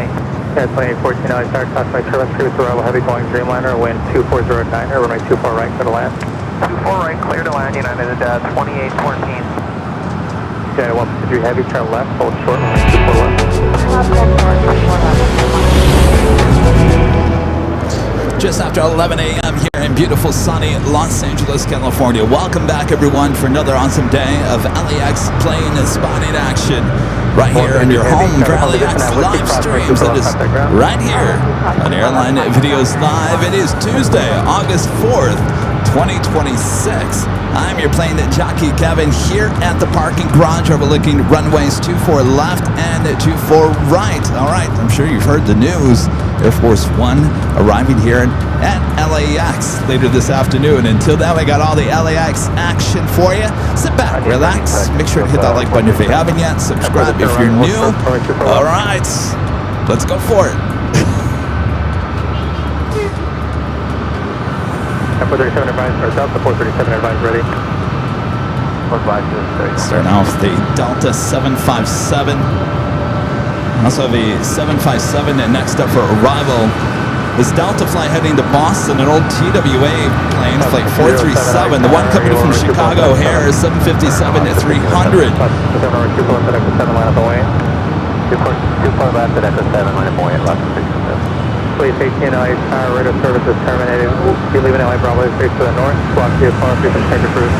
Yeah, 2814, I start classified turbine previous arrival heavy going Dreamliner, wind 2409, runway 24 right, clear to land. 24 right, clear to land, United at 2814. United 153 heavy, turn left, hold short, runway 24 left. Just after 11 a.m. here in beautiful sunny Los Angeles, California. Welcome back, everyone, for another awesome day of LAX plane spotting action. Right here in your home for LAX live streams. It is right here on Airline Videos Live. It is Tuesday, August 4th, 2026. I'm your plane jockey Kevin here at the parking garage overlooking runways 24 left and 24 right. All right, I'm sure you've heard the news. Air Force One arriving here at LAX later this afternoon. Until then, we got all the LAX action for you. Sit back, relax. Make sure to hit that like button if you haven't yet. Subscribe if you're new. All right, let's go for it. 437 advised, or Delta 437 advised, ready. Starting off the Delta 757. Also have a 757, and next up for arrival is Delta flight heading to Boston, an old TWA plane, flight 437. The one coming from Chicago here is 757 at 300. 2 left at Echo 7, line of buoy at left 67. Please 18 LA Tower, radar service is terminated. Be leaving LA Bravo face to the north. Block the far frequency change approved.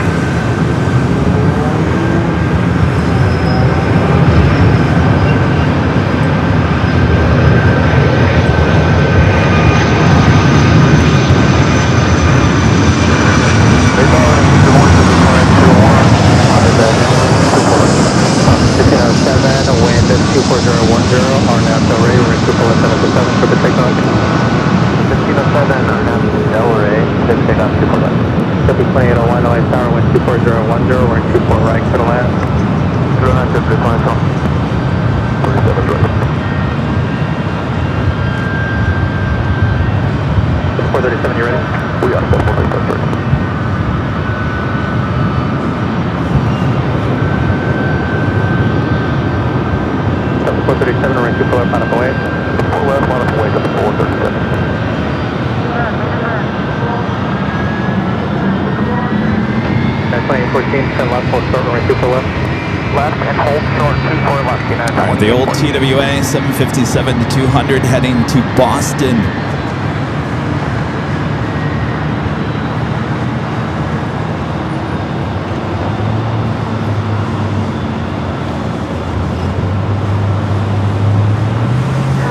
The old TWA 757 to 200 heading to Boston.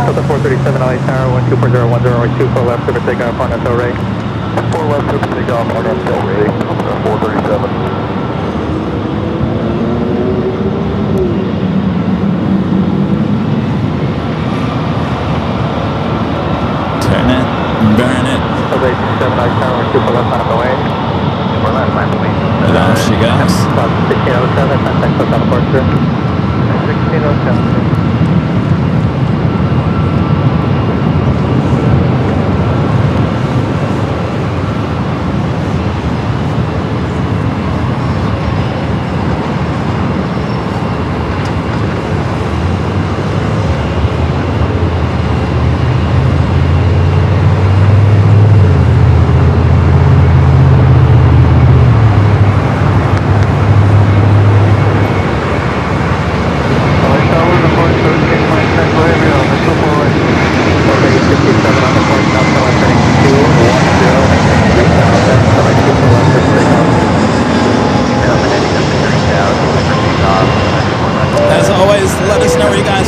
Delta 437 LA Tower 12410 24 left, super takeoff on SL Ray. 4 left, super takeoff on SL Ray. 437. Burn it. And off she goes. 1607, contact close out of Portrait. 1607.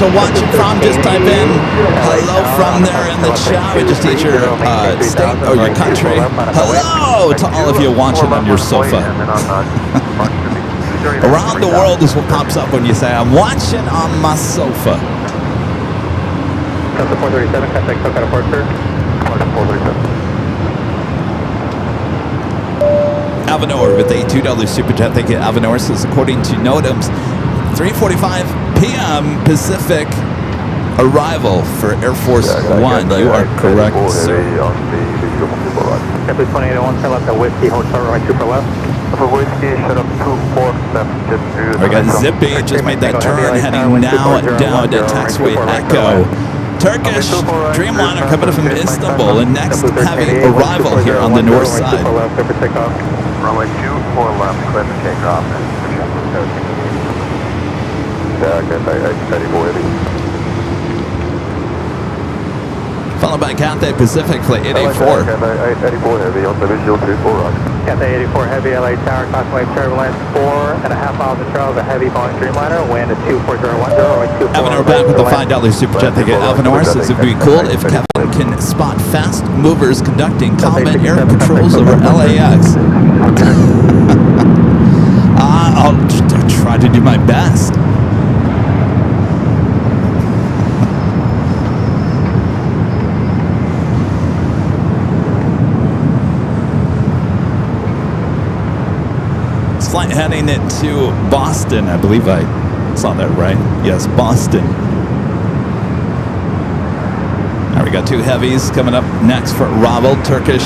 Watching from, just type in hello from there in the chat. We just need your state or your country. Hello to all of you watching on your sofa. Around the world is what pops up when you say I'm watching on my sofa. Delta 437, contact close out of Portrait. 437. Avenor with a $2 super chat. Thank you, Avenor. Says according to NOTAMs, 3:45 p.m. Pacific arrival for Air Force One. You are correct, sir. Simply 2801, turn left at Whiskey, hold short right, super left. For Whiskey, shut up 247. We got Zippy, just made that turn, heading now down to taxiway Echo Turkish Dreamliner coming from Istanbul, and next heavy arrival here on the north side. Runway 24 left, clear for takeoff. Followed by Cathay Pacific Flight 884. Cathay 84 Heavy, LA Tower, contemplate turbulence, 4.5 miles of trail, a heavy Boeing Dreamliner, wind at 24010, Alvinor back with the $5 super jet ticket. Alvinor says it would be cool if Kevin can spot fast movers conducting combat air patrols over LAX. I'll try to do my best. Flight heading to Boston. I believe I saw that right. Yes, Boston. Now we got two heavies coming up next for arrival. Turkish,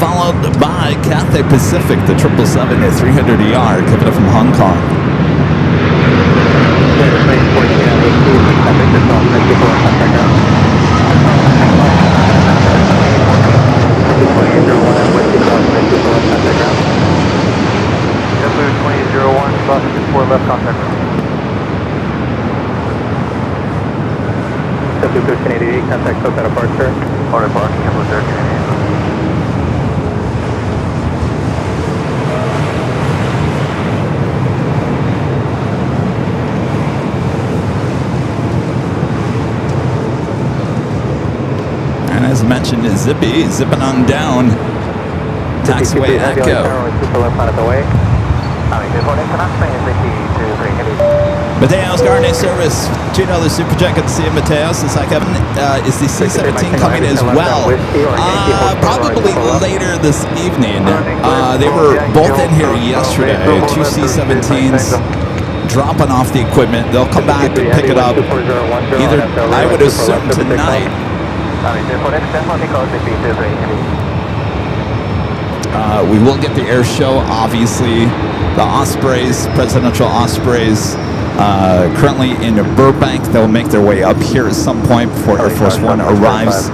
followed by Cathay Pacific, the 777-300ER coming up from Hong Kong. JetBlue 2001, cross 24 left contact. JetBlue 1388, contact close at departure. Overarching, JetBlue 1388. And as mentioned, zipping on down. Taxiway Echo. Mateo's Garnet service, $2 super jet. Good to see you, Mateo. Since I Kevin, is the C-17 coming as well? Probably later this evening. They were both in here yesterday. Two C-17s dropping off the equipment. They'll come back and pick it up either, I would assume, tonight. We will get the air show, obviously. The Ospreys, presidential Ospreys, currently in Burbank. They'll make their way up here at some point before Air Force One arrives.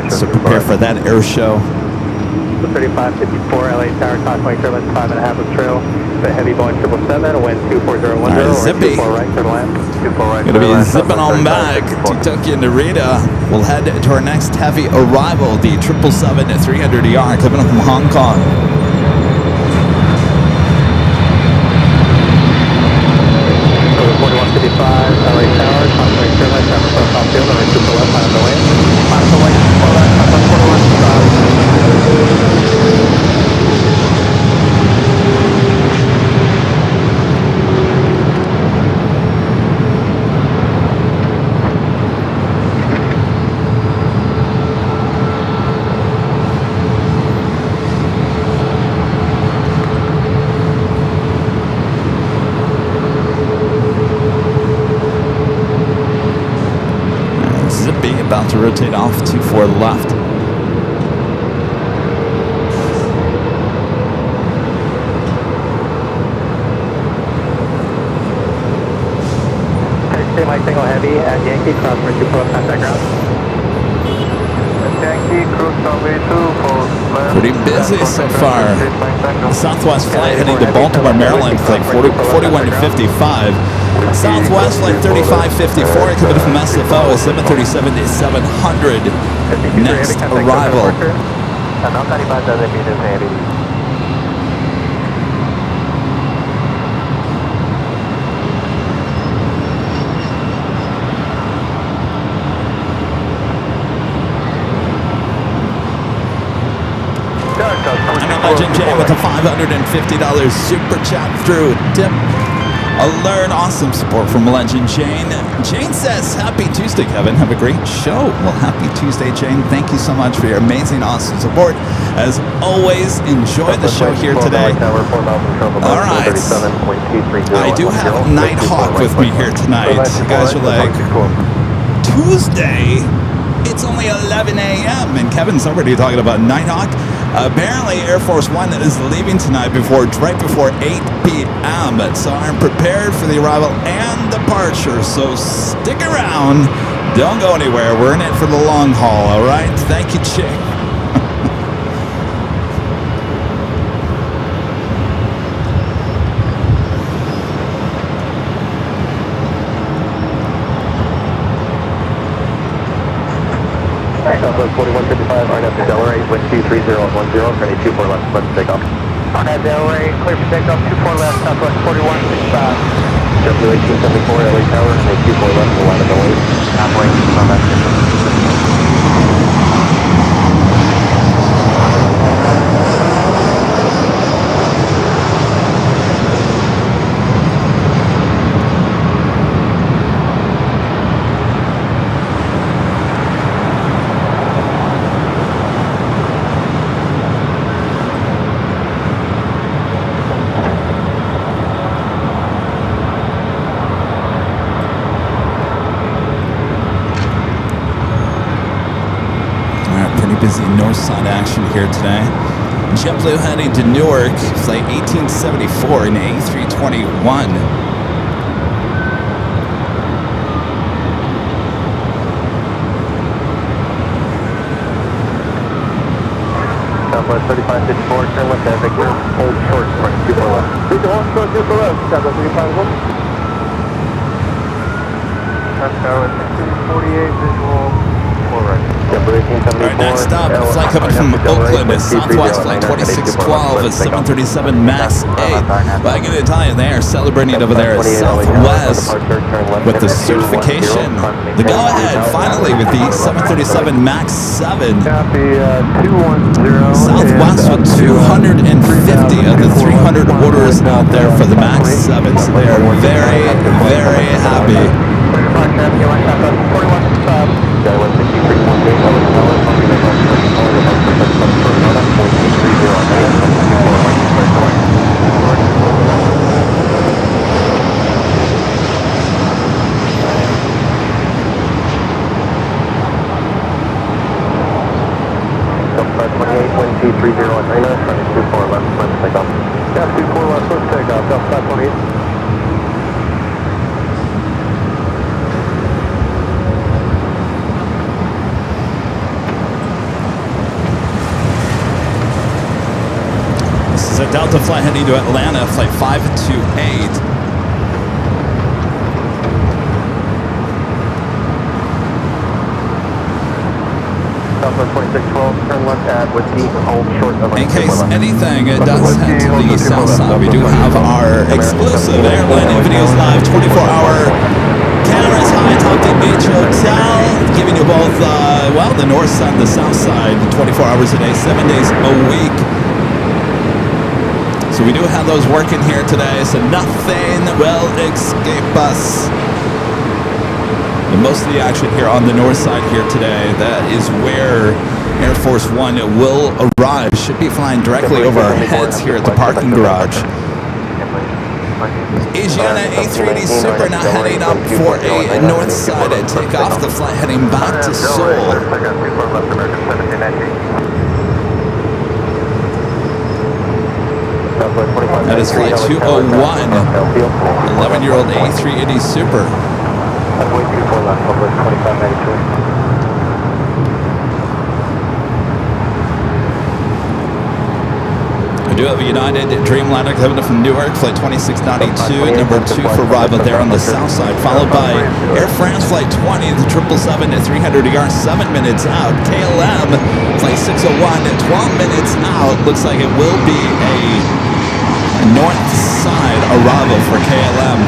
So prepare for that air show. 3554 LA Tower, contemplate turbulence, 5.5 of trail. The heavy Boeing 777, wind 24010. All right, Zippy. Gonna be zipping on back to Tokyo Narita. We'll head to our next heavy arrival, the 777-300ER coming up from Hong Kong. So 4155 LA Tower, contemplate turbulence, 7 off field, runway 24 left, on the way. On the way, 4 left, 4155. About to rotate off 24 left. Mike Single Heavy at Yankee, cross for 24 contact ground. Yankee, cruise runway 24 left. Pretty busy so far. Southwest flight heading to Baltimore, Maryland, flight 41 to 55. Southwest flight 3554 coming from SFO, 737-700. Next arrival. And Legend Jay with a $550 super chat through tip. Alert, awesome support from Legend Jane. Jane says, happy Tuesday, Kevin. Have a great show. Well, happy Tuesday, Jane. Thank you so much for your amazing, awesome support. As always, enjoy the show here today. All right. I do have Nighthawk with me here tonight. You guys are like, Tuesday? It's only 11 a.m. and Kevin's already talking about Nighthawk. Apparently, Air Force One is leaving tonight right before 8 p.m. So I'm prepared for the arrival and departure. So stick around. Don't go anywhere. We're in it for the long haul, all right? Thank you, Chick. Southwest 4155, RNF to Delray, wind 23010, turning 24 left, let's take off. RNF Delray, clear for takeoff, 24 left, Southwest 4165. JetBlue 1874, LA Tower, and 24 left, the line of the way. Halfway, on that. Busy north side action here today. JetBlue heading to Newark, flight 1874 in A321. Southwest 3554, turn left at Victor, hold short, running 24 left. Victor, hold short, 24 left, Southwest 3551. Southwest 248, visual, 4 right. All right, next up, a flight coming from Oakland is Southwest Flight 2612 at 737 MAX 8. But I'm going to tell you, they are celebrating over there at Southwest with the certification. The go-ahead, finally, with the 737 MAX 7. Southwest with 250 of the 300 orders out there for the MAX 7. So they are very, very happy. This is a Delta flight heading to Atlanta, flight 528. In case anything does head to the south side, we do have our exclusive Airline videos live 24-hour cameras high top the beach hotel, giving you both, well, the north side and the south side 24 hours a day, 7 days a week. So we do have those working here today, so nothing will escape us. And most of the action here on the north side here today, that is where Air Force One will arrive. Should be flying directly over our heads here at the parking garage. Asiana A380 Super now heading up for a north side takeoff. The flight heading back to Seoul. That is flight 201, 11-year-old A380 Super. We do have a United Dreamliner coming from Newark, flight 2692, number 2 for arrival there on the south side, followed by Air France flight 20, the 777 at 300 yards, 7 minutes out. KLM flight 601 at 12 minutes out. Looks like it will be a north side arrival for KLM.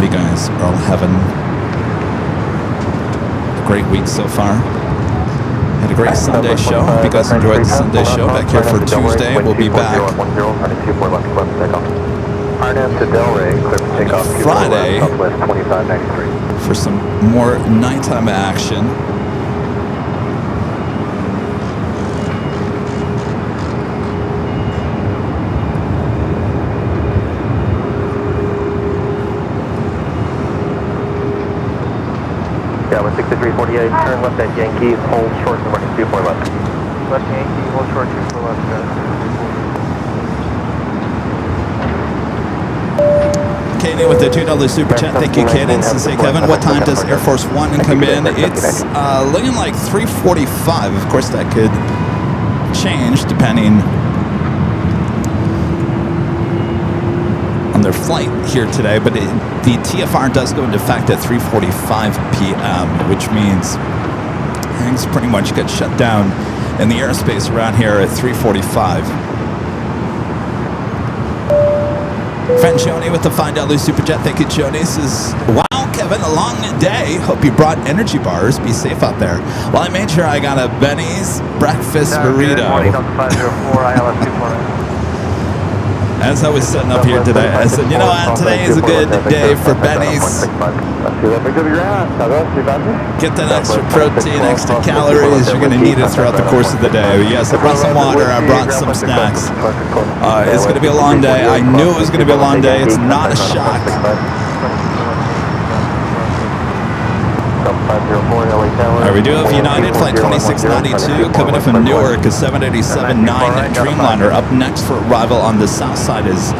You guys are all having a great week so far. Had a great Sunday show. Hope you guys enjoyed the Sunday show. Back here for Tuesday. We'll be back Friday for some more nighttime action. with 6348, turn left at Yankee, hold short and running 24 left. Left Yankee, hold short 24 left, Katie with the $2 super chat. Thank you, Cadence. And say, Kevin, what time does Air Force One come in? It's looking like 3:45. Of course, that could change depending on their flight here today. But the TFR does go into effect at 3:45 p.m., which means things pretty much get shut down in the airspace around here at 3:45. Friend Joni with the $5 super chat. Thank you, Joni. Says, wow, Kevin, a long day. Hope you brought energy bars. Be safe out there. Well, I made sure I got a Benny's breakfast burrito. Good morning, Delta 504, ILS 24. As I was sitting up here today, I said, you know what, today is a good day for Benny's. Get that extra protein, extra calories. You're going to need it throughout the course of the day. Yes, I brought some water. I brought some snacks. It's going to be a long day. I knew it was going to be a long day. It's not a shock. We do have United Flight 2692 coming in from Newark, a 787-9 Dreamliner. Up next for arrival on the south side is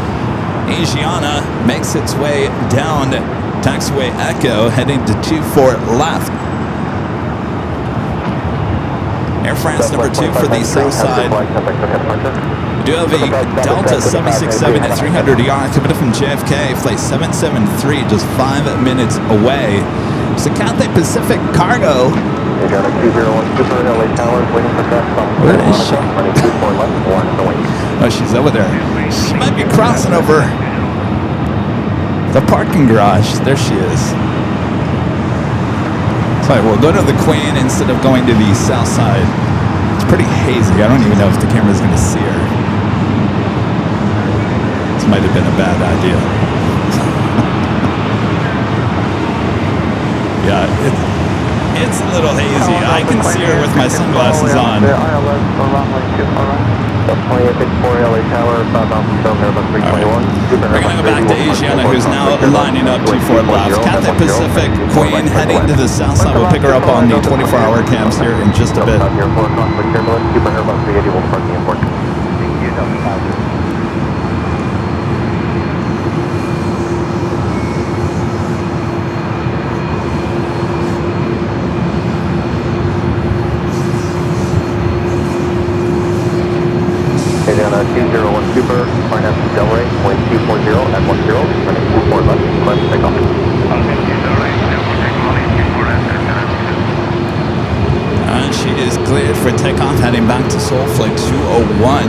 Asiana, makes its way down taxiway Echo, heading to 24 left. Air France number 2 for the south side. We do have a Delta 767 at 300ER coming in from JFK, flight 773, just 5 minutes away. It's a Cathay Pacific Cargo. Where is she? Oh, she's over there. She might be crossing over the parking garage. There she is. So we'll go to the Queen instead of going to the south side. It's pretty hazy. I don't even know if the camera's going to see her. This might have been a bad idea. Yeah, it's a little hazy. I can see her with my sunglasses on. Right. We're going to go back to Asiana, who's now lining up 24 left. Cathay Pacific Queen heading to the south side. We'll pick her up on the 24-hour cams here in just a bit. Asiana 201 Super, finance Delray, 1240 at 10, running 24 left, climb to take off. And she is cleared for takeoff, heading back to Seoul, flight 201.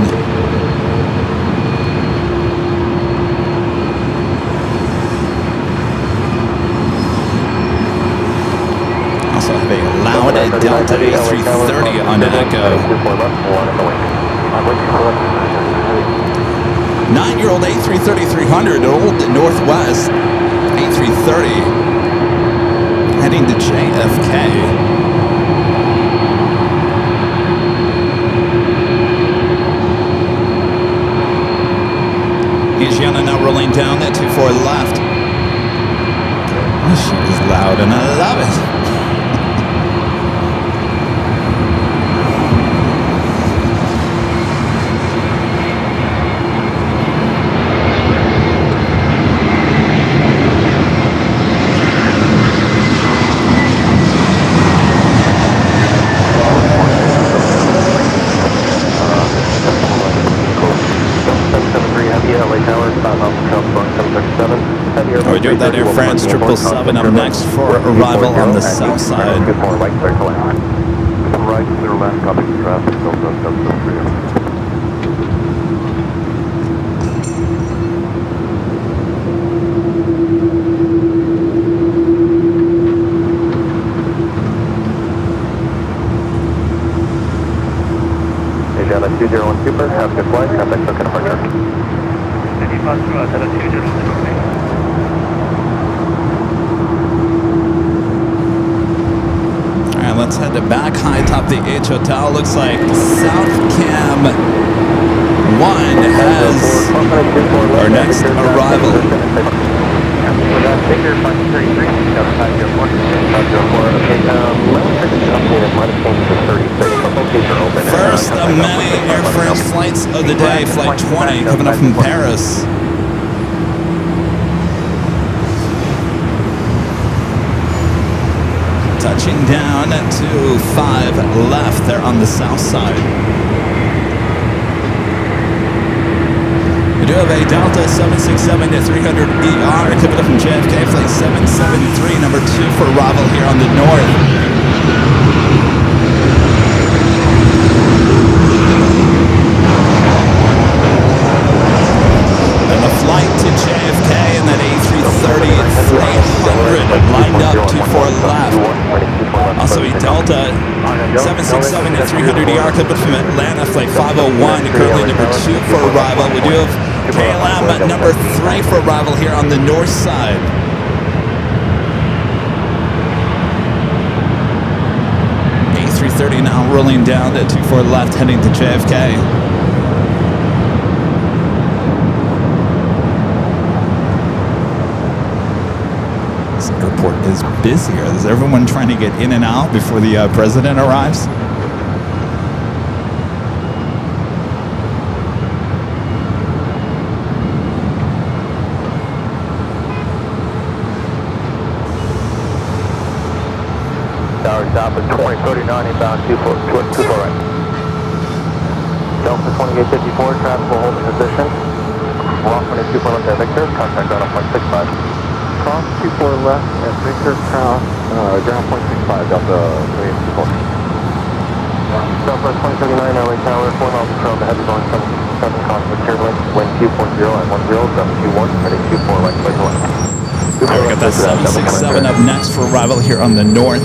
Also have a loud Delta A330 on Echo. 9-year-old A330-300, old Northwest A330, heading to JFK. Asiana now rolling down that 24 left. Oh, she is loud and I love it. We do have that Air France 777 up next for arrival on the south side. Come right, clear left, copy the traffic, Delta 773. Asiana 201 Super, have a good flight, contact Token departure. Alright, let's head to back high top the H Hotel. Looks like South Cam 1 has our next arrival. With that figure, 533, Delta 504. 504, okay, London is updated, might have changed to 36, but both gates are open. First of many Air France flights of the day, Flight 20, coming up from Paris. Touching down to 5 left there on the south side. We do have a Delta 767 to 300 ER coming up from JFK, flight 773, number 2 for arrival here on the north. And the flight to JFK and that A330-300 lined up 24 left. Also a Delta 767 to 300 ER coming from Atlanta, flight 501, currently number 2 for arrival. We do have KLM number 3 for arrival here on the north side. A330 now rolling down to 24 left, heading to JFK. This airport is busier. Is everyone trying to get in and out before the president arrives? Tower stop is 2039, inbound 24 right. Delta 2854, traffic will hold in position. Lock 24 left at Victor, contact ground on 0.65. Cross 24 left at Victor, cross ground 0.65, Delta 2854. Delta 2039, LA Tower, 4 miles per hour, the heavy going 777, conflict turbulence, wind 2.0 at 10, Q1, heading 24 right, place 1. We got that 767 up next for arrival here on the north.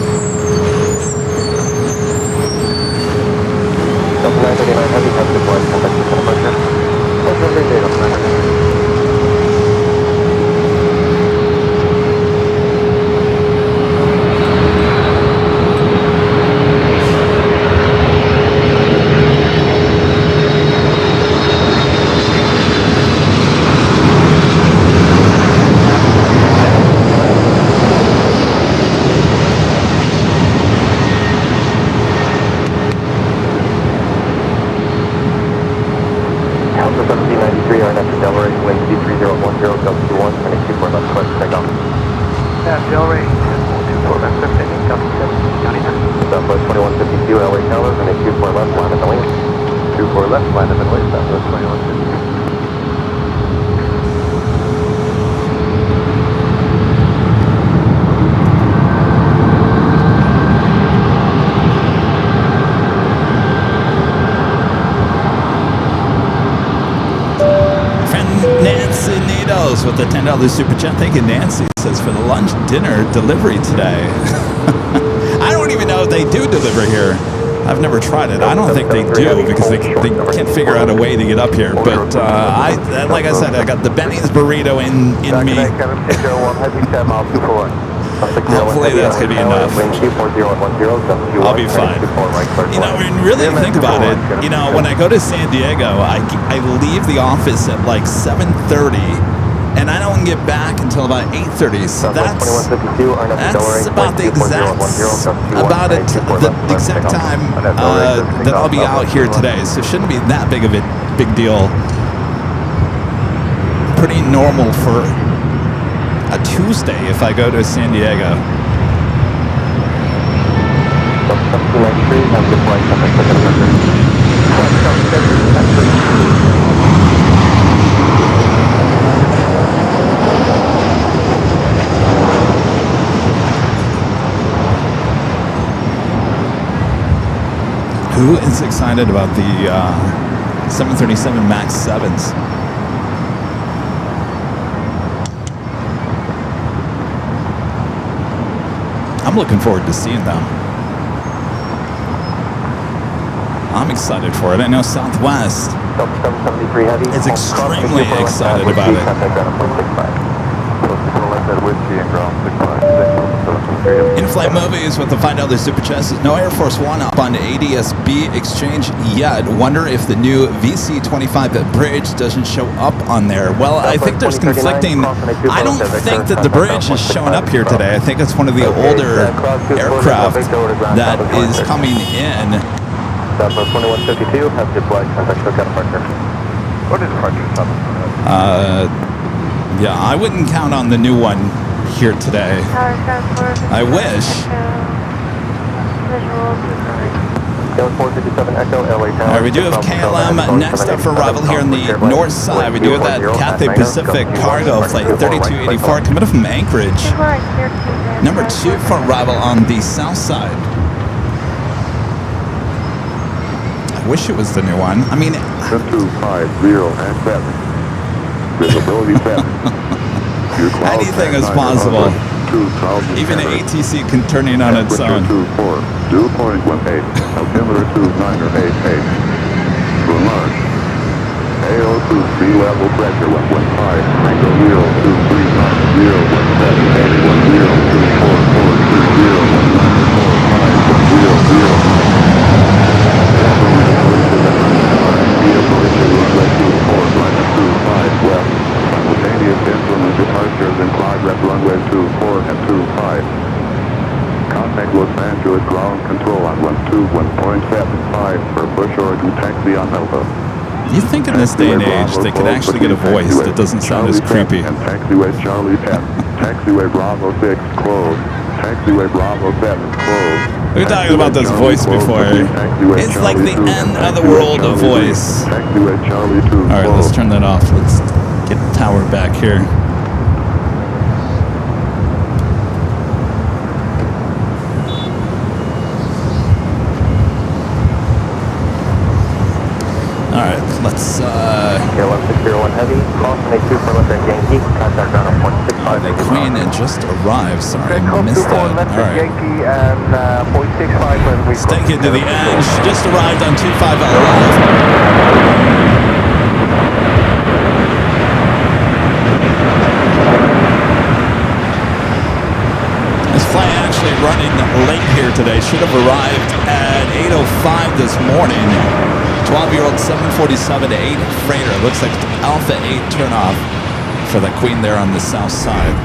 Delta 939, heavy positive flight, contact to center pressure. Delta 938 on 939. With the $10 super chat. Thank you, Nancy. Says for the lunch dinner delivery today. I don't even know if they do deliver here. I've never tried it. I don't think they do because they can't figure out a way to get up here. But like I said, I got the Benny's burrito in me. Hopefully that's going to be enough. I'll be fine. You know, when you really think about it, you know, when I go to San Diego, I leave the office at like 7:30. And I don't get back until about 8:30. So that's about the exact time that I'll be out here today. So it shouldn't be that big of a big deal. Pretty normal for a Tuesday if I go to San Diego. Who is excited about the 737 MAX 7s? I'm looking forward to seeing them. I'm excited for it. I know Southwest is extremely excited about it. In-flight movies with the $5 super chest. No Air Force One up on ADS-B exchange yet. Wonder if the new VC-25 bridge doesn't show up on there. Well, I think there's conflicting. I don't think that the bridge is showing up here today. I think it's one of the older aircraft that is coming in. Southwest 2152, have deployed contact SoCal departure. What is departure stop? Yeah, I wouldn't count on the new one here today. I wish. Alright, we do have KLM next up for arrival here on the north side. We do have that Cathay Pacific cargo flight 3284 coming from Anchorage. Number 2 for arrival on the south side. I wish it was the new one. I mean, 250 and 7. Visibility 7. Anything is possible. Even ATC can turn in on its own. 2.18. Altimeter 29 or 88. To enlarge. AO2 sea level pressure 1.5. Angle 020244020. Simultaneous instrument departures in progress runway 24 and 25. Contact Los Angeles ground control on 121.75 for push or to taxi on Alpha. You think in this day and age they could actually get a voice that doesn't sound as creepy? And taxiway Charlie 10. Taxiway Bravo 6 closed. Taxiway Bravo 7 closed. We were talking about this voice before. It's like the end of the world of voice. Alright, let's turn that off. Let's get the tower back here. Alright, let's KLM 601 Heavy, crossing A2 for left at Yankee, contact ground on 0.65. the Queen just arrived. Sorry, I missed that. Alright. Yankee and 0.65 when we Let's take it to the edge. Just arrived on 25 Live. This flight actually running late here today. Should have arrived at 8:05 this morning. 12-year-old 747-8 freighter. Looks like Alpha 8 turnoff for the Queen there on the south side.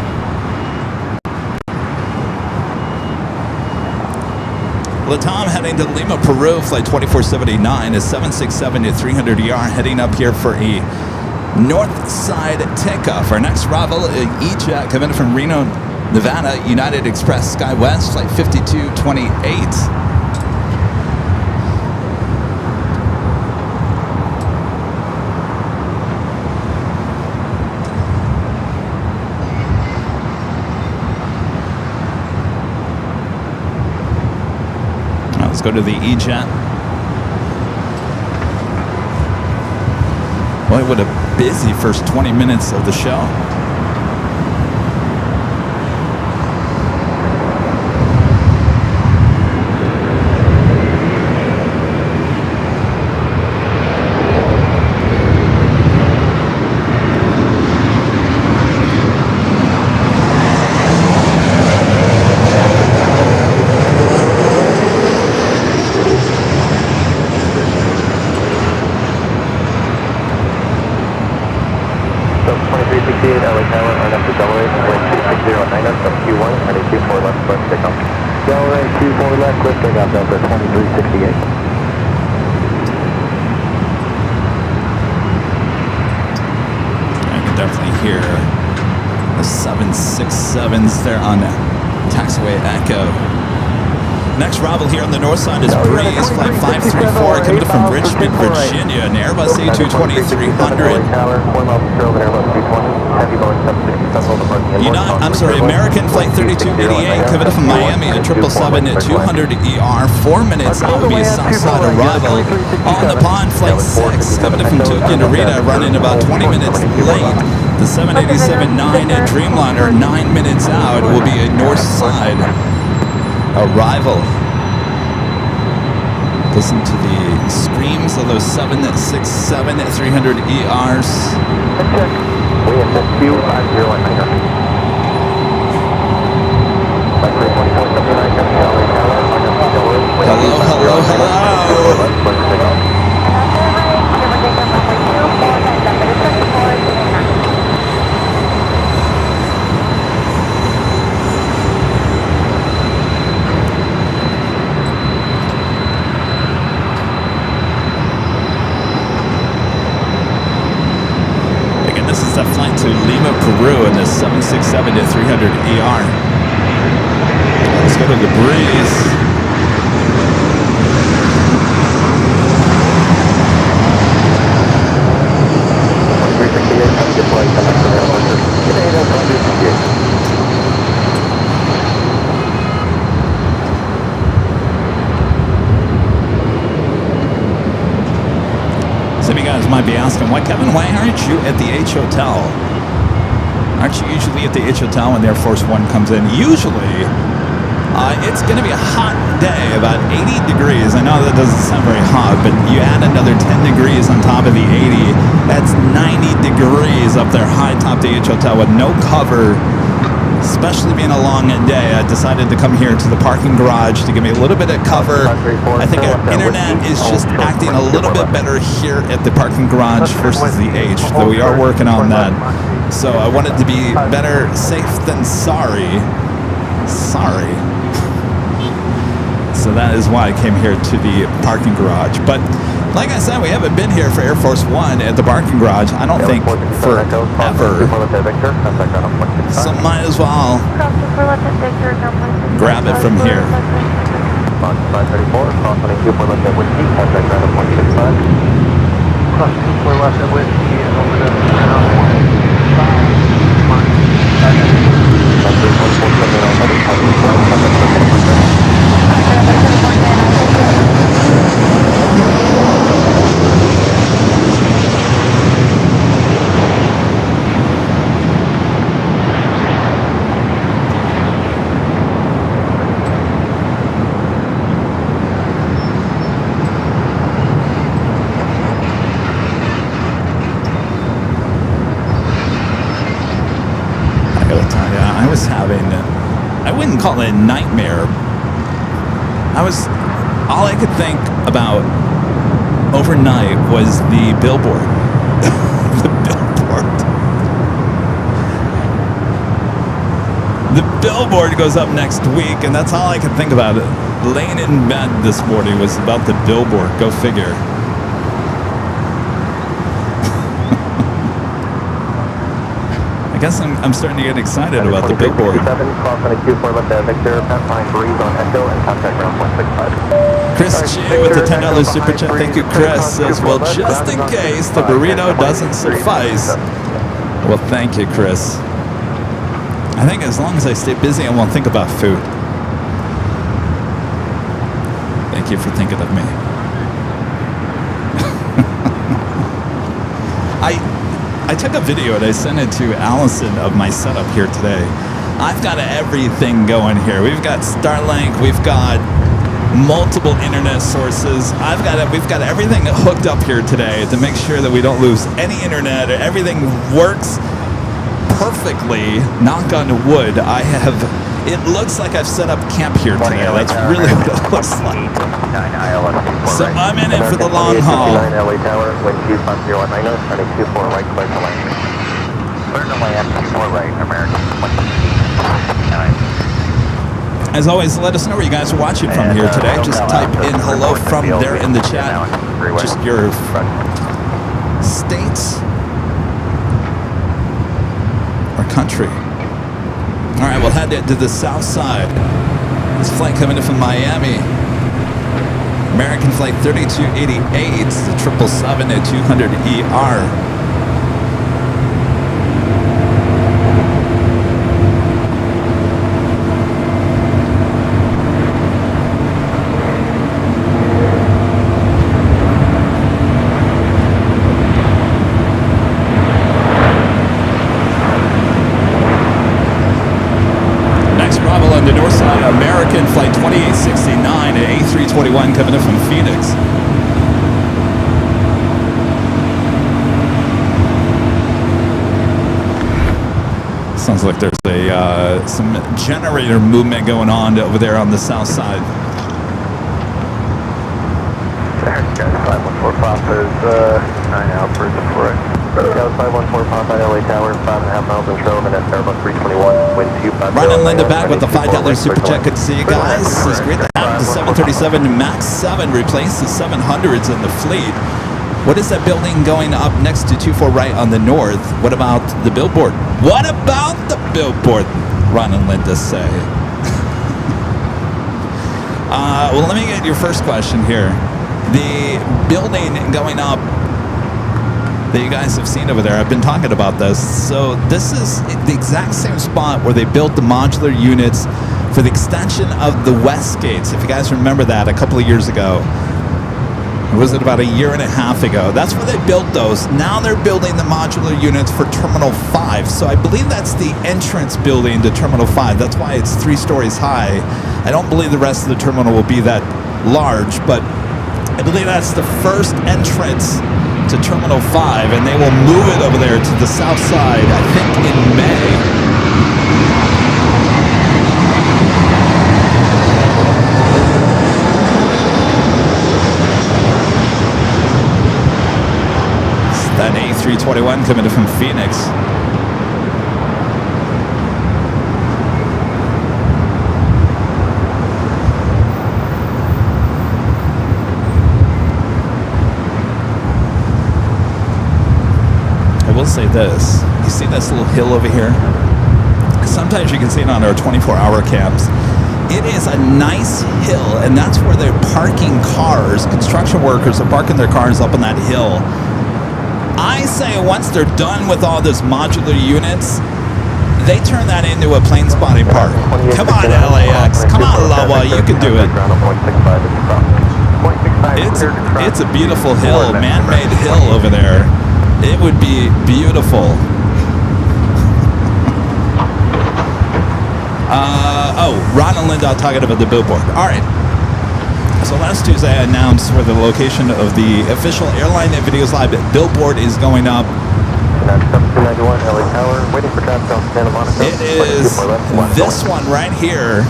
Latam heading to Lima, Peru. Flight 2479 is 767 to 300 ER. Heading up here for a north side takeoff. Our next arrival, E-Jet coming from Reno, Nevada. United Express SkyWest. Flight 5228. Let's go to the E-Jet. Boy, what a busy first 20 minutes of the show. There on taxiway Echo. Next arrival here on the north side is Breeze, flight 534, coming from Richmond, Virginia, an Airbus A220-300. American flight 3288, coming from Miami, a 777-200 ER. 4 minutes out will be a south side arrival. On the pond, flight 6, coming from Tokyo Narita, running about 20 minutes late. The 787-9 at Dreamliner, 9 minutes out, will be a north side arrival. Listen to the screams of those 767-300 ERs. We have 250 on 9. to Lima, Peru in the 767 to 300 ER. Let's go to the breeze. Some of you guys might be asking, why, Kevin, why aren't you at the H Hotel? Aren't you usually at the H Hotel when the Air Force One comes in? Usually, it's going to be a hot day, about 80 degrees. I know that doesn't sound very hot, but you add another 10 degrees on top of the 80, that's 90 degrees up there, high top the H Hotel with no cover. Especially being a long day, I decided to come here to the parking garage to give me a little bit of cover. I think our internet is just acting a little bit better here at the parking garage versus the H, though we are working on that. So I wanted to be better safe than sorry. Sorry. So that is why I came here to the parking garage. But like I said, we haven't been here for Air Force One at the parking garage, I don't think, forever. So might as well grab it from here. I wouldn't call it a nightmare. All I could think about overnight was the billboard. The billboard. The billboard goes up next week, and that's all I could think about. Laying in bed this morning was about the billboard. Go figure. I guess I'm starting to get excited about the billboard. Chris G with the $10 super chat. Thank you, Chris. Says, well, just in case the burrito doesn't suffice. Well, thank you, Chris. I think as long as I stay busy, I won't think about food. Thank you for thinking of me. I took a video and I sent it to Allison of my setup here today. I've got everything going here. We've got Starlink. We've got multiple internet sources. We've got everything hooked up here today to make sure that we don't lose any internet. Everything works perfectly. Knock on wood. It looks like I've set up camp here today. That's really what it looks like. So I'm in it for the long haul. As always, let us know where you guys are watching from here today. Just type in hello from there in the chat. Just your states or country. All right, we'll head to the south side. This flight coming in from Miami. American Flight 3288, the 777 at 200 ER. The north side, American Flight 2869 at A321 coming in from Phoenix. Sounds like there's some generator movement going on over there on the south side. There, guys, 514 Papa is 9 out for Detroit. South 514 Papa, LA Tower, 5.5 miles intro, and that's Airbus 321, wind 250. Ryan and Linda back with the $5 super chat. Good to see you guys. It's great to have the 737 MAX 7 replace the 700s in the fleet. What is that building going up next to 24 right on the north? What about the billboard? What about the billboard? Ron and Linda say. Well, let me get your first question here. The building going up that you guys have seen over there, I've been talking about this. So this is the exact same spot where they built the modular units for the extension of the west gates. If you guys remember that a couple of years ago. Or was it about a year and a half ago? That's where they built those. Now they're building the modular units for Terminal 5. So I believe that's the entrance building to Terminal 5. That's why it's 3 stories high. I don't believe the rest of the terminal will be that large, but I believe that's the first entrance to Terminal 5, and they will move it over there to the south side, I think in May. That A321 coming in from Phoenix. I will say this. You see this little hill over here? Sometimes you can see it on our 24-hour cams. It is a nice hill, and that's where they're parking cars. Construction workers are parking their cars up on that hill. I say once they're done with all those modular units, they turn that into a plane spotting park. Come on, LAX. Come on, Lawa. You can do it. It's a beautiful hill, man-made hill over there. It would be beautiful. Ron and Linda talking about the billboard. All right. So last Tuesday, I announced where the location of the official Airline Videos Live billboard is going up. 1791 LA Tower, waiting for traffic on Santa Monica. It is this one right here.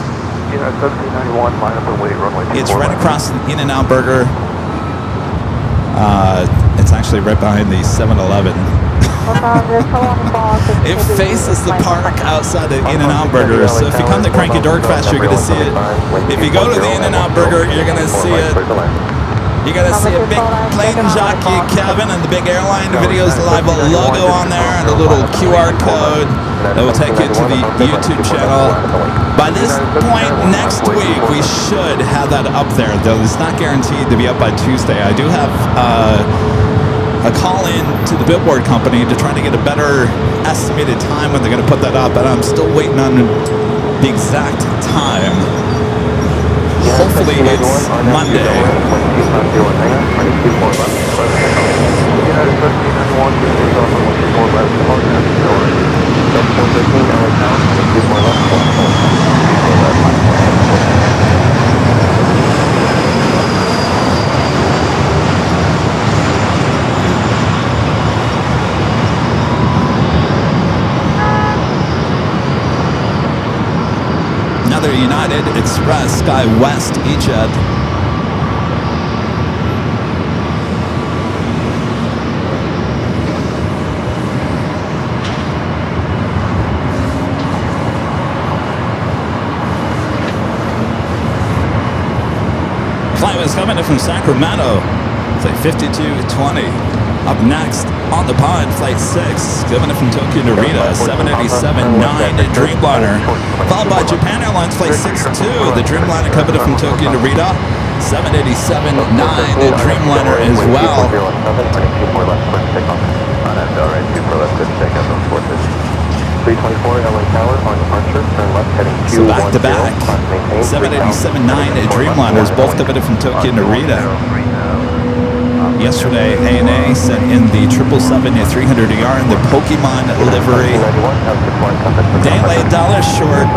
1791, line up and wait, runway 24. It's right across the In-N-Out Burger. It's actually right behind the 7-Eleven. It faces the park outside the In-N-Out Burger. So if you come to Cranky Dork Fest, you're going to see it. If you go to the In-N-Out Burger, you're going to see it. You're going to see a big Plane Jockey Kevin and the big Airline Videos Live logo on there and a little QR code that will take you to the YouTube channel. By this point next week, we should have that up there, though it's not guaranteed to be up by Tuesday. I do have a call in to the billboard company to try to get a better estimated time when they're going to put that up, but I'm still waiting on the exact time. Hopefully it's Monday. Another United Express SkyWest E-Jet. Flight was coming in from Sacramento. Flight 5220. Up next on the pod, Flight 6, coming in from Tokyo Narita, 787-9 Dreamliner. Followed by Japan Airlines Flight 62, the Dreamliner coming in from Tokyo Narita, 787-9 Dreamliner as well. So back to back, 787-9 Dreamliners, both coming in from Tokyo Narita. Yesterday, ANA sent in the 777-300ER in the Pokemon livery. Day $1 short.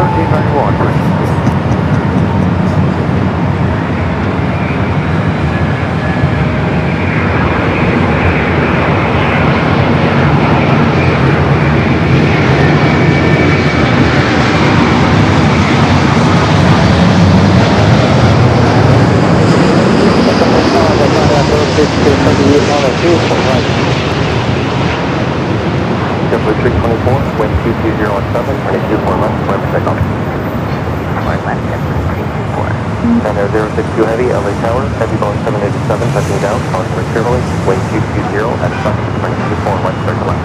And 062 Heavy, LA Tower, Heavy Boeing 787, touching down, calling for Tiroli, wind 220 at Sun, running 24 left, circle left.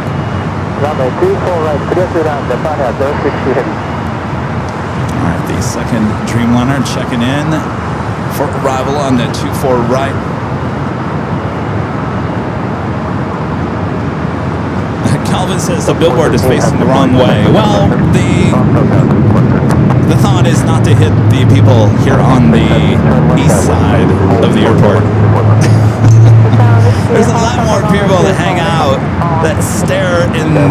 Runway 24 right, clear to down, Japan at 062 Heavy. All right, the second Dreamliner checking in for arrival on the 24 right. Calvin says the billboard is facing the wrong way. Well, the thought is not to hit the people here on the east side of the airport. There's a lot more people that hang out that stare in the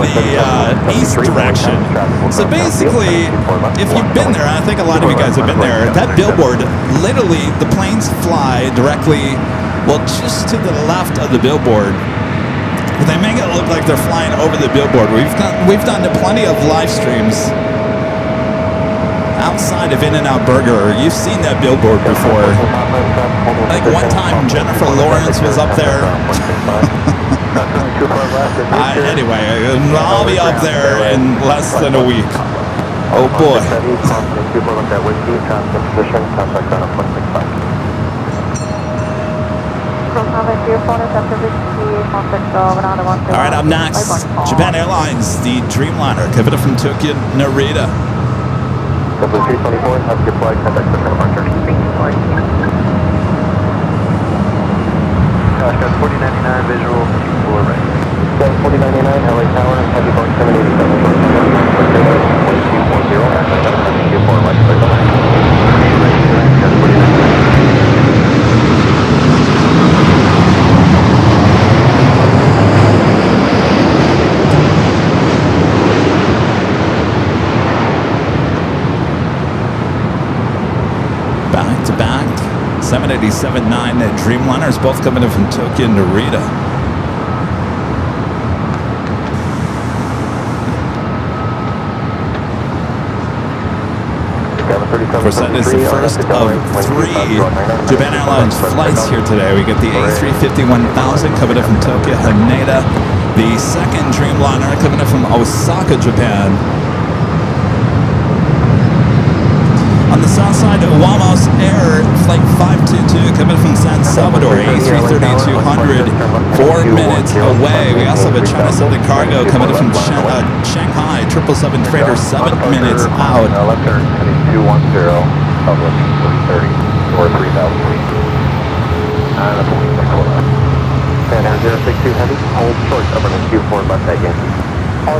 east direction. So basically, if you've been there, I think a lot of you guys have been there, that billboard, literally the planes fly directly, well, just to the left of the billboard. They make it look like they're flying over the billboard. We've done plenty of live streams outside of In-N-Out Burger. You've seen that billboard before. I think one time Jennifer Lawrence was up there. Anyway, I'll be up there in less than a week. Oh boy. All right, up next, Japan Airlines, the Dreamliner, Kevin from Tokyo, Narita. 324, have your flight, contact the departure. Gosh, got 4099 visual, 4 right. 4099, LA Tower, Heavy Boeing 787, Back to back, 787-9 Dreamliners, both coming in from Tokyo, Narita. Of course, that is the first of 3 Japan Airlines flights here today. We get the A350-1000 coming in from Tokyo, Haneda. The second Dreamliner coming in from Osaka, Japan. On the south side of Wamos Air, Flight 522 coming from San Salvador, A330-200, 4 minutes away. We also have a China Southern Cargo coming in from Shanghai, 777 freighter, 7 minutes out. Left turn, heading 210, public 330, or 3000 feet. And a police circle left. And 062 Heavy, hold short, over the Q4 left at Yankee. My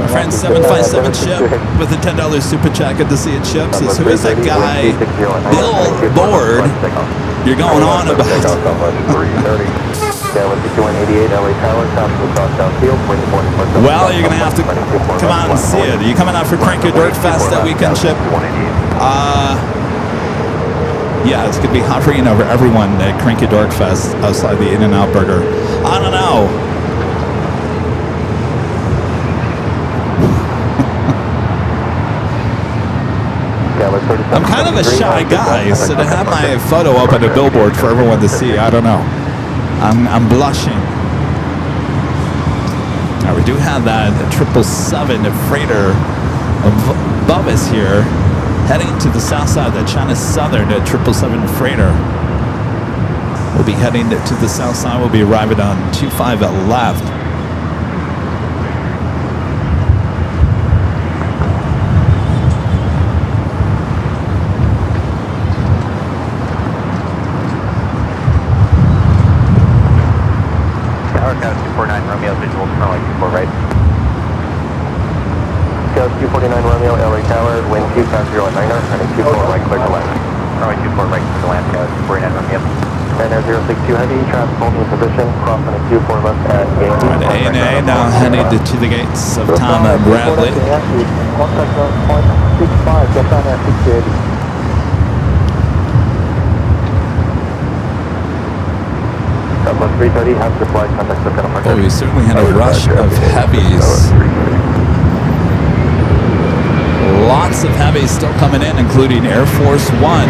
friend 757 Chip with a $10 super chat. Good to see it, Chip. Says, who is that guy? Billboard you're going on about? Well, you're going to have to come out and see it. Are you coming out for Cranky Dirt Fest that weekend, Chip? Yeah, it's going to be hovering over everyone at Cranky Dork Fest outside the In-N-Out Burger. I don't know. I'm kind of a shy guy, so to have my photo up on a billboard for everyone to see, I don't know. I'm blushing. Now, we do have that 777 freighter above us here, heading to the south side, the China Southern 777 freighter. We'll be heading to the south side. We'll be arriving on 25 left. Romeo, visual, runway 24 right. Scale 249 Romeo, LA Tower, wind 250 at 9er, running 24 right, clear to land. Runway 24 right, clear to land, Scale 249 Romeo. And 062 Heavy, traffic holding position, cross on a 24 left at Yankee. Right, A&A now headed to the gates of Tom Bradley. Contact point 65, Japan at 680. Oh, we certainly had a rush of heavies. Lots of heavies still coming in, including Air Force One.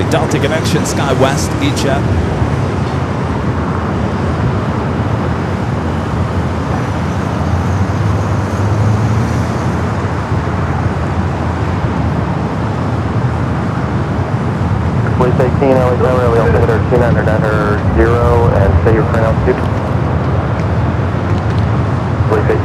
flight Delta connection, Sky West, E-Jet. Police 18, LA Tower, LA altimeter 2900 at 0, and say your current altitude. Police 18,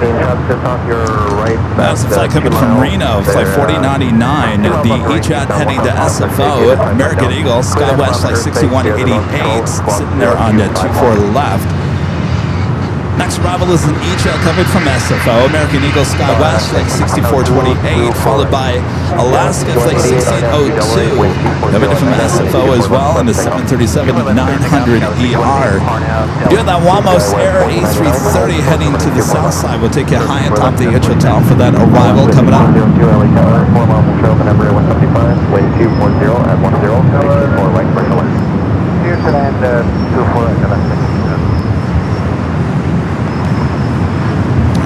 just off your right. That's the flight coming from Reno, flight 4099, the E-Jet heading to SFO, American Eagle, Sky West, flight 6188, sitting there on the 24 left. Next arrival is an E-Jet coming from SFO, American Eagle, Sky West, flight 6428, followed by Alaska, flight 1602, coming from SFO as well, and the 737-900ER. You have that Wamos Air A330 heading to the south side. We'll take you high atop the Hotel for that arrival coming up. 02 LA Tower, 4 mile will show up in number 175, wind 240 at 10, 24 right, commercial left. Houston and 24 at domestic.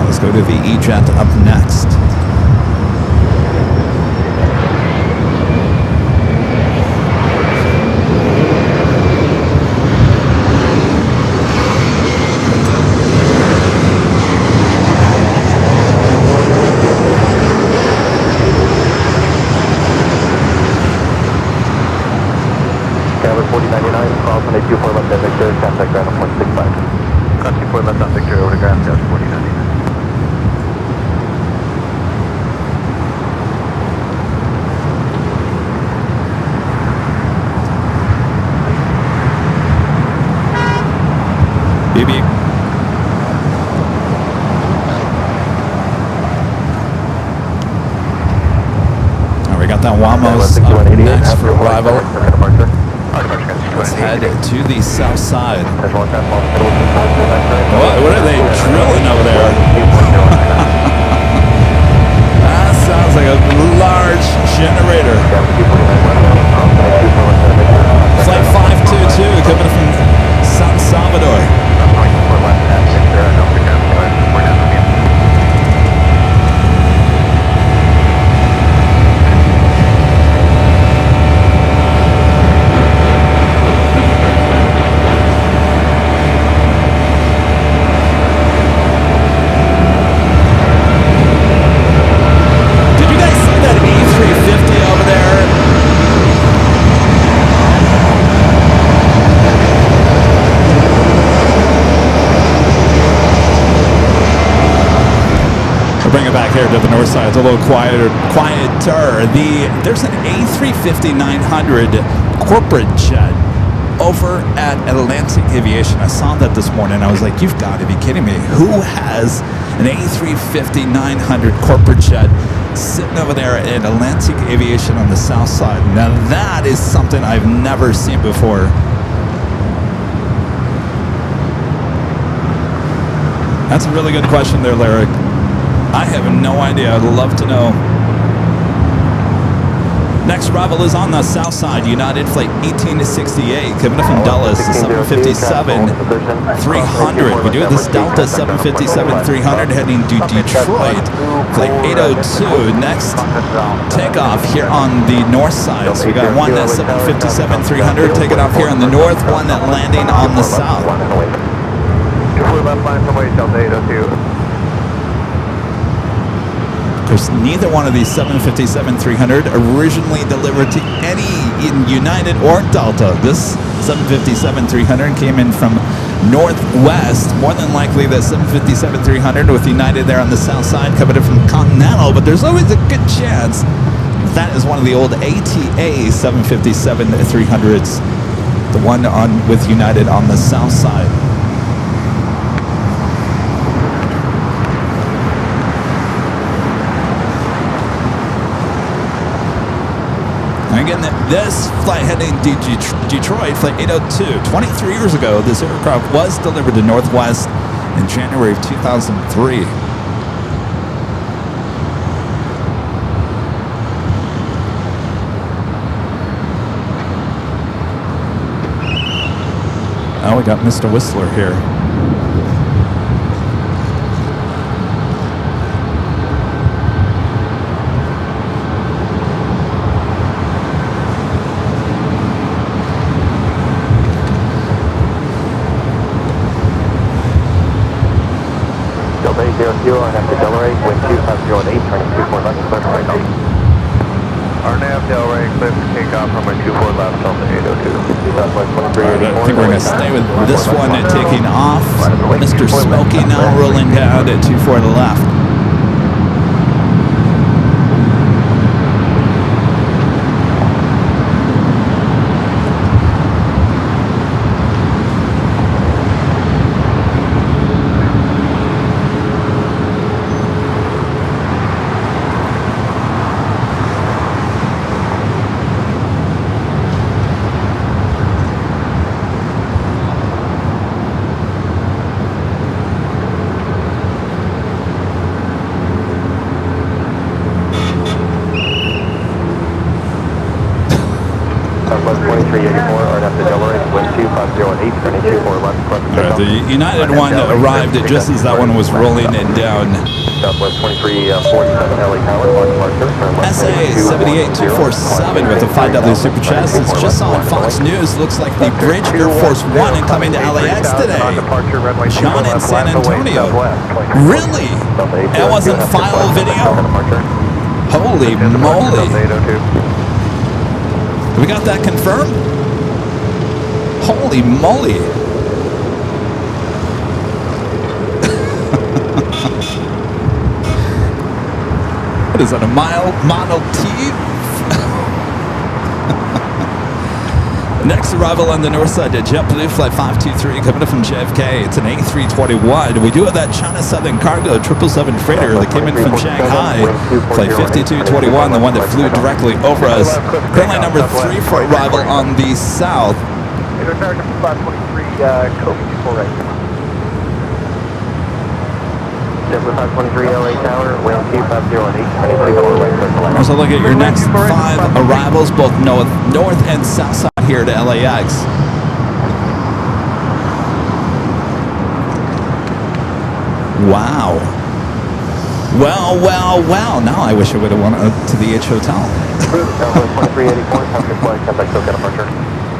Let's go to the E-Jet up next. Tower 4099, cross on a 24 left at Victor, contact ground 165. Got 24 left on Victor, over to ground, Tower 4099. Beep, beep. We got that Wamos up next for arrival. Let's head to the south side. What are they drilling over there? That sounds like a large generator. Flight 522 coming from San Salvador. Bring it back here to the north side. It's a little quieter. There's an A350-900 corporate jet over at Atlantic Aviation. I saw that this morning. I was like, you've got to be kidding me. Who has an A350-900 corporate jet sitting over there at Atlantic Aviation on the south side? Now that is something I've never seen before. That's a really good question there, Larry. I have no idea. I'd love to know. Next arrival is on the south side. United Flight 1868 coming up from Dulles, the 757-300. We do have this Delta 757-300 heading to Detroit. Flight 802. Next takeoff here on the north side. So we got one that 757-300 taking off here on the north, one that landing on the south. 24 left line from way, Delta 802. There's neither one of these 757-300 originally delivered to any United or Delta. This 757-300 came in from Northwest. More than likely the 757-300 with United there on the south side coming in from Continental, but there's always a good chance that is one of the old ATA 757-300s, the one on with United on the south side. Again, this flight heading to Detroit, Flight 802. 23 years ago, this aircraft was delivered to Northwest in January of 2003. Now we got Mr. Whistler here. RNAV Delray, wind 250 at 8, turning 24 left, clear for takeoff. RNAV Delray, clear for takeoff, runway 24 left, Delta 802. Southwest 2384. I think we're going to stay with this one taking off. Mr. Smokey now rolling down at 24 to the left. Southwest 2384, RNAV Delray, wind 250 at 8, turning 24 left, clear for takeoff. The United one arrived just as that one was rolling it down. Southwest 2347 LA Tower, launch departure. SA 78247 with the 5W Super Chest. It's just on Fox News. Looks like the Bridge Air Force One incoming to LAX today. John in San Antonio. Really? That wasn't file video? Holy moly. We got that confirmed? Holy moly. What is that, a Model T? Next arrival on the north side to JetBlue Flight 523 coming up from JFK. It's an A321. We do have that China Southern Cargo 777 freighter that came in from Shanghai. Flight 5221, the one that flew directly over us. Currently number 3 for arrival on the south. American 523, Kobe 24 right. JetBlue 523 LA Tower, wind 250 at 8, turning 24 right, clear for left. So look at your next 5 arrivals, both north and south side here to LAX. Wow. Well. Now I wish I would have went to the H Hotel. Southwest 2384, have your flight, contact SoCal departure.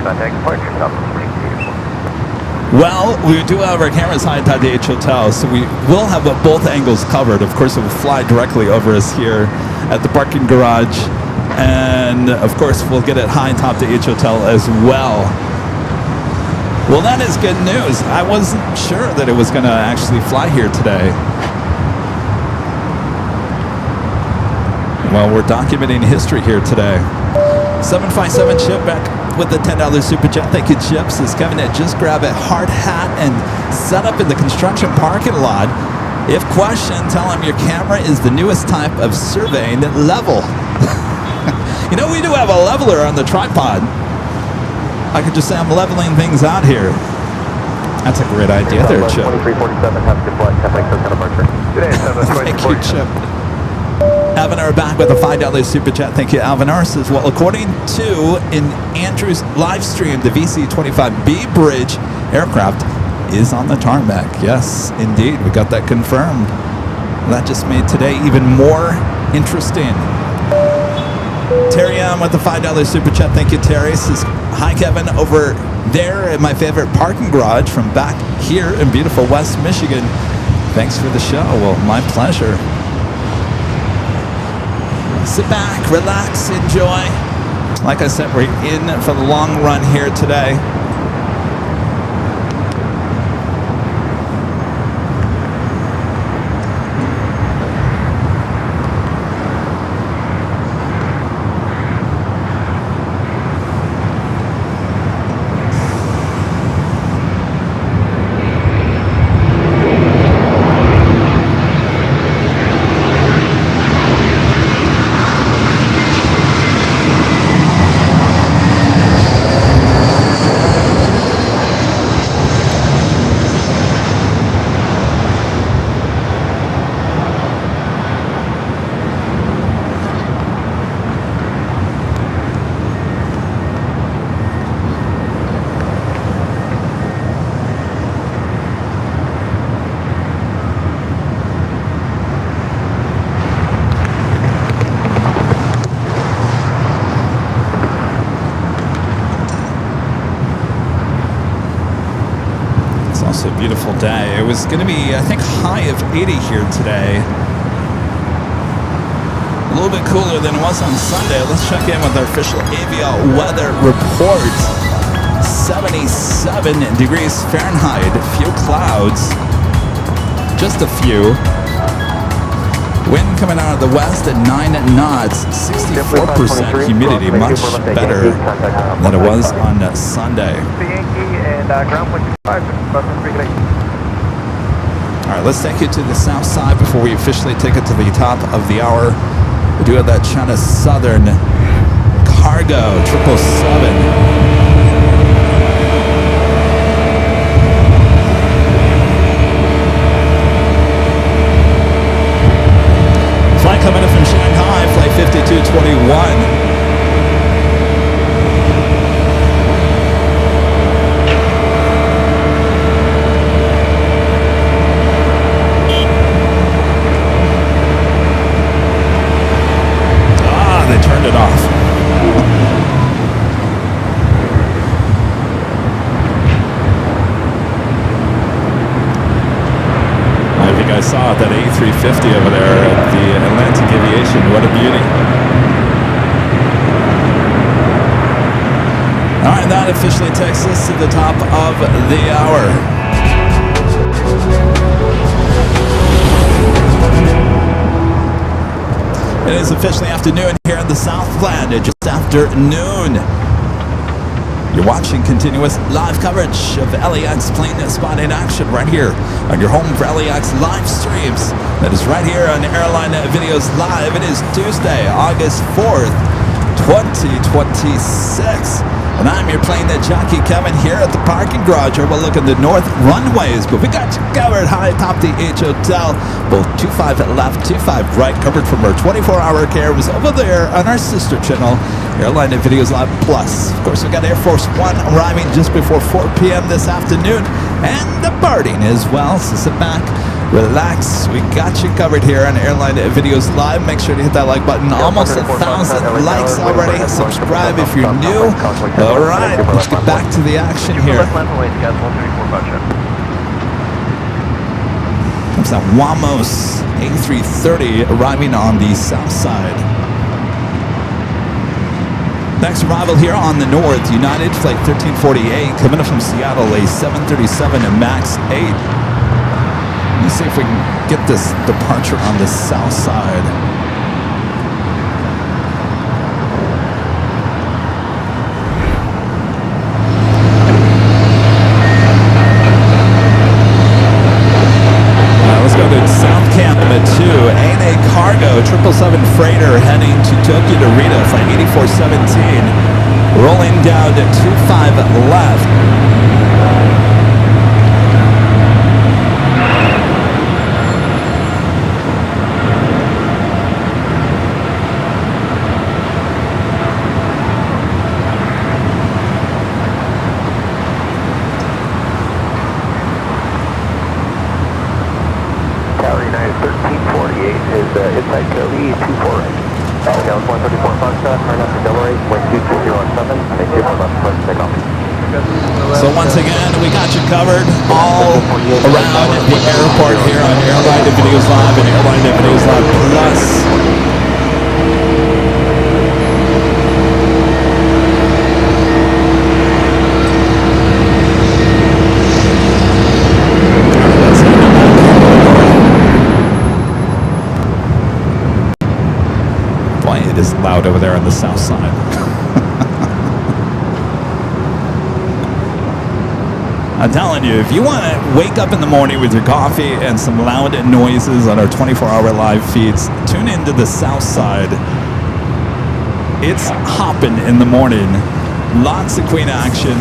Contact departure, Southwest 2384. Well, we do have our cameras high at the H Hotel, so we will have both angles covered. Of course, it will fly directly over us here at the parking garage. And, of course, we'll get it high atop the H Hotel as well. Well, that is good news. I wasn't sure that it was going to actually fly here today. Well, we're documenting history here today. 757 Chip back with the $10 Super Chat. Thank you, Chip. Says Kevin had just grabbed a hard hat and set up in the construction parking lot. If questioned, tell him your camera is the newest type of surveying level. You know, we do have a leveler on the tripod. I could just say I'm leveling things out here. That's a great idea there, Chip. 2347, have your flight, contact SoCal departure. Today, Southwest Thank you, 2347. Chip. Alvanar back with a $5 Super Chat. Thank you, Alvanar. Says, well, according to in Andrew's live stream, the VC-25B bridge aircraft is on the tarmac. Yes, indeed. We got that confirmed. That just made today even more interesting. Terry with the $5 Super Chat. Thank you, Terry. Says, hi, Kevin. Over there at my favorite parking garage from back here in beautiful West Michigan. Thanks for the show. Well, my pleasure. Sit back, relax, enjoy. Like I said, we're in for the long run here today. So beautiful day. It was going to be, I think, high of 80 here today. A little bit cooler than it was on Sunday. Let's check in with our official Avia weather report. 77 degrees Fahrenheit, few clouds, just a few. Wind coming out of the west at 9 knots, 64% humidity, much better than it was on Sunday. All right, let's take you to the south side before we officially take it to the top of the hour. We do have that China Southern Cargo 777. Flight coming in from Shanghai, flight 5221. They turned it off. If you guys saw it, that A350 over there at the Atlantic Aviation, what a beauty. All right, that officially takes us to the top of the hour. It is officially afternoon here in the Southland, just after noon. You're watching continuous live coverage of LAX plane spotting action right here on your home for LAX live streams. That is right here on Airline Videos Live. It is Tuesday, August 4th, 2026. And I'm your Plane Jockey Kevin here at the parking garage overlooking the north runways. But we got you covered high atop the H Hotel, both 25 left, 25 right, covered from our 24-hour care was over there on our sister channel, Airline Videos Live Plus. Of course, we got Air Force One arriving just before 4 p.m. this afternoon, and departing as well. So sit back, relax. We got you covered here on Airline Videos Live. Make sure to hit that like button. Almost 1,000 likes already. Subscribe if you're new. All right, let's get back to the action here. Comes that Wamos A330 arriving on the south side. Next arrival here on the north, United Flight 1348 coming up from Seattle, a 737 MAX 8. Let's see if we can get this departure on the south side. Let's go to South Camp 2, ANA Cargo 777 freighter heading to Tokyo to Rita, flight 8417, rolling down to 25 left. Inside code E24 right. Gallon 134 Foxtrot, turn up to Delray, wind 2207, and 24 left, close to takeoff. So once again, we got you covered all around the airport here on Airline Videos Live and Airline Videos Live Plus. It is loud over there on the south side. I'm telling you, if you want to wake up in the morning with your coffee and some loud noises on our 24-hour live feeds, tune into the south side. It's hopping in the morning. Lots of Queen action.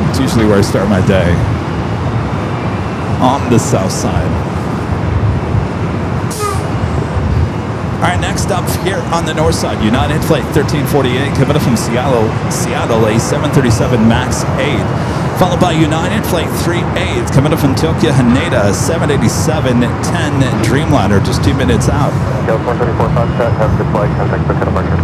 It's usually where I start my day. On the south side. All right, next up here on the north side, United Flight 1348 coming up from Seattle, a 737 MAX 8. Followed by United Flight 38 coming up from Tokyo Haneda, 787-10 Dreamliner, just 2 minutes out. Gallon 134 Foxtrot, have a good flight, contact for departure.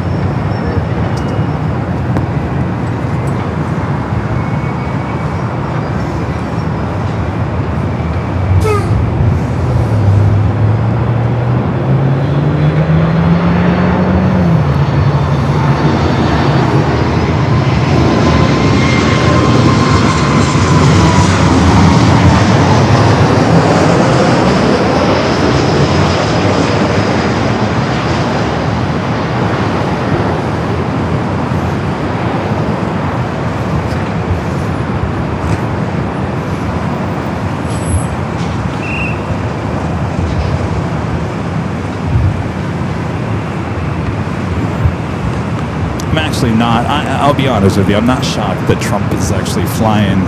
actually not. I'll be honest with you. I'm not shocked that Trump is actually flying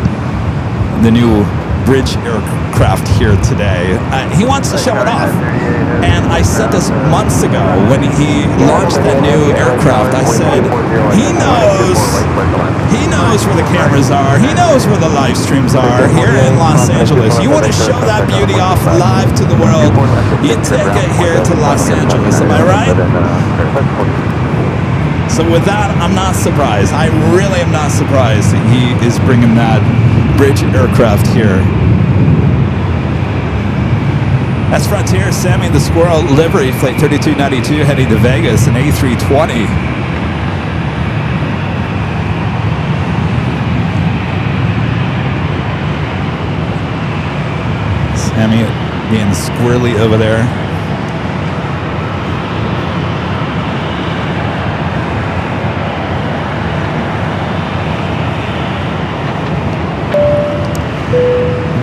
the new bridge aircraft here today. He wants to show it off. And I said this months ago when he launched that new aircraft. I said, he knows where the cameras are. He knows where the live streams are here in Los Angeles. You want to show that beauty off live to the world, you take it here to Los Angeles. Am I right? So with that, I'm not surprised. I really am not surprised that he is bringing that bridge aircraft here. That's Frontier, Sammy the Squirrel livery, flight 3292 heading to Vegas, an A320. Sammy being squirrely over there.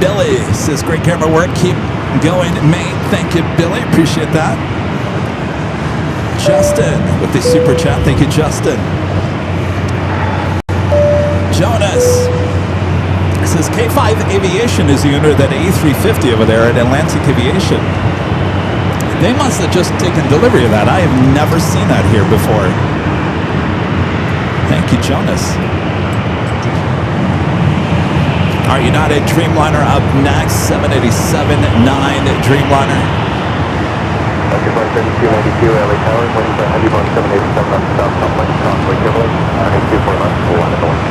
Billy says, great camera work. Keep going, mate. Thank you, Billy. Appreciate that. Justin with the super chat. Thank you, Justin. Jonas says, K5 Aviation is the owner of that A350 over there at Atlantic Aviation. They must have just taken delivery of that. I have never seen that here before. Thank you, Jonas. Are United Dreamliner up next? 787-9 Dreamliner. Okay, flight 3292 LA Tower, wind heavy on 787 left south, southwest, crossway Kimberly, running 24 left, full line of the wing.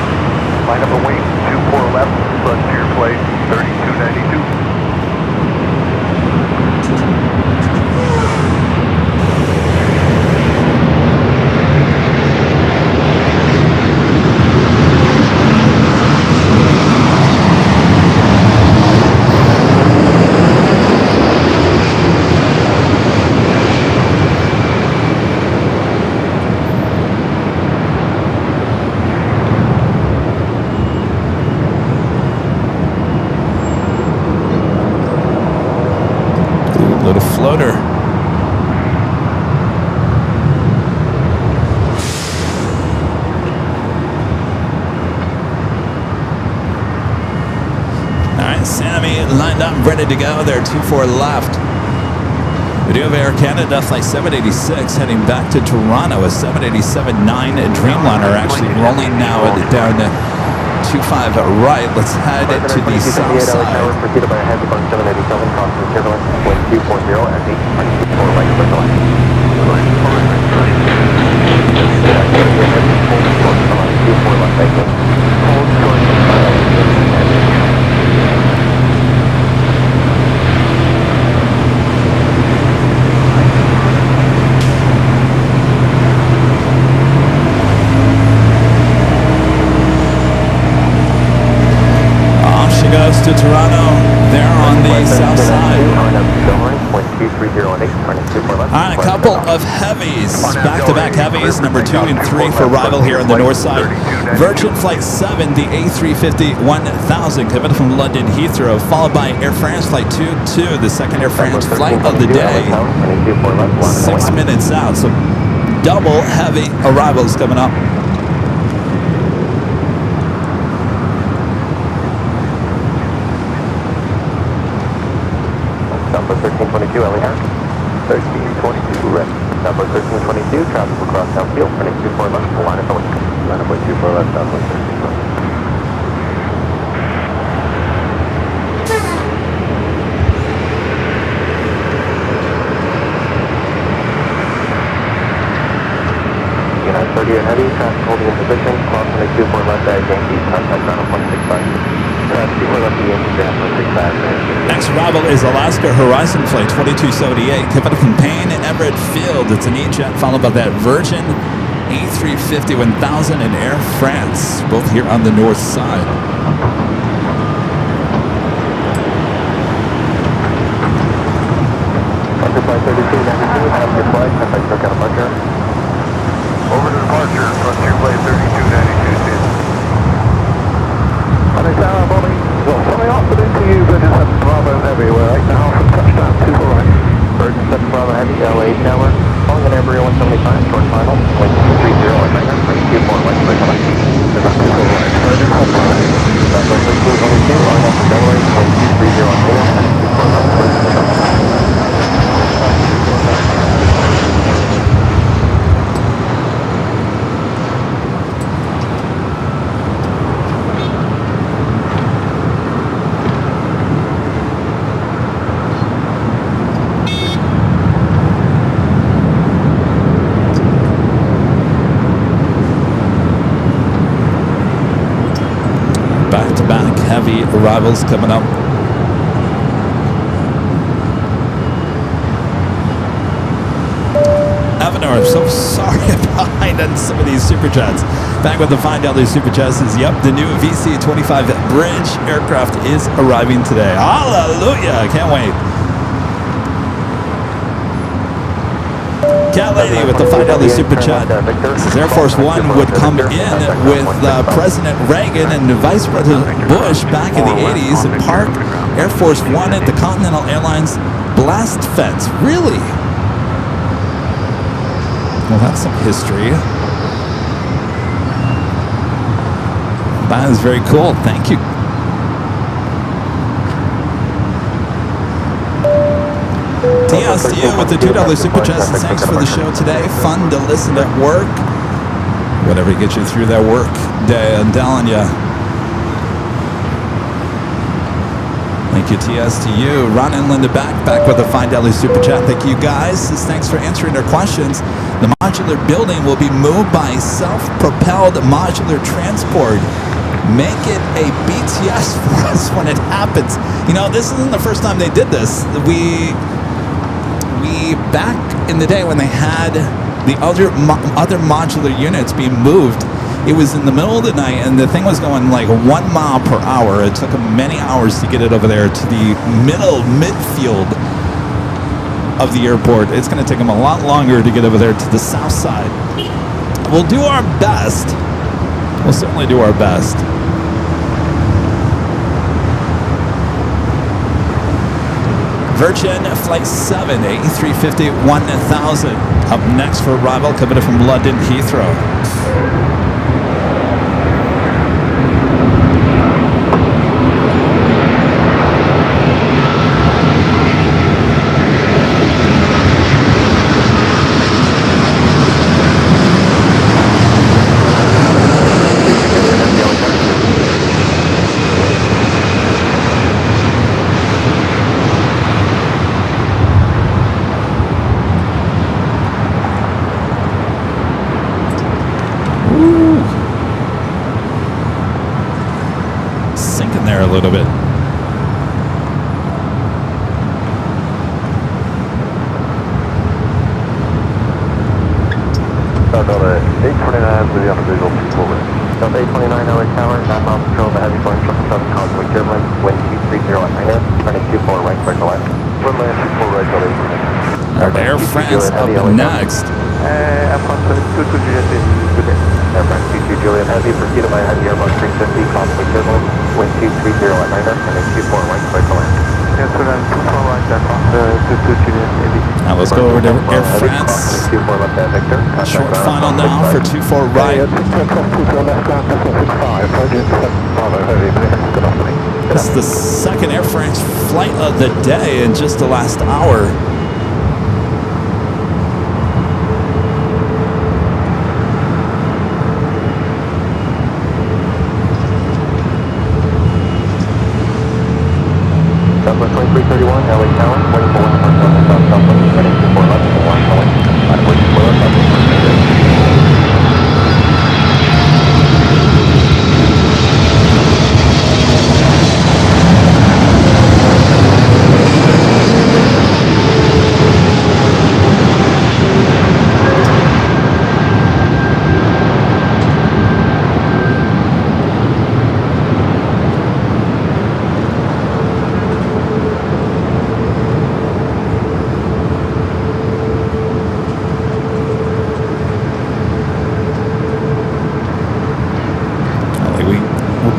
Line up a wing, 24 left, Frontier flight 3292. Floater. Alright, Sammy lined up, ready to go there, 24 left. We do have Air Canada flight 786 heading back to Toronto, a 787-9 Dreamliner actually rolling now down to 25 right. Let's head to the south side. Preceded by a heavy on 787, crossing turbulence, wind 240 at 8.4 right clear the line. Goes to Toronto. They're on the south side. Alright, a couple of heavies, back-to-back heavies, number 2 and 3 for arrival here on the north side. Virgin Flight 7, the A350-1000 coming from London Heathrow, followed by Air France Flight 22, the second Air France flight of the day. 6 minutes out, so double heavy arrivals coming up. Number 1322, LAX. 1322, red. Number 1322, traffic across Southfield, running 24 left, full line of the wing. Line up 24 left, Southwest 13 left. United 30 and heavy, traffic holding in position, cross running 24 left at Yankee, contact ground on 165. Next arrival is Alaska Horizon Flight 2278, coming from Payne and Everett Field. It's an E-Jet, followed by that Virgin A350-1000 and Air France, both here on the north side. Flight 3292, have your flight, contact took out departure. Over to departure, Frontier flight 3292. On a tower, Bobby. Well, coming off the into you, Virgin 7 Bravo Heavy. We're 8.5 from touchdown, 2 right. Virgin 7 Bravo Heavy, LA Tower. calling in Embryo 175, short final, wind 230 at Niner, 24 west, clear to land. Southwest 1322, RNF to Delaware, wind 230 at Niner, 24 left, clear to take off. Back-to-back heavy arrivals coming up. Evanor, I'm so sorry behind on some of these super jets. Back with the $5 super jets is, yep, the new VC-25 bridge aircraft is arriving today. Hallelujah! Can't wait. Cat Lady with the $5 super chat says Air Force One would come in with President Reagan and Vice President Bush back in the 80s and park Air Force One at the Continental Airlines blast fence. Really? Well, that's some history. That is very cool. Thank you. TSTU with the $2 super chat. Thanks for the show today. Fun to listen at work. Whatever gets you through that work day, I'm telling you. Thank you, TSTU. Ron and Linda back with a $5 super chat. Thank you, guys. Thanks for answering our questions. The modular building will be moved by self-propelled modular transport. Make it a BTS for us when it happens. You know, this isn't the first time they did this. We back in the day when they had the other modular units being moved, it was in the middle of the night and the thing was going like 1 mile per hour. It took them many hours to get it over there to the midfield of the airport. It's going to take them a lot longer to get over there to the south side. We'll do our best. We'll certainly do our best. Virgin Flight 7, A350 1000. Up next for arrival, coming in from London Heathrow. Sinking there a little bit. Delta 829 with the visual forward. Delta 829 LA Tower, 9 miles control of the heavy Boeing 777 Cosmic turbulence, wind 230 at Niner, turning 24 right, clear to left. One lane 24 right, Delta 829. Air France up next. Air France 22 Juliet, good day. Air France 22 Juliet Heavy, proceeded by heavy Airbus 350 Cosmic turbulence, wind 230 at Niner, turning 24 right, clear to left. Yes, so then 24 right, Air France 22 Juliet Heavy. Now let's go over to Air France. Short final now for 24 right. It's the second Air France flight of the day in just the last hour. Southwest 2331, LA Tower, 24 southwest, heading 24 left, 1 going, 24 left,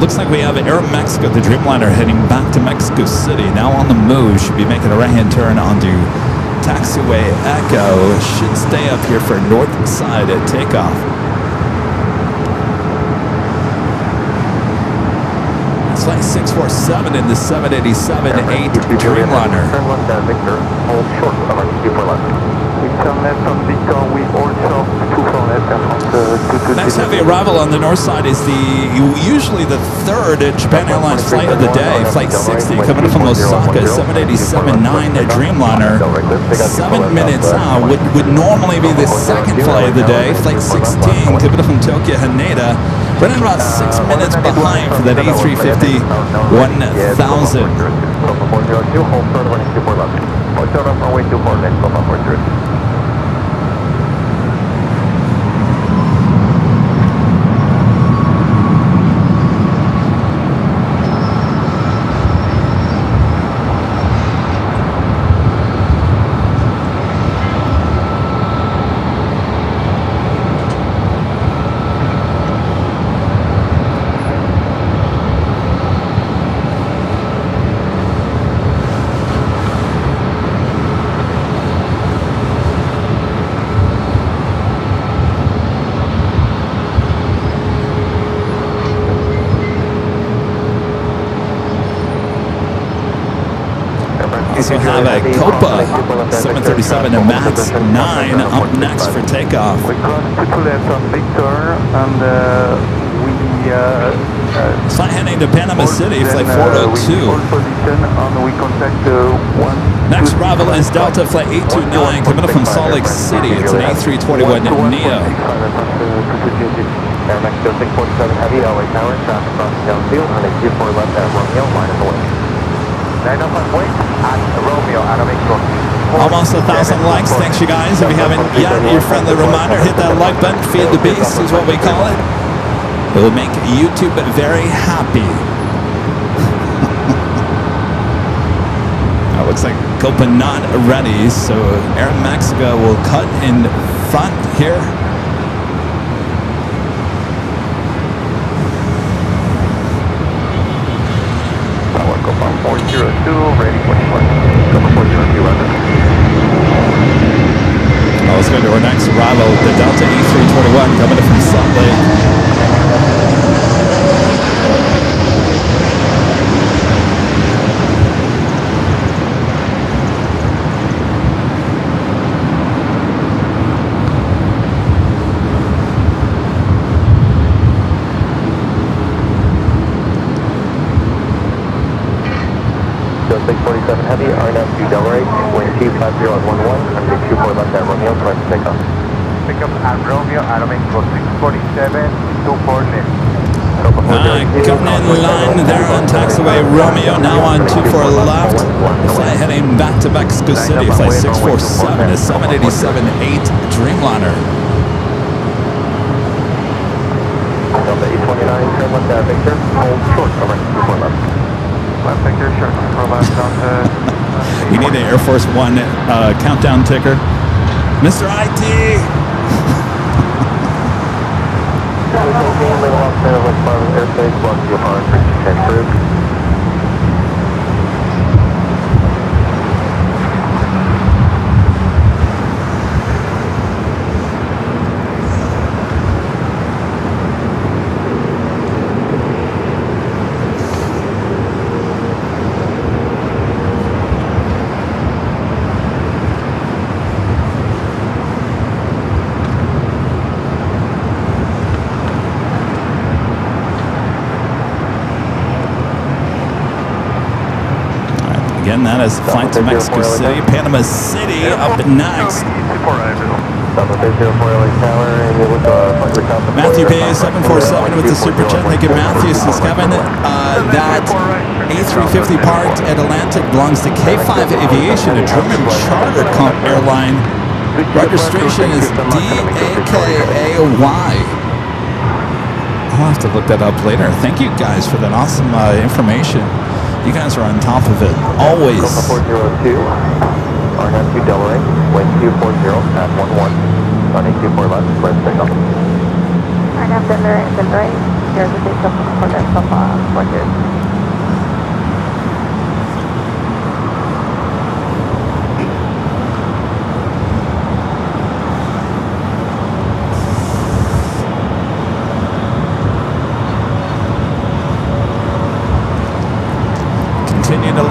Looks like we have Aeromexico, the Dreamliner, heading back to Mexico City. Now on the move, should be making a right-hand turn onto taxiway Echo should stay up here for north side at takeoff. It's flight 647 in the 787-8 Dreamliner. Turn left at Victor, hold short of our 24 left. We turn left on Victor, we hold short 24 left and on the Next heavy arrival on the north side is usually the third Japan Airlines flight of the day, flight 60, coming from Osaka, 787-9 Dreamliner. 7 minutes out would normally be the second flight of the day, flight 16, coming from Tokyo Haneda. Running about 6 minutes behind for that A350 1000. Alpha 402, hold short of our 24 left. Hold short of runway 24 left, Alpha 402. So have a Copa 737 and MAX 9 up next for takeoff. We cross to left on Victor and Flight heading to Panama City, flight 402. Position and we contact Next arrival is Delta flight 829 coming up from Salt Lake City. It's an A321 Neo. Air Mexico 647 Heavy, LA Tower, traffic crossing downfield, on a 24 left at Romeo, minus away. 905 wait at Romeo, Adam Mexico. Almost 1,000 likes. Thanks, you guys. If you haven't yet, your friendly reminder, hit that like button. Feed the beast is what we call it. It will make YouTube very happy. It looks like Copa not ready, so Air Mexico will cut in front here. Tower Copa 402, ready for deployment. Copa 402, roger. Let's go to our next arrival, the Delta A321 coming in from Salt Lake. So 647 Heavy, RNAV to Delray, wind 250 at 11, under 24 left at Romeo, correct to take off. Pick up at Romeo, Adam Mexico 647, 24 left. Coming in line there on taxiway Romeo, now on 24 left. Flight heading back to Mexico City, flight 647 is 787-8 Dreamliner. Delta 829, turn left at Victor, hold short, over 24 left. Left Victor, short, provide down You need an Air Force One countdown ticker. Mr. IT! Airspace, block your on 10 crew. Again, that is flight to Mexico City, Panama City up next. Matthew Bay 747 with the super chat. Thank you, Matthew. Says Kevin, that A350 parked at Atlantic belongs to K5 Aviation, a German charter airline. Registration is DAKAY. I'll have to look that up later. Thank you guys for that awesome information. You guys are on top of it, always. Copa 402, RNAV to Delray, wind 240 at 11, on a 24 left, clear to take off. RNAV Delray, here's the takeoff for the Copa 402.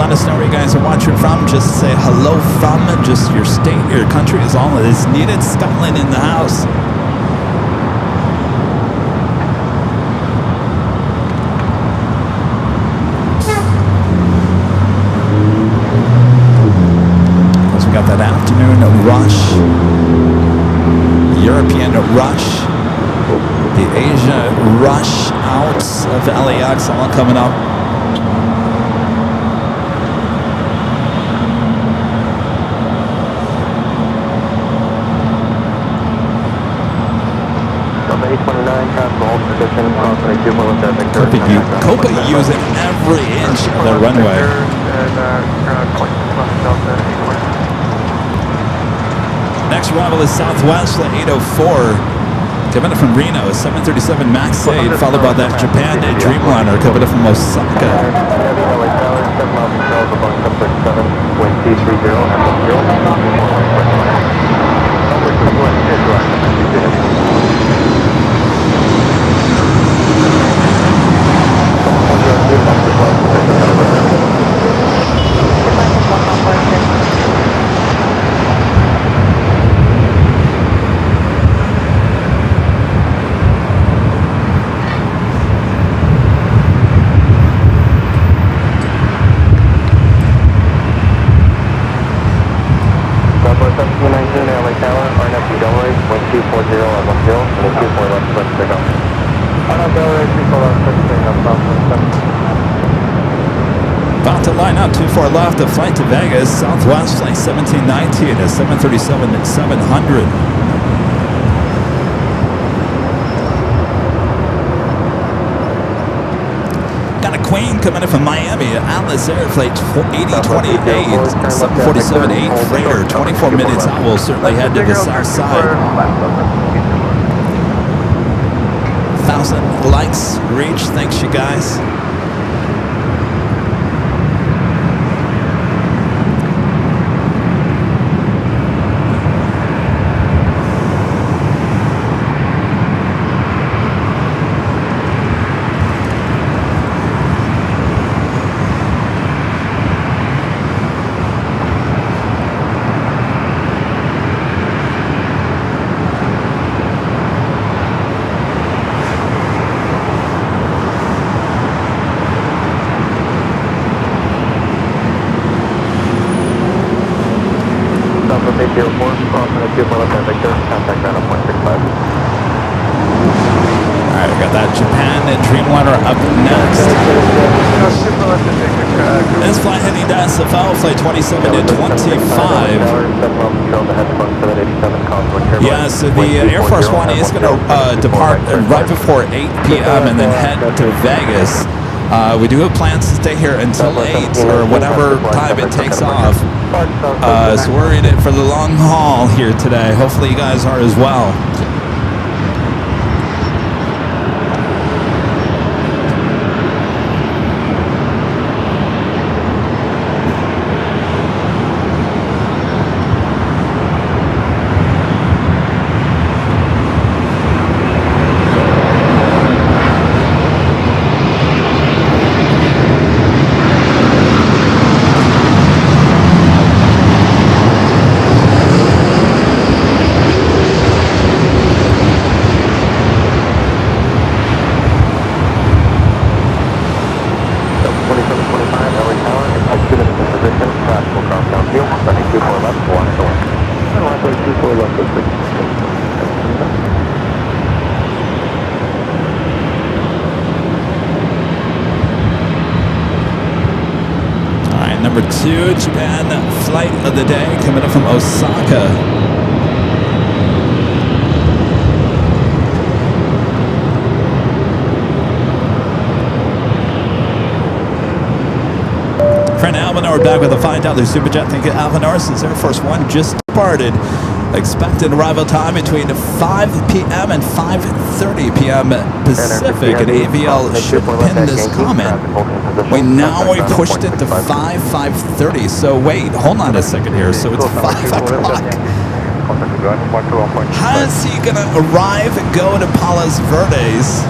Let us know where you guys are watching from. Just say hello from just your state, your country is all that is needed. Scotland in the house. So we got that afternoon rush, European rush, the Asia rush out of LAX, all coming up. Copa using every inch of the runway. Next arrival is Southwest at 8:04. Coming in from Reno, 737 MAX 8, followed by that Japan Dreamliner coming in from Osaka. About to line up, 24 left, a flight to Vegas, Southwest flight 1719, a 737-700. Got a Queen coming in from Miami, Atlas Air flight 8028, 747-8 freighter, 24 minutes out. We'll certainly head to the south side. 1,000 likes reached. Thanks, you guys. Alright, we got that Japan Dreamliner up next. This flight heading to SFL, flight 27 to 25. Yeah, so the Air Force One is going to depart right before 8 p.m. and then head to Vegas. We do have plans to stay here until 8 or whatever time it takes off. So we're in it for the long haul here today. Hopefully you guys are as well. Number 2, Japan flight of the day coming up from Osaka. Friend Alvinor back with a $5 super jet. Thank you, Alvinor. Since Air Force One just departed. Expected arrival time between 5 p.m. and 5:30 p.m. Pacific. And AVL should pin this comment. We pushed it to 5:30. So wait, hold on a second here. So it's 5 o'clock. How is he gonna arrive, go to Palos Verdes,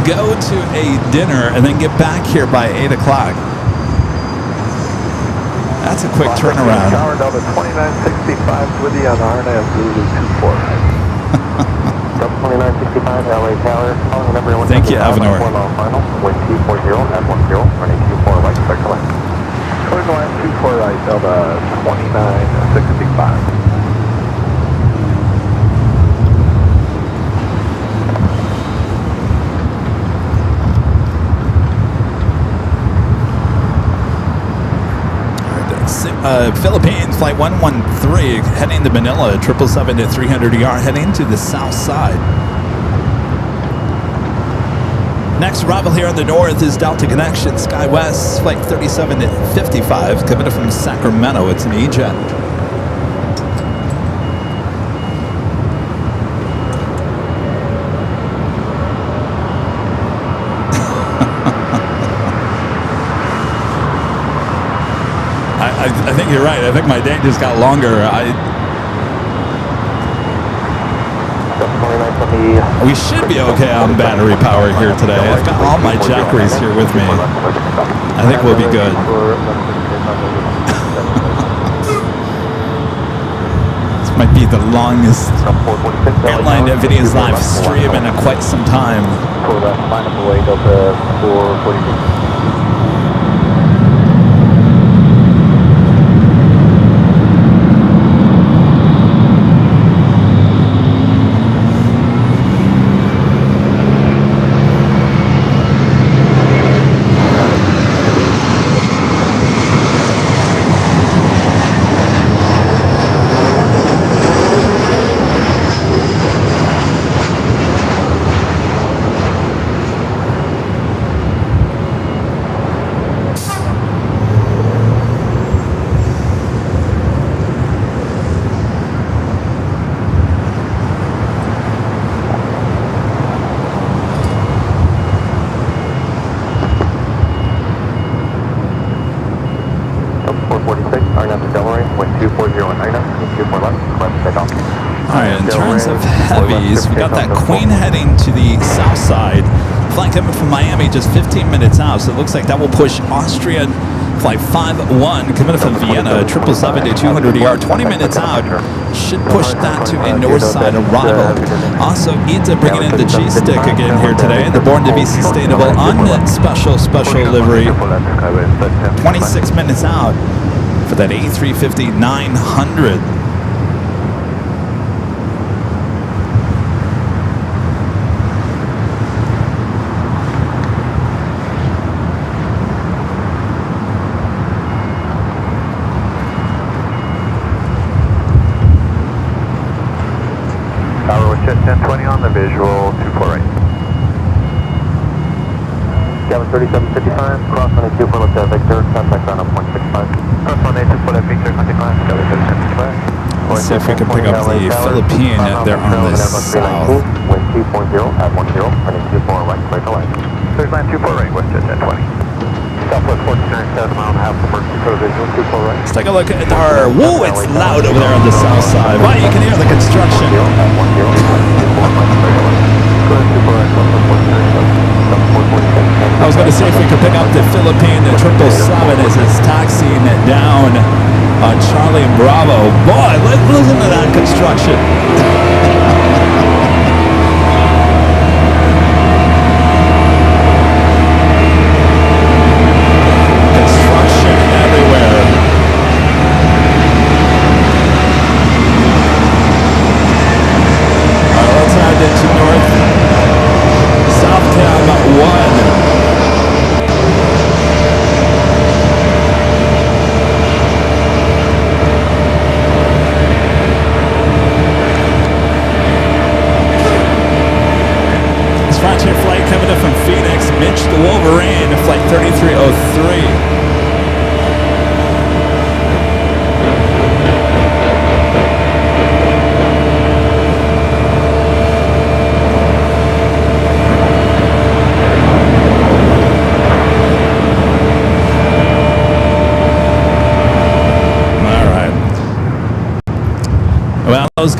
go to a dinner, and then get back here by 8 o'clock? that's a quick turnaround. Tower Delta 2965 with you on RNAV Zulu 24 right. Delta 2965, LA Tower, calling number 1. Thank you, Avenor. Final, wind 240 at 10, running 24 right, clear to land. Clear to land 24 right, Delta 2965. Philippines, flight 113, heading to Manila, 777 at 300ER, heading to the south side. Next arrival here on the north is Delta Connection, SkyWest, flight 37 at 55, coming from Sacramento. It's an E-Jet. I think you're right. I think my day just got longer. We should be okay on battery power here today. I've got all my jackeries here with me. I think we'll be good. This might be the longest Airline videos live stream in quite some time. Line up away, Delta 446. We got that Queen heading to the south side. Flight coming from Miami just 15 minutes out, so it looks like that will push Austrian flight 51 coming from Vienna, 777 to 200ER, 20 minutes out. Should push that to a north side arrival. Also, ITA bringing in the G-Stick again here today. They're born to be sustainable on special livery. 26 minutes out for that A350-900. Tower with jet 1020 on the visual, 24 right. Gavin 3755, cross running 24 left Victor, contact on 165. Cross running 24 left Victor, contact on Gavin 3755. Let's see if we can pick up the Philippine there on the south. Wind 240 at 10, running 24 right, clear to land. Clear land 24 right, west jet 1020. Southwest 49, 7 mile and a half, first control visual, 24 right. Let's take a look at our, whoa, it's loud over there on the south side. Wow, you can hear the construction. I was going to see if we could pick up the Philippine 777 as it's taxiing it down on Charlie and Bravo. Boy, listen to that construction. Flight 3303. Well, those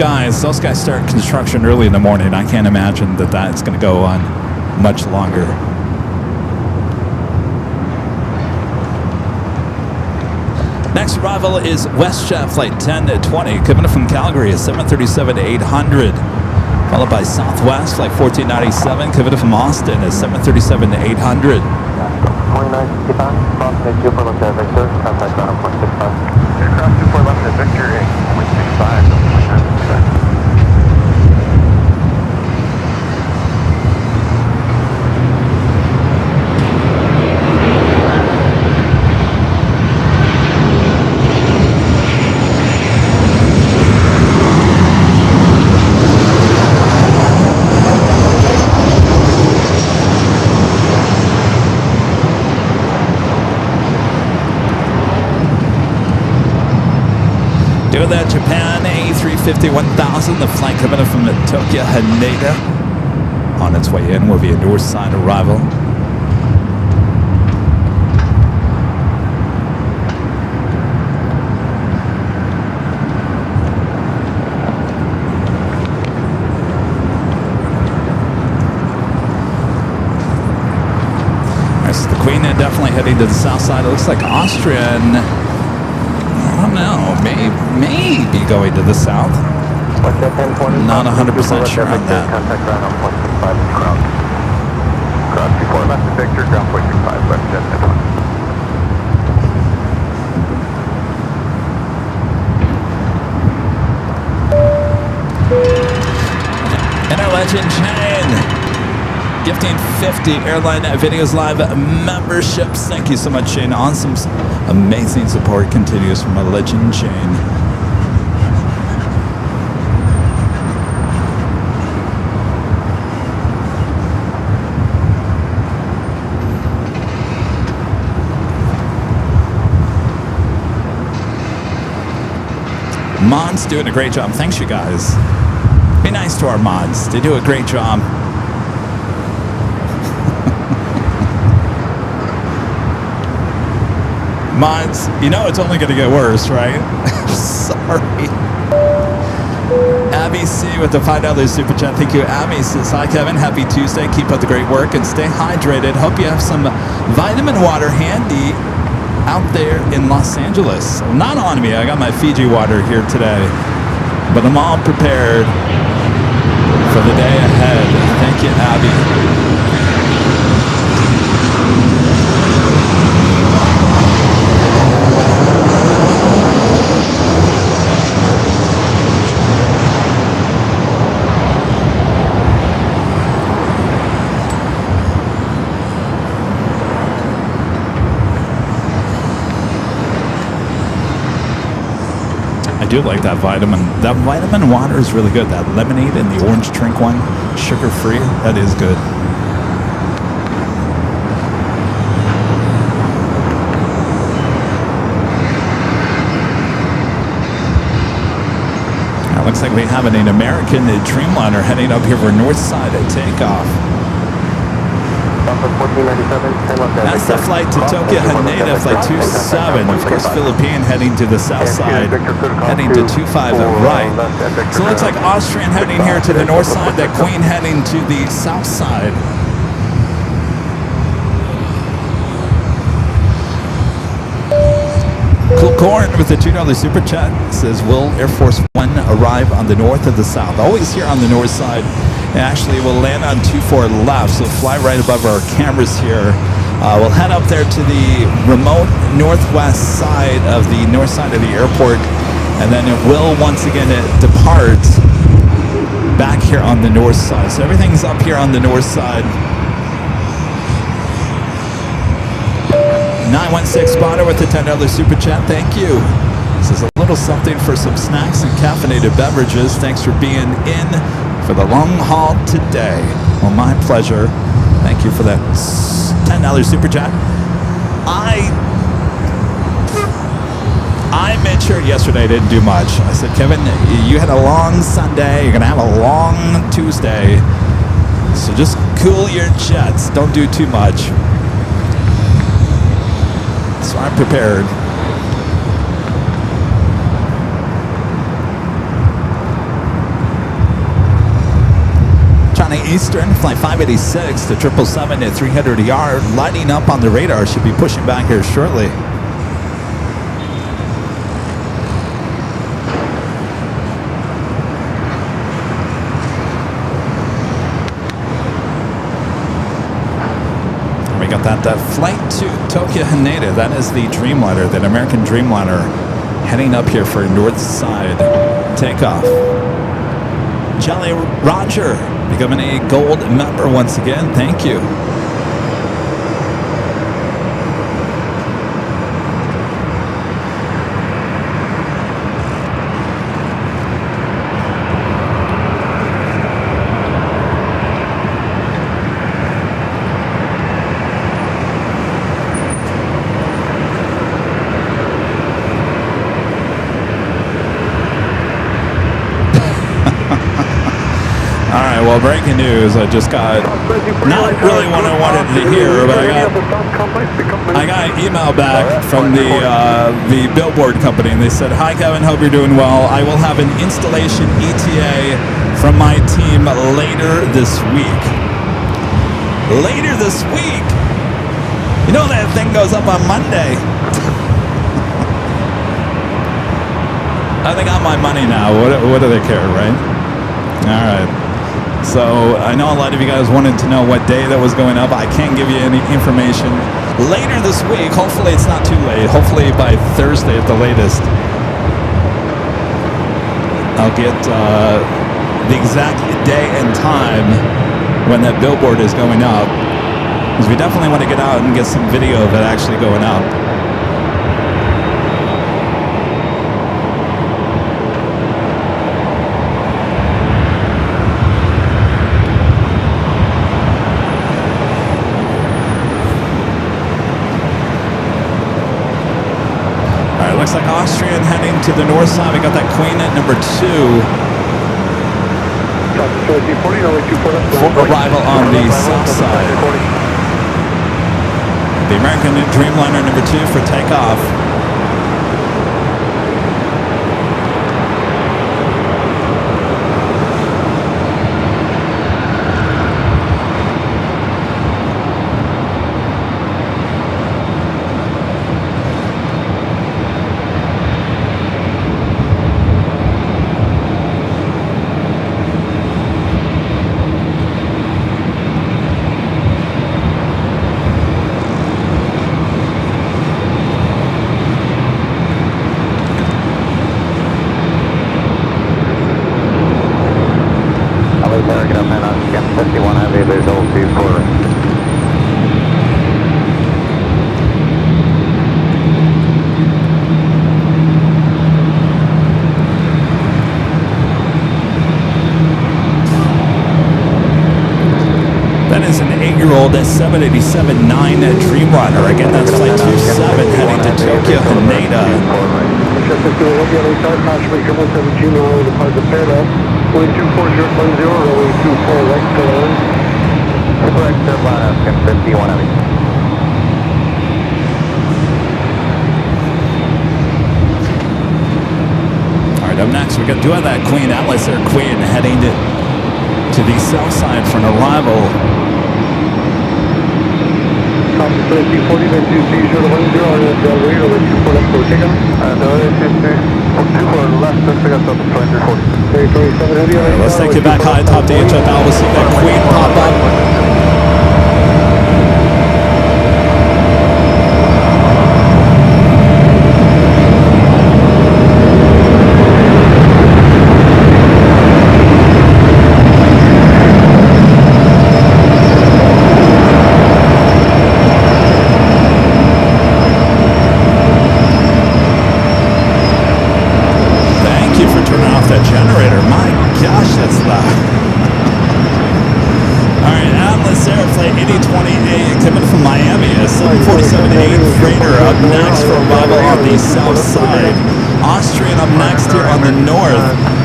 guys start construction early in the morning. I can't imagine that that's going to go on much longer. Next arrival is WestJet Flight 1020, coming up from Calgary at 737-800. Followed by Southwest Flight 1497, coming up from Austin at 737-800. 2965, Boston 24 left at Victor, contact ground 165. Aircraft 24 left at Victor, 8.65, 0.9%. Doing that Japan A350-1000, the flight coming in from Tokyo Haneda. On its way in will be a north side arrival. There's the Queen definitely heading to the south side. It looks like Austrian. I don't know, may be going to the south. What's that 1020? Not 100% sure on that. Contact ground 165 ground. Ground 24 left at Victor, ground 465, left at 1020. And our legend Jane, gifting 50 Airline Videos Live memberships. Thank you so much, Shane. Awesome, amazing support continues from my legend Jane. Mods doing a great job. Thanks, you guys. Be nice to our mods. They do a great job. Mods, you know it's only going to get worse, right? Sorry. Abby C with the $5 super chat. Thank you. Abby says, hi, Kevin. Happy Tuesday. Keep up the great work and stay hydrated. Hope you have some vitamin water handy out there in Los Angeles. Not on me. I got my Fiji water here today. But I'm all prepared for the day ahead. Thank you, Abby. I do like that vitamin. That vitamin water is really good. That lemonade and the orange drink one, sugar-free, that is good. It looks like we have an American Dreamliner heading up here for north side at takeoff. That's the flight to Tokyo Haneda, flight 27. Of course, Philippine heading to the south side, heading to 25 right. So it looks like Austrian heading here to the north side, that Queen heading to the south side. Cool Corn with the $2 super chat says, will Air Force One arrive on the north or the south? Always here on the north side. Actually, we'll land on 24 left, so fly right above our cameras here. We'll head up there to the remote northwest side of the north side of the airport, and then it will once again depart back here on the north side. So everything's up here on the north side. 916 spotter with the $10 super chat. Thank you. This is a little something for some snacks and caffeinated beverages. Thanks for being in for the long haul today. Well, my pleasure. Thank you for that $10 super chat. I made sure yesterday I didn't do much. I said, Kevin, you had a long Sunday. You're going to have a long Tuesday. So just cool your jets. Don't do too much. So I'm prepared. China Eastern, flight 586 to 777 at 300 yard, lighting up on the radar. Should be pushing back here shortly. that flight to Tokyo Haneda, that is the Dreamliner, that American Dreamliner, heading up here for north side takeoff. Jolly Roger becoming a gold member once again. Thank you. Well, breaking news, I just got, not really what I wanted to hear, but I got an email back from the billboard company, and they said, "Hi Kevin, hope you're doing well. I will have an installation ETA from my team later this week." Later this week? You know that thing goes up on Monday. They got my money now. What do they care, right? All right. So I know a lot of you guys wanted to know what day that was going up. I can't give you any information. Later this week, hopefully it's not too late. Hopefully by Thursday at the latest, I'll get the exact day and time when that billboard is going up. Because we definitely want to get out and get some video of it actually going up. Looks like Austrian heading to the north side. We got that Queen at number 2. For arrival on the south side. The American Dreamliner number 2 for takeoff. That 787-9 Dreamliner. Again, that's flight 27 heading to Tokyo Haneda. Alright, up next we got do have that Queen Atlas Air Queen heading to the south side for an arrival. Let's take you back high top to HFL. We'll see that Queen pop up.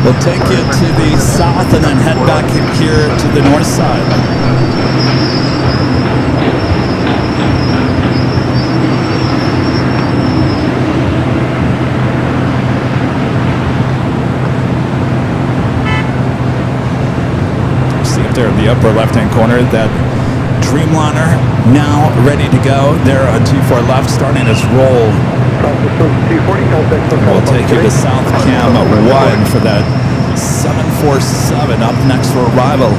We'll take you to the south and then head back here to the north side. See up there in the upper left-hand corner that Dreamliner now ready to go. There on 24 left, starting its roll. We'll take you to South Cam 1 for that 747 up next for arrival.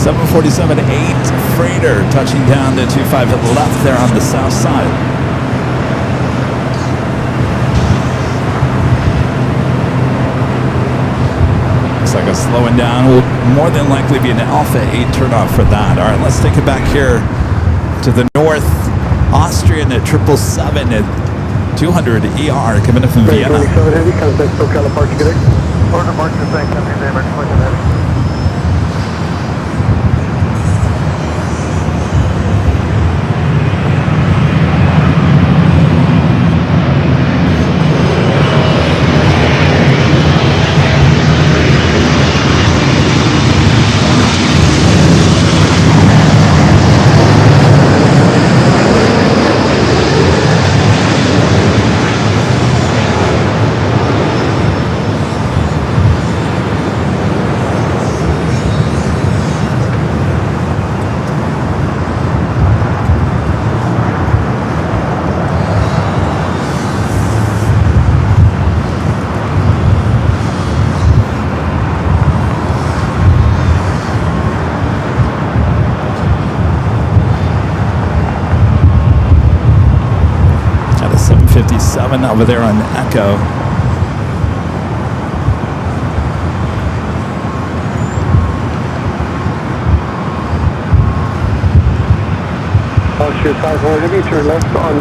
747-8 freighter touching down to 25 left there on the south side. Looks like a slowing down. Will more than likely be an Alpha 8 turnoff for that. All right, let's take it back here to the north. Austrian at 777 at 200 ER coming in from Vienna. 27 Heavy, contact SoCal approach, good. Order mark to thank you, emergency point ahead. Over there on Echo.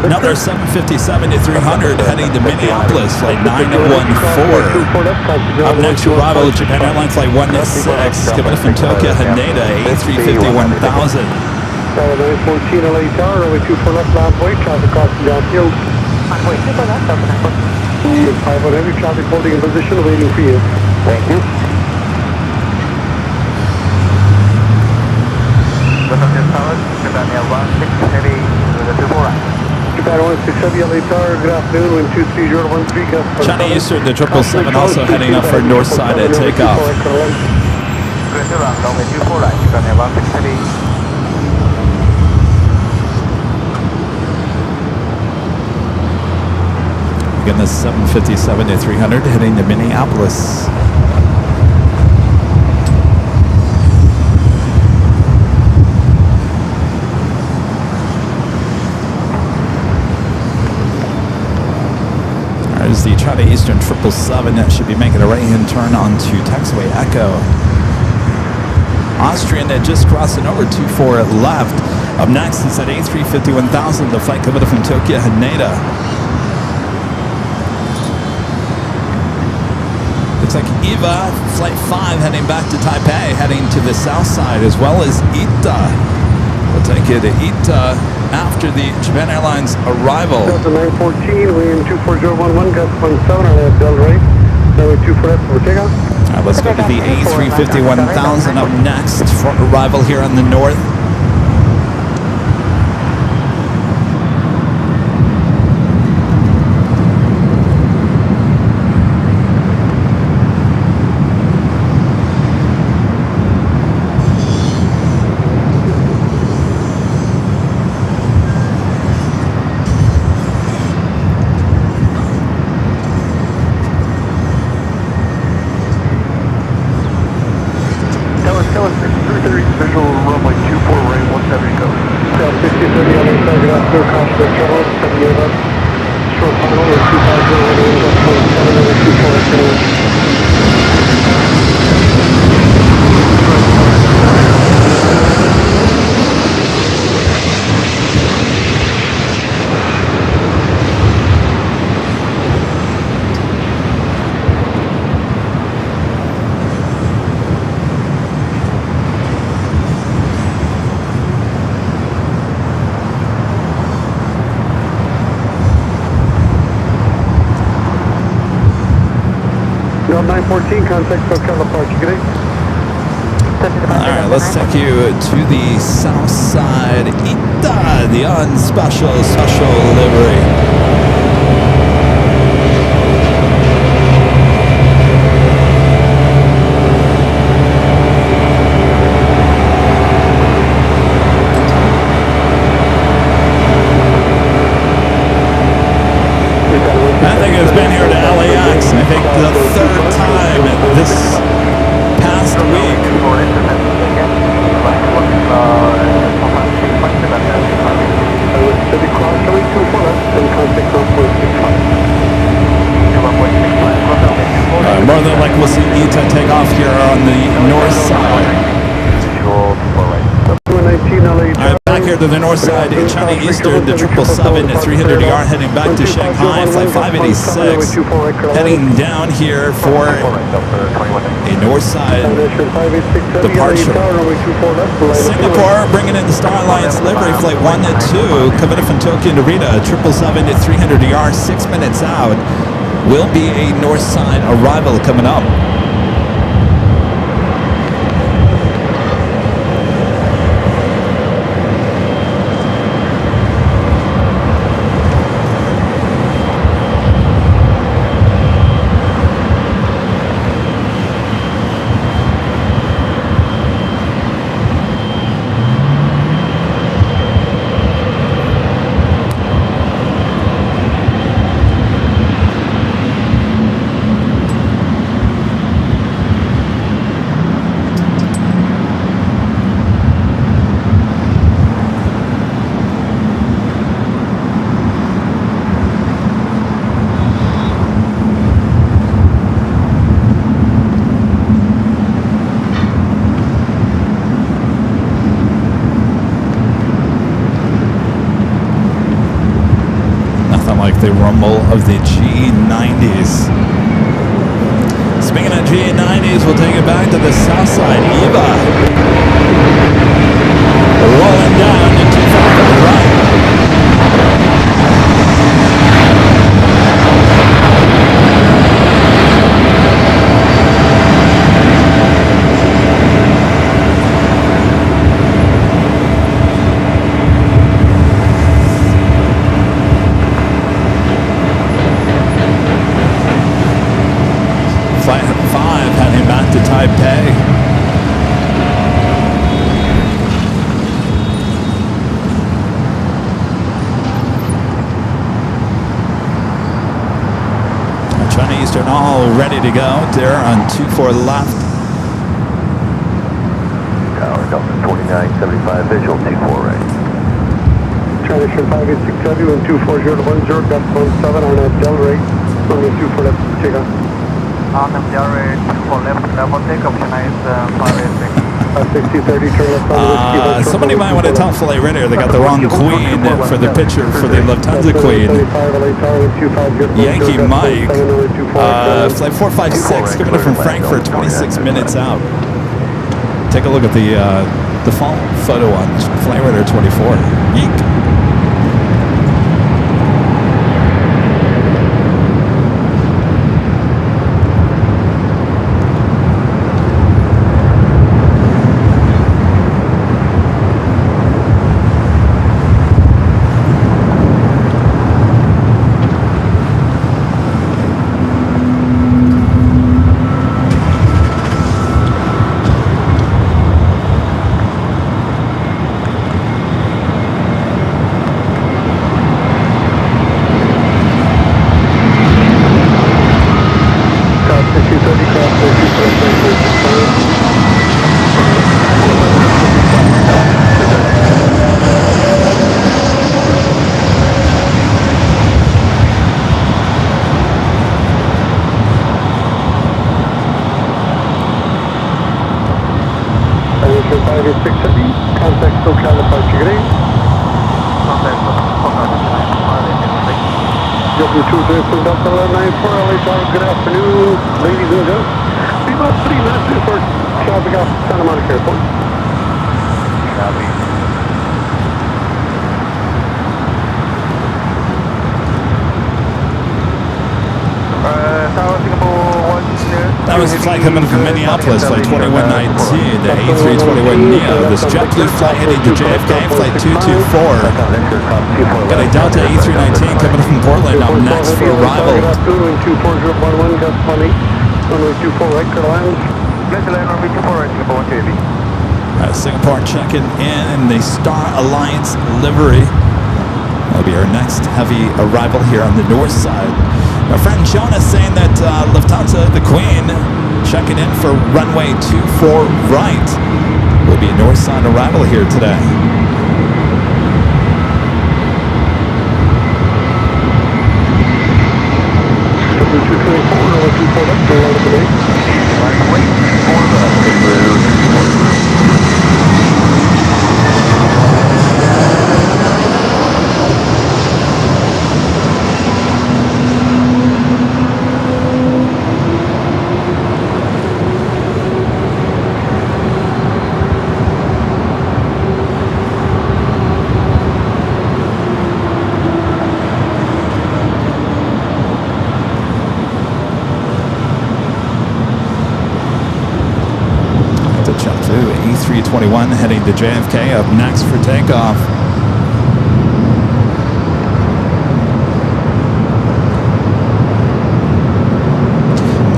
Another 757 to 300 heading to Minneapolis, flight 914. Up next, arrival Japan Airlines flight 106, coming from Tokyo, Haneda, A350 1000. 914 LA Tower, runway 24 left, land way, traffic crossing downfield. 5 on heavy, traffic holding in position, waiting for you. Thank you. Japan 16 Heavy, the 24 right. Japan 16 Heavy, LA Tower, good afternoon, wind 23013. China Eastern to 777 also heading up for north side at takeoff. Good to run, runway 24 right, Japan 16 Heavy. Again, this 757 to 300 heading to Minneapolis. There's the China Eastern 777 that should be making a right-hand turn onto taxiway Echo. Austrian that just crossing over 24 left. Up next is at A350 1000, the flight coming from Tokyo Haneda. Looks like Eva, flight 5, heading back to Taipei, heading to the south side, as well as Ita. We'll take you to Ita after the Japan Airlines arrival. Delta 914, wind 24011, gust 17, I have Del Rey. Runway 24 left for takeoff. All right, let's go to the A350 1000 up next for arrival here on the north. Delta 914, contact SoCal approach, good day. Alright, let's take you to the south side. Ita, the on special livery. I think it's been here to LAX, I think the third time this past week. back here to the north side, China Eastern, the 777 at 300ER heading back to Shanghai, flight 586, heading down here for a north side departure. Singapore bringing in the Star Alliance livery, flight 1 and 2, coming in from Tokyo Narita, 777 at 300ER, 6 minutes out, will be a north side arrival coming up. The rumble of the G90s. Speaking of G90s, we'll take it back to the south side. Eva rolling down into the right. Flight 5 heading back to Taipei. China Eastern all ready to go. They're on 24 left. Tower Delta 2975 visual 24 right. China Eastern 586W and 240 got 17 on that Delray. Runway 24 left, take off. On the Delray 24 left, level takeoff, China Eastern 586. 6030, turn left. Somebody might want to tell Filet Radio they got the wrong queen for the picture for the Lufthansa queen. Yankee Mike, flight 456 coming in from Frankfurt, 26 minutes out. Take a look at the default photo on Flight Radar 24. Yeek. Good afternoon, ladies and gentlemen. Be about 3 minutes before traffic off Santa Monica Airport. Copy. Tower Singapore 1. That was a flight coming from Minneapolis, flight 2119, the A321neo. This JetBlue flight heading to JFK, flight 224. Got a Delta A319 coming from Portland up next for arrival. Singapore checking in the Star Alliance livery. That'll be our next heavy arrival here on the north side. Our friend Jonas saying that Lufthansa, the Queen, checking in for runway 24 right. Will be a north side arrival here today. 321 heading to JFK up next for takeoff.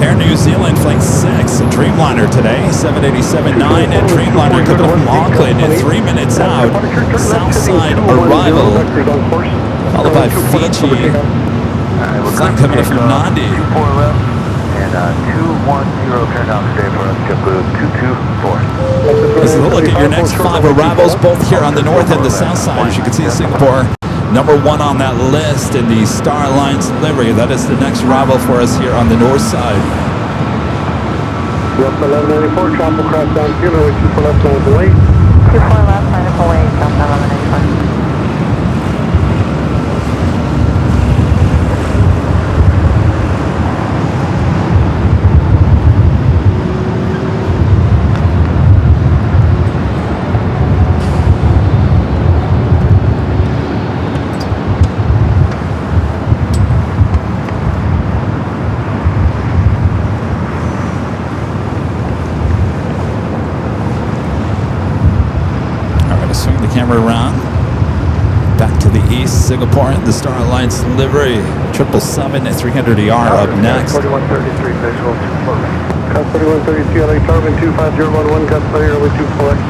Air New Zealand Flight 6, a Dreamliner today, 787-9 and Dreamliner coming from Auckland at 3 minutes out. Southside arrival, followed by Fiji. Flight coming in from Nandi. 24 left and 210 turn down today for us, JetBlue 224. This is a look at your next 5 arrivals, both here on the north and the south side. As you can see, Singapore, number 1 on that list in the Star Alliance livery. That is the next arrival for us here on the north side. Yep, 1194, tropical cross down here, runway 24 left, line away. 24 left, line up away, south 1194. Camera around. Back to the east, Singapore, the Star Alliance livery. 777 at 300ER up next. 4133 visual 24 right. Cut 4133, LA Tower, 25011, cut clear, runway 24X,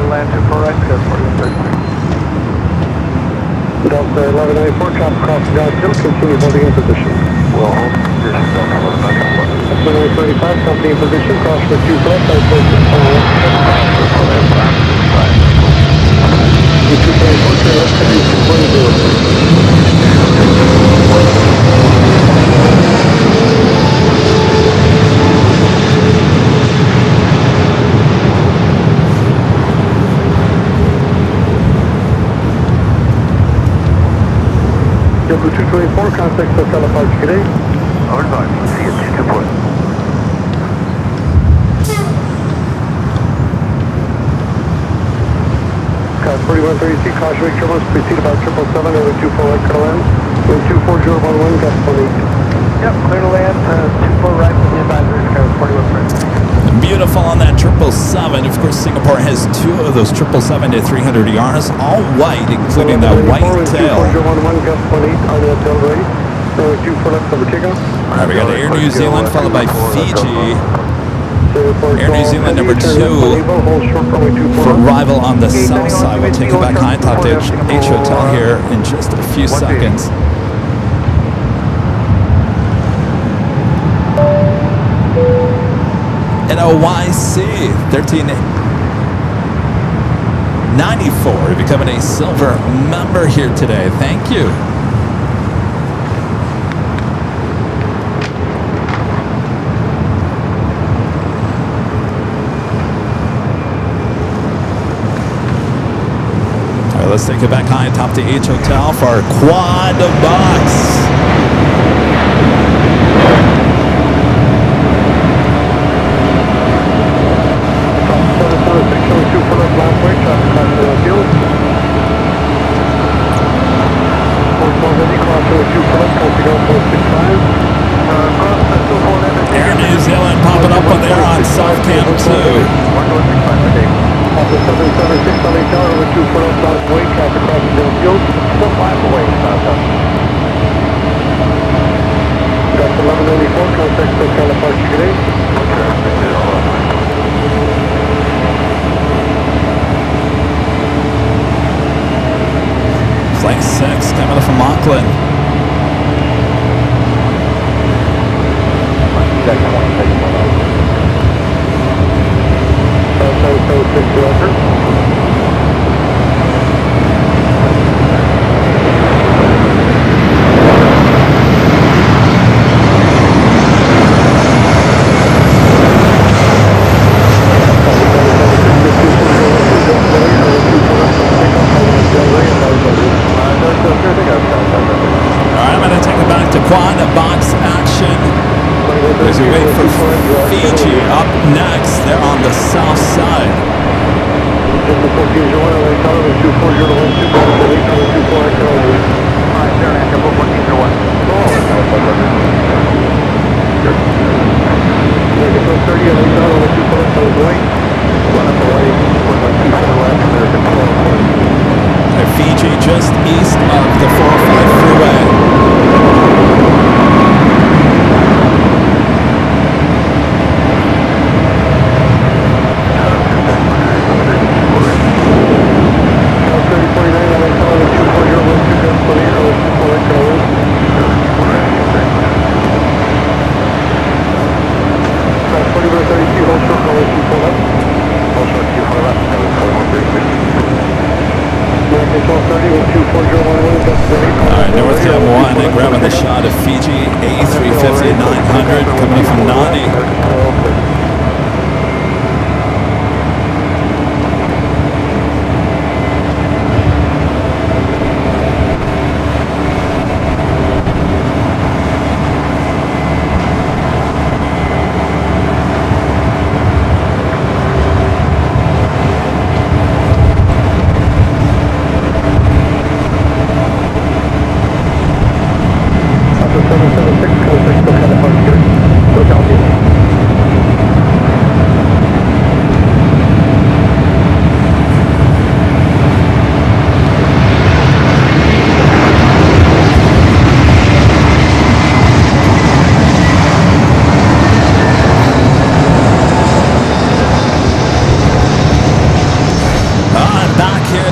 Land 24 right, cut 4133. Delta 1194, tropical crossing down hill, continue holding in position. We'll hold position, Delta 1194. Runway 35, company in position, cross for 2 left, I place it on left. 224, left, 224, contact Hotel Apart today. Over to Boston, see you 224. Cut 4133, caution wake turbulence, preceded by 777, over 24 right, clear land. Wind 24011, gust 18. Yep, clear to land, 24 right with the advisory, cut 4133. Beautiful on that 777. Of course, Singapore has 2 of those 777 to 300ERs, all white, including that white tail. All right, we got Air New Zealand followed by Fiji. Air New Zealand number 2 for arrival on the south side. We'll take it back high top to H Hotel here in just a few seconds. And OYC 1394 becoming a silver member here today. Thank you. All right, let's take it back high top to H Hotel for our quad box. Air New Zealand popping up on there on South Cam 2. 776 LA Tower with 2 foot up, south way, traffic crossing down field, still 5 away, south. Got 1194, contact Hotel Apart today. Flight 6 coming up from Auckland. As we wait for Fiji up next, they're on the south side. Alright, Fiji just east of the 405 freeway. Alright, North Cam 1 grabbing the shot of Fiji A350 900 coming from Nani.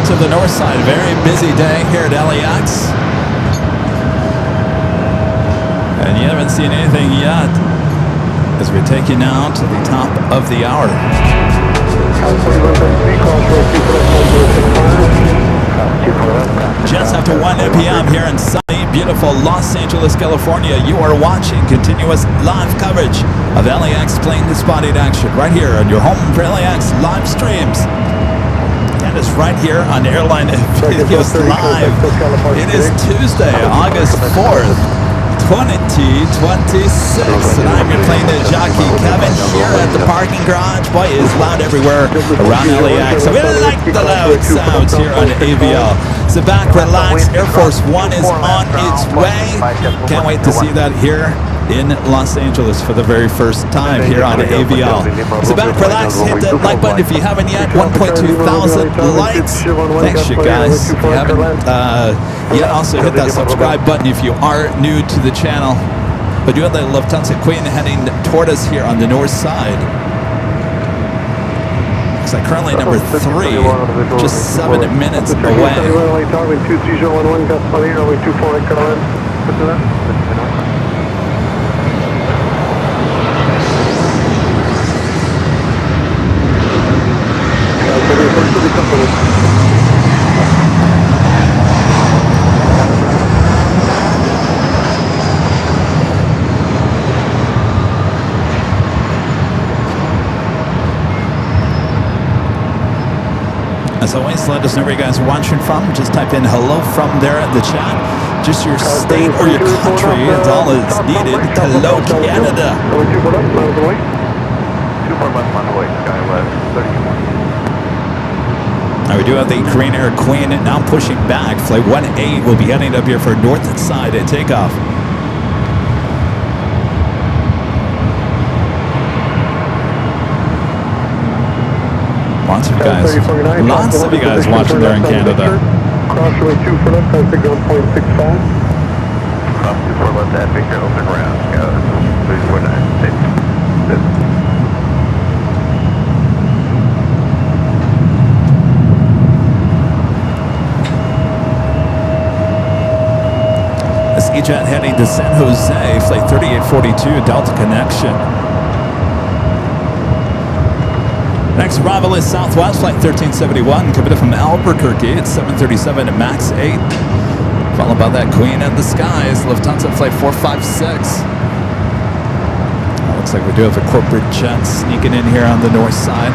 To the north side, very busy day here at LAX. And you haven't seen anything yet as we take you now to the top of the hour. Just after 1 p.m. here in sunny, beautiful Los Angeles, California, you are watching continuous live coverage of LAX plane spotting action right here on your home for LAX live streams. That is right here on Airline Videos Live. It is Tuesday, August 4th, 2026, and I'm your Plane Jockey Kevin here at the parking garage. Boy, it is loud everywhere around LAX. So we like the loud sounds here on AVL. Sit back, relax. Air Force One is on its way. Can't wait to see that here in Los Angeles for the very first time here on AVL. Sit back, relax, hit that like button if you haven't yet. 1.2 thousand likes. Thanks, you guys. If you haven't yet, also hit that subscribe button if you are new to the channel. But you have the Lufthansa Queen heading toward us here on the north side. Looks like currently number 3, just 7 minutes away. As always, let us know where you guys are watching from. Just type in hello from there in the chat. Just your state or your country is all that's needed. Hello, Canada. Now we do have the Korean Air Queen now pushing back. Flight 18 will be heading up here for north side at takeoff. Lots of you guys watching there in Canada. Crossway 2 for left, I think 1.65. Cross 2 for left, that Victor, open round, goes 349. This E-Jet heading to San Jose, flight 3842, Delta Connection. Next arrival is Southwest, flight 1371, coming in from Albuquerque. It's 737 at max 8. Followed by that Queen in the skies, Lufthansa flight 456. Looks like we do have a corporate jet sneaking in here on the north side.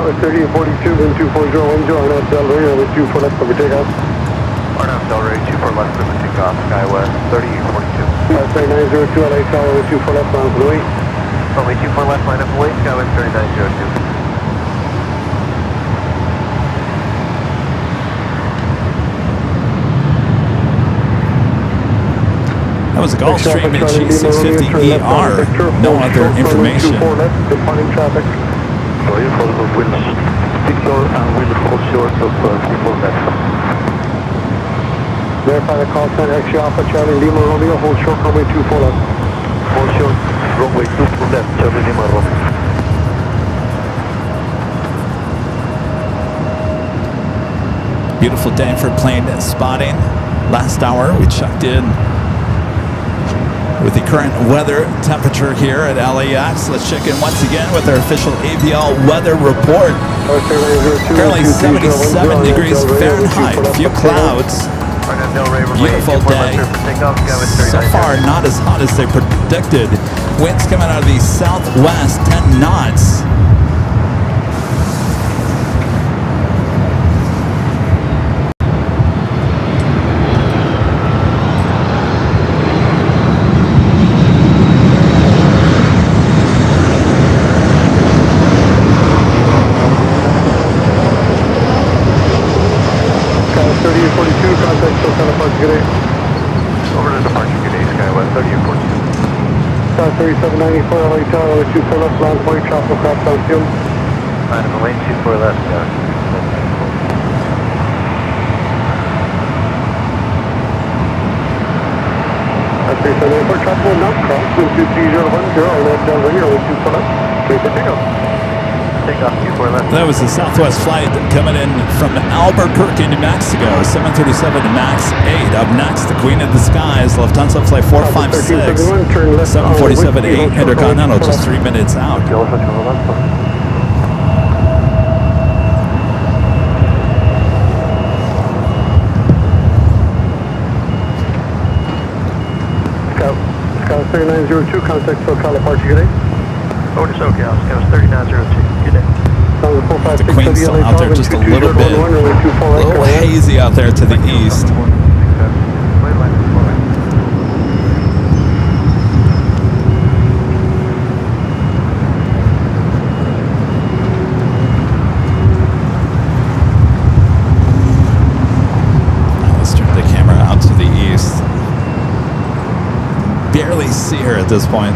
Tower 3842, wind 24010, RNAV Delray, runway 24 left, over takeoff. RNAV Delray, 24 left, clear for takeoff, SkyWest 3842. 3902, LA Tower, runway 24 left, line up and wait. Runway 24 left, line up and wait, SkyWest 3902. That was a Gulfstream HE650ER. No other information. Departing traffic. Sorry for the wheels. Secure and will hold short of 24 left. Verify the call sign X Alpha Charlie Lima Romeo, hold short runway 24 left. Hold short, runway 24 left, Charlie Lima Romeo. Beautiful day for plane spotting. Last hour we checked in with the current weather temperature here at LAX. Let's check in once again with our official AVL weather report. Currently 77 degrees Fahrenheit, few clouds. Beautiful day. So far, not as hot as they predicted. Winds coming out of the southwest, 10 knots. Over to departure gate, SkyWest 3842. 3794, LA Tower, 24 left, land point, tropical craft downfield. Line up and wait, 24 left, That's 3794, tropical not cross, wind 23010, RNAV Delray, runway 24 left, clear for takeoff. Takeoff, 24 left. That was a Southwest flight coming in from Albuquerque, New Mexico, 737 MAX 8. Up next, the Queen of the Skies, Lufthansa Flight 456, 747-8 Intercontinental, just 3 minutes out. Scout 3902, contact SoCal departure today. Over to SoCal, SkyWest 3902. Good day. The Queen's still out there just a little bit, a little hazy out there to the east. Now let's turn the camera out to the east. Barely see her at this point.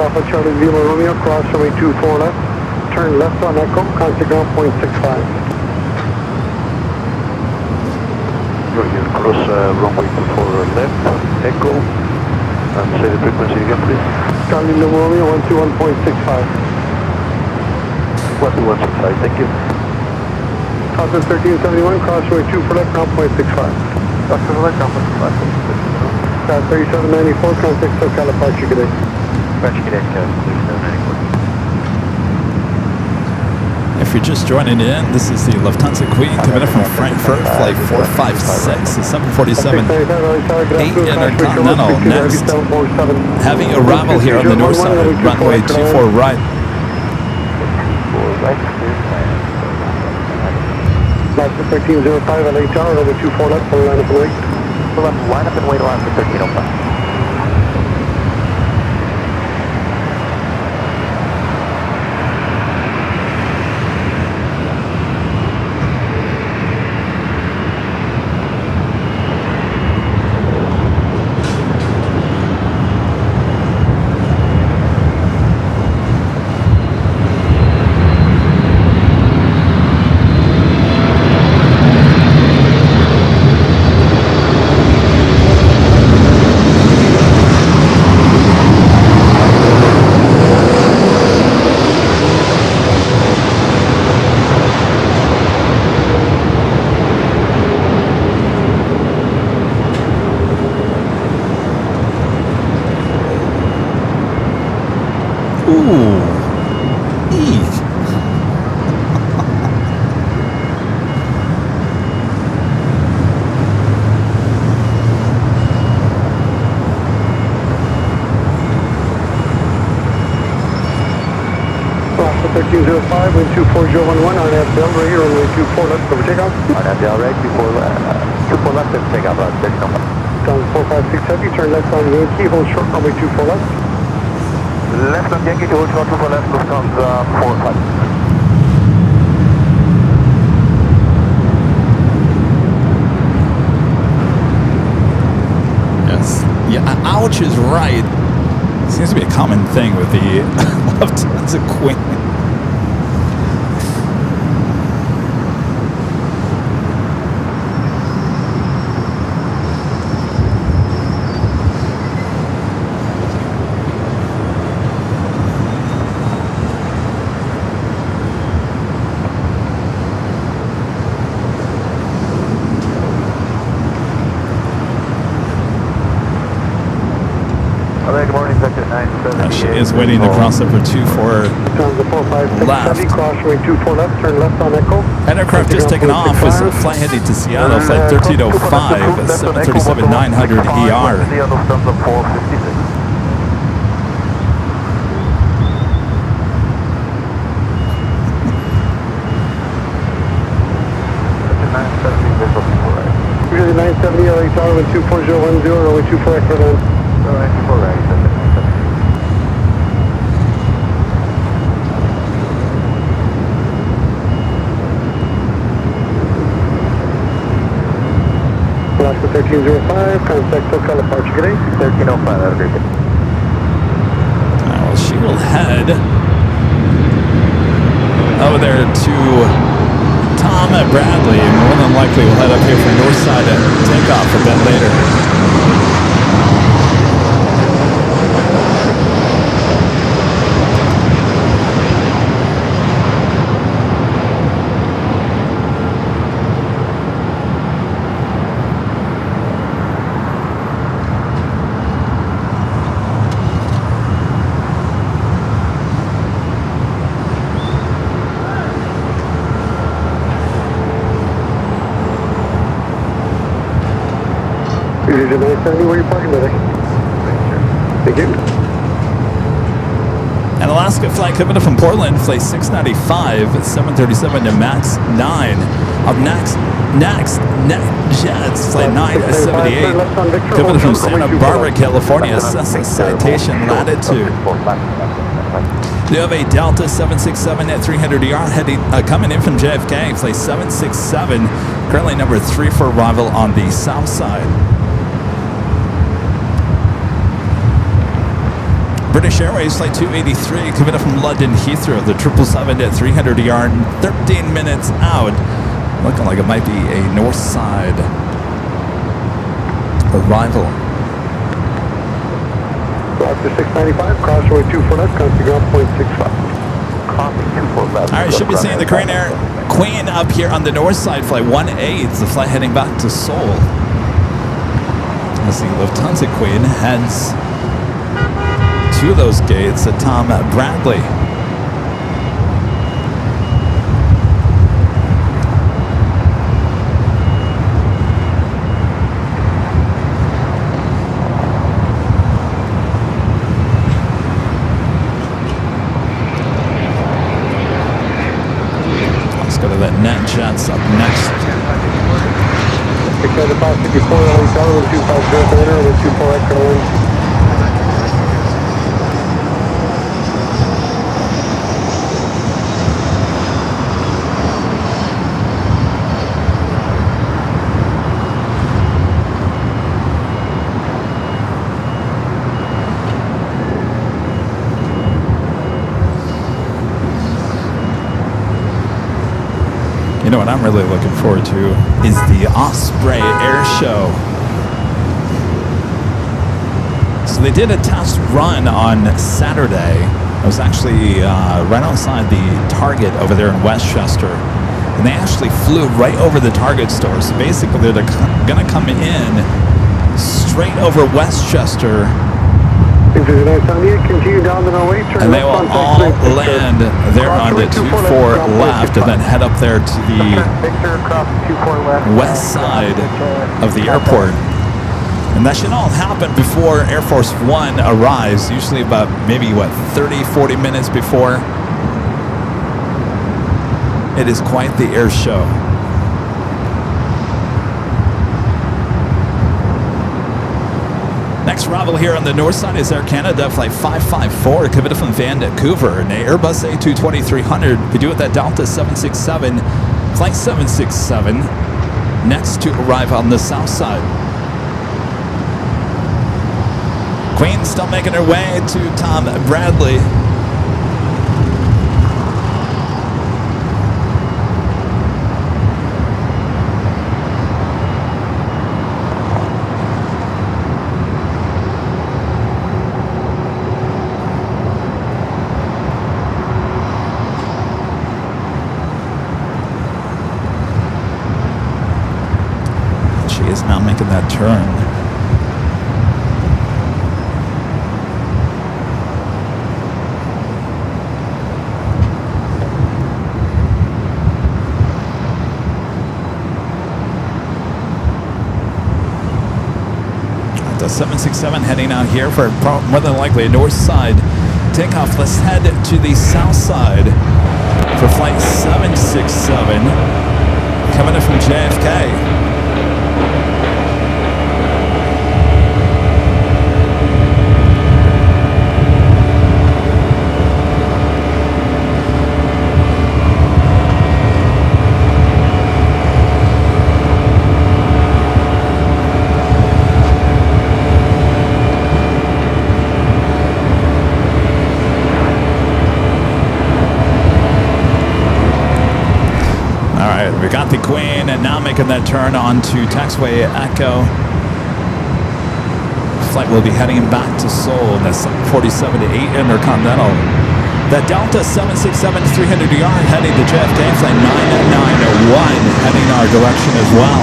Alpha Charlie Lima Romeo, cross runway 24 left, turn left on Echo, contact ground point 65. Roger, cross runway 24 left, Echo, and say the frequency again, please. Charlie Lima Romeo, 121.65. 12165, thank you. Contact 1371, cross runway 24 left, ground point 65. Cross runway left, ground point 65. 3794, contact SoCal departure today. If you're just joining in, this is the Lufthansa Queen coming in from Frankfurt, flight 456, the 747-8 Intercontinental. Next, having arrival here on the north side, runway 24 right. Flight 1305, LA Tower, over 24 left, line up and wait. Line up and wait around for 1305. 1305, wind 24011, RNAV Delray, runway 24 left, over takeoff. RNAV Delray, 24 left, and take off, direction 1. Down 456 heavy, turn left on Yankee, hold short, runway 24 left. Left on Yankee, hold short, 24 left, Lufthansa 45. Yeah, ouch is right. Seems to be a common thing with the Lufthansa Queen. Good morning, Sector 978. She is waiting to cross over 24 Lufthansa 456 left. heavy, cross runway 24 left, turn left on Echo. That aircraft just taken off is a flight heading to Seattle, flight 1305, 737-900 ER. Lufthansa 456. Really 970 LA Tower, wind 24010, runway 24 Echo land. Alright, 24 right, Alaska 1305, contact SoCal departure, good day. 1305, have a great day. Well, she will head over there to Tom Bradley. More than likely will head up here for north side and take off a bit later. Leisure 970, where are you parking today? Thank you. An Alaska flight coming up from Portland, flight 695, 737 to MAX 9. Up next, NetJets, flight 978, coming from Santa Barbara, California, Cessna Citation Latitude. You have a Delta 767 at 300ER heading, coming in from JFK, flight 767, currently number 3 for arrival on the south side. British Airways Flight 283 coming up from London Heathrow, the 777 at 300ER, 13 minutes out. Looking like it might be a north side arrival. Alaska 695, cross runway 24 left, contact ground point 65. All right, should be seeing the Korean Air Queen up here on the north side, flight 18, the flight heading back to Seoul. As the Lufthansa Queen heads to those gates at Tom Bradley. Let's go to that NetJets up next. 695, 54, LA Tower, wind 250, enter, wind 24 Echo land. You know what I'm really looking forward to is the Osprey Air Show. So they did a test run on Saturday. It was actually right outside the Target over there in Westchester. And they actually flew right over the Target store. So basically they're going to come in straight over Westchester. Continue down the runway, turn And they will all land there on the 24 left and then head up there to the west side of the airport. And that should all happen before Air Force One arrives, usually about maybe, 30, 40 minutes before. It is quite the air show. Next arrival here on the north side is Air Canada Flight 554 coming from Vancouver, an Airbus A220-300. We do it at Delta 767, Flight 767. Next to arrive on the south side. Queen still making her way to Tom Bradley. Is now making that turn. The 767 heading out here for more than likely a north side takeoff. Let's head to the south side for flight 767 coming in from JFK. We got the Queen and now making that turn onto taxiway Echo. Flight will be heading back to Seoul. That's 47 to 8 Intercontinental. The Delta 767-300ER heading to JFK. Flight 991 heading our direction as well.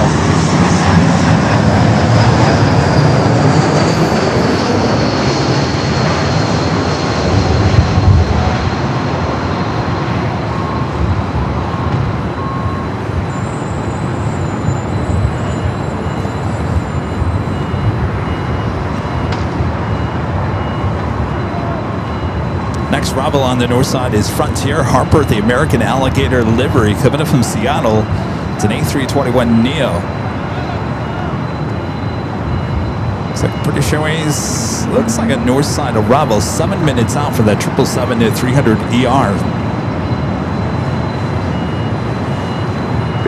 Next arrival on the north side is Frontier Harper, the American Alligator livery, coming up from Seattle. It's an A321neo. Pretty sure looks like a north side arrival. 7 minutes out for that 777-300ER.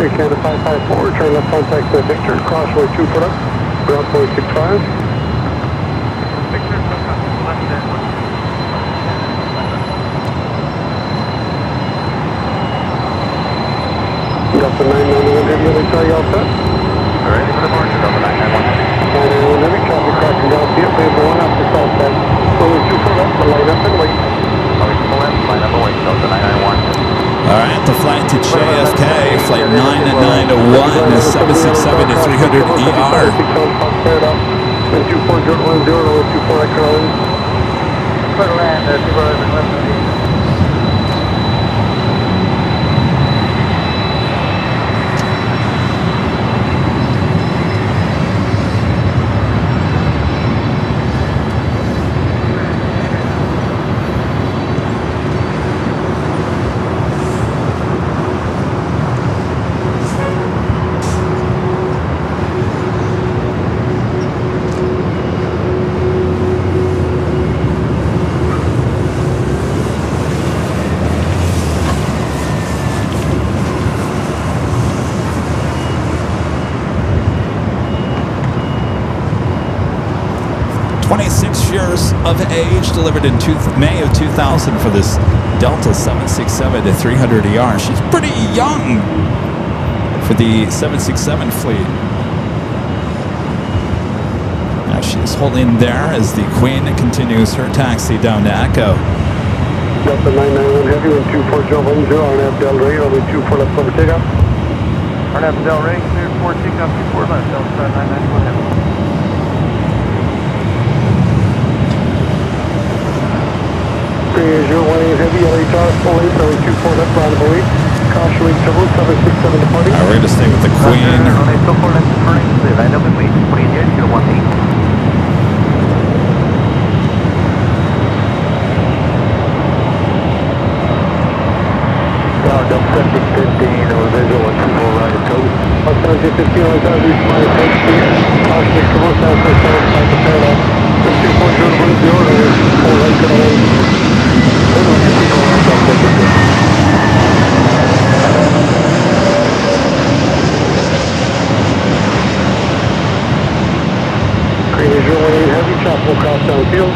Air Canada 554, turn left contact to Victor, crossway 2 foot up, ground point 65. Delta 991 Heavy, they tell you all set? Ready for departure, Delta 991 Heavy. 991 Heavy, traffic crossing down field, we have the one off the south side. Only 2 foot up, line up and wait. Always to the left, line up and wait, Delta 991. All right, the flight to JFK, flight 991, 767-300ER. 2410, 24 Echo. Clear land, 2 left. Years of age, delivered in May of 2000 for this Delta 767-300ER. She's pretty young for the 767 fleet. Now she's holding there as the Queen continues her taxi down to Echo. Delta 991 Heavy, 12410, RNAV Del Rey, runway 24 left over takeoff. RNAV Del Rey, cleared for takeoff 24 left, Delta 991 Heavy. Air 018 Heavy, LHR, full length, runway 24 left, line of 08. Caution wing 767 departing. We're going to stay with the Queen. Runway 24 left, departing, clear, line up and wait, 28 018. Delta 767. 1715 on the reach my approach speed. Caution trouble southwest 75 to parallel. 24010, 4 right to the lane. Green is 018 heavy, chopper cross downfield.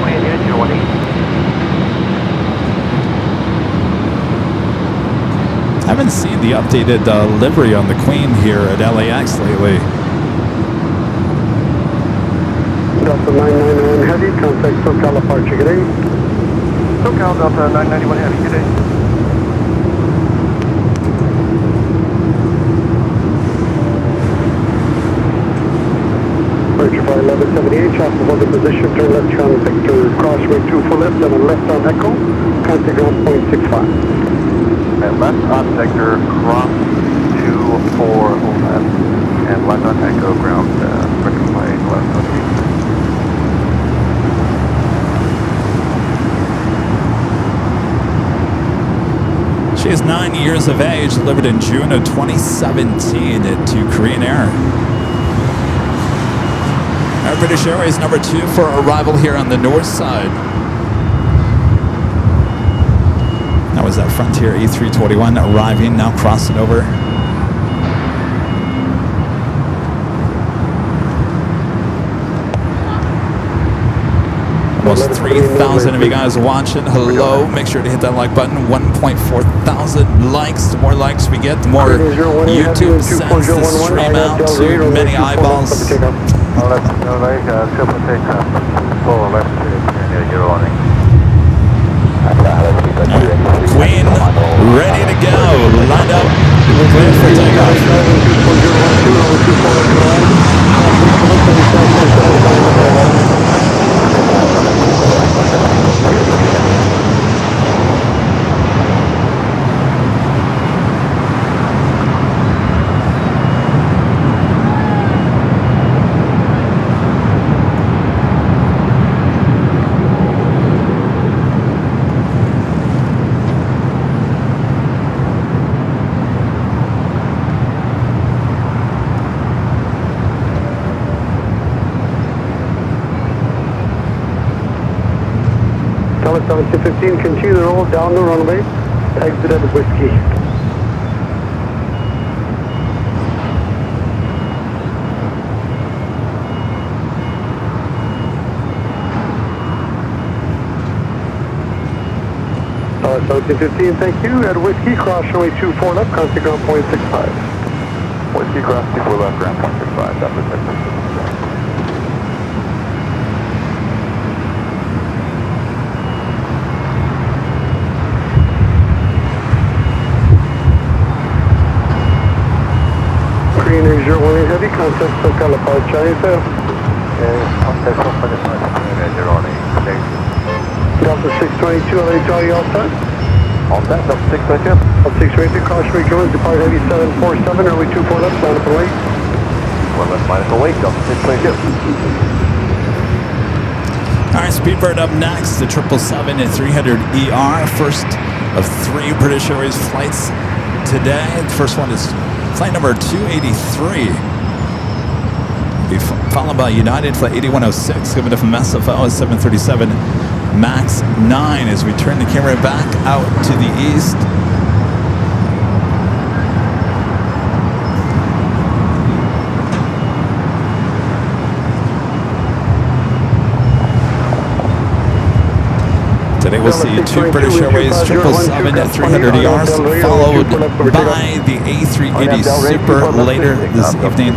28 unit, 018. I haven't seen the updated livery on the Queen here at LAX lately. Delta 991 heavy, contact SoCal departure, good day. SoCal Delta 991 heavy, good day. Departure by 1178, chopper hold the position, turn left on Victor, crossway 2 for left, and a left on Echo, contact ground 0.65. And left on sector, cross 2-4 left, and left on Echo, ground, rectify left on East. She is 9 years of age, delivered in June of 2017 to Korean Air. Our British Airways number 2 for arrival here on the north side. That was that Frontier E321 arriving, now crossing over. Almost 3,000 of you guys watching. Hello. Make sure to hit that like button. 1.4 thousand likes. The more likes we get, the more YouTube sends the stream out to many eyeballs. Queen, ready to go. Lined up. Clear for takeoff. Tower 1715, continue the roll down the runway, exit at Whiskey. Tower 1715, thank you, at Whiskey, cross runway 24 left, contact ground 0.65. Whiskey cross 24 left, ground 0.65, that was it. Green is 018 heavy, contact SoCal apart, Chinese Air. Contact SoCal apart, 018. Delta 622, LA Charlie, all set? All set, Delta 622. Delta 622, caution recommend, depart heavy 747, early 24 left, line up and wait. 1 left minus await, Delta 622. All right, Speedbird up next, the 777 and 300ER, first of 3 British Airways flights today. The first one is flight number 283. Be followed by United flight 8106, coming up from SFO 737 MAX 9 as we turn the camera back out to the east. Today we'll see 2 British Airways 777 and 300ERs, followed by the A380 Super later this evening.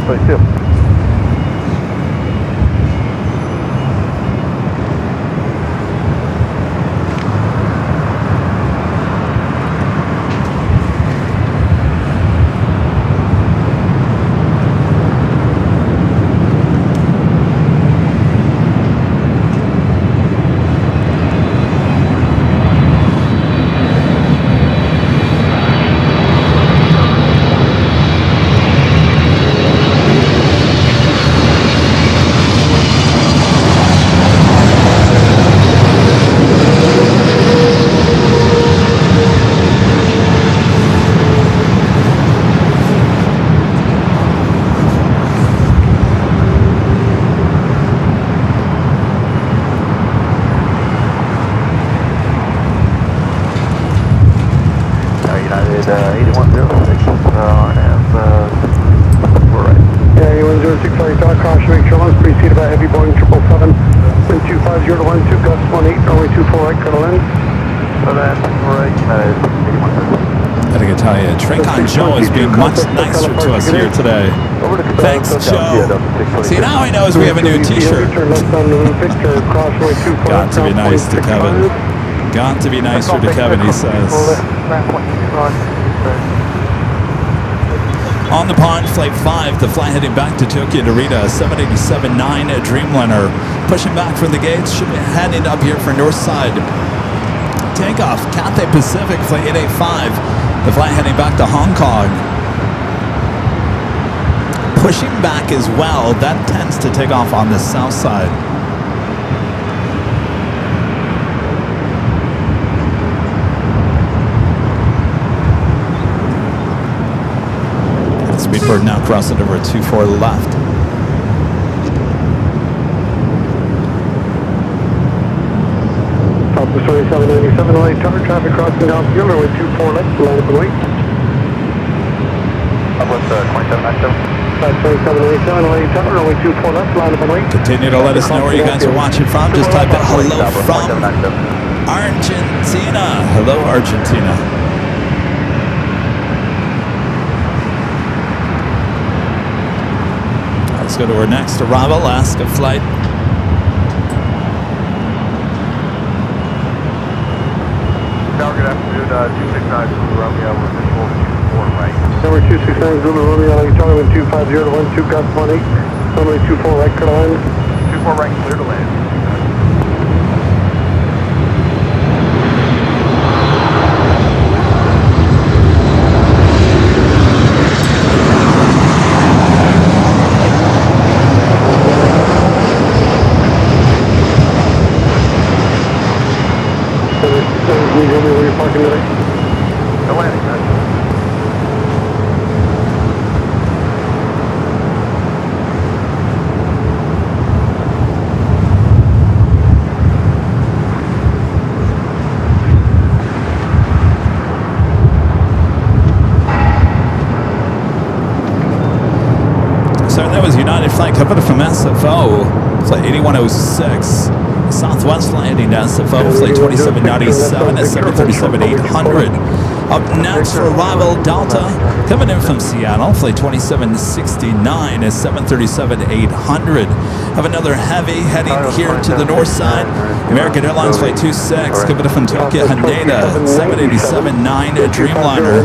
8106, we're right. Yeah, 8106, sorry, talk, caution, make sure lungs preceded by heavy Boeing 777, wind 250 to 12, gust 18, runway 24 right, cradle in. So then, we're right, 8106. Gotta tell you, Traycon Joe is being much nicer to us here today. Thanks, Joe. See, now he knows we have a new t-shirt. Got to be nice to Kevin. Got to be nicer to Kevin, he says. On the pond, Flight 5, the flight heading back to Tokyo Narita, 787-9 Dreamliner. Pushing back from the gates, should be heading up here for north side. Takeoff, Cathay Pacific, Flight 885. The flight heading back to Hong Kong. Pushing back as well, that tends to take off on the south side. Speedbird now crossing over 24 left. Top of story 797, LA Tower, traffic crossing down field, runway 24 left, line up and wait. Southwest 2797. 2787, LA Tower, runway 24 left, line up and wait. Continue to let us know where you guys are watching from. Just type in hello from Argentina. Hello, Argentina. Let's go to our next arrival, Alaska flight. Tower, good afternoon, 269 Zulu Romeo, we're visual 24 right. Number 269 Zulu Romeo, LA Tower, wind 250 to 12, gust 18, runway 24 right, clear to land. 24 right, clear to land. Where you're parking today? Atlantic, So that was United flight coming from SFO, flight 8106. Southwest landing to SFO, flight 2797 at 737-800. Up next for arrival, Delta, coming in from Seattle, flight 2769 at 737-800. Have another heavy heading here to the north side. American Airlines flight 26, coming in from Tokyo Haneda, 787-9 Dreamliner.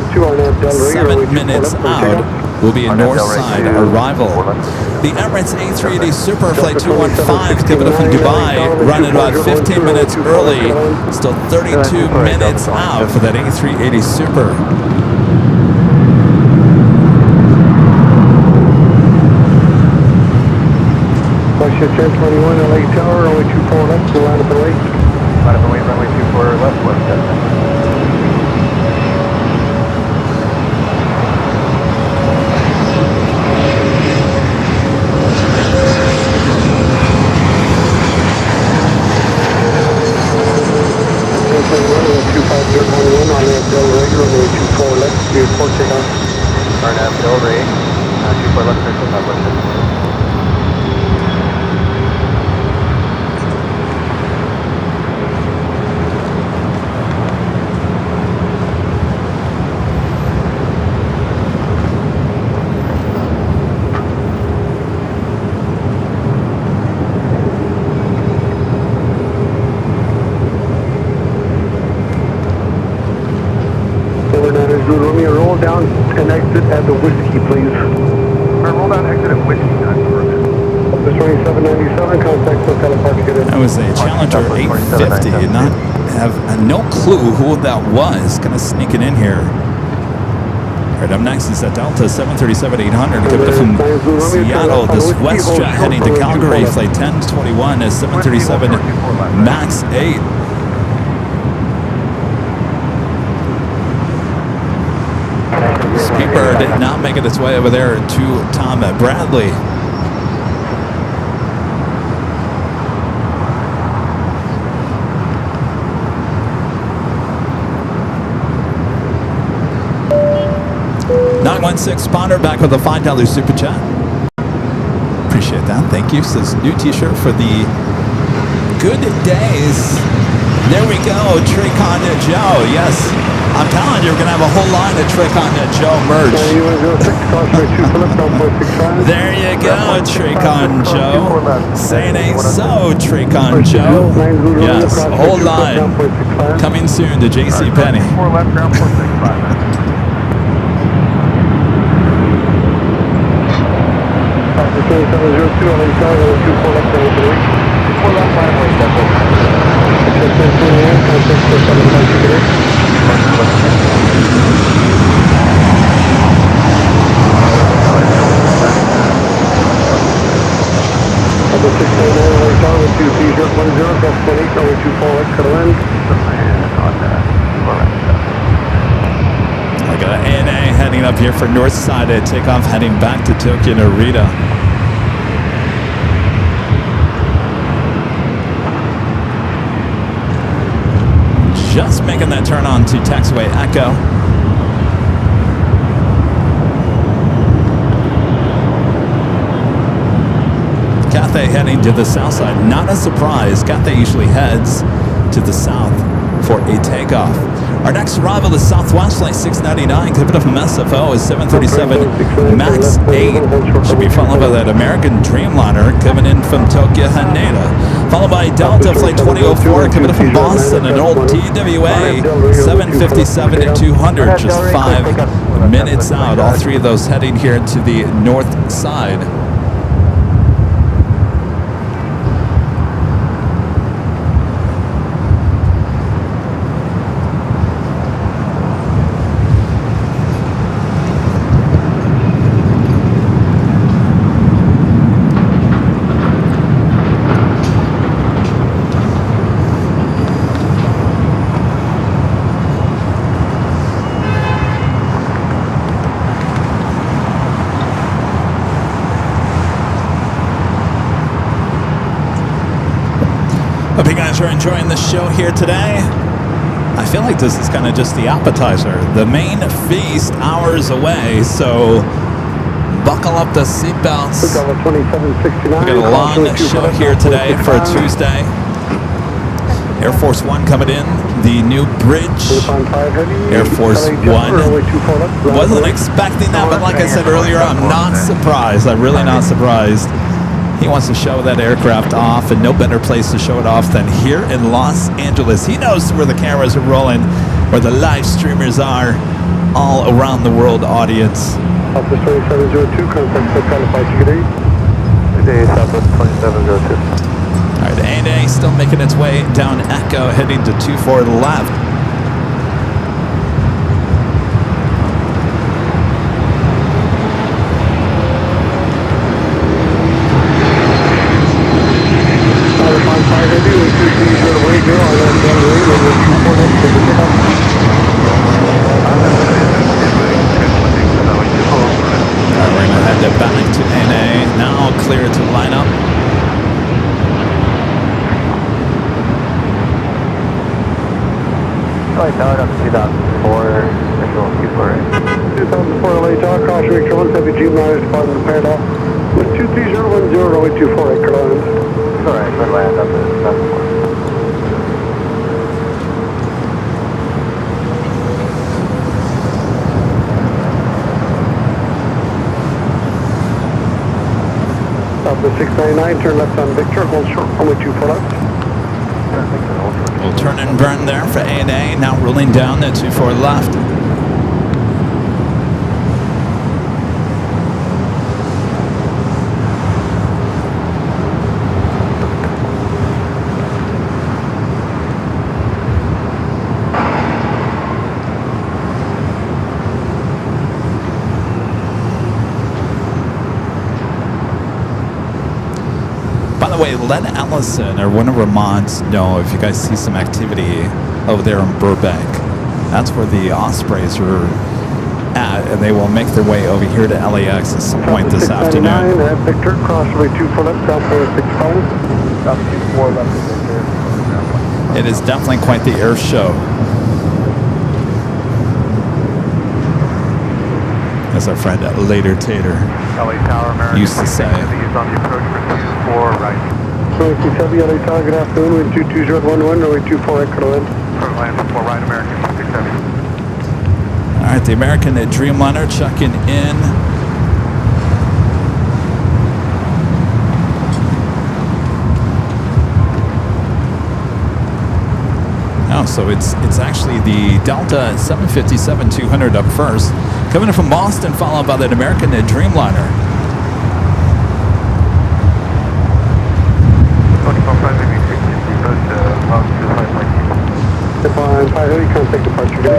7 minutes out will be a north side arrival. The Emirates A380 Super Flight 215 coming up from Dubai, running about 15 minutes early, still 32 minutes out for that A380 Super. Russia 1021, LA Tower, runway 24 left, line up and wait. line up and wait, runway 24 left, west Destin. RNAV Del Rey, 24 left, circle, northwest Destin. Romeo, roll down and exit at the Whiskey, please. Roll down, exit at Whiskey, This 2797, contact Hotel Park to get in. That was a Challenger 850, and not have no clue who that was. Kind of sneaking in here. All right, up next is that Delta 737-800 coming from Seattle. This WestJet heading to Calgary, flight 1021 is 737 MAX 8. Speedbird not making its way over there to Tom Bradley. 316 Spawner back with a $5 super chat. Appreciate that. Thank you. Says new t-shirt for the good days. There we go. Trick on Joe. Yes. I'm telling you, we're going to have a whole line of Trick on Joe merch. There you go, Trick on Joe. Say it ain't so, Trick on Joe. Yes, a whole line. Coming soon to JC Penney. 4 left, ground 465. I got an ANA heading up here for north side at takeoff, heading back to Tokyo Narita. Just making that turn on to taxiway Echo. Cathay heading to the south side. Not a surprise. Cathay usually heads to the south for a takeoff. Our next arrival is Southwest Flight 699. A bit of SFO is 737 MAX 8. Should be followed by that American Dreamliner coming in from Tokyo Haneda. Followed by Delta Flight 2004 coming in from Boston. An old TWA 757 and 200. Just 5 minutes out. All three of those heading here to the north side. Hope you guys are enjoying the show here today. I feel like this is kind of just the appetizer. The main feast hours away, so buckle up the seatbelts. We got a long show here today for a Tuesday. Air Force One coming in, the new bridge. Air Force One. Wasn't expecting that, but like I said earlier, I'm not surprised. I'm really not surprised. He wants to show that aircraft off, and no better place to show it off than here in Los Angeles. He knows where the cameras are rolling, where the live streamers are, all around the world audience. Southwest 2702, contact for qualified ticket 8. Today, Southwest 2702. All right, ANA still making its way down Echo, heading to 24 left. Tower up to 2004, visual 248. 2004 LA Tower, caution Victor 170G, minus departing the Panama. With 23010, runway 24 acre land. Alright, good land up to 2004. Southwest 699, turn left on Victor, hold short, runway 24 left. We'll turn and burn there for ANA, now rolling down to 24 left. By the way, let Allison or one of her mods know if you guys see some activity over there in Burbank. That's where the Ospreys are at, and they will make their way over here to LAX at some point this afternoon. Victor, crossway 24 left, down 465. Up 24 left is Victor. It is definitely quite the air show. as our friend Later Tater LA Tower, American used to say. These on the approach for 24 right. Norway 27, LA Tower, good afternoon, wind 22011, Norway 24 right, clear to land. Approach line for 4 right, American 267. All right, the American Dreamliner checking in. Oh, so it's actually the Delta 757-200 up first, coming in from Boston, followed by the American Dreamliner. 24 maybe 60, approach longitude 5.2. Define 530, contact departure, good.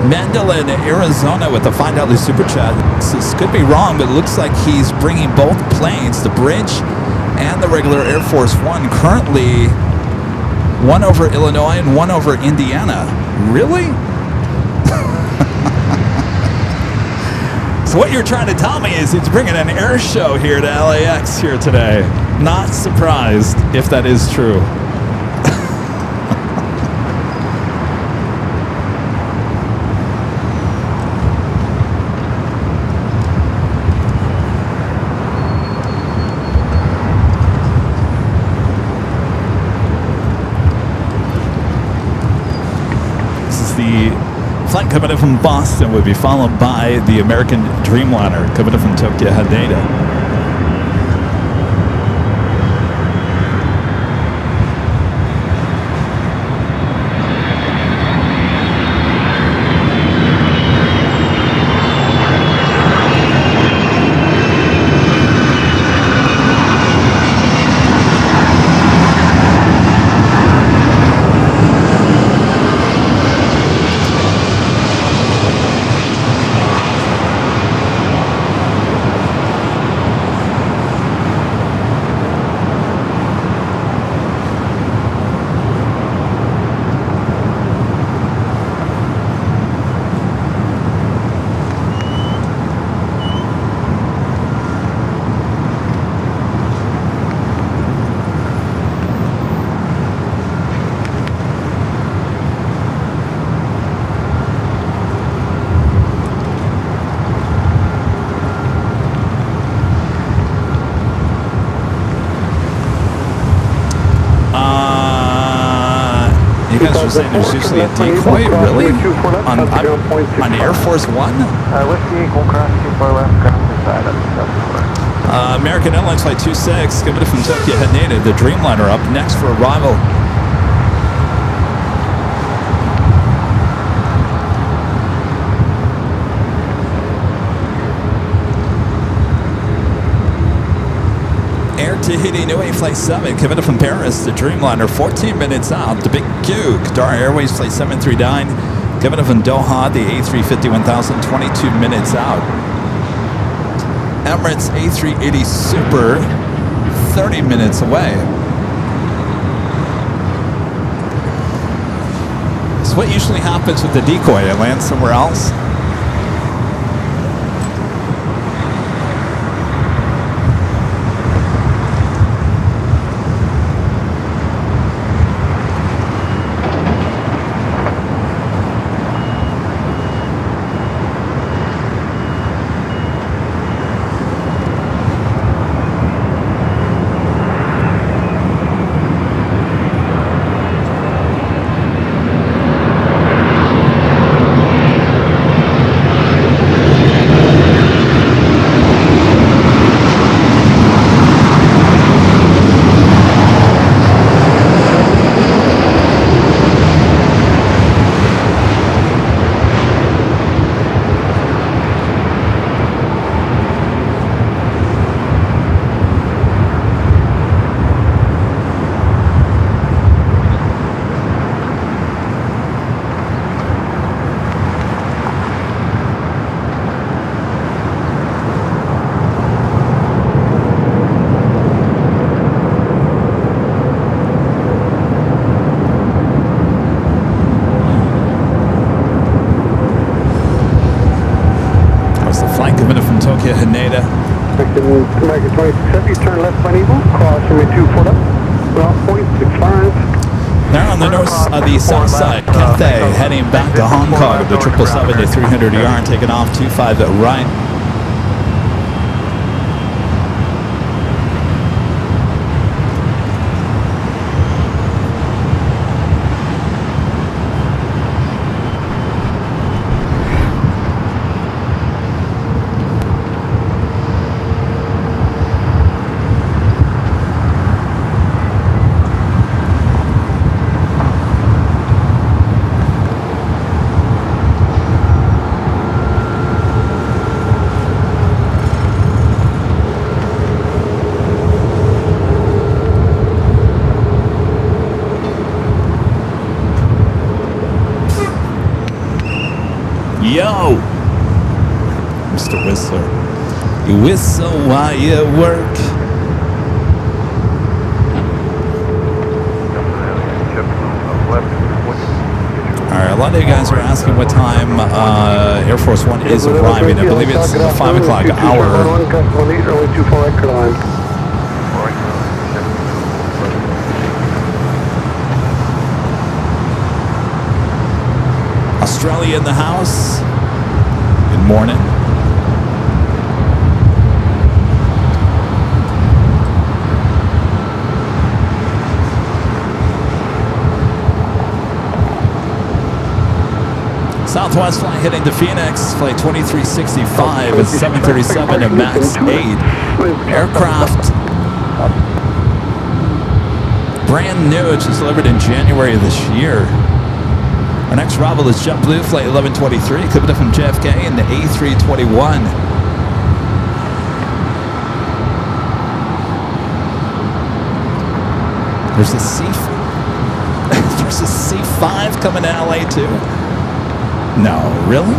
Mandolin, Arizona with the Find Out the Super Chat. This could be wrong, but it looks like he's bringing both planes, the bridge and the regular Air Force One, currently one over Illinois and one over Indiana. Really? So what you're trying to tell me is he's bringing an air show here to LAX here today. Not surprised if that is true. The flight coming in from Boston would be followed by the American Dreamliner coming in from Tokyo Haneda. You guys are saying there's usually a decoy, really? On Air Force One? Whiskey, Eagle, cross 24 left, cross side up. American Airlines Flight 26, coming in from Tokyo Haneda, the Dreamliner up next for arrival. Air Tahiti Nui Flight 7, coming in from Paris, the Dreamliner, 14 minutes out. The Big Q, Qatar Airways Flight 739, coming in from Doha, the A350-1000, 22 minutes out. Emirates A380 Super, 30 minutes away. So what usually happens with the decoy? It lands somewhere else? Haneda. American 27, you turn left on Eagle, cross runway 24 left, ground point 65. They're on the the south side. Cathay heading back to Hong Kong. The 777 to 300 ER taking off 25 at right. Yo, Mr. Whistler, you whistle while you work. All right, a lot of you guys are asking what time Air Force One is arriving. I believe it's the 5 o'clock hour. Australia in the house. Good morning. Southwest flight heading to Phoenix, flight 2365 with 737 and MAX 8 aircraft. Brand new, it was delivered in January of this year. Our next arrival is JetBlue, flight 1123, coming up from JFK in the A321. There's a there's a C5 coming to LA too. No, really?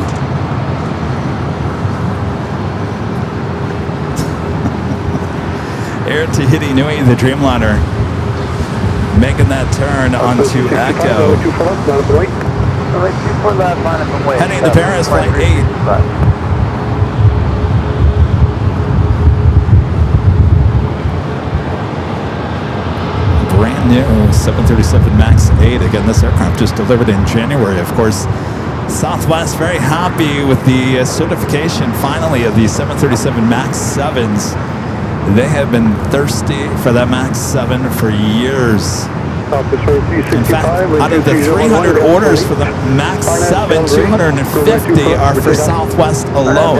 Air Tahiti Nui, the Dreamliner, making that turn onto Echo. Heading to Paris, flight 8. Brand new 737 MAX 8. Again, this aircraft just delivered in January. Of course, Southwest very happy with the certification finally of the 737 MAX 7s. They have been thirsty for that MAX 7 for years. In fact, out of the 300 orders for the MAX 7, 250 are for Southwest alone.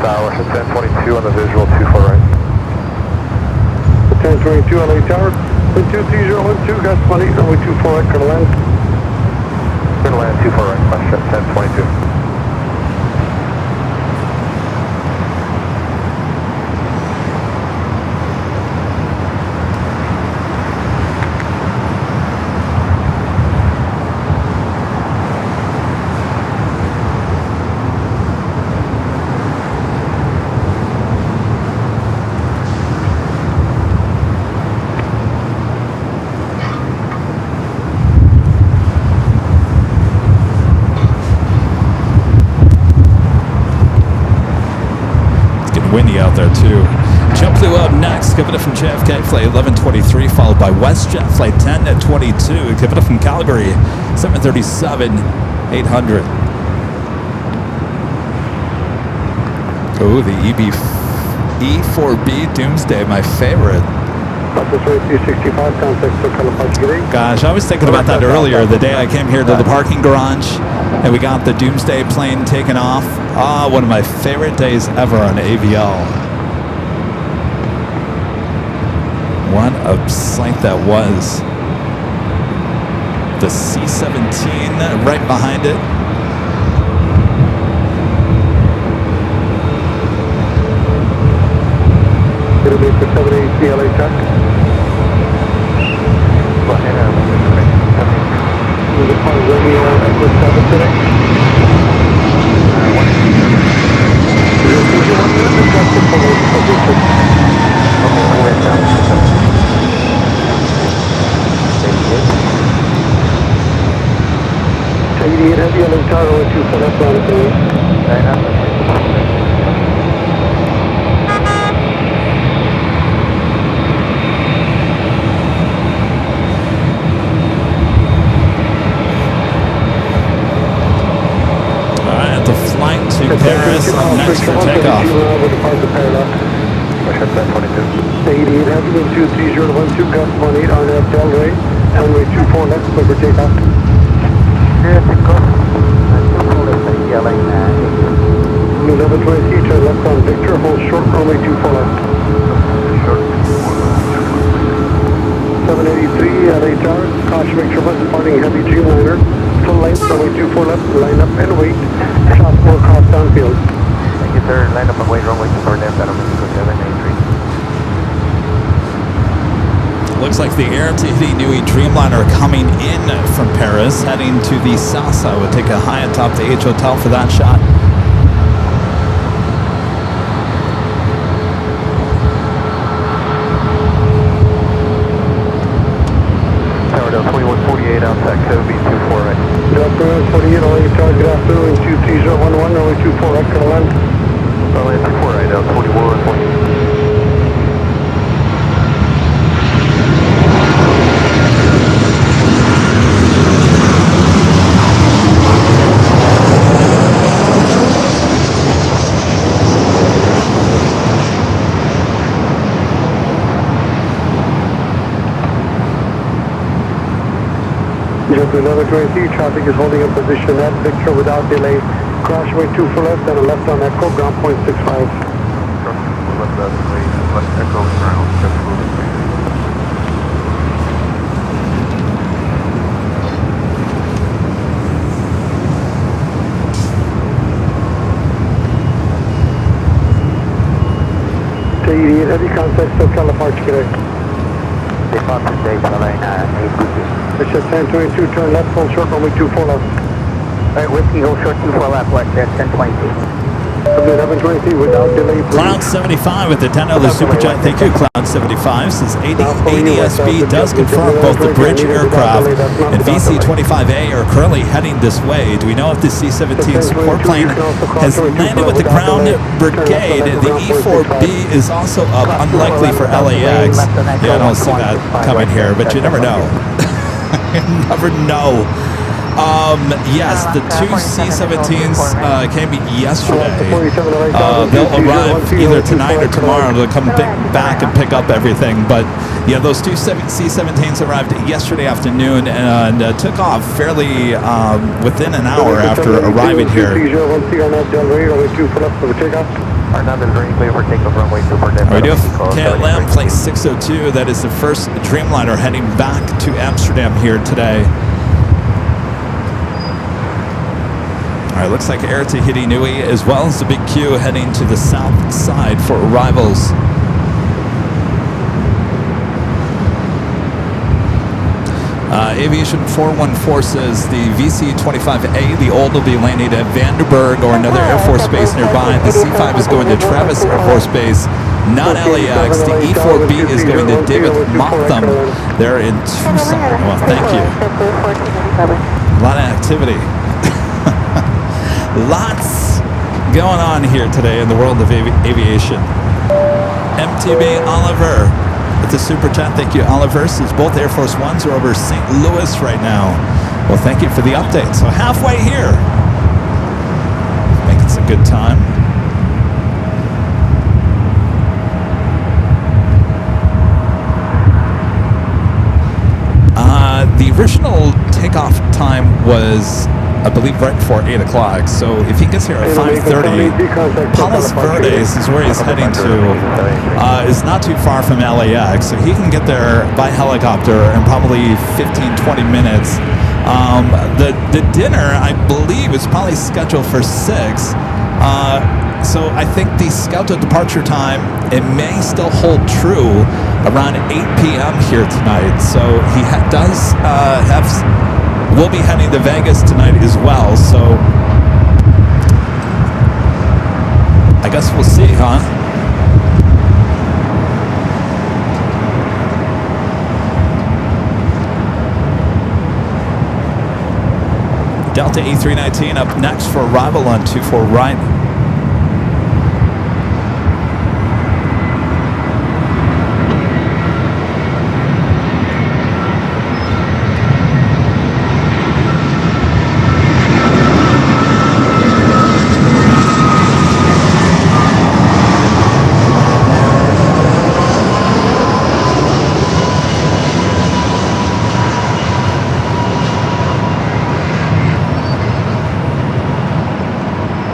Tower, 1022 on the visual, 24 right. 1022 on the tower. 23012, got 20, runway 24 right, gonna land. Gonna land 24 right, question 1022. Windy out there too. JetBlue up next, coming up from JFK, flight 1123, followed by WestJet, flight 1022, coming up from Calgary, 737 800. Oh, the E4B Doomsday, my favorite. Gosh, I was thinking about that earlier, the day I came here to the parking garage and we got the Doomsday plane taken off. Ah, one of my favorite days ever on AVL. What a sight that was. The C-17 right behind it. It'll be for 78 LA Tech. Was it part of radio Echo 7 today? 88 heavy, LA Tower, 24 left, line up and wait. Line up and wait. The flight to Paris up next for takeoff. Push up 22. 88 heavy, wind 23012, gust 18, RNAV Delray, runway 24 left, clear for takeoff. Clear to go. 24 left, Airline 1120, turn left on Victor, hold short, runway 24 left. Short. 783, LA Tower, caution make sure bus departing heavy Dreamliner, full length, runway 24 left, line up and wait, shot 4 cross downfield. Thank you, sir. Line up and wait, runway 24 left, Adam Mexico 783. Looks like the Air Tahiti Nui Dreamliner coming in from Paris, heading to the south side. We'll take a high atop the H Hotel for that shot. Tower 2148 outside Kobe 24 right. Delta 48, LA Tower, good afternoon, 23011, runway 24 left, gonna land. Runway 24 right, 2148. Delta 1123, traffic is holding in position at Victor without delay. Crossway 24 left and a left on Echo, ground point 65. Left echo ground, just moving. T88, heavy contact, SoCal departure today. Departure stage, Airline 822. Bishop 1022, turn left, hold short, runway 24 left. Alright, whiskey, hold short 24 left, left there, 1022. 1123, without delay, please. Cloud 75 with the $10 super chat. Thank you, Cloud 75. Says ADSB does confirm both the bridge aircraft and VC-25A are currently heading this way. Do we know if the C-17 support plane has landed with the ground brigade? The E-4B is also up, unlikely for LAX. Yeah, I don't see that coming here, but you never know. You never know. Yes, the two C-17s came yesterday. They'll arrive either tonight or tomorrow. They'll come back and pick up everything. But yeah, those two C-17s arrived yesterday afternoon and took off fairly within an hour after arriving here. We do have KLM Flight 602. That is the first Dreamliner heading back to Amsterdam here today. All right, looks like Air Tahiti Nui as well as the Big Q heading to the south side for arrivals. Aviation 414 says the VC-25A, the old, will be landing at Vandenberg or another Air Force base nearby. The C-5 is going to Travis Air Force Base, not LAX. The E-4B is going to David Motham. They're in Tucson. Well, thank you. A lot of activity. Lots going on here today in the world of aviation. MTB Oliver with the super chat. Thank you, Oliver. Says both Air Force Ones are over St. Louis right now. Well, thank you for the update. So halfway here. I think it's a good time. The original takeoff time was, I believe, right before 8 o'clock. So if he gets here at 5:30, Palos Verdes is where he's heading to. Is not too far from LAX. So he can get there by helicopter in probably 15-20 minutes. The dinner, I believe, is probably scheduled for 6. So I think the scheduled departure time, it may still hold true around 8 p.m. here tonight. So he will be heading to Vegas tonight as well. So I guess we'll see, huh? Delta A319 up next for arrival on 24 right.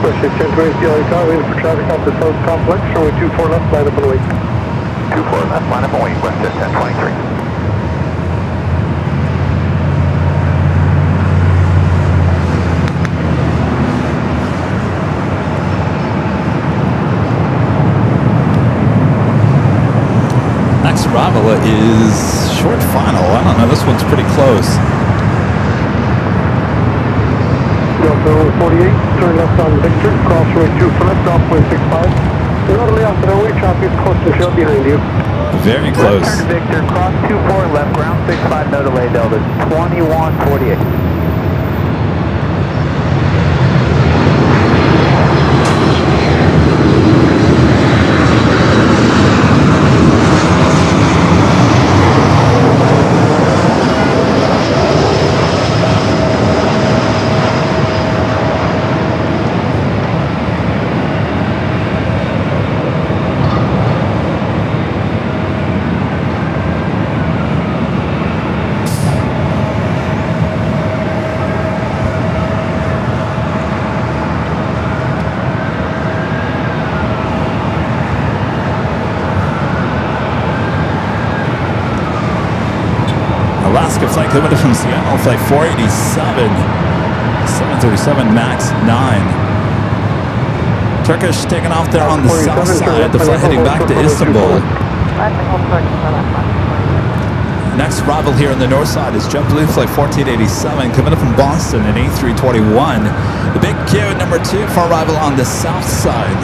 Question 1020 LAX, waiting for traffic off the South Complex, runway 24 left, line up and wait. 24 left, line up and wait, west at 1023. Next arrival is short final. I don't know, this one's pretty close. Delta 48, turn left on Victor, cross runway 24 left, off 0.65. Northerly off the runway, traffic is close and trail behind you. Very close. Turn to Victor, cross 24 left, ground 65, no delay, Delta 2148. Alaska flight limited from Seattle, flight 487, 737 MAX 9. Turkish taking off there on the south side, the flight heading back to Istanbul. Next arrival here on the north side is JetBlue flight 1487, coming up from Boston in A321. The big Q at number 2 for arrival on the south side.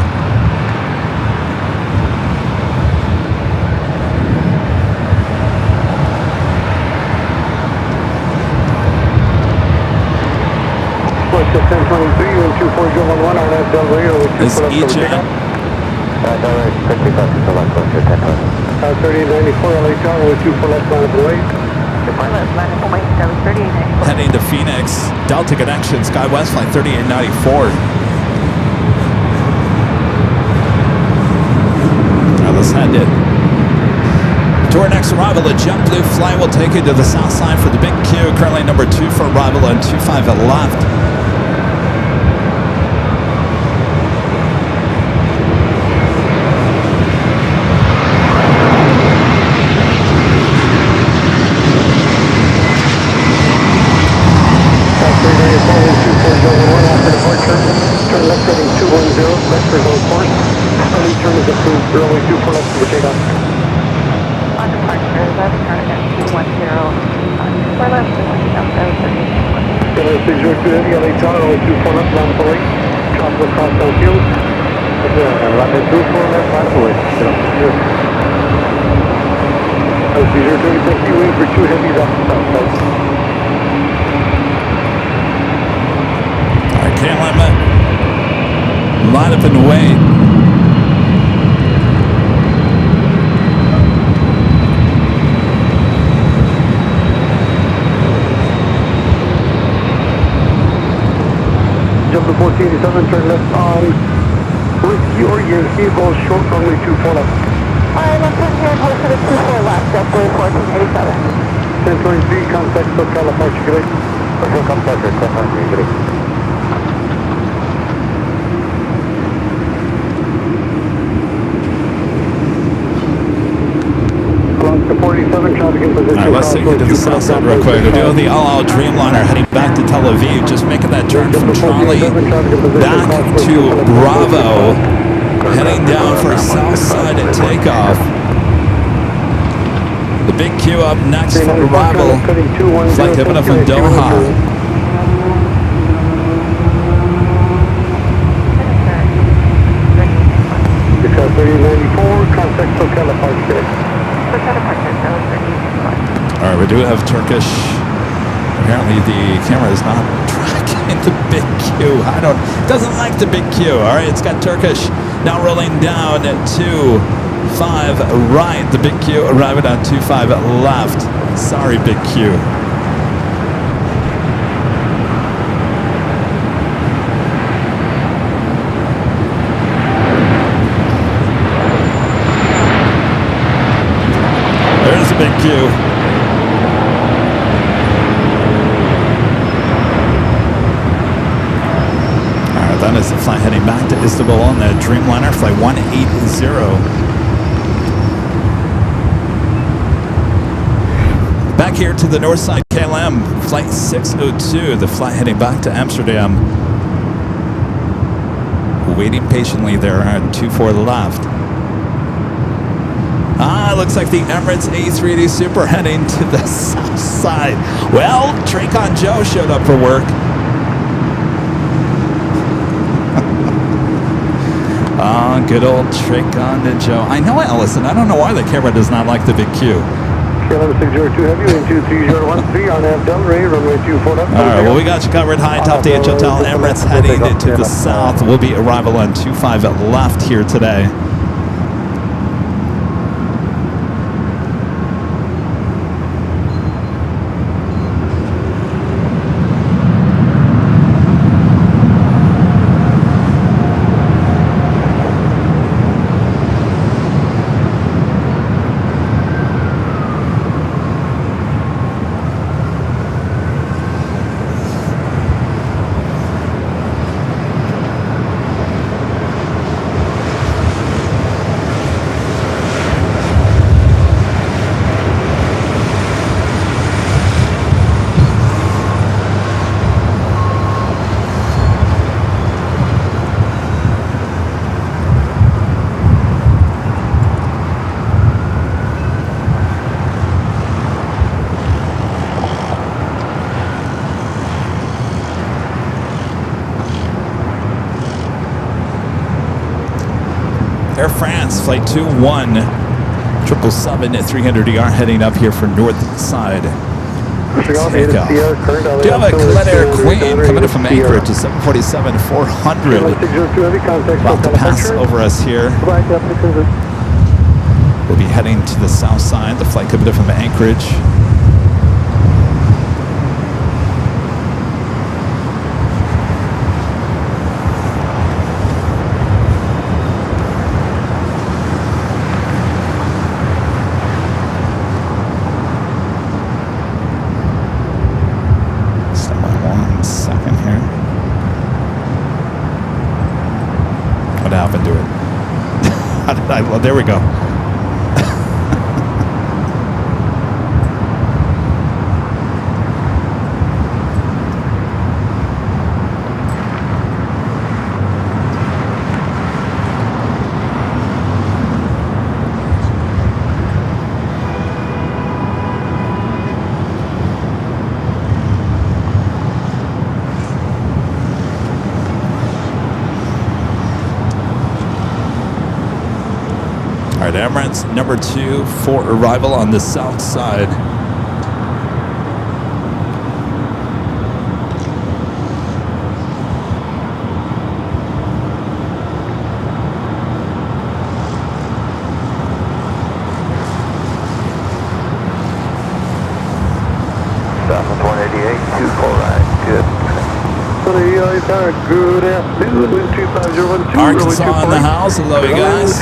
West at 1023, and 24011 on that Del Rio. This EJ. Delray, 50 left, to left, close to 10 3894 LHR with 24 left, line up and wait. 24 left, line up and wait, Delta 3894. Heading to Phoenix, Delta Connection, SkyWest flight 3894. Now let's head it. To our next arrival, a JetBlue flight will take you to the south side for the big Q, currently number 2 for arrival on 25 at left. Turn left heading 210, left for zone course. Early turn is approved, runway 24 left for takeoff. On departure, left turn at 210, 24 left, runway Delta 3894. Delta 602 Heavy LHR, runway 24 left, line up and wait. Tropical cross downfield. Runway 24 left, line up and wait. Delta 602 taxi, waiting for 2 heavies off the south side. Can't limit. Line up and wait. Jump to 1487, turn left on with your Yankee, go short runway 24 left. Alright, left turn here, closer to 24 left, JetBlue 1487. 1023, contact SoCal approach, great. Social contact, 1023. To 47, traffic in position. All right, let's take it to the south side real quick. We're doing the all-out Dreamliner heading back to Tel Aviv, just making that turn from Charlie back to Bravo, heading down for south side at takeoff. The big Q up next for arrival, flight limited from Doha. Because 3094, contact SoCal approach, great. All right, we do have Turkish. Apparently the camera is not tracking. flying the big Q. Doesn't like the big Q. All right, it's got Turkish now rolling down at 25 right. The big Q arriving on 25 left. Sorry, big Q. There's a big Q. That is the flight heading back to Istanbul on the Dreamliner, flight 180. Back here to the north side, KLM, flight 602, the flight heading back to Amsterdam. Waiting patiently there at 24 left. Looks like the Emirates A380 Super heading to the south side. Well, Tracon Joe showed up for work. Good old Tracon Joe. I know, Ellison. I don't know why the camera does not like the big Q. KLM 602 Heavy, wind 23013 on Delray, runway 24 left. All right, well, we got you covered. High top DH Hotel, Emirates heading to the south. Will be arrival on 25 left here today. Air France, flight 21, 777 at 300ER heading up here for north side. Takeoff. Do you have a Claire Queen coming in from Anchorage to 747-400? About to pass over us here. We'll be heading to the south side. The flight coming in from Anchorage. Well, there we go. All right, Emirates number 2 for arrival on the south side. Southwest 188, 249, good. Good afternoon, wind 25012. Arkansas in the house. Hello, you guys.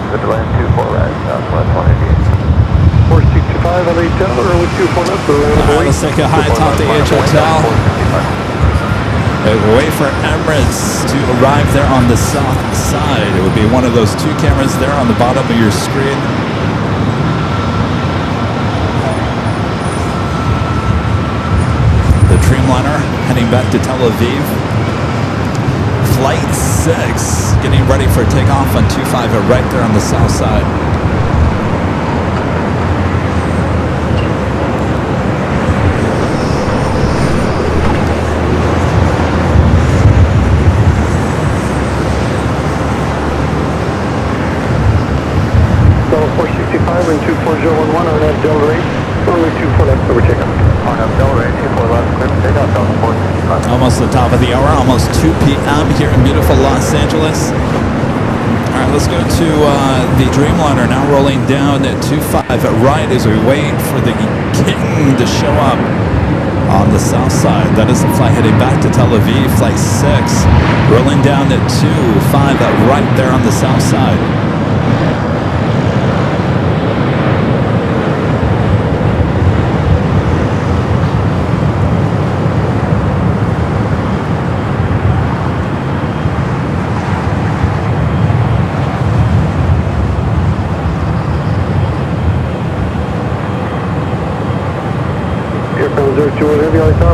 Good to land 24 right, Southwest 188. 465 LA Tower, runway 24 left. All right, let's take a high top to H Hotel. Wait for Emirates to arrive there on the south side. It would be one of those 2 cameras there on the bottom of your screen. The Dreamliner heading back to Tel Aviv. Flight 6 getting ready for takeoff on 25 right there on the south side. So 465 and 24011 on that Delray, runway 24 left over takeoff. up Delray, 24 left, clear for takeoff, Delta 465. Almost the top of the hour, almost 2 p.m. here in beautiful Los Angeles. All right, let's go to the Dreamliner, now rolling down at 25 right as we wait for the King to show up on the south side. That is the flight heading back to Tel Aviv, flight 6, rolling down at 25 right there on the south side.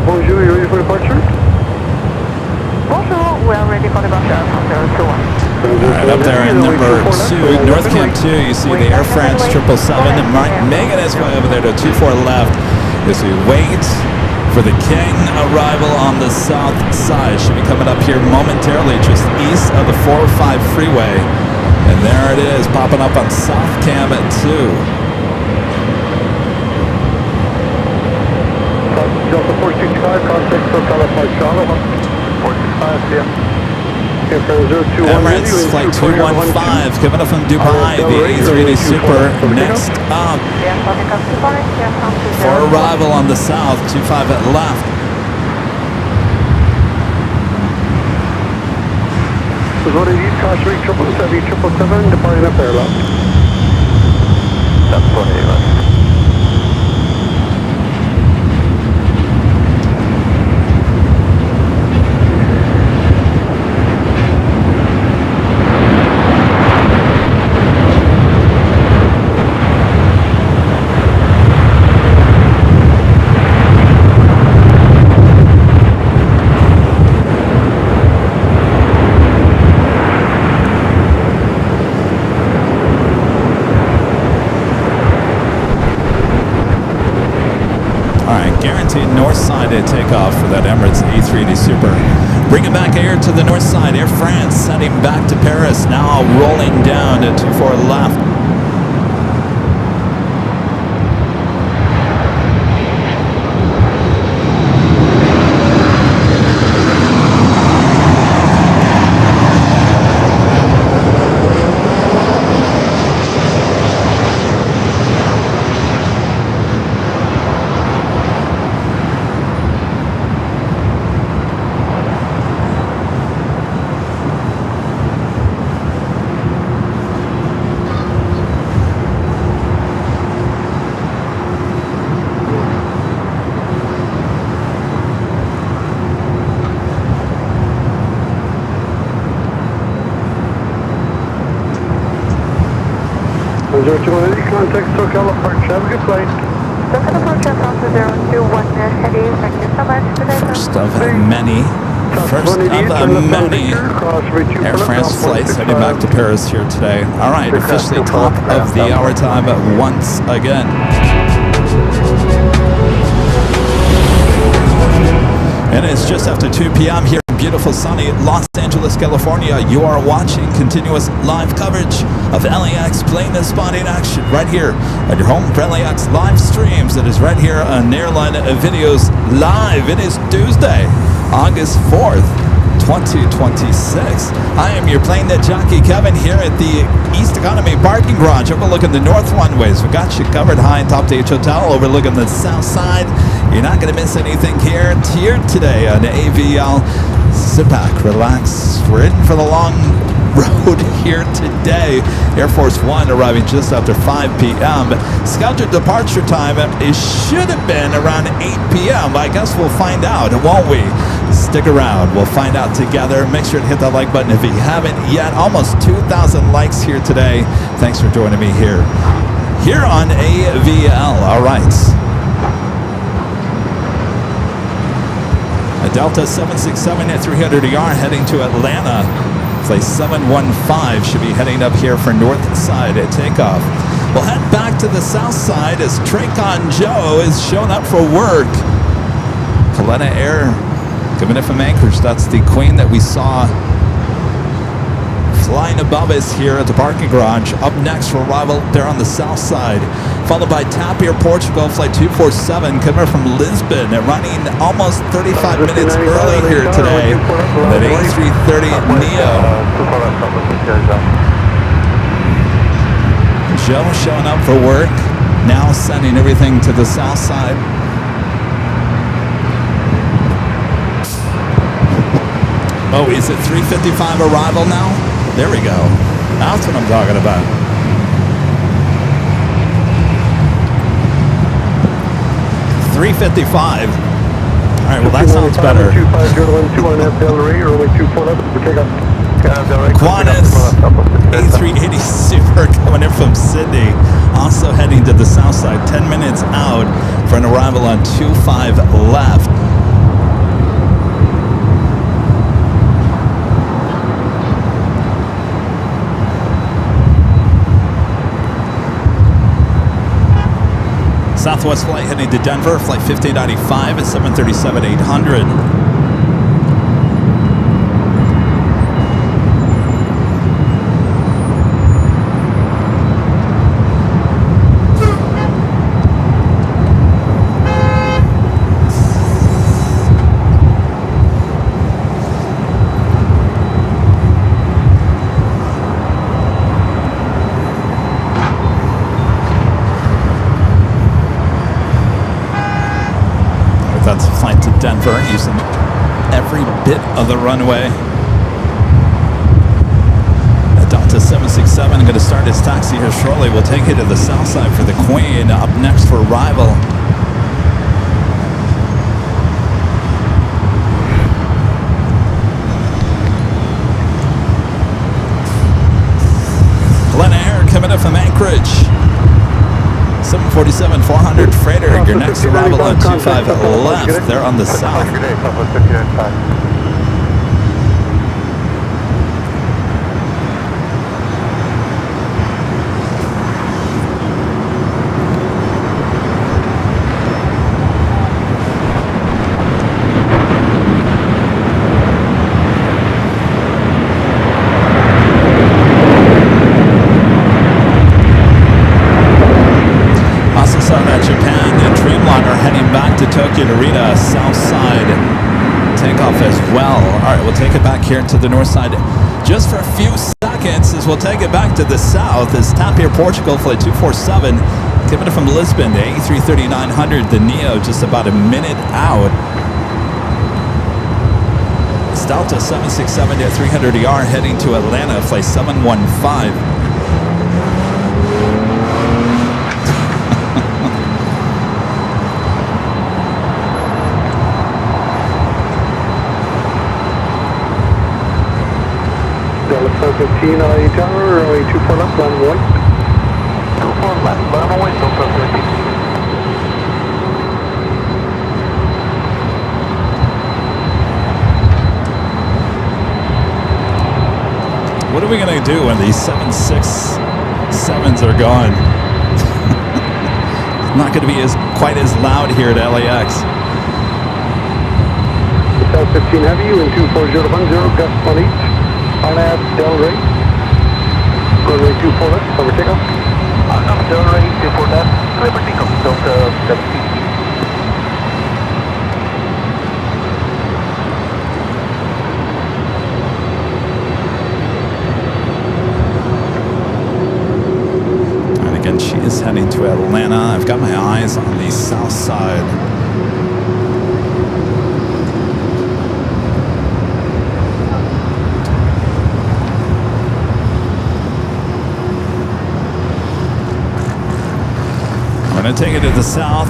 Bonjour, you ready for departure? Bonjour, we are ready for departure from 021. All right, up there in number 2, North Camp 2, you see the Air France 777 and making its way over there to 24 left as we wait for the King arrival on the south side. Should be coming up here momentarily just east of the 405 freeway. And there it is, popping up on South Cam at 2. Delta 465, contact SoCal Apart Charlotte. 465, yeah. Emirates Flight 215 coming up from Dubai, the A380 Super next up. For arrival on the south, 25 at left. Was what it is, caution 777, departing up airlock. That's 28 left. North side at takeoff for that Emirates A380 Super. Bringing back air to the north side. Air France heading back to Paris. Now rolling down to 24 left. Contact SoCal Apart, have a good flight. SoCal Apart, from 021 heading, thank you so much. First of many Air France flights heading back to Paris here today. All right, officially top of the hour time once again. And it's just after 2 p.m. here in beautiful sunny Los Angeles, California. You are watching continuous live coverage of LAX Plane and Spotting Action right here at your home for LAX live streams. It is right here on Airline Videos Live. It is Tuesday, August 4th, 2026. I am your Plane Jockey Kevin here at the East Economy parking garage overlooking the north runways. We got you covered high in Top H Hotel overlooking the south side. You're not going to miss anything here today on AVL. Sit back, relax. We're in for the long road here today. Air Force One arriving just after 5 p.m. Scheduled departure time, it should have been around 8 p.m. I guess we'll find out, won't we? Stick around. We'll find out together. Make sure to hit that like button if you haven't yet. Almost 2,000 likes here today. Thanks for joining me here on AVL. All right. A Delta 767 at 300ER heading to Atlanta. Flight 715 should be heading up here for north side at takeoff. We'll head back to the south side as Tracon Joe is showing up for work. Coletta Air coming in from Anchorage. That's the Queen that we saw flying above us here at the parking garage. Up next for arrival there on the south side, followed by TAP Air Portugal Flight 247 coming from Lisbon, running almost 35 minutes early here today. That A330 Neo. Joe showing up for work, now sending everything to the south side. Oh, is it 3:55 arrival now? There we go. That's what I'm talking about. $3:55. All right, well, that sounds better. Qantas A380 Super coming in from Sydney, also heading to the south side, 10 minutes out for an arrival on 25 left. Southwest flight heading to Denver, flight 1595 at 737-800. That's a flight to Denver, using every bit of the runway. Delta 767 going to start his taxi here shortly. We'll take you to the south side for the Queen. Up next for arrival. Glen Air coming up from Anchorage. 747-400 freighter, your next arrival on 25 left, there on the south. Tokyo Narita south side takeoff as well. All right, we'll take it back here to the north side just for a few seconds as we'll take it back to the south as TAP Air Portugal Flight 247 coming from Lisbon, the A330-900, the Neo, just about a minute out. It's Delta 767 at 300ER heading to Atlanta, Flight 715. Delta 15 LA Tower, runway 24 left, land right. 24 left, land right, Delta 13. What are we going to do when these 767s are gone? Not going to be quite as loud here at LAX. South 15 Heavy, wind 24010, gust 1 each. INAV Del Rey. Runway 24 left, cover takeoff. INAV Del Rey, 24 left, cover takeoff, Delta 17. Again, she is heading to Atlanta. I've got my eyes on the south side. I'm going to take it to the south.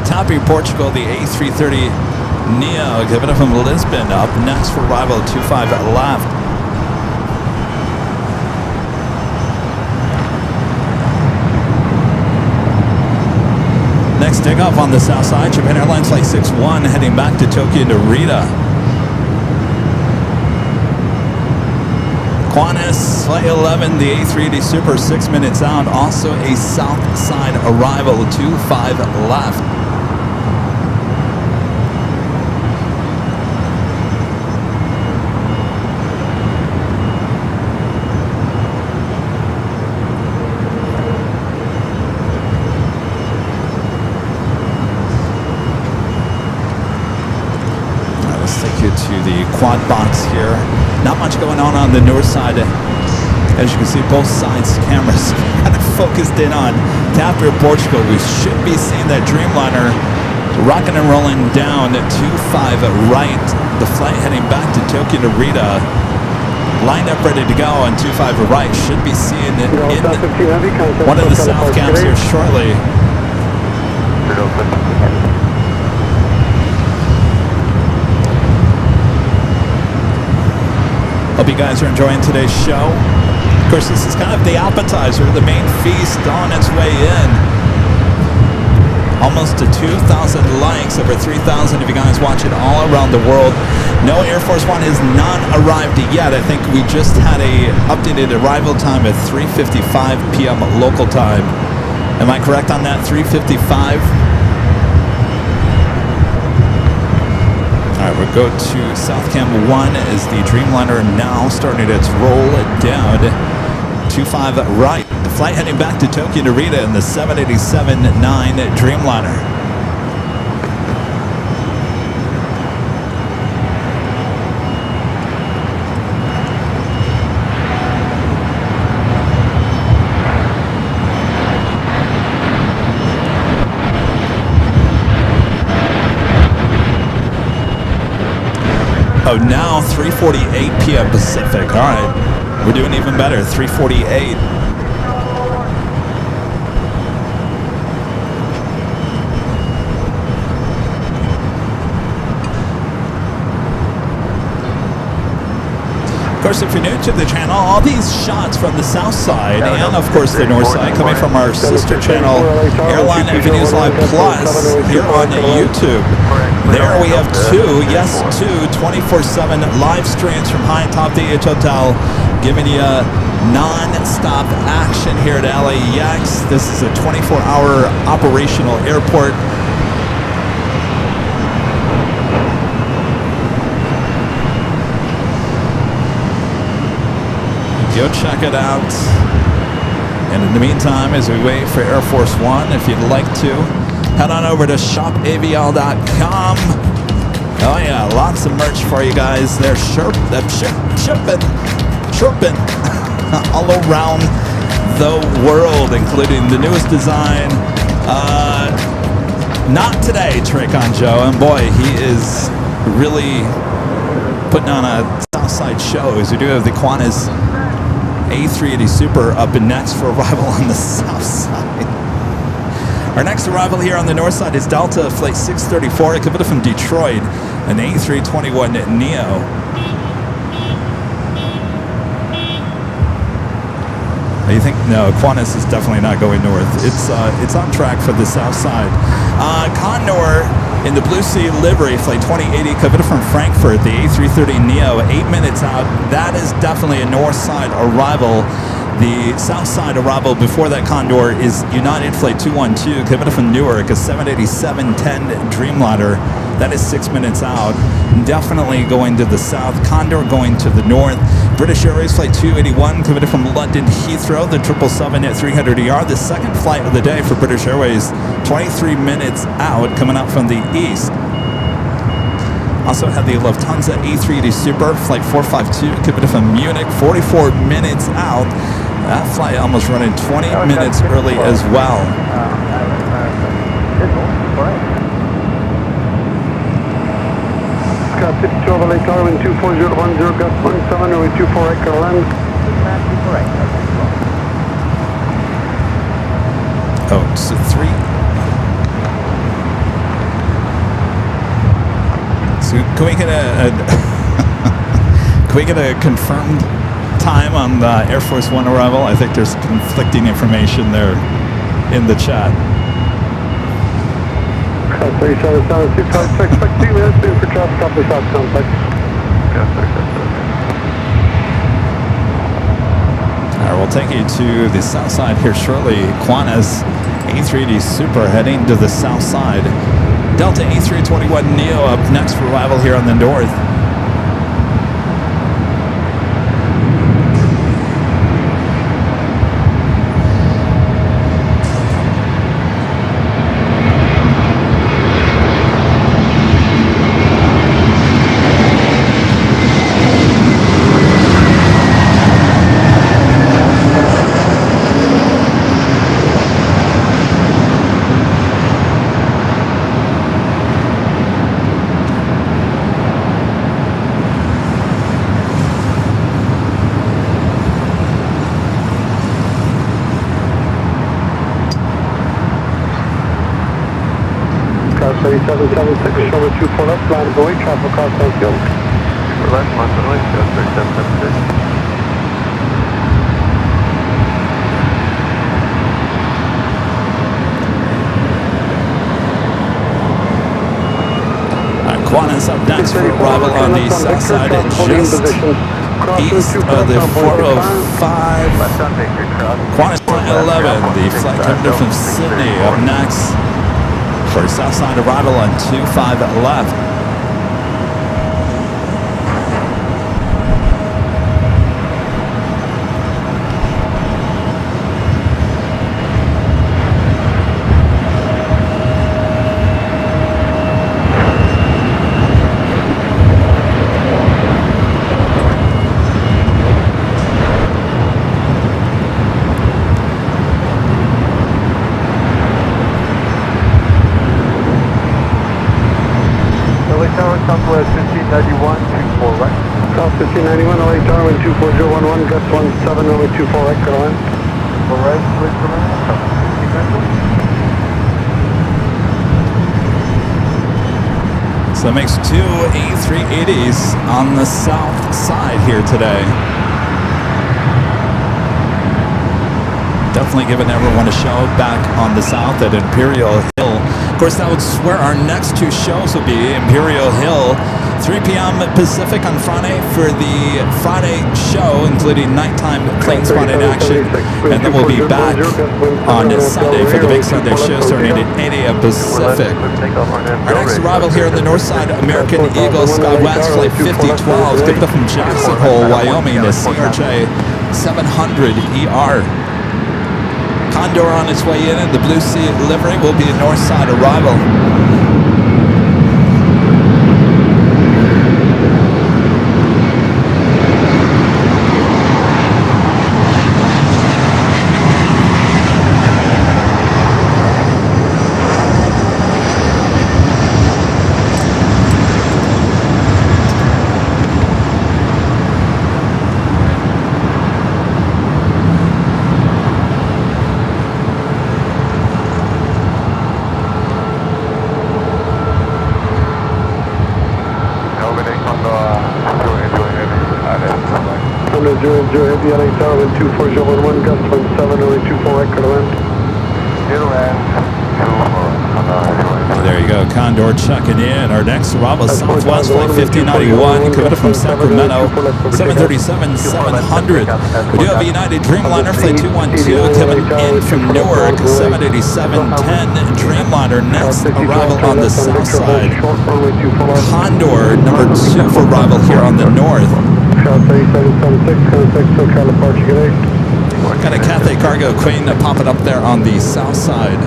TAP Air Portugal, the A330 Neo, giving it from Lisbon. Up next for arrival 25 left. Next takeoff on the south side, Japan Airlines Flight 61 heading back to Tokyo Narita. Qantas Flight 11, the A380 Super, 6 minutes out. Also a south side arrival, 25 left. box here. Not much going on the north side. As you can see, both sides cameras kind of focused in on Tapper, Portugal. We should be seeing that Dreamliner rocking and rolling down 25 right. The flight heading back to Tokyo Narita. Lined up ready to go on 25 right. Should be seeing it in one of the south cams here shortly. Hope you guys are enjoying today's show. Of course, this is kind of the appetizer, the main feast on its way in. Almost to 2,000 likes, over 3,000 of you guys watching all around the world. No, Air Force One has not arrived yet. I think we just had a updated arrival time at 3:55 p.m. local time. Am I correct on that? 3:55? All right, we'll go to South Cam 1 as the Dreamliner now starting its roll down 25 right. The flight heading back to Tokyo Narita in the 787-9 Dreamliner. Oh, now 3:48 p.m. Pacific. All right, we're doing even better. 3:48. Of course, if you're new to the channel, all these shots from the south side and, of course, the north side coming from our sister channel, Airline News Live Plus, here on YouTube. There we have two 24/7 live streams from high atop the H Hotel, giving you non-stop action here at LAX. This is a 24-hour operational airport. Go check it out. And in the meantime, as we wait for Air Force One, if you'd like to, head on over to shopavl.com. Oh yeah, lots of merch for you guys. They're shipping all around the world, including the newest design. Not today, Traycon Joe, and boy, he is really putting on a Southside show, as we do have the Qantas A380 Super up and next for arrival on the south side. Our next arrival here on the north side is Delta Flight 634, coming from Detroit, an A321neo. You think? No, Qantas is definitely not going north. It's on track for the south side. Condor in the Blue Sea livery, flight 2080, coming from Frankfurt, the A330neo, 8 minutes out. That is definitely a north side arrival. The south side arrival before that Condor is United Flight 212, coming from Newark, a 787-10 Dreamliner. That is 6 minutes out. Definitely going to the south. Condor going to the north. British Airways Flight 281 coming from London Heathrow, the 777 at 300ER. The second flight of the day for British Airways, 23 minutes out, coming out from the east. Also had the Lufthansa A380 Super, Flight 452, coming from Munich, 44 minutes out. That flight almost running 20 minutes early as well. Scott 52 over Lake Darwin, 24010, got 17, runway 24 right, land. Oh, so 3. So can we get can we get a confirmed time on the Air Force One arrival? I think there's conflicting information there in the chat. 3776, expect 2 minutes in for traffic, copy south contact. Alright, we'll take you to the south side here shortly. Qantas A380 Super heading to the south side. Delta A321neo up next for arrival here on the north. 3776, show me 24 left, line of the way, traffic across downfield. 24 left, line of the way, 3776. Qantas up next for arrival on the south side, just east of the 405. Qantas Flight 11, the flight coming from Sydney, up next for south side arrival on 25 left. Southwest 1591, 24 right. South 1591, LA Darwin 24011, gust 17, runway 24 right, go on. 4 right, please come in. So it makes two A380s on the south side here today. Definitely giving everyone a show back on the south at Imperial Hill. Of course, that was where our next two shows will be. Imperial Hill, 3 p.m. Pacific on Friday for the Friday show, including nighttime plane spotting action. And then we'll be back on Sunday for the big Sunday show starting at 8 a.m. Pacific. Our next arrival here on the north side, American Eagle SkyWest Flight 5012, giving up from Jackson Hole, Wyoming to CRJ 700 ER. Condor on its way in, and the Blue Sea livery will be a north side arrival. Heavy LA Darwin 24011, gust 17, runway 24 right, go land. There you go, Condor checking in. Our next arrival, Southwest Flight 5091, coming from Sacramento, 737-700. We do have a United Dreamliner Flight 212 coming in from Newark, 787-10 Dreamliner. Next arrival on the south side. Condor number 2 for arrival here on the north. Got a Cathay Cargo Queen popping up there on the south side.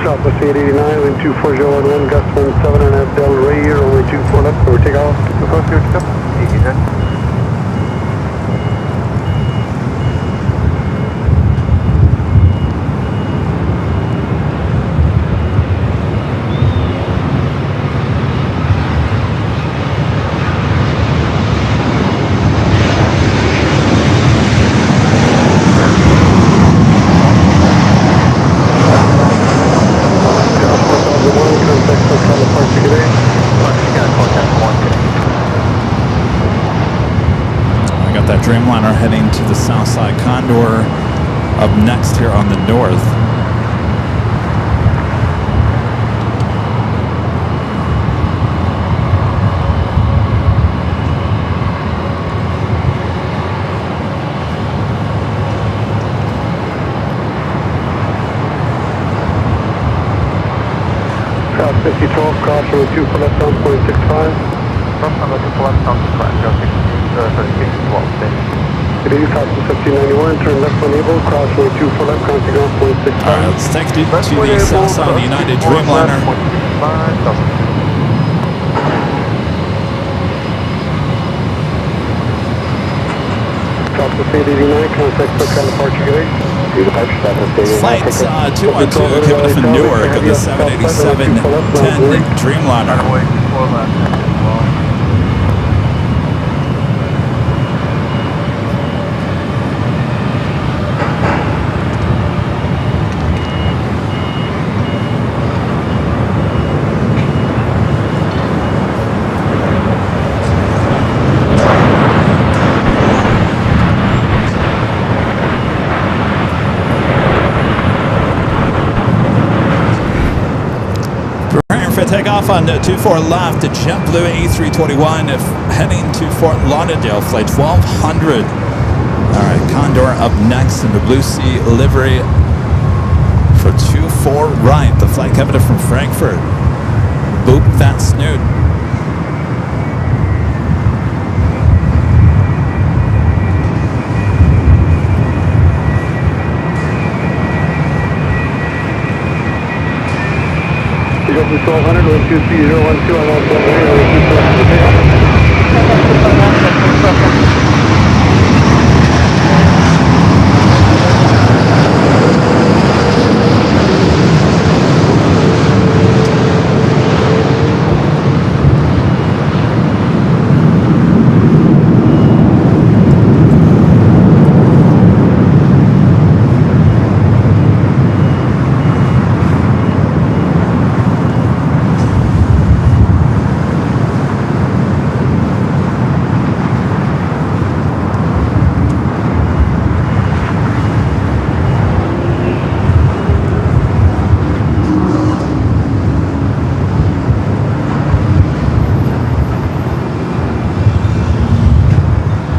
Southwest 889, wind 24011, gust 17 and a half Del Rey here, runway 24 left, over take off. Dreamliner heading to the south side. Condor up next here on the north. South 5012, cross runway 2 for left on 0.65. From number 2 for left on 612. It is South 1591, turn left on Able, cross runway 2 for left, counting off 0.65. All right, let's take you to the south side of the United Dreamliner. Southwest 889, contact SoCal departure gate. Flight 212 coming up from Newark of the 787-10 Dreamliner. Runway 24 left, taxi well. For takeoff on the 24 left, the JetBlue A321 heading to Fort Lauderdale, flight 1200. All right, Condor up next in the Blue Sea livery for 24 right. The flight coming in from Frankfurt. Boop that snoot. Go from 1200, 123.012 on all 1200,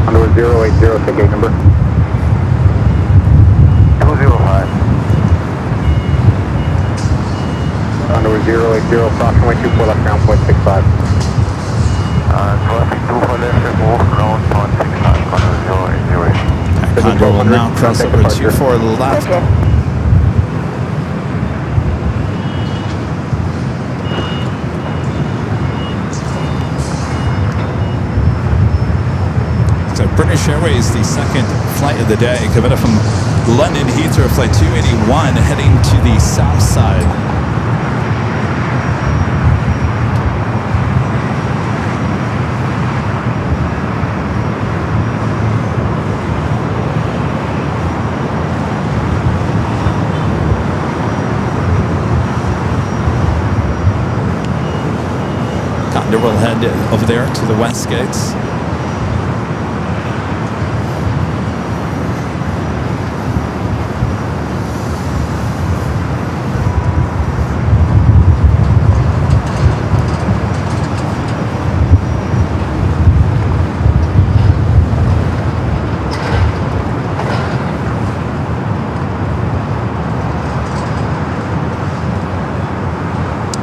Under 080, the gate number. 205. Under 080, approximately 24 left ground, 0.65. Traffic 24 left, remove ground, 0.65, under 080. Condor will now cross over 24 left. So British Airways, the second flight of the day, coming up from London Heathrow, flight 281, heading to the south side. Condor will head over there to the west gates.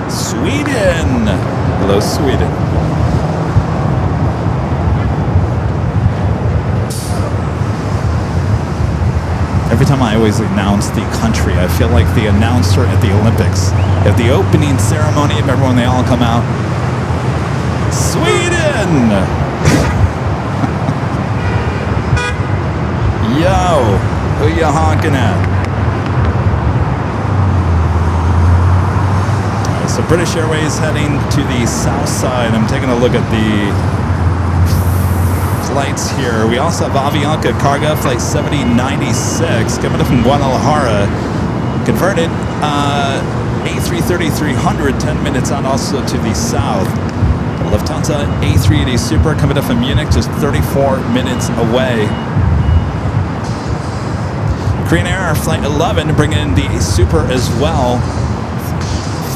Sweden! Hello, Sweden. Every time I always announce the country, I feel like the announcer at the Olympics. At the opening ceremony of everyone, they all come out. Sweden! Yo, who you honking at? So British Airways heading to the south side. I'm taking a look at the flights here. We also have Avianca Cargo flight 7096 coming up from Guadalajara. Converted A330-300, 10 minutes on also to the south. Lufthansa A380 Super coming up from Munich, just 34 minutes away. Korean Air flight 11 bringing in the Super as well.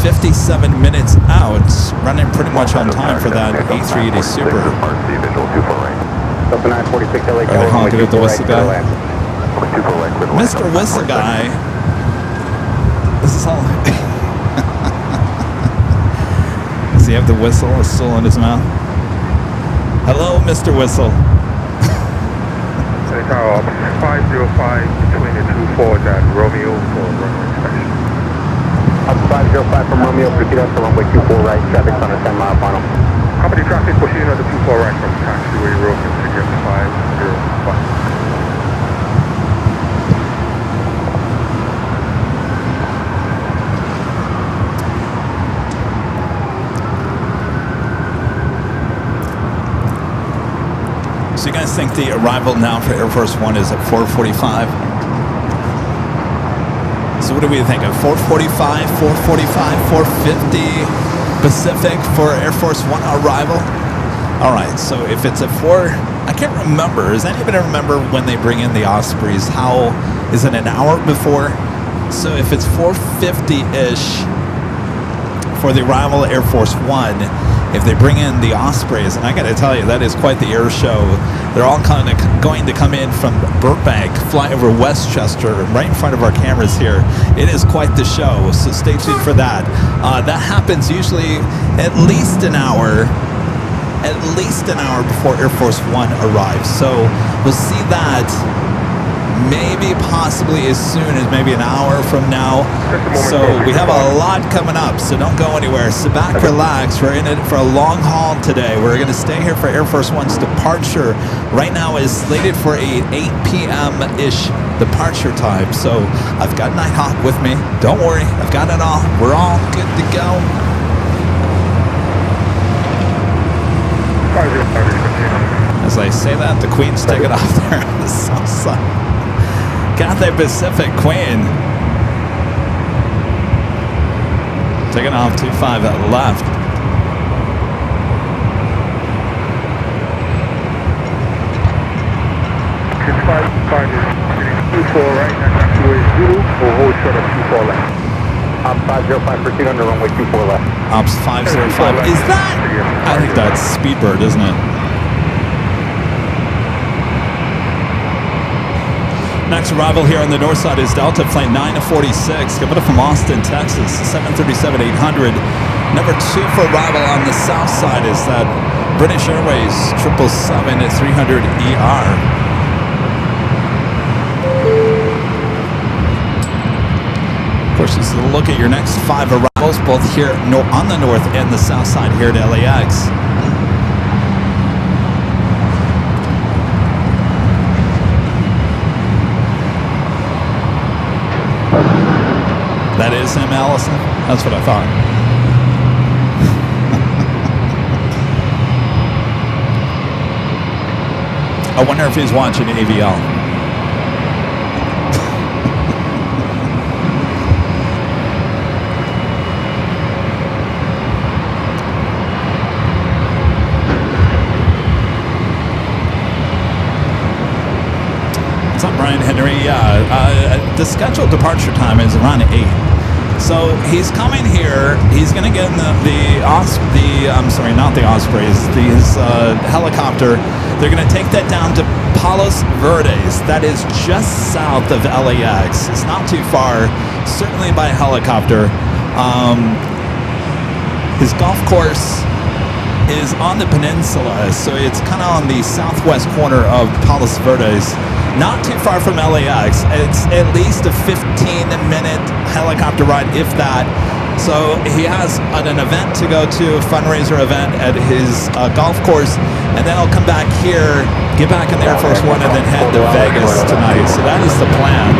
57 minutes out, running pretty much on time for that A380 Super. Delta 946 LA Are they honking at the whistle guy? Mr. Whistle Guy. This is all. Does he have the whistle still in his mouth? Hello, Mr. Whistle. Tower 505 between the 24 and Romeo for runway inspection. Up 505 from Romeo, proceed up to runway 24 right, traffic's on a 10-mile final. Company traffic proceeding on the 24 right from taxiway road to get 505. So you guys think the arrival now for Air Force One is at 4:45? So what do we think of 4:45, 4:45, 4:50 Pacific for Air Force One arrival? All right, so if it's at 4, I can't remember. Does anybody remember when they bring in the Ospreys? How, is it an hour before? So if it's 4:50-ish for the arrival of Air Force One, if they bring in the Ospreys, and I got to tell you, that is quite the air show. They're all kind of going to come in from Burbank, fly over Westchester, right in front of our cameras here. It is quite the show, so stay tuned for that. That happens usually at least an hour before Air Force One arrives. So we'll see that maybe possibly as soon as maybe an hour from now. So we have a lot coming up, so don't go anywhere. Sit back, relax. We're in it for a long haul today. We're going to stay here for Air Force One's departure. Right now is slated for a 8 p.m.-ish departure time. So I've got Nighthawk with me. Don't worry, I've got it all. We're all good to go. As I say that, the Queen's taking off there on the south side. Cathay Pacific Queen. Taking off 25 at the left. Five is 24 right, next runway Zulu, or hold short of 24 left. Ops 505 pursuit under runway 24 left. Ops 505. Is that? I think that's Speedbird, isn't it? Next arrival here on the north side is Delta Flight 946, coming up from Austin, Texas, 737-800. Number 2 for arrival on the south side is that British Airways 777-300ER. Of course, this is a look at your next 5 arrivals, both here on the north and the south side here at LAX. That is him, Allison? That's what I thought. I wonder if he's watching AVL. What's up, Brian Henry? Yeah, the scheduled departure time is around 8. So he's coming here. He's going to get in I'm sorry, not the Ospreys, his helicopter. They're going to take that down to Palos Verdes. That is just south of LAX. It's not too far, certainly by helicopter. His golf course is on the peninsula, so it's kind of on the southwest corner of Palos Verdes. Not too far from LAX. It's at least a 15-minute helicopter ride, if that. So he has an event to go to, a fundraiser event at his golf course, and then he'll come back here, get back in the Air Force One, and then head to Vegas tonight. So that is the plan.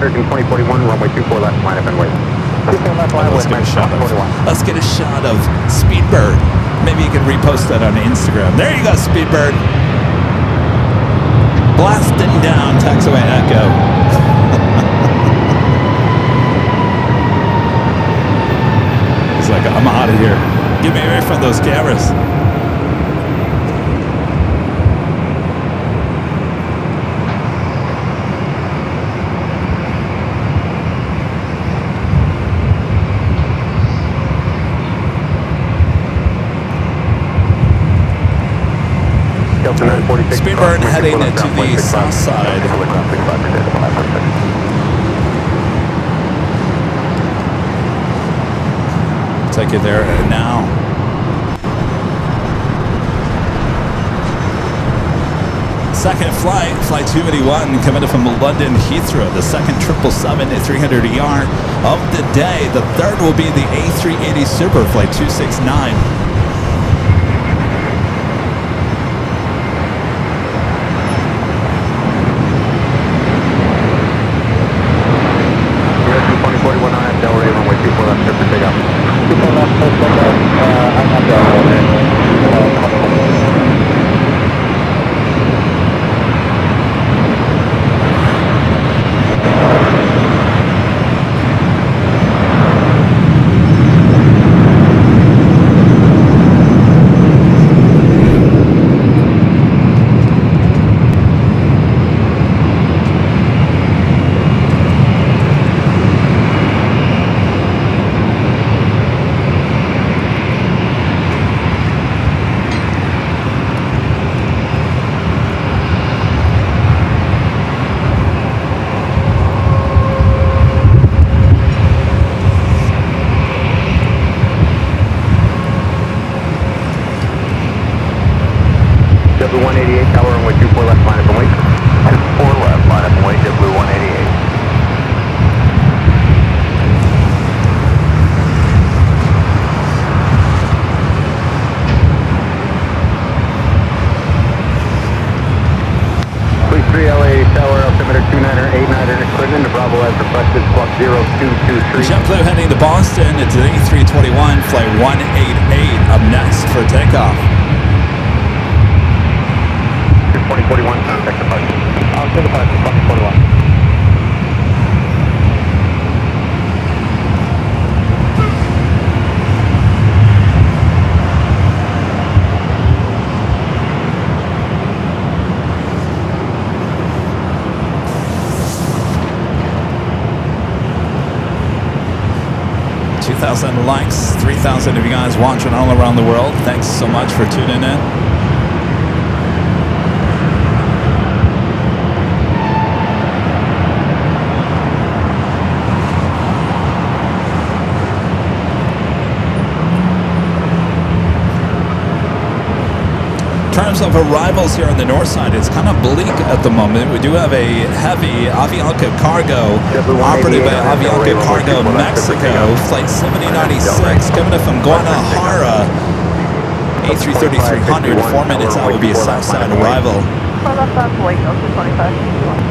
American 2041, runway 24 left, line up and wait. 24 left, line Let's get a shot of Speedbird. Maybe you can repost that on Instagram. There you go, Speedbird. Blasting down taxiway Echo. He's like, I'm out of here. Get me away from those cameras. Speedbird heading into the south side. Take you there now. second flight, flight 281, coming in from London Heathrow, the second 777-300ER of the day. The third will be the A380 Super, flight 269. W188, tower runway 24 left, line up and wait. 24 left, line up and wait, W188. Please 3 LA tower, altimeter 29er, 89er, equipment to Bravo as requested, squawk 0223. JetBlue heading to Boston. It's an A321, flight 188, up next for takeoff. 2041, contact departure. I'll send departure, 2041. Likes, 3,000 of you guys watching all around the world. Thanks so much for tuning in. In terms of arrivals here on the north side, it's kind of bleak at the moment. We do have a heavy Avianca Cargo, operated by Avianca Cargo Mexico, flight 7096, coming in from Guadalajara, A330-300, 4 minutes out will be a south side arrival. For left on Blake, 225.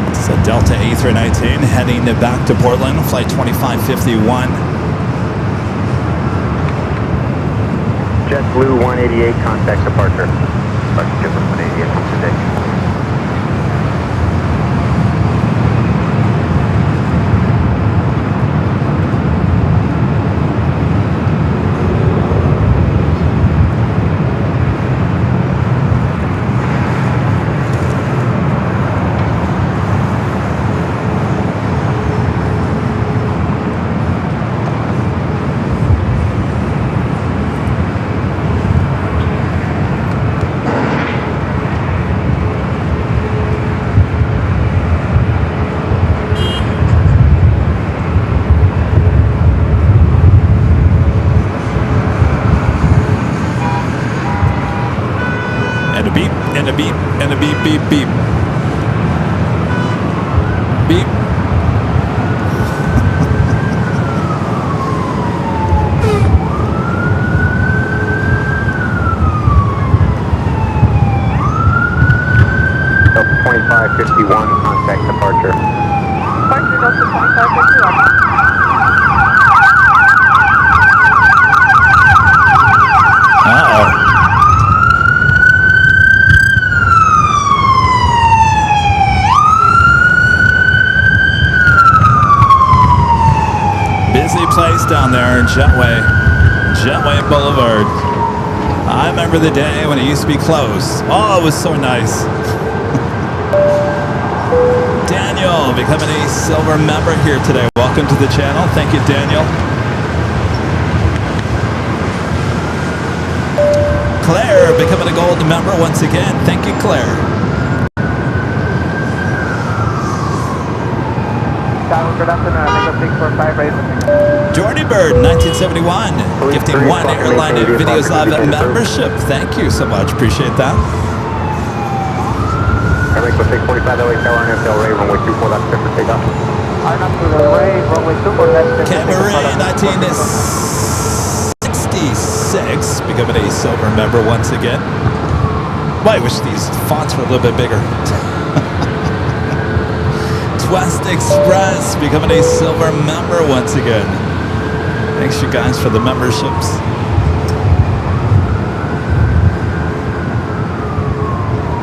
It's a Delta A319 heading back to Portland, flight 2551. JetBlue 188, contact departure. JetBlue 188 from today. Beep, beep. Beep. Delta 2551, contact departure. Departure Delta 2551. down there in Jetway Boulevard. I remember the day when it used to be closed. Oh, it was so nice. Daniel becoming a silver member here today. Welcome to the channel. Thank you, Daniel. Claire becoming a gold member once again. Thank you, Claire. Good afternoon. I think a 645 right. Jordy Bird, 1971, gifting 1 Airline Videos Live membership. Thank you so much. Appreciate that. Airline 645 LA Tower and Delray, runway 24 left, clear for takeoff. Arnold to the Ray, runway 24 left. Cameron, 1966, becoming a silver member once again. Boy, I wish these fonts were a little bit bigger. West Express becoming a silver member once again. Thanks you guys for the memberships.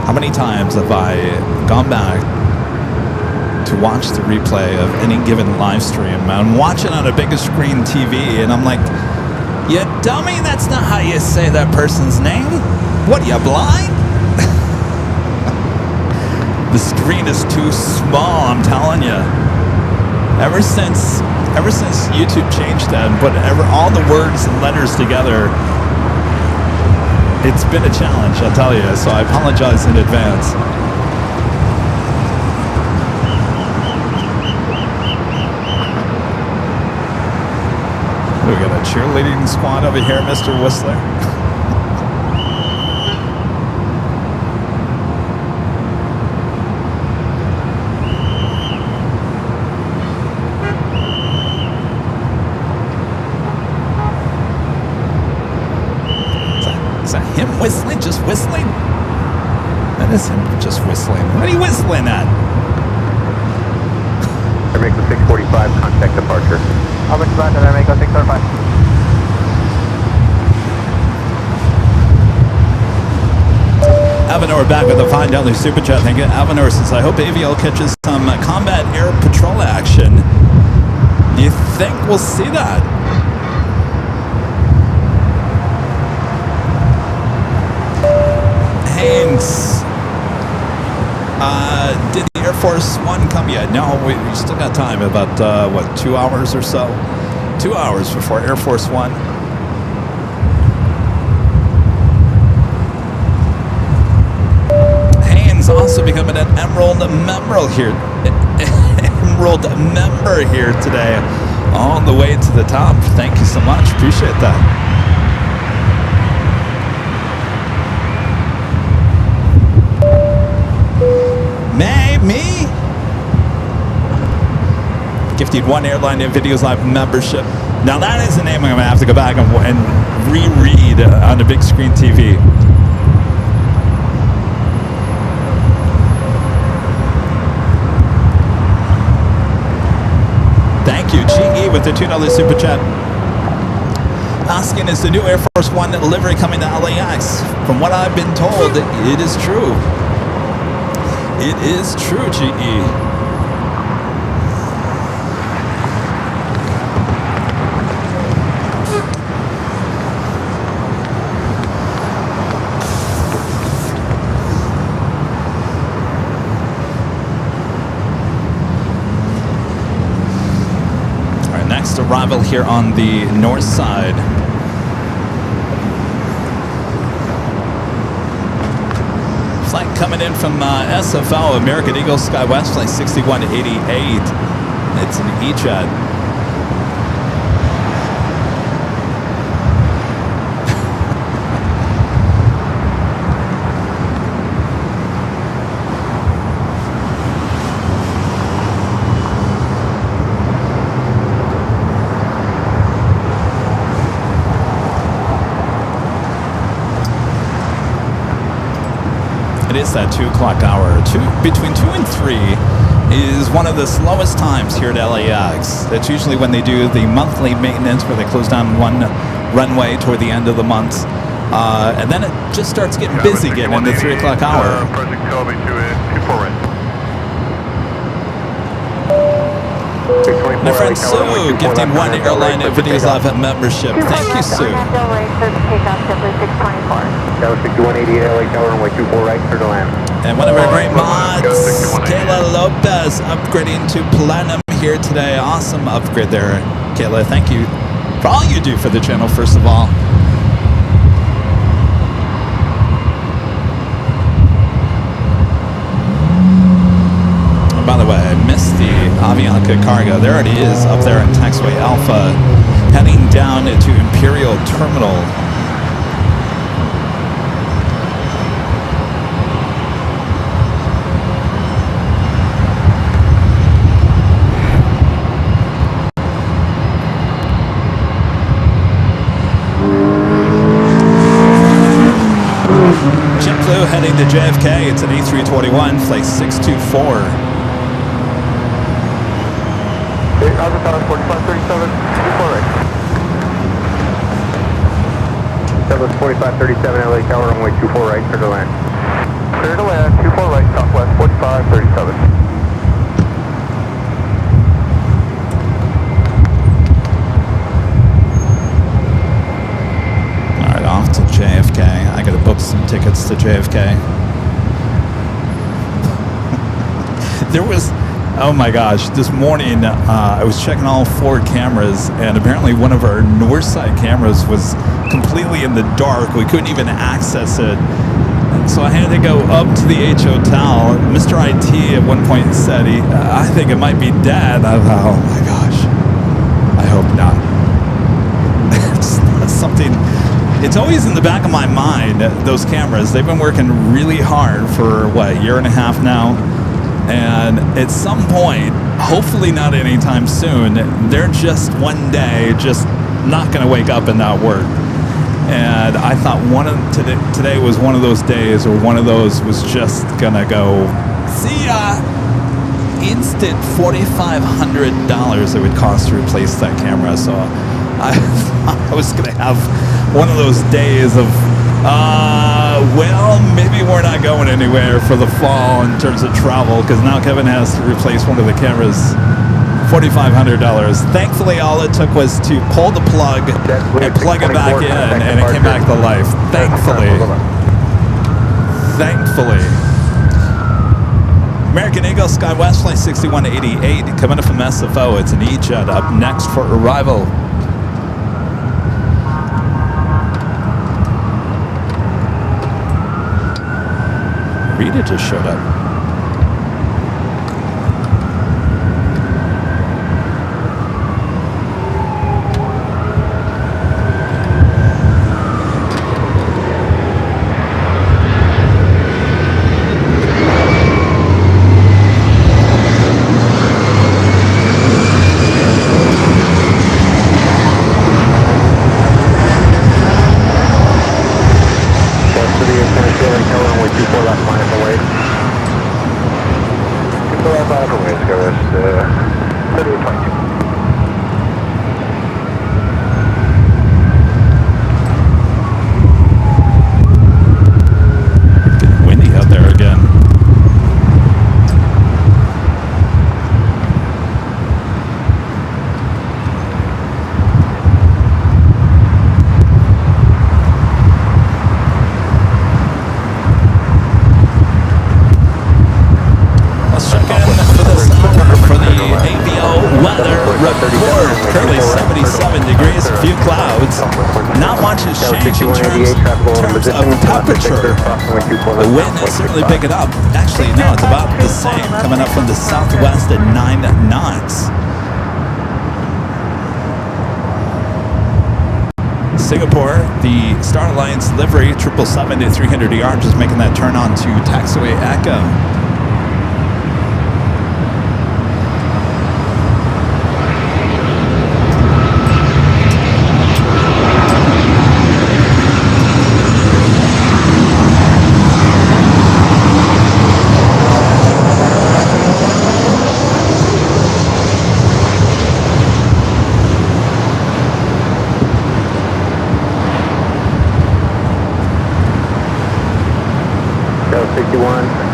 How many times have I gone back to watch the replay of any given live stream? I'm watching on a bigger screen TV and I'm like, you dummy, that's not how you say that person's name. What, are you blind? The screen is too small, I'm telling you. Ever since YouTube changed that and put all the words and letters together, it's been a challenge, I'll tell you. So I apologize in advance. We got a cheerleading squad over here, Mr. Whistler. Him whistling? Just whistling? That is him just whistling. What are you whistling at? Airmaker 645, contact departure. Albert Band and Airmaker 645. Avenor back with a $5 super chat. Thank you. Avenor says, I hope AVL catches some combat air patrol action. You think we'll see that? Did the Air Force One come yet? No, we still got time. About, what, 2 hours or so? 2 hours before Air Force One. Haynes also becoming an Emerald member here. Emerald member here today. On the way to the top. Thank you so much. Appreciate that. Me? Gifted 1 Airline Videos Live membership. Now that is a name I'm going to have to go back and reread on the big screen TV. Thank you, GE, with the $2 super chat. Asking, is the new Air Force One delivery coming to LAX? From what I've been told, it is true. It is true, GE. All right, next arrival here on the north side. Flight coming in from SFO, American Eagle SkyWest, flight 6188. It's an E-Jet. It is that 2 o'clock hour. Between 2 and 3 is one of the slowest times here at LAX. That's usually when they do the monthly maintenance where they close down one runway toward the end of the month. And then it just starts getting busy again in the 3 o'clock hour. Project Toby to 24 right. My friend Sue gifting one Airline Videos Live membership. Thank you, Sue. Del Rey, clear for takeoff, JetBlue 624. That was 6188 LA Tower, runway 24 right, clear to land. And one of our great mods, Kayla Lopez, upgrading to Platinum here today. Awesome upgrade there, Kayla. Thank you for all you do for the channel, first of all. And by the way, I missed the Avianca cargo. There it is up there in Taxiway Alpha, heading down to Imperial Terminal. JetBlue heading to JFK. It's an A321, flight 624. Alpha 4537, 24 right. That was 4537 LA Tower, runway 24 right, clear to land. Clear to land, 24 right, southwest 4537. Alright, off to JFK. I gotta book some tickets to JFK. There was, oh my gosh, this morning I was checking all 4 cameras, and apparently one of our north side cameras was completely in the dark. We couldn't even access it. So I had to go up to the H Hotel. Mr. IT at one point said, I think it might be dead. I thought, oh my gosh, I hope not. It's something, it's always in the back of my mind, those cameras. They've been working really hard for, what, a year and a half now? And at some point, hopefully not anytime soon, they're just one day just not going to wake up and not work. And I thought today was one of those days, or one of those was just going to go, see ya! Instant $4,500 it would cost to replace that camera. So I was going to have one of those days of, well, maybe we're not going anywhere for the fall in terms of travel, because now Kevin has to replace one of the cameras. $4,500. Thankfully, all it took was to pull the plug and plug it back in, and it came back to life. Thankfully. American Eagle SkyWest Flight 6188 coming up from SFO. It's an E-Jet up next for arrival. Rita just showed up. The wind is certainly picking up. Actually, no, it's about the same. Coming up from the southwest at 9 knots. Singapore, the Star Alliance livery 777 at 300 ER, just making that turn on to Taxiway Echo.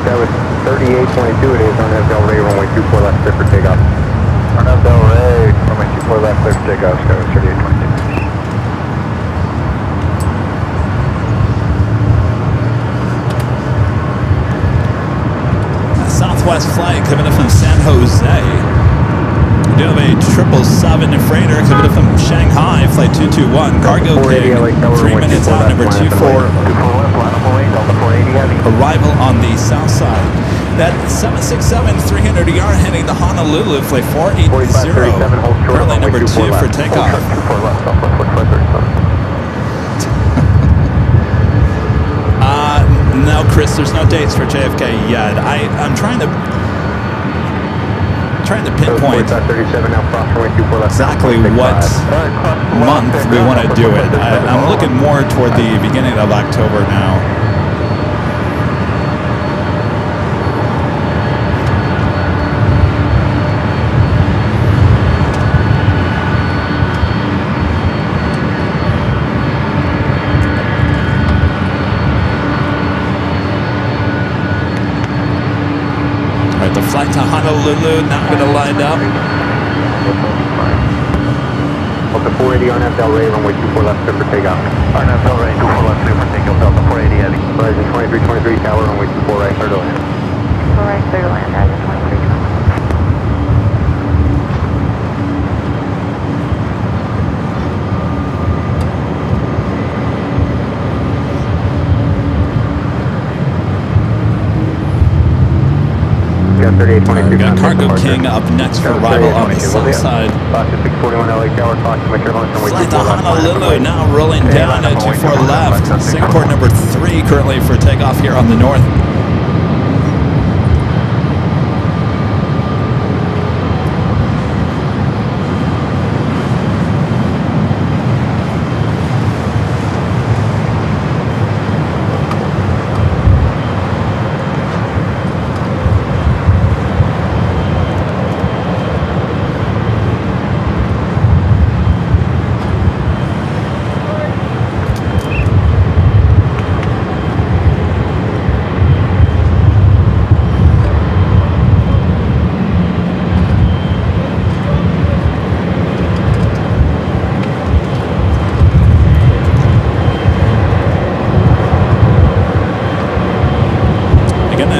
That was 38.2 it is on Del Rey, runway 24 left, clear for takeoff. Arnab Del Rey, runway 24 left, clear for takeoff, Skyway 3826. Southwest flight coming in from San Jose. We do have a 777 freighter coming in from Shanghai, flight 221, Cargo King, 3 minutes out, number 24. Arrival on the south side. That 767-300ER heading to Honolulu, flight 480, currently number 2 for takeoff. No, Chris, there's no dates for JFK yet. I'm trying to pinpoint exactly what month we want to do it. I'm looking more toward the beginning of October now. The flight to Honolulu now going to line up. Delta 480 Arnab Del Rey, runway 24 left, clear for takeoff. Arnab Del Rey, 24 left, clear for takeoff, Delta 480 heading. Horizon 2323 tower, runway 24 right, clear to land. 24 right, clear to land, Horizon 2320. We got Cargo King up next for arrival on the south side. Flight to Honolulu now rolling down at 24 left. Singapore number 3 currently for takeoff here on the north.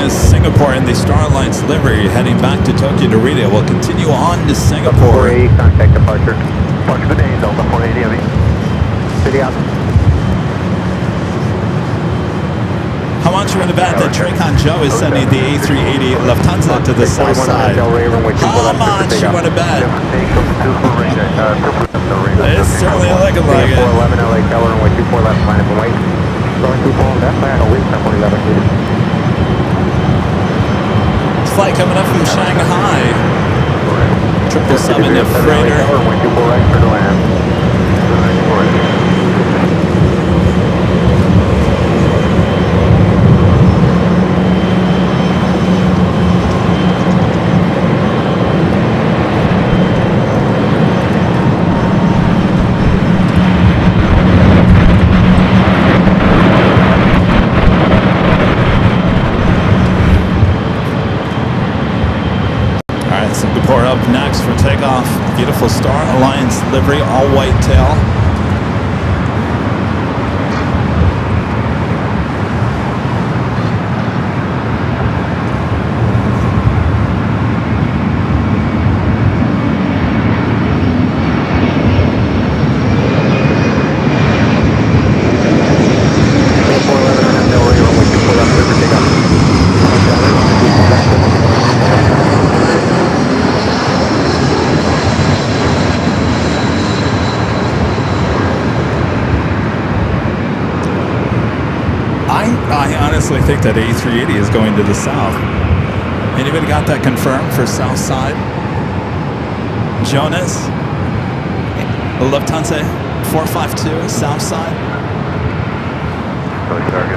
Singapore in the Star Alliance livery heading back to Tokyo Narita. We'll continue on to Singapore. 480, contact departure. Mark the day, Delta 480 heavy. City out. How much you want to bet that Traycon Joe is sending the A380 Lufthansa to the south side? How much you want to bet? It's certainly looking like it. 411 LA Tower, runway 24 left, line up and wait. Going through Palm, that's fine. I'll wait for 11. Flight coming up from Shanghai. 777 freighter. Singapore up next for takeoff. Beautiful Star Alliance livery, all white tail. I honestly think that A380 is going to the south. Anybody got that confirmed for south side? Jonas? Lufthansa 452, south side?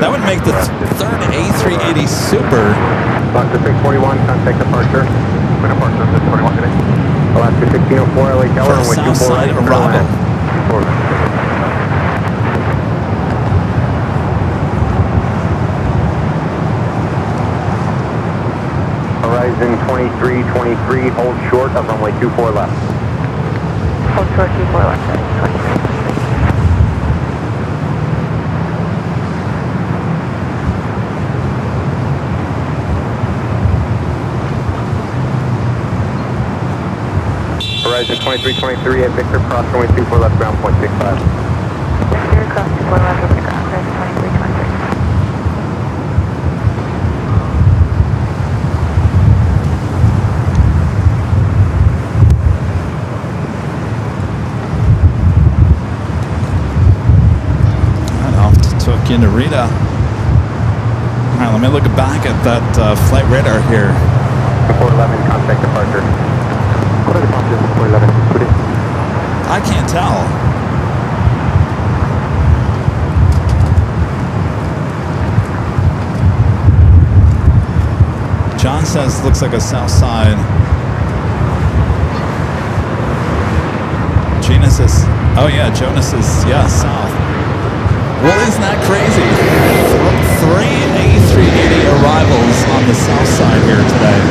That would make the third A380 Super. Alaska 641, contact departure. Departure 641 today. Alaska 1604, LA Tower, For south side arrival. Horizon 2323, hold short of runway 24 left. Hold short 24 left, 23. Horizon 2323 at Victor, cross runway 24 left, ground point 65. Victor, cross 24 left over the ground, Horizon 2323. Into Rita. All right, let me look back at that flight radar here. 411, contact departure. What are the contours of 411? I can't tell. John says looks like a south side. Gina says, oh yeah, Jonas is, yeah, south. Well, isn't that crazy? 3 A380 arrivals on the south side here today.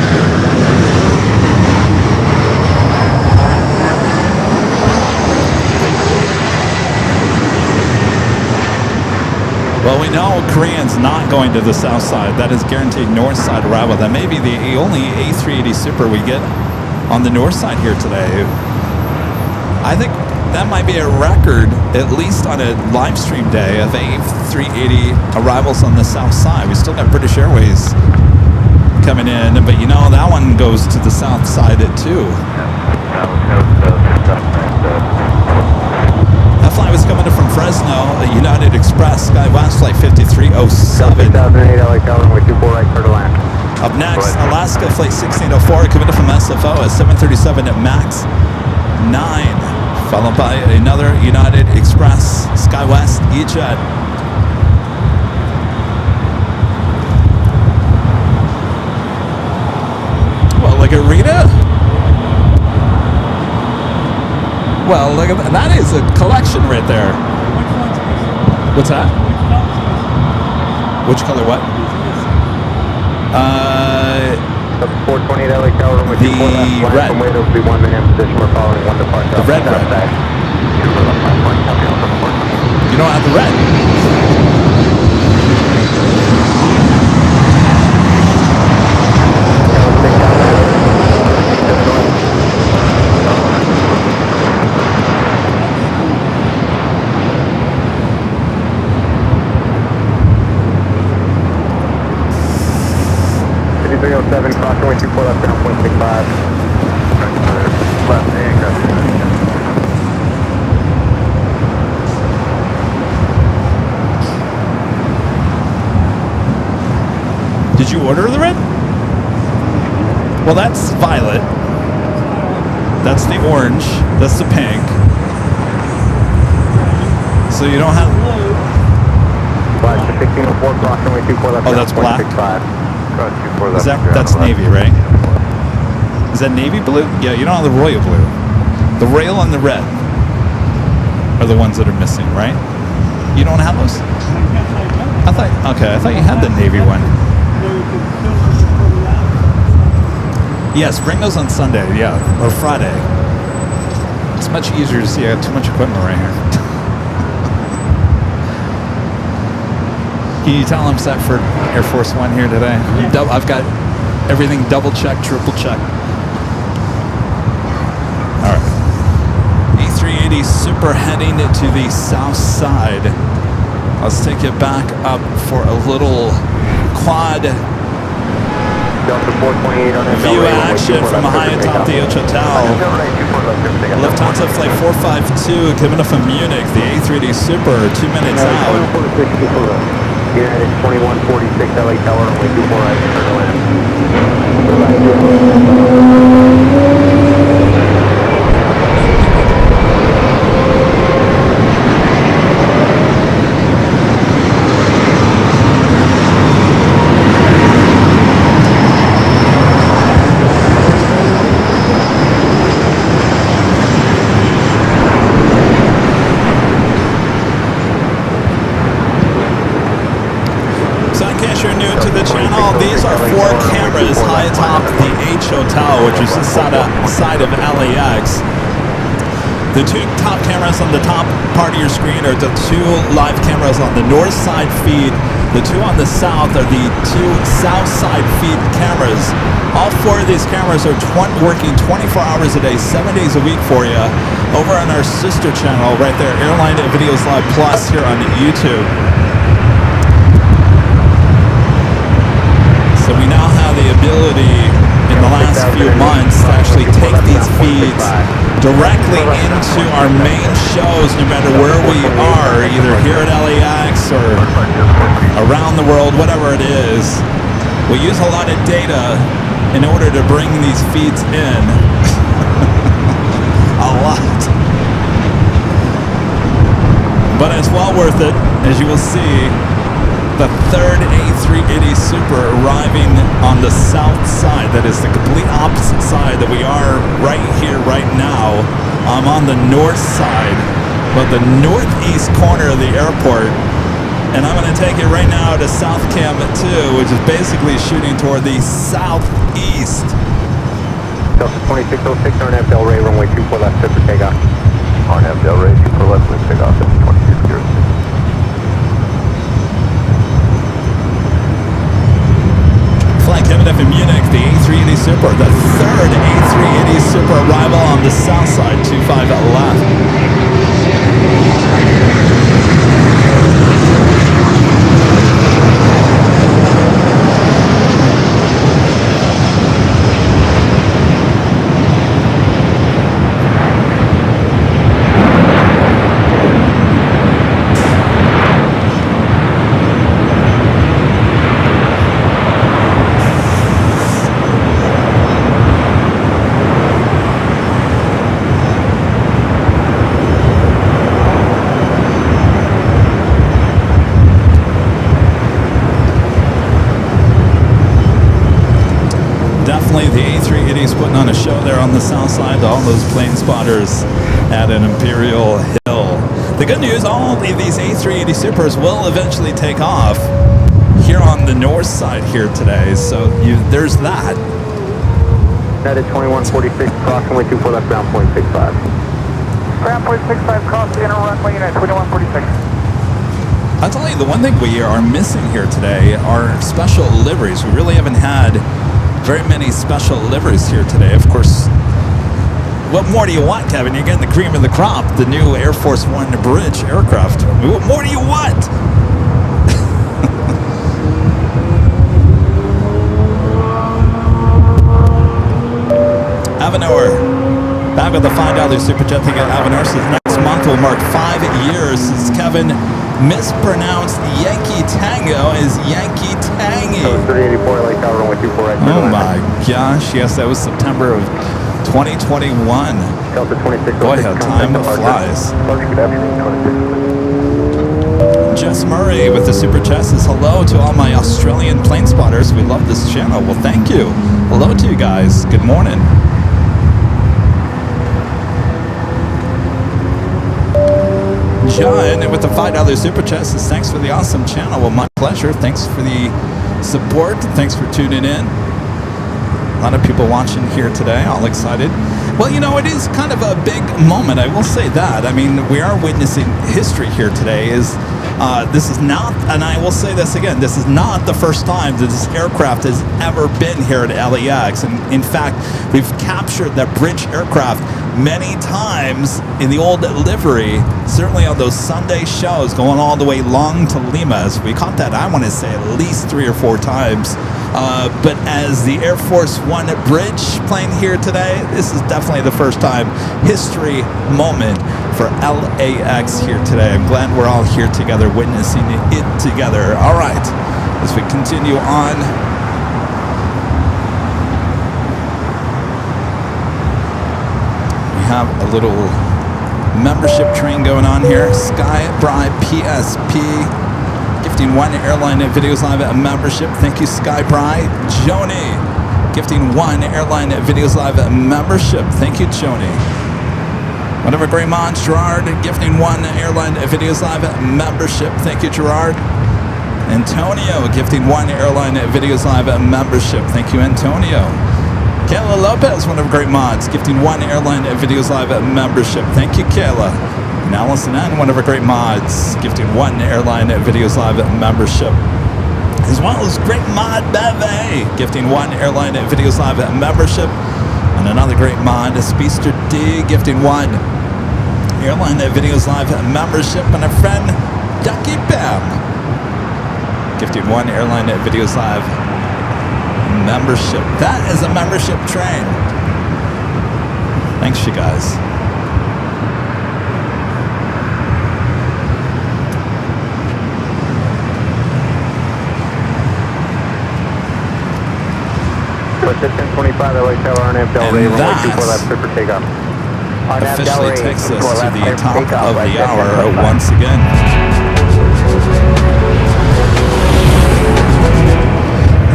Well, we know Korean's not going to the south side. That is guaranteed north side arrival. That may be the only A380 Super we get on the north side here today. I think that might be a record, at least on a live stream day, of A380 arrivals on the south side. We still got British Airways coming in, but you know, that one goes to the south side too. That flight was coming in from Fresno, United Express, SkyWest Flight 5307. 2008 LA Tower, runway 24 right, clear to land. Up next, Alaska Flight 1604, coming in from SFO at 737 at MAX 9. Followed by another United Express SkyWest E-Jet. Well, look at Rita. Well, look at that. That is a collection right there. What's that? Which color what? 428 LA Tower, runway 24 left, red. from Wade, will be 1 minute in position, we're following 1 departure. The red. You don't have the red. Cross runway 24 left, ground point 65. Left, Did you order the red? Well, that's violet. That's the orange. That's the pink. So you don't have... Flash 1604, cross runway 24 left, oh, that's black? 65. Is that's navy, right? Is that navy blue? Yeah, you don't have the royal blue. The royal and the red are the ones that are missing, right? You don't have those? I thought you had the navy one. Yes, bring those on Sunday, yeah, or Friday. It's much easier to see. I have too much equipment right here. Can you tell I'm set for Air Force One here today? I've got everything double checked, triple checked. All right. A380 Super heading to the south side. Let's take it back up for a little quad view action from high atop the Hotel. Lufthansa Flight 452 coming up from Munich. The A380 Super, 2 minutes out. United 2146 LA Tower, runway 24 right, clear to land. So in case you're new to the channel, these are 4 cameras cameras high atop the H Hotel, which is just outside of LAX. The two top cameras on the top part of your screen are the two live cameras on the north side feed. The two on the south are the two south side feed cameras. All four of these cameras are working 24 hours a day, 7 days a week for you over on our sister channel right there, Airline Videos Live Plus here on YouTube. So we now have the ability in the last few months to actually take these feeds directly into our main shows, no matter where we are, either here at LAX or around the world, whatever it is. We use a lot of data in order to bring these feeds in. A lot. But it's well worth it, as you will see. The third A380 Super arriving on the south side. That is the complete opposite side that we are right here, right now. I'm on the north side, but the northeast corner of the airport. And I'm going to take it right now to South Cam 2, which is basically shooting toward the southeast. Delta 2606, RNAV Del Rey, runway 24 left, set for takeoff. RNAV Del Rey, 24 left, clear takeoff, 2606. Flight Kevin F in Munich, the A380 Super, the third A380 Super arrival on the south side, 25 left. Definitely the A380 is putting on a show there on the south side to all those plane spotters at an Imperial Hill. The good news, all of these A380 Supers will eventually take off here on the north side here today, so there's that. United 2146, cross runway 24 left, ground point 65. Ground point 65, cross the inner runway, United 2146. I'll tell you, the one thing we are missing here today are special liveries. We really haven't had very many special liveries here today. Of course, what more do you want, Kevin? You're getting the cream of the crop, the new Air Force One bridge aircraft. What more do you want? Avenor, back with the $5 super jet ticket. Avenor says next month will mark 5 years since Kevin mispronounced Yankee Tango as Yankee Tangy. 3084 LA Tower, runway 24 right. Oh my gosh, yes, that was September of 2021. Delta 2606. Boy, how time flies. Jess Murray with the Super Chest says hello to all my Australian plane spotters. We love this channel. Well, thank you. Hello to you guys. Good morning. John with the $5 Super Chat says thanks for the awesome channel. Well, my pleasure. Thanks for the support. Thanks for tuning in. A lot of people watching here today, all excited. Well, you know, it is kind of a big moment, I will say that. I mean, we are witnessing history here today. This is not, and I will say this again, this is not the first time that this aircraft has ever been here at LAX. And in fact, we've captured that bridge aircraft many times in the old livery, certainly on those Sunday shows going all the way long to Lima. So we caught that, I want to say, at least 3 or 4 times. But as the Air Force One bridge plane here today, this is definitely the first time history moment for LAX here today. I'm glad we're all here together, witnessing it together. All right, as we continue on. We have a little membership train going on here. Skybride PSP. Gifting 1 Airline Videos Live membership. Thank you, Skybride. Joni, gifting 1 Airline Videos Live membership. Thank you, Joni. Whatever Graymont Gerard, gifting 1 Airline Videos Live membership. Thank you, Gerard. Antonio gifting 1 Airline Videos Live membership. Thank you, Antonio. Kayla Lopez, one of our great mods, gifting 1 Airline Videos Live membership. Thank you, Kayla. And Allison N., one of our great mods, gifting 1 Airline Videos Live membership. As well as great mod Beve, gifting 1 Airline Videos Live membership. And another great mod, Speedster D, gifting 1 Airline Videos Live membership. And a friend, Ducky Bam, gifting 1 Airline Videos Live membership. That is a membership train. Thanks, you guys. Assistant 25 LA Tower on Delray, runway 24 left, clear for takeoff. Officially takes us to the top of the hour once again.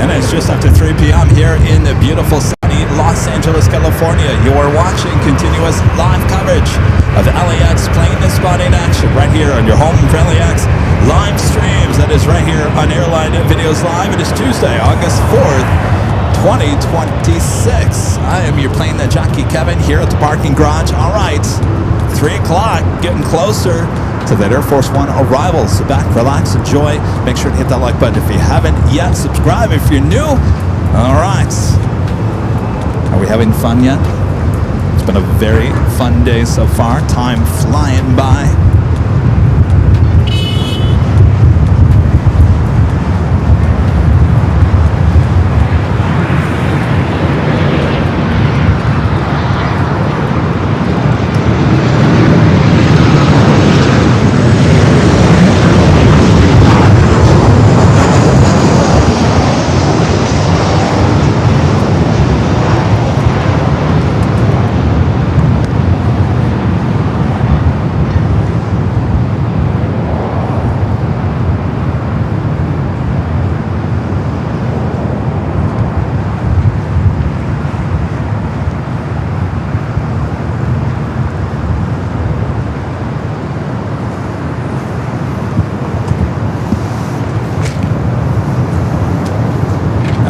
And it's just after 3 p.m. here in the beautiful sunny Los Angeles, California. You are watching continuous live coverage of LAX plane spotting action right here on your home for LAX live streams. That is right here on Airline Videos Live. It is Tuesday, August 4th. 2026. I am your Plane Jockey Kevin here at the parking garage. All right, 3 o'clock, getting closer to that Air Force One arrival. So back, relax, enjoy. Make sure to hit that like button if you haven't yet. Subscribe if you're new. All right. Are we having fun yet? It's been a very fun day so far. Time flying by.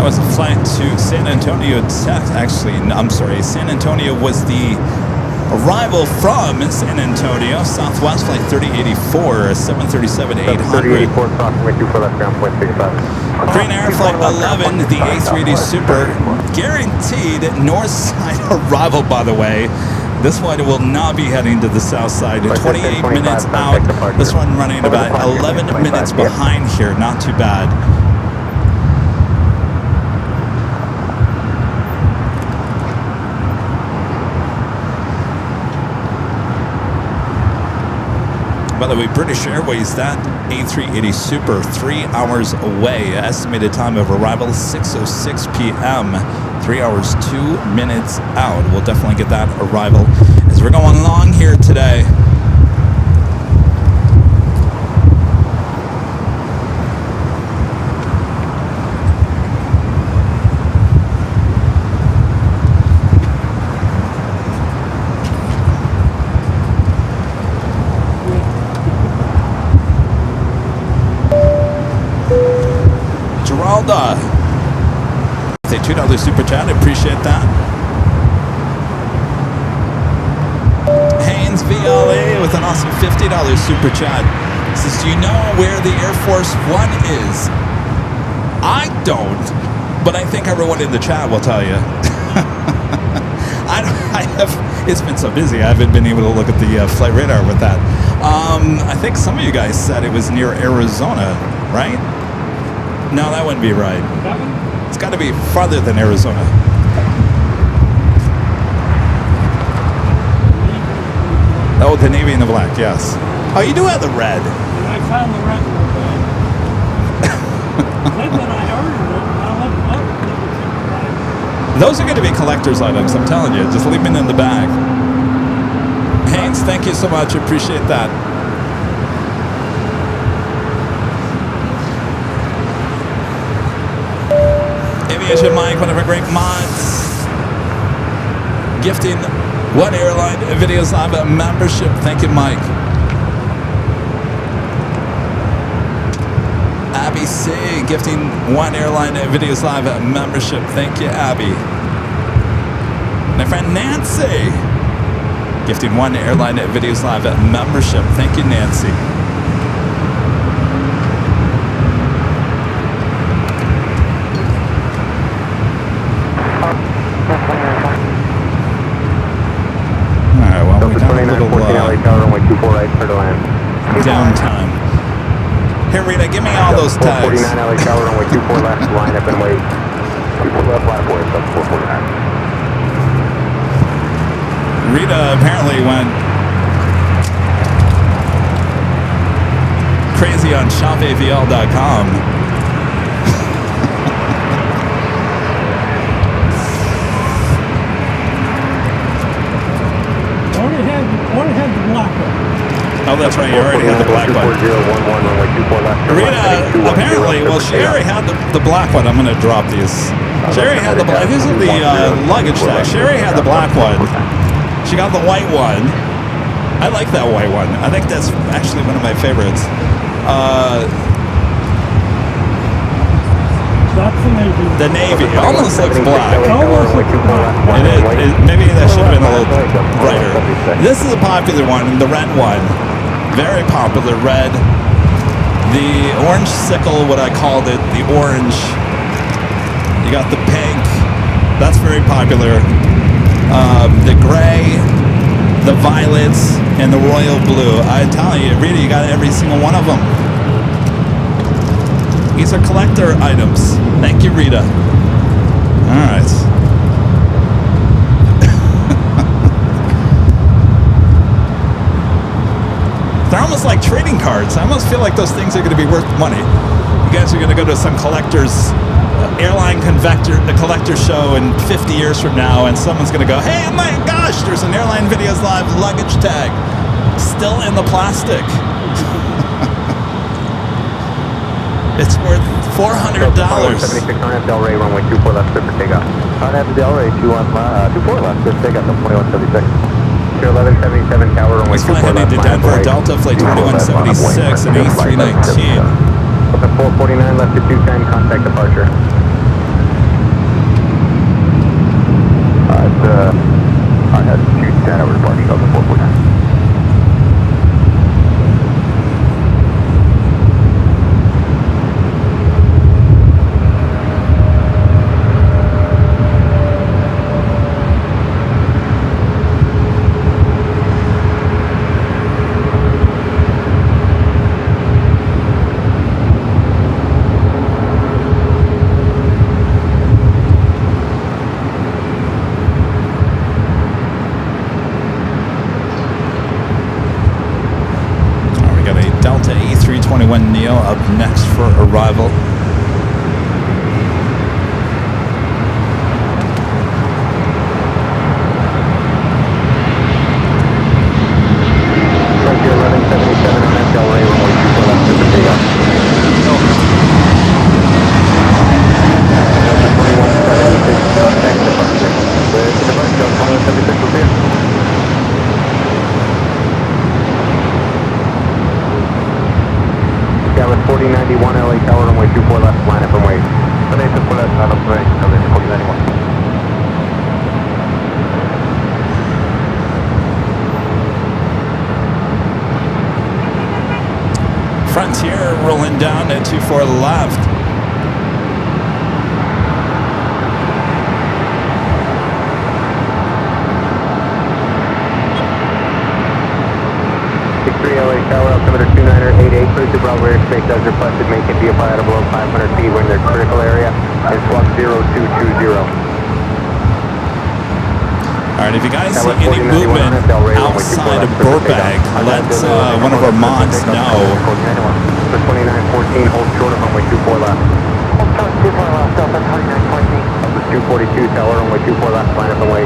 Was a flight to San Antonio, actually, I'm sorry, San Antonio was the arrival from San Antonio, Southwest flight 3084, 737-800. 3084, crossing 24 left, ground point 65. Green Air Flight 11, the A380 Super, guaranteed north side arrival, by the way. This one will not be heading to the south side. 28 minutes out. This one running about 11 minutes behind here. Not too bad. By the way, British Airways, that A380 Super, 3 hours away. Estimated time of arrival, 6:06 p.m. 3 hours, 2 minutes out. We'll definitely get that arrival as we're going along here today. Say $2 super chat, I appreciate that. Haynes VLA with an awesome $50 super chat. Says, do you know where the Air Force One is? I don't, but I think everyone in the chat will tell you. It's been so busy, I haven't been able to look at the flight radar with that. I think some of you guys said it was near Arizona, right? No, that wouldn't be right. It's got to be farther than Arizona. Oh, the navy and the black, yes. Oh, you do have the red. I found the red one. Then I ordered it, and I left it up. Those are going to be collector's items, I'm telling you. Just leave them in the bag. Haynes, thank you so much. Appreciate that. Aviation Mike, one of our great mods, gifting One Airline Videos Live membership. Thank you, Mike. Abby C, gifting 1 Airline Videos Live membership. Thank you, Abby. My friend Nancy, gifting 1 Airline Videos Live membership. Thank you, Nancy. Alright, well, we got a little downtime. Here, Rita, give me all those tags. 49 LA Tower, runway 24 left, line up and wait. 24 left, line up, wait, 449. Rita apparently went crazy on shopavl.com. Already had the black one. Oh, that's right. You already had the black one. Rita, apparently, well, she already had the black one. I'm going to drop these. She already had the black. These are the luggage tags. She already had the black one. She got the white one. I like that white one. I think that's actually one of my favorites. That's the navy. The navy. It almost looks black. Almost looks black. Maybe that should have been a little brighter. This is a popular one, the red one. Very popular, red. The orange sickle, what I called it, the orange. You got the pink. That's very popular. The gray, the violets, and the royal blue. I tell you, Rita, you got every single one of them. These are collector items. Thank you, Rita. All right. They're almost like trading cards. I almost feel like those things are going to be worth money. You guys are going to go to some collector's airline collector show in 50 years from now, and someone's going to go, hey, my gosh, there's an Airline Videos Live luggage tag still in the plastic. It's worth $400. 76 on Delray, runway 24 left, clear for takeoff. On Delray, 24 left, clear for takeoff, 2176. 1177 tower, runway 24 left. Heading to Denver, Delta Flight 2176 and A319. Open 449 left to 210, contact departure. I had 210 over departure, open 449. A321 Neo up next for arrival. Frontier 1177 on Delray, runway 24 left, clear for takeoff. 2176, contact departure. Where's the departure? 2176 will be here. Dallas 4091 LA Tower, runway 24 left, line up and wait. Runway 24 left, line up and wait. LA 4091. Frontier rolling down at 24 left. LA Tower, altimeter 2988, cruise to Bravo airspace as requested, make it VFI at below 500 feet when their critical area is squawk 0220. Alright, if you guys see any movement outside of Burbank, let one of our mods know. For 2914, hold short of runway 24 left. Hold short 24 left, Delta 2914. 242 Tower, runway 24 left, line up and wait.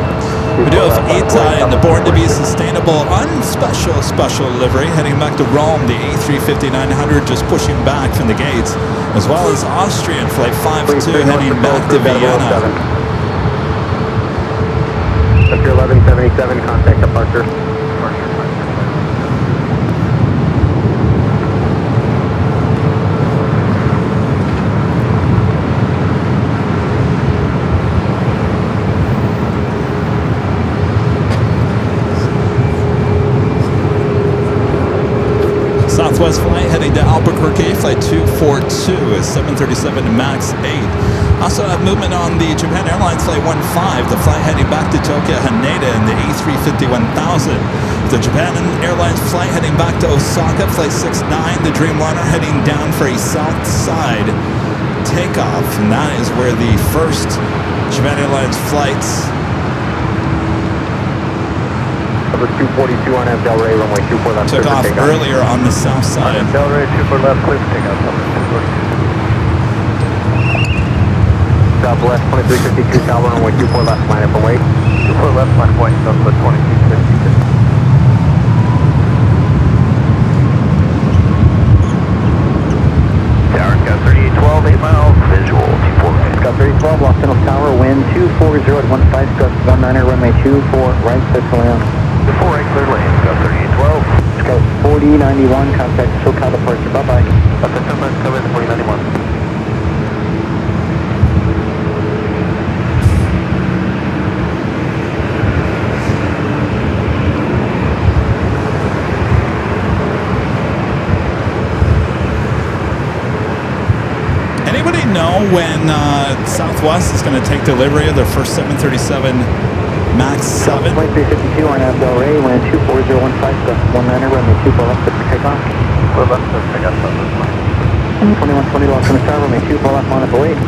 We do have ETA in the Born to be Sustainable special livery heading back to Rome. The A350-900 just pushing back from the gates, as well as Austrian Flight 52 heading back to Vienna. Frontier 1177, contact departure. heading to Albuquerque, flight 242 is 737 MAX 8. Also have movement on the Japan Airlines flight 15, the flight heading back to Tokyo Haneda in the A350-1000. The Japan Airlines flight heading back to Osaka, flight 69, the Dreamliner heading down for a south side takeoff, and that is where the first Japan Airlines flights Number 242 on Del Rey, runway 24 left. took off earlier on the south side. Del Rey 24 left, clear for takeoff. Number 242. Southwest 2352 Tower, runway 24 left, line up and wait. 24 left, line point, Southwest 2252. Tower, Scott 3812, 8 miles, visual, 24 right. Scott 3012, Los Angeles Tower, wind 240 at 15, gust 19er, runway 24 right, set to land. 24 right, clear lane, Scott 3812. Scout 4091, contact SoCal departure, bye-bye. That's a 10 minutes, cover the 4091. Anybody know when Southwest is going to take delivery of their first 737 MAX 7? 2352 on Del Rey, wind 24015, gust 19er, runway 24 left, set for takeoff. 4 left, takeoff, Southwest line. 2120 Los Angeles Tower, runway 24 left, line up and wait.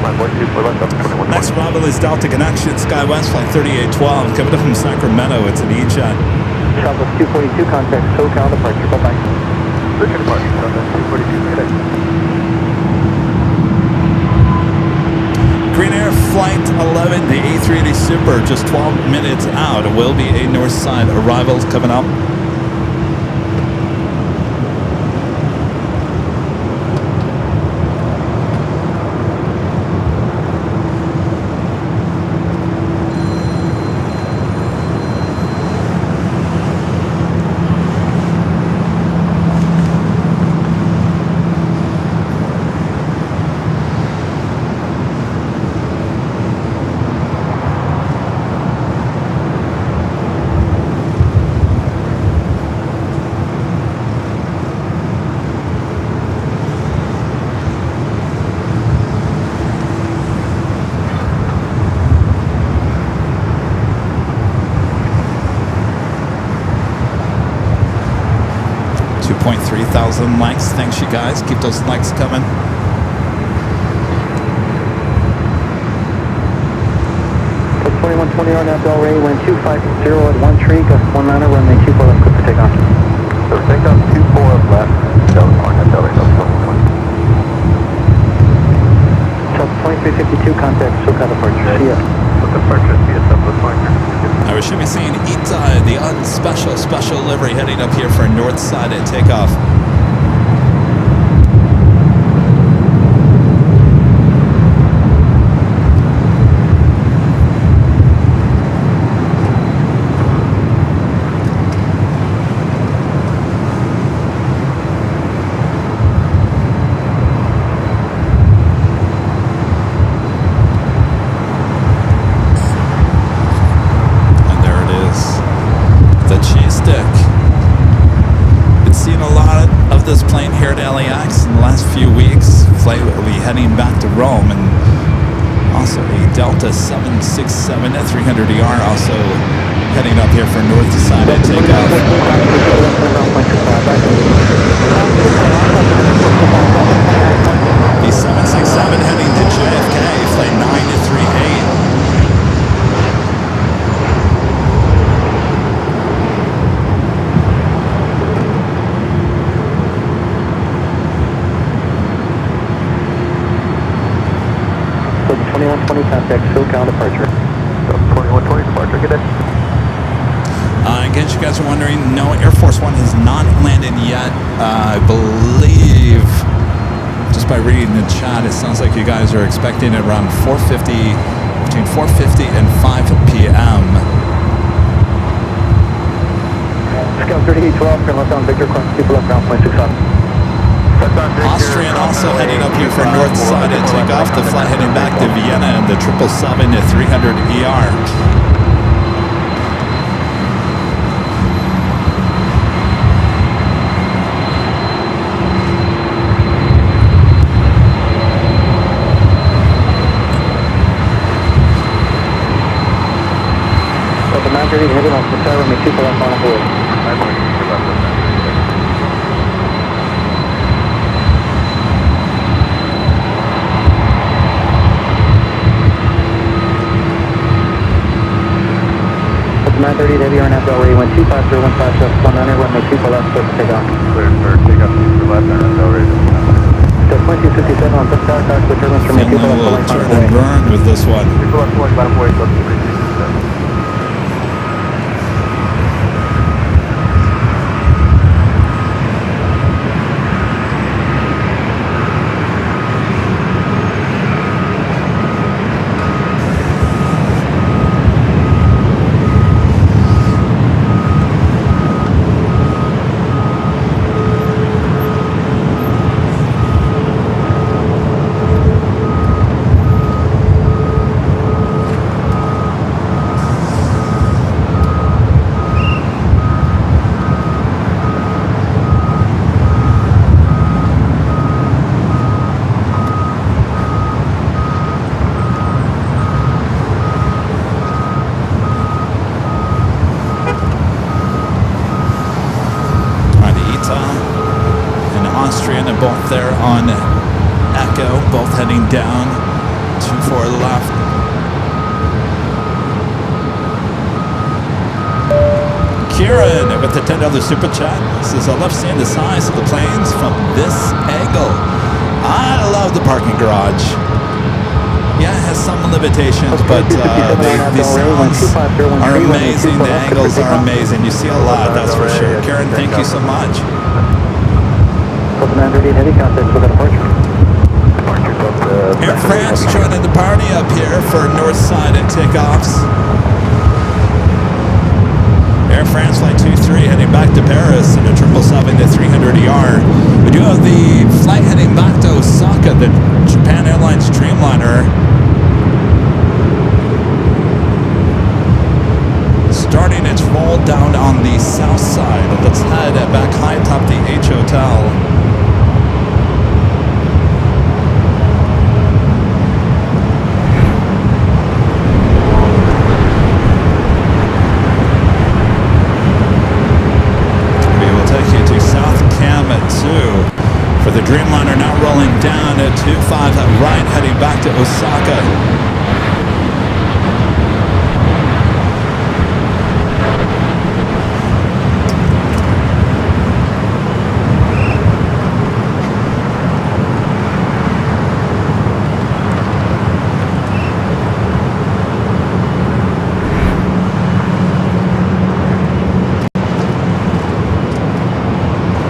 Line point 24 left, up 21. Next arrival is Delta Connection, SkyWest flight 3812, coming up from Sacramento. It's an E-Jet. Southwest 242, contact SoCal departure, bye-bye. Richard departure, Southwest 242, good day. Green Air Flight 11, the A380 Super, just 12 minutes out. Will be a north side arrival coming up. $3,000 likes. Thanks, you guys. Keep those likes coming. Plus 2120 on Del Rey, wind 250 at 13, gust 19er, runway 24 left, clear for takeoff. So takeoff 24 left, on Del Rey, South 2352, contact SoCal departure. See ya. departure, see a Southwest line. Now we should be seeing Ita, the special livery, heading up here for north side at takeoff. This plane here at LAX in the last few weeks. Flight will be heading back to Rome, and also a Delta 767 at 300ER also heading up here for north side at takeoff. The 767 heading to JFK, flight 938. So the 2120 contact SoCal departure. So 2120 departure, good day. In case you guys are wondering, no, Air Force One has not landed yet. I believe, just by reading the chat, it sounds like you guys are expecting it around 4:50, between 4:50 and 5 p.m. Scout 3812, turn left on Victor, cross people left ground point 6 on. Austrian also heading up here for north side at takeoff. The flight heading back to Vienna in the 777 at 300ER. 930 heavy left to start runway 24 left on board. 9.2 left with that. It's 930 heavy on Delray, 125 left 100, runway 24 left, clear for takeoff. Cleared for takeoff to left and then Delray to So 2257 on foot tower, caution turbulence from Feeling 24 a little left, turn away. and burn with this one. People left point, bottom point, left 367. Both there on Echo, both heading down, 24 left. Kieran with the $10 super chat says, I love seeing the size of the planes from this angle. I love the parking garage. Yeah, it has some limitations, but the sounds are amazing, the angles are amazing. You see a lot, that's for sure. Kieran, thank you so much. 938 heavy contact with a departure. Air France joining the party up here for north side at takeoffs. Air France Flight 23 heading back to Paris in a 777 to 300ER. We do have the flight heading back to Osaka, the Japan Airlines Dreamliner. Starting its roll down on the south side. Let's head back high atop the H Hotel. For the Dreamliner now rolling down at 25 at right, heading back to Osaka.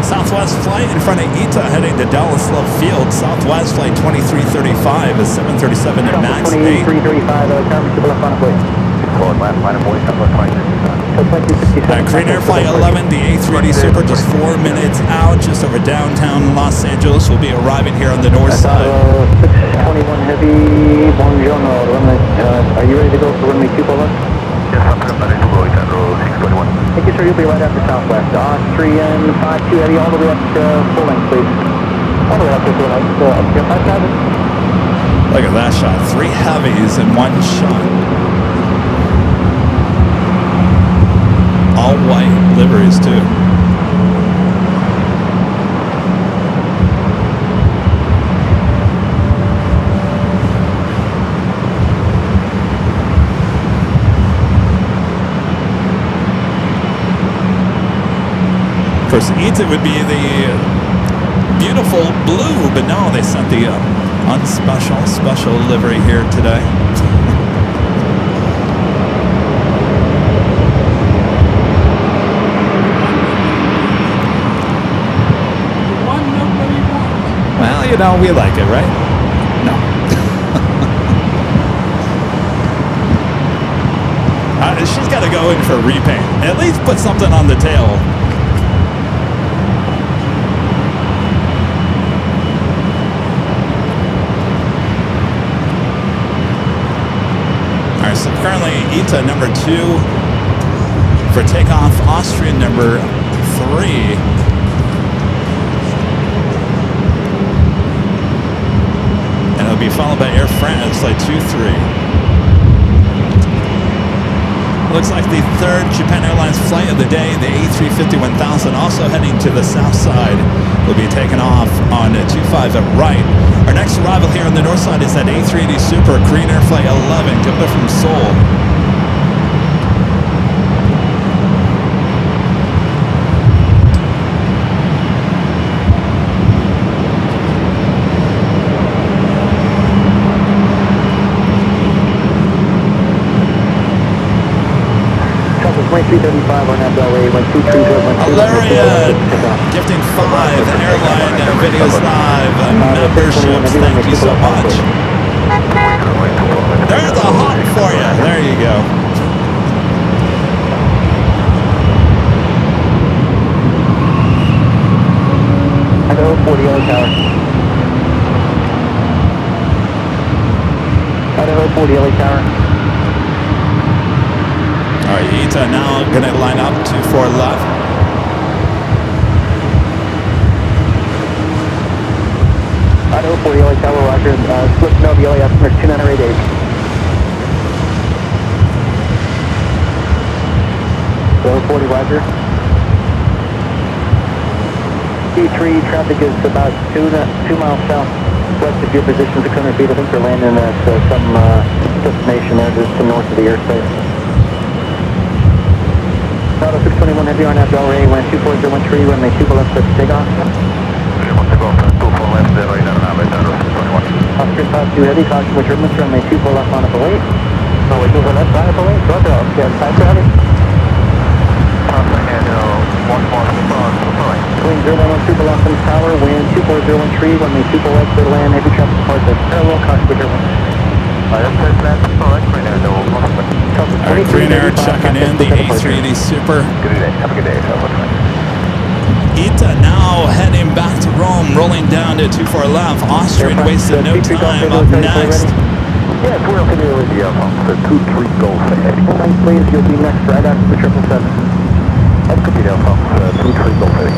Southwest flight in front of ITA heading to Dallas Love Field. Southwest flight 2335 is 737 at max 8. 2335, Korean Air Flight 11, the A380 Super, just 4 minutes out, just over downtown Los Angeles. Will be arriving here on the north side. 621 heavy, buongiorno. Are you ready to go for runway 24 left? Yes, I'm ready to go, Itanro 621. Thank you, sir. You'll be right after Southwest. Austrian 52 heavy, all the way up to full length, please. All the way up to full length. Up to 5,000. Look at that shot. 3 heavies in one shot. All white liveries, too. Of course, ITA would be the beautiful blue, but no, they sent the special livery here today. Well, you know, we like it, right? No. She's got to go in for repaint. At least put something on the tail. Alright, so currently ITA number 2 for takeoff, Austrian number 3. And it'll be followed by Air France, flight 23. Looks like the third Japan Airlines flight of the day, the A350-1000, also heading to the south side, will be taken off on 25 at right. Our next arrival here on the north side is that A380 Super Korean Air Flight 11, coming up from Seoul. Alarian, gifting 5 Airline Videos Live memberships. Thank you so much. There's a hot for you. There you go. Hello, 40 LA Tower. Hello, 40 LA Tower. All right, Ita now going to line up 24 left. Idaho 40 LA Tower, roger. Split to Nova LA, estimates 2988. Idaho 40, roger. C3 traffic is about 2 miles south west of your position, 600 feet. I think they're landing at some destination there just to north of the airspace. Auto 621 heavy on Del Rey, wind 24013, runway 2 left, set to takeoff. Oscar 52 heavy, caution with turbulence, runway 2 left on up away. Runway 2 left on up away, roger, Oscar 5 heavy. Clean 0112 left on tower, wind 24013, runway 2 left, clear to land, heavy traffic departure, parallel, caution with turbulence. All right, Green Air checking in, the A380 Super. Good day. Have a good day. Ita now heading back to Rome, rolling down to 24 left. Austrian wasted no time. Up next. Yes, we're okay with you. The 23 Golf ahead. Nice, please. You'll be next right after the 777. That's good, Alpha. 23 Golf ahead.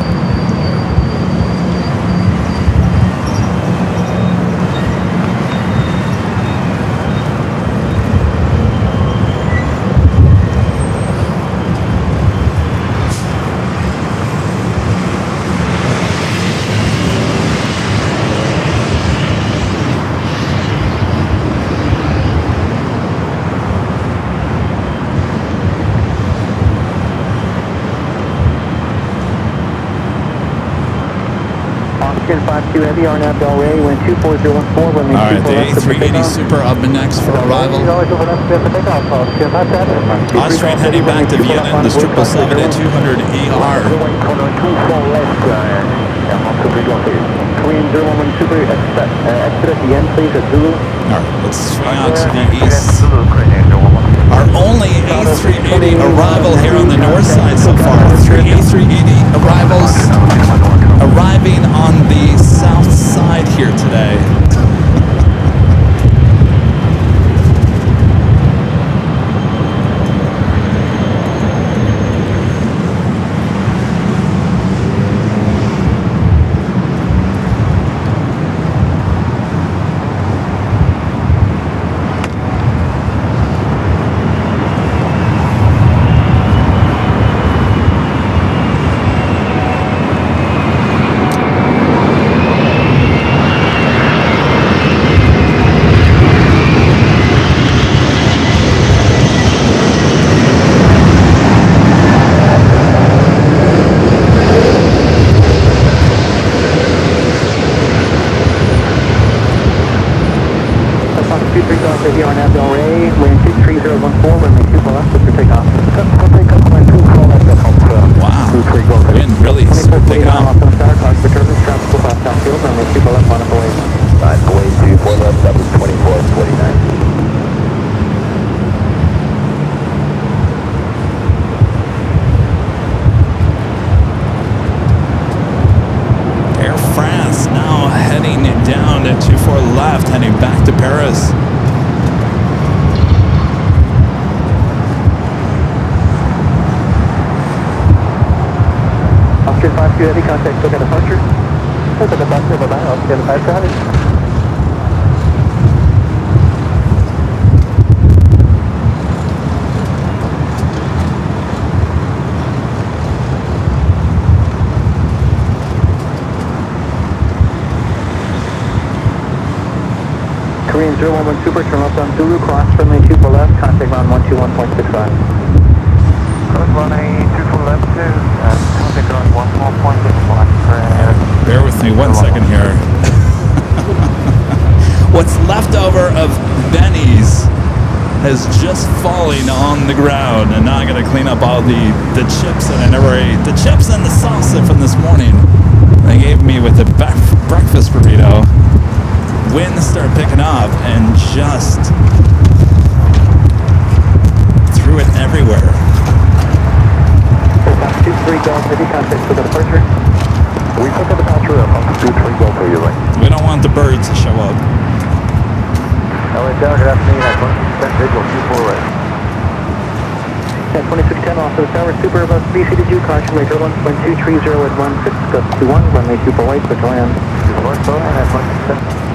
Oscar 52 heavy, RNAV Del Rey, wind 24014, runway 2 All right, the left for A380 takeoff. Super up next for arrival. Austrian heading back to Vienna, the 777 at 200 ER. Korean 011 Super, exit at the end, please, at Zulu. All right, let's swing out to the east. Our only A380 arrival here on the north side so far. 3 A380 arrivals arriving on the south side here today. Heading back to Paris. Oscar 52 heavy, contact still got departure. Look at the departure, bye-bye, Oscar 52 heavy. Korean 011 Super, turn left on Zulu, cross runway 24 left, contact ground 121.65. Cross runway 24 left, contact ground 121.65. Bear with me 1 second here. What's left over of Benny's is just falling on the ground, and now I gotta clean up all the chips that I never ate. The chips and the salsa from this morning they gave me with the breakfast burrito. Wind started picking up and just threw it everywhere. 23 Golf, heavy contact for the departure. We took the departure of 23 Golf for you, right? We don't want the birds to show up. LA Tower, good afternoon, at 1% visual, 24 right. At 2610 off of the tower, super above 3CDG, caution rate 1.230 at 16, gust 21, runway 24 right, quick land. 24 phone at 1%.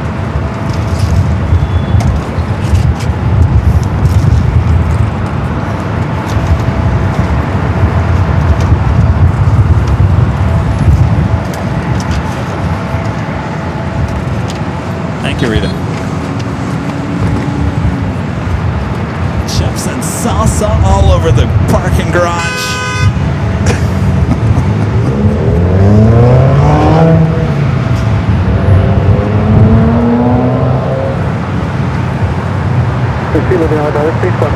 Thank you, Rita. Chips and salsa all over the parking garage.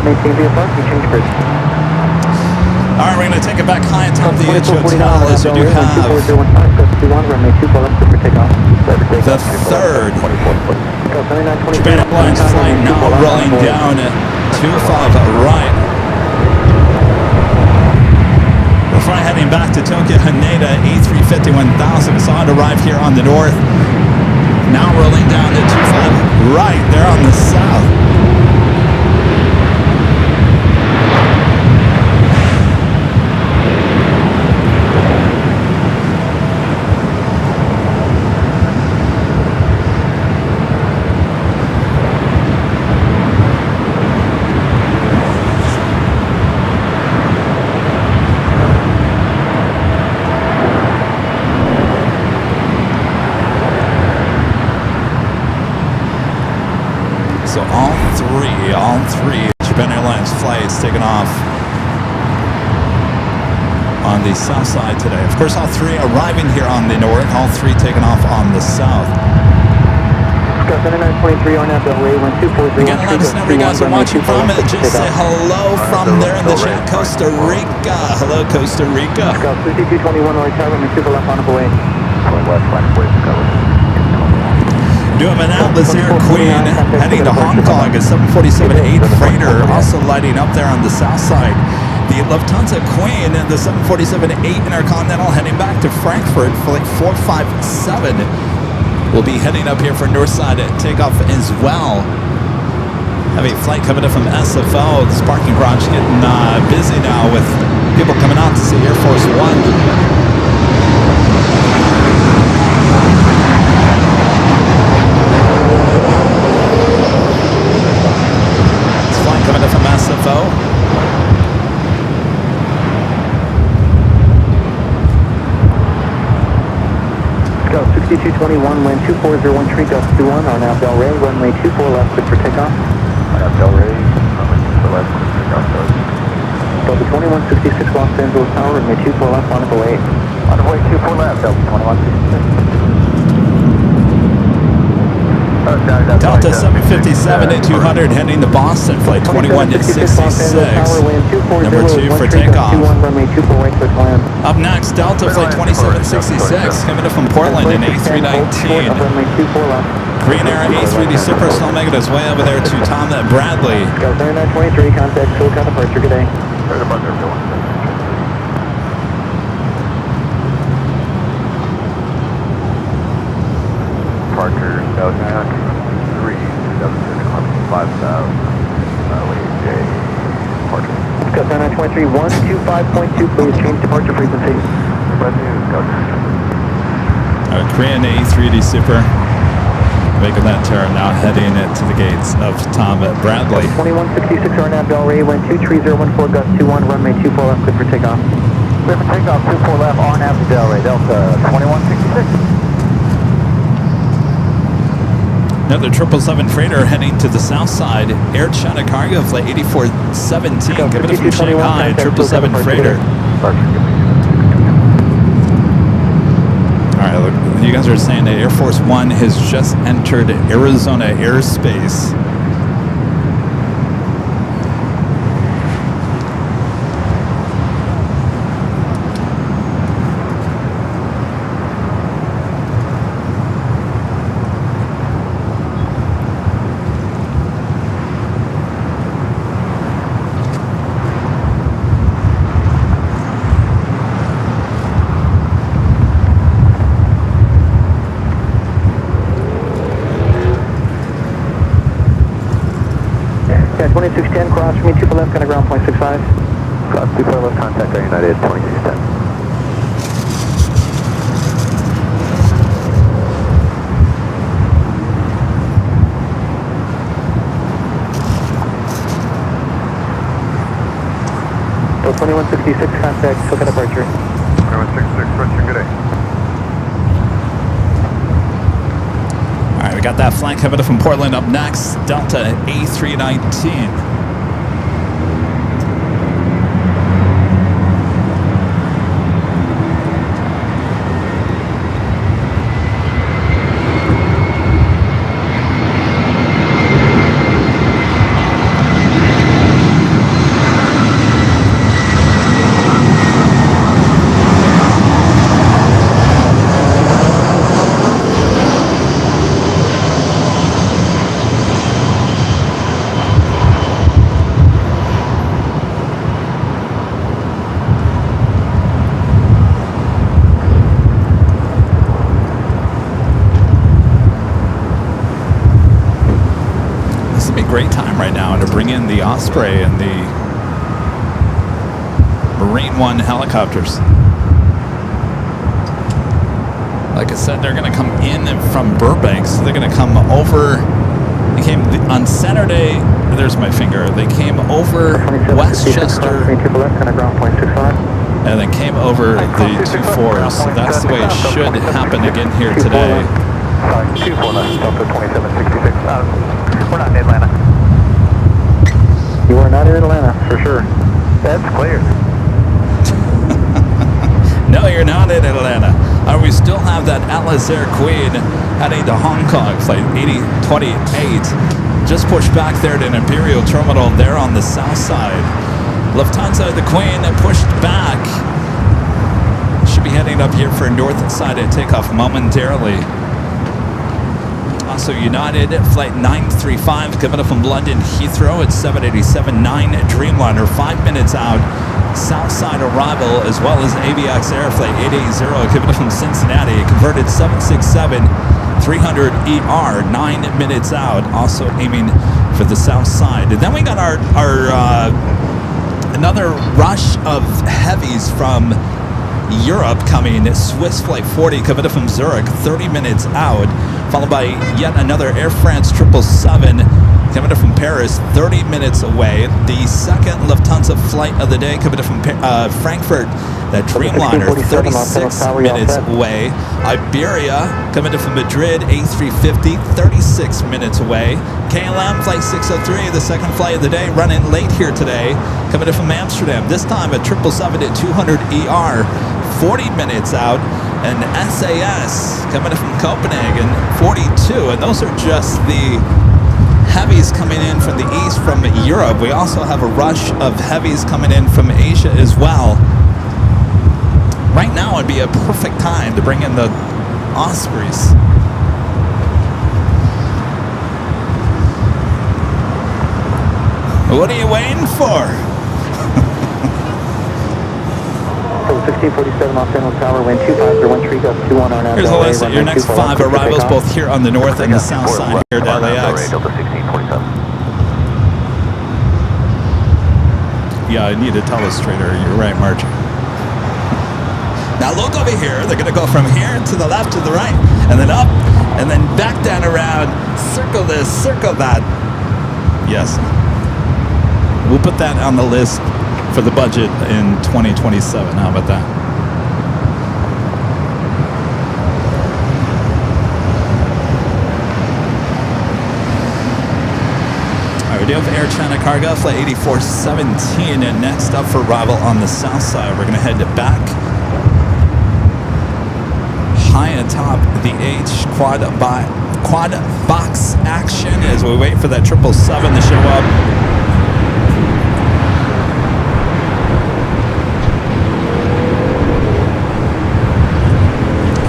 Maintain the parking, change bridge. All right, we're going to take it back high on top of the hotel as we do have the third Japan Airlines flight now rolling down at 25 right. Before heading back to Tokyo Haneda, A350-1000 is on to arrive here on the north. Now rolling down to 25 right there on the south. So all three Japan Airlines flights taken off on the south side today. Of course, all three arriving here on the north, all three taken off on the south. Again, let us know where you guys are watching from. Just say hello from there in the chat. Costa Rica. Hello, Costa Rica. Do have an Atlas Air Queen heading to Hong Kong, a 747-8 freighter also lighting up there on the south side. The Lufthansa Queen and the 747-8 Intercontinental heading back to Frankfurt, flight 457 will be heading up here for Northside at takeoff as well. Have a flight coming in from SFO. This parking garage getting busy now with people coming out to see Air Force One. Coming in from SFO. Go 6221, wind 2401, tree gust 21, on out Del Rey, runway 24 left, good for takeoff. On out Del Rey, runway 24 left, good for takeoff. Delta 2166, Los Angeles Tower, runway 24 left, on the way. On the way 24 left, Delta 2166. Delta 757 at 200 heading to Boston, flight 2166. Number 2 for takeoff. Up next, Delta flight 2766 coming in from Portland in A319. Green Air A3D Super Slow Mega is way over there to Tom at Bradley. Go 3923, contact SoCal departure, good day. Departure, Belgium, 3, 5000, Lady J, departure. Go 3923, 125.2, please change departure frequency. Korean A3D Super making that turn, now heading to the gates of Tom at Bradley. 2166 RNAV Del Rey, wind 23014, gust 21, runway 24 left, good for takeoff. Clear for takeoff, 24 left, RNAV Del Rey, Delta 2166. Another 777 freighter heading to the south side. Air China cargo flight 8417. Coming in from Shanghai, 777 freighter. All right, look, you guys are saying that Air Force One has just entered Arizona airspace. Yeah, 2610, cross from me, 2 left, kind of ground point 65. Cross 2 left, contact Air United 2610. So 2166, contact, SoCal departure. 2166, Richard, good day. All right, we got that flight coming up from Portland up next. Delta A319. Great time right now to bring in the Osprey and the Marine One helicopters. Like I said, they're going to come in from Burbank, so they're going to come over. They came on Saturday. There's my finger. They came over Westchester and then came over the 2-4s. So that's the way it should happen again here today. 24 left, Delta 2766. We're not in Atlanta. You are not in Atlanta, for sure. That's clear. No, you're not in Atlanta. We still have that Atlas Air Queen heading to Hong Kong, flight 8028. Just pushed back there to an Imperial terminal there on the south side. Lufthansa, the Queen, pushed back. Should be heading up here for north side at takeoff momentarily. Also United, flight 935, coming up from London Heathrow at 787-9 Dreamliner, 5 minutes out. Southside arrival, as well as AVX Air flight 880, coming up from Cincinnati, converted 767-300ER, 9 minutes out, also aiming for the south side. And then we got our another rush of heavies from Europe coming. Swiss flight 40 coming up from Zurich, 30 minutes out, followed by yet another Air France 777 coming up from Paris, 30 minutes away. The second Lufthansa flight of the day coming up from Frankfurt, that Dreamliner, 36 minutes away. Iberia coming up from Madrid, A350, 36 minutes away. KLM flight 603, the second flight of the day, running late here today, coming up from Amsterdam. This time a 777-200ER, 40 minutes out. And SAS coming up from Copenhagen, 42. And those are just the heavies coming in from the east from Europe. We also have a rush of heavies coming in from Asia as well. Right now would be a perfect time to bring in the Ospreys. What are you waiting for? 1647 Los Angeles Tower, wind 25013, gust 21 on Here's a list of your next 5 arrivals, both here on the north and the south side here at LAX. Delta 1647. Yeah, I need a telestrator. You're right, Margie. Now look over here. They're going to go from here to the left to the right, and then up, and then back down around. Circle this, circle that. Yes. We'll put that on the list for the budget in 2027. How about that? We do have Air China cargo, flight 8417, and next up for arrival on the south side. We're going to head back high atop the H quad box action as we wait for that 777 to show up.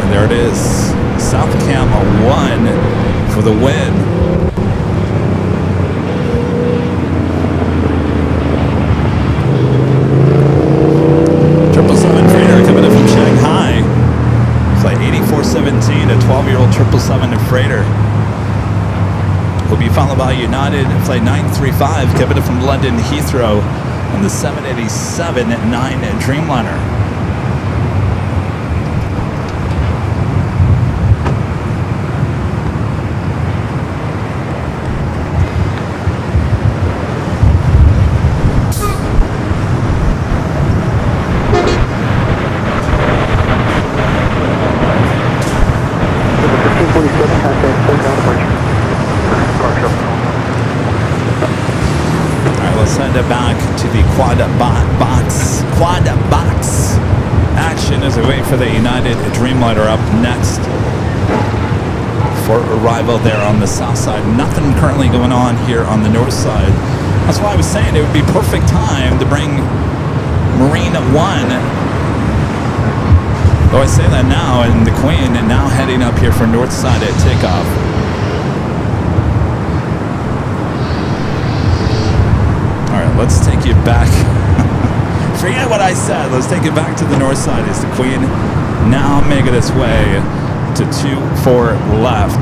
And there it is, South Cam 1 for the win. 777 freighter coming in from Shanghai. Flight 8417, a 12-year-old 777 freighter. Will be followed by United Flight 935 coming in from London Heathrow on the 787-9 Dreamliner. Back to the quad box action as we wait for the United Dreamliner up next for arrival there on the south side. Nothing currently going on here on the north side. That's why I was saying it would be perfect time to bring Marine 1. Though I say that now, and the Queen now heading up here for north side at takeoff. Let's take you back. Forget what I said. Let's take it back to the north side. Is the Queen now making its way to 24 left.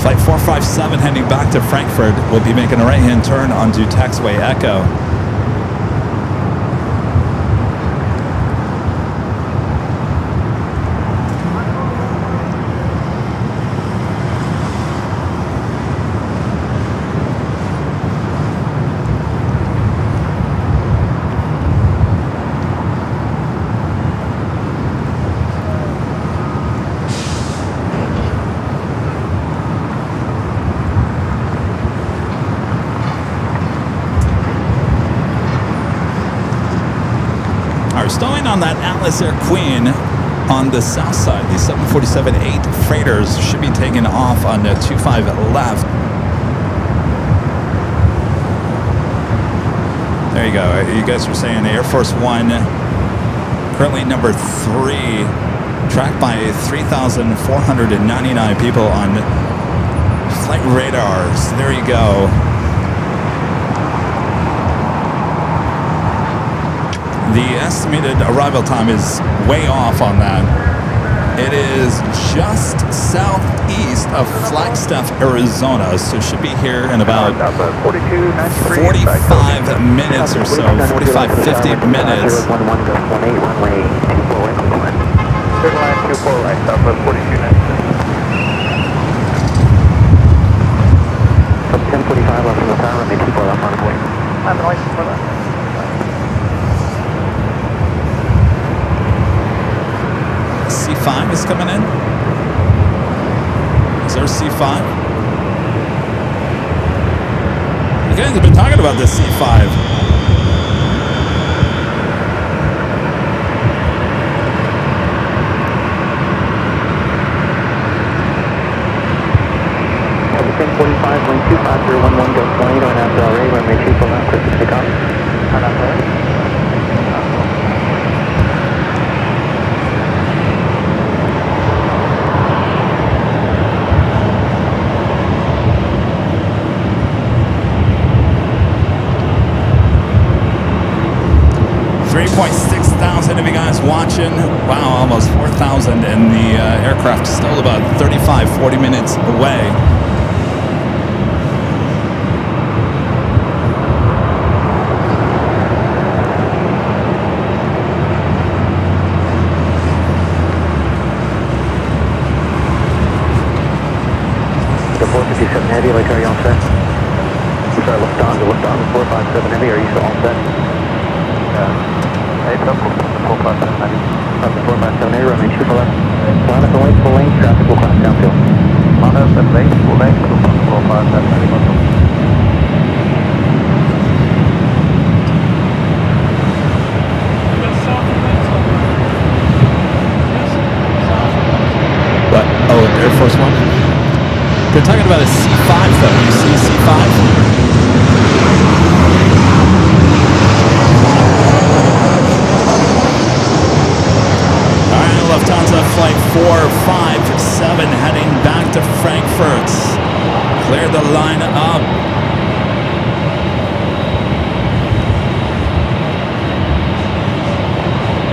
Flight 457 heading back to Frankfurt will be making a right-hand turn onto taxiway Echo. Stowing on that Atlas Air Queen on the south side. The 747-8 freighters should be taking off on the 25 left. There you go. You guys were saying Air Force One, currently number 3, tracked by 3,499 people on flight radars. There you go. The estimated arrival time is way off on that. It is just southeast of Flagstaff, Arizona, so it should be here in about 45 minutes or so, 45, 50 minutes. Third line 24 right, Southwest 4296. 10:45 left on the tower, remain 24 left on the way. I'm the license for that. C5 is coming in. Is there a C5? You guys have been talking about this C5. Over 10:45, 125011 goes tornado and after already, runway 24 left, clear for takeoff. Turn out there. 3.6 thousand of you guys watching. Wow, almost 4,000, and the aircraft still about 35, 40 minutes away. The 457 Heavy, like, are you all set? Sorry, Lufthansa 457 Heavy, are you still all set? Yeah. 457 Heavy. 457 Heavy, remain 2 for left. Line up and wait, full length, traffic will cross downfield. Honda 78, full length, 2.45, that's very welcome. What? Oh, Air Force One? They're talking about a C5 though. You see a C5? Alright, Lufthansa Flight 457 heading back to Frankfurt. Clear the line up.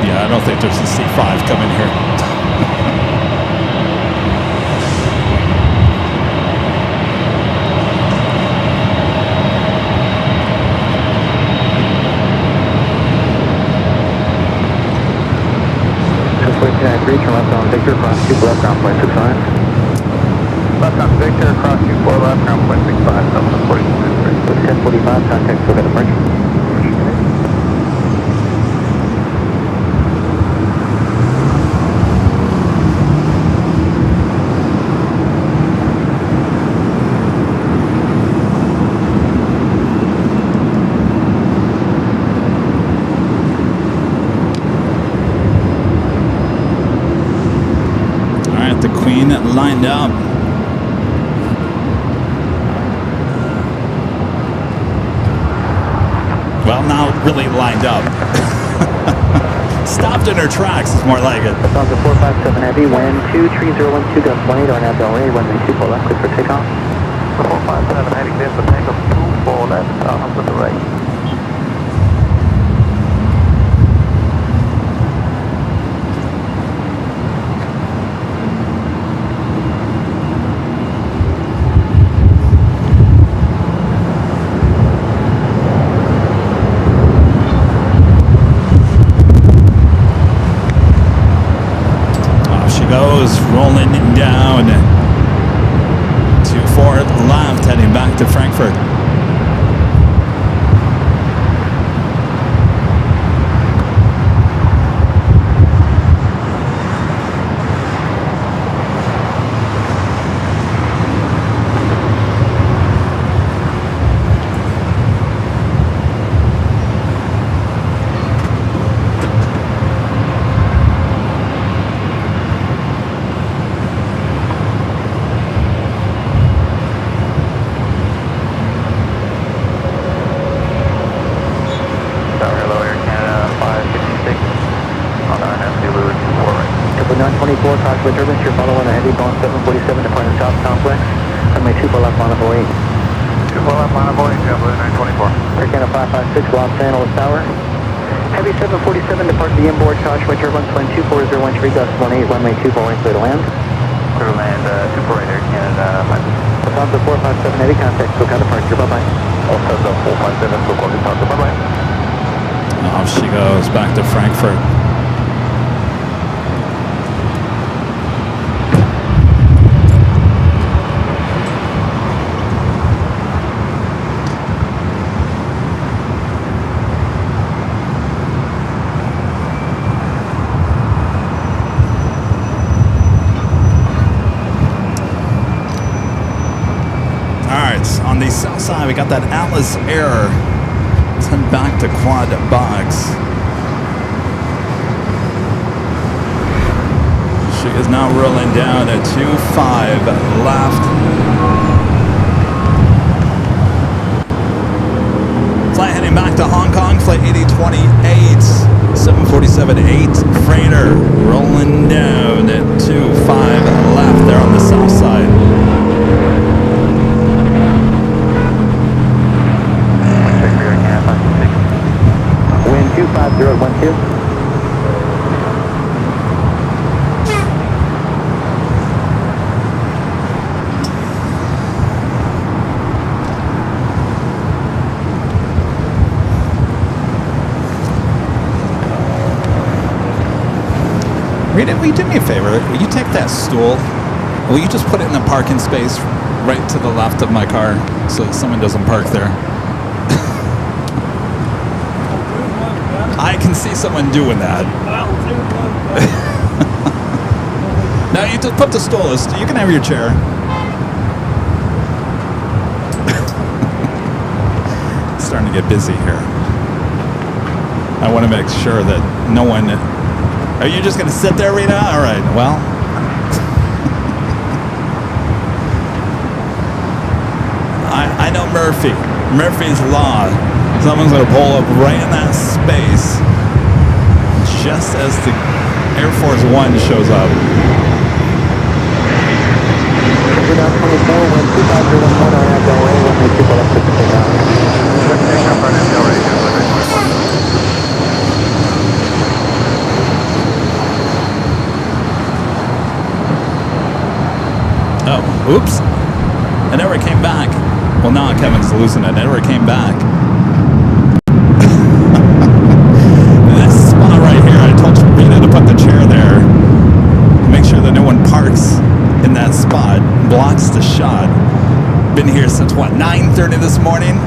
Yeah, I don't think there's a C5 coming here. Turn left on Victor, cross 2 left, ground point 65. Left on Victor, cross 24 left, ground point 65, 1045, contact, look at the bridge. The Queen lined up. Well, now really lined up. Stopped in her tracks is more like it. Lufthansa 457 Heavy, wind 23012, gust 18 on Delray, runway 24 left, clear for takeoff. 457 Heavy, clear for takeoff, 24 left, on to the right. Goes rolling down 24 left, heading back to Frankfurt. With turbines, you're following a heavy Boeing 747 departing South Complex. Runway 24 left, Monaco 8. 24 left, Monaco 8, JetBlue 924. Air Canada 556, Los Angeles Tower. Heavy 747 departing the inboard, Joshua turbines, wind 24013, gust 18, runway 24 right, clear to land. Clear to land, 248 Air Canada 5. Lufthansa 457 Heavy, contact, SoCal departure, bye-bye. Lufthansa 457, SoCal departure, bye-bye. Off she goes, back to Frankfurt. On the south side, we got that Atlas Air. Let's head back to Quad Box. She is now rolling down at 25 left. Flight heading back to Hong Kong, flight 8028, 747-8 freighter, rolling down at 25 left there on the south side. Wind 25012. Rita, will you do me a favor? Will you take that stool? Will you just put it in the parking space right to the left of my car so that someone doesn't park there? I can see someone doing that. No, you just put the stool. You can have your chair. It's starting to get busy here. I want to make sure that no one... Are you just going to sit there, Rita? All right, well... I know Murphy. Murphy's Law. Someone's going to pull up right in that space just as the Air Force One shows up. Down 24, 12501 on that Delray, 182 for left 6 to take off. Let's take up on that Delray, just like Oh, oops. I never came back. Well, now Kevin's losing it. I never came back. This spot right here, I told Rita to put the chair there. Make sure that no one parks in that spot. Blocks the shot. Been here since, what, 9:30 this morning?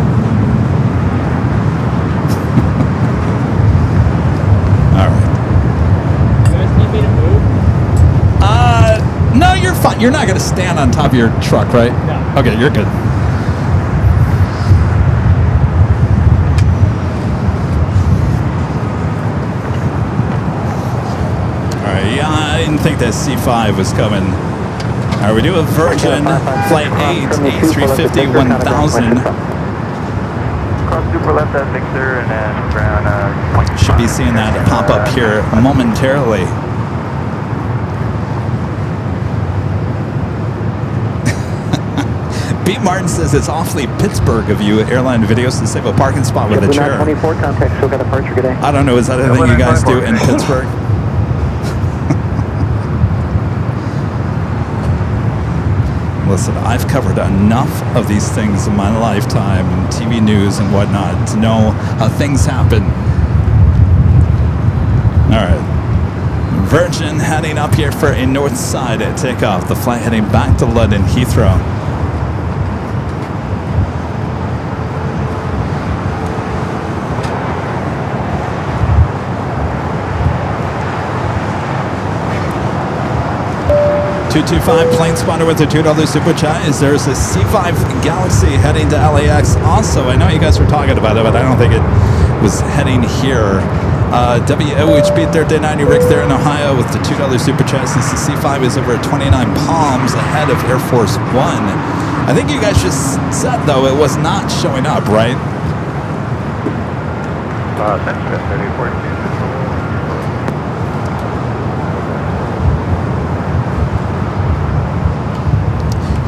All right. You guys need me to move? No, you're fine. You're not going to stand on top of your truck, right? No. Okay, you're good. Yeah, I didn't think that C5 was coming. All right, we do a Virgin Flight 8, A350 1000. cross super left that Victor and then ground. Should be seeing that pop up here momentarily. Pete Martin says it's awfully Pittsburgh of you, Airline Videos, to save a parking spot with a chair. 24 contact, still got a departure today. I don't know, is that a thing you guys do in Pittsburgh? Listen, I've covered enough of these things in my lifetime, and TV news and whatnot, to know how things happen. All right. Virgin heading up here for a north side at takeoff. The flight heading back to London Heathrow. $225 plane spotter with a $2 super chat. There's a C5 Galaxy heading to LAX. Also, I know you guys were talking about it, but I don't think it was heading here. WOHB Thursday 90 Rick there in Ohio with the $2 super chat. Since the C5 is over at 29 Palms ahead of Air Force One. I think you guys just said, though, it was not showing up, right? That's 3042.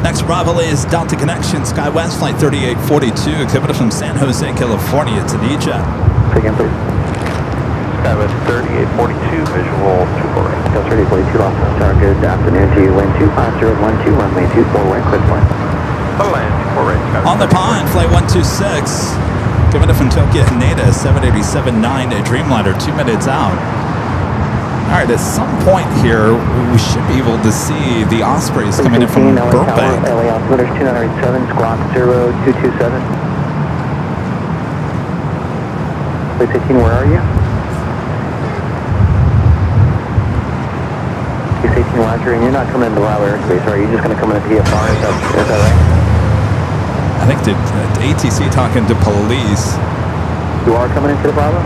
Next Bravo is Delta Connection, SkyWest Flight 3842, coming from San Jose, California to DJ. Again, please. SkyWest 3842, visual 24 right. Delta 3842, Los Angeles Tower, good afternoon to you. Wind 25012, runway 24 right, clear point. Land 24 right. SkyWest On the pond, Flight 126, coming from Tokyo Haneda, 787-9 Dreamliner, 2 minutes out. All right, at some point here, we should be able to see the Ospreys coming in from Burbank. LA altimeters 2987, squawk 0227. Place 18, where are you? Place 18, Roger, and you're not coming into Bravo airspace, are you? You're just going to come into PFR, is that right? I think the ATC talking to police. You are coming into the Bravo?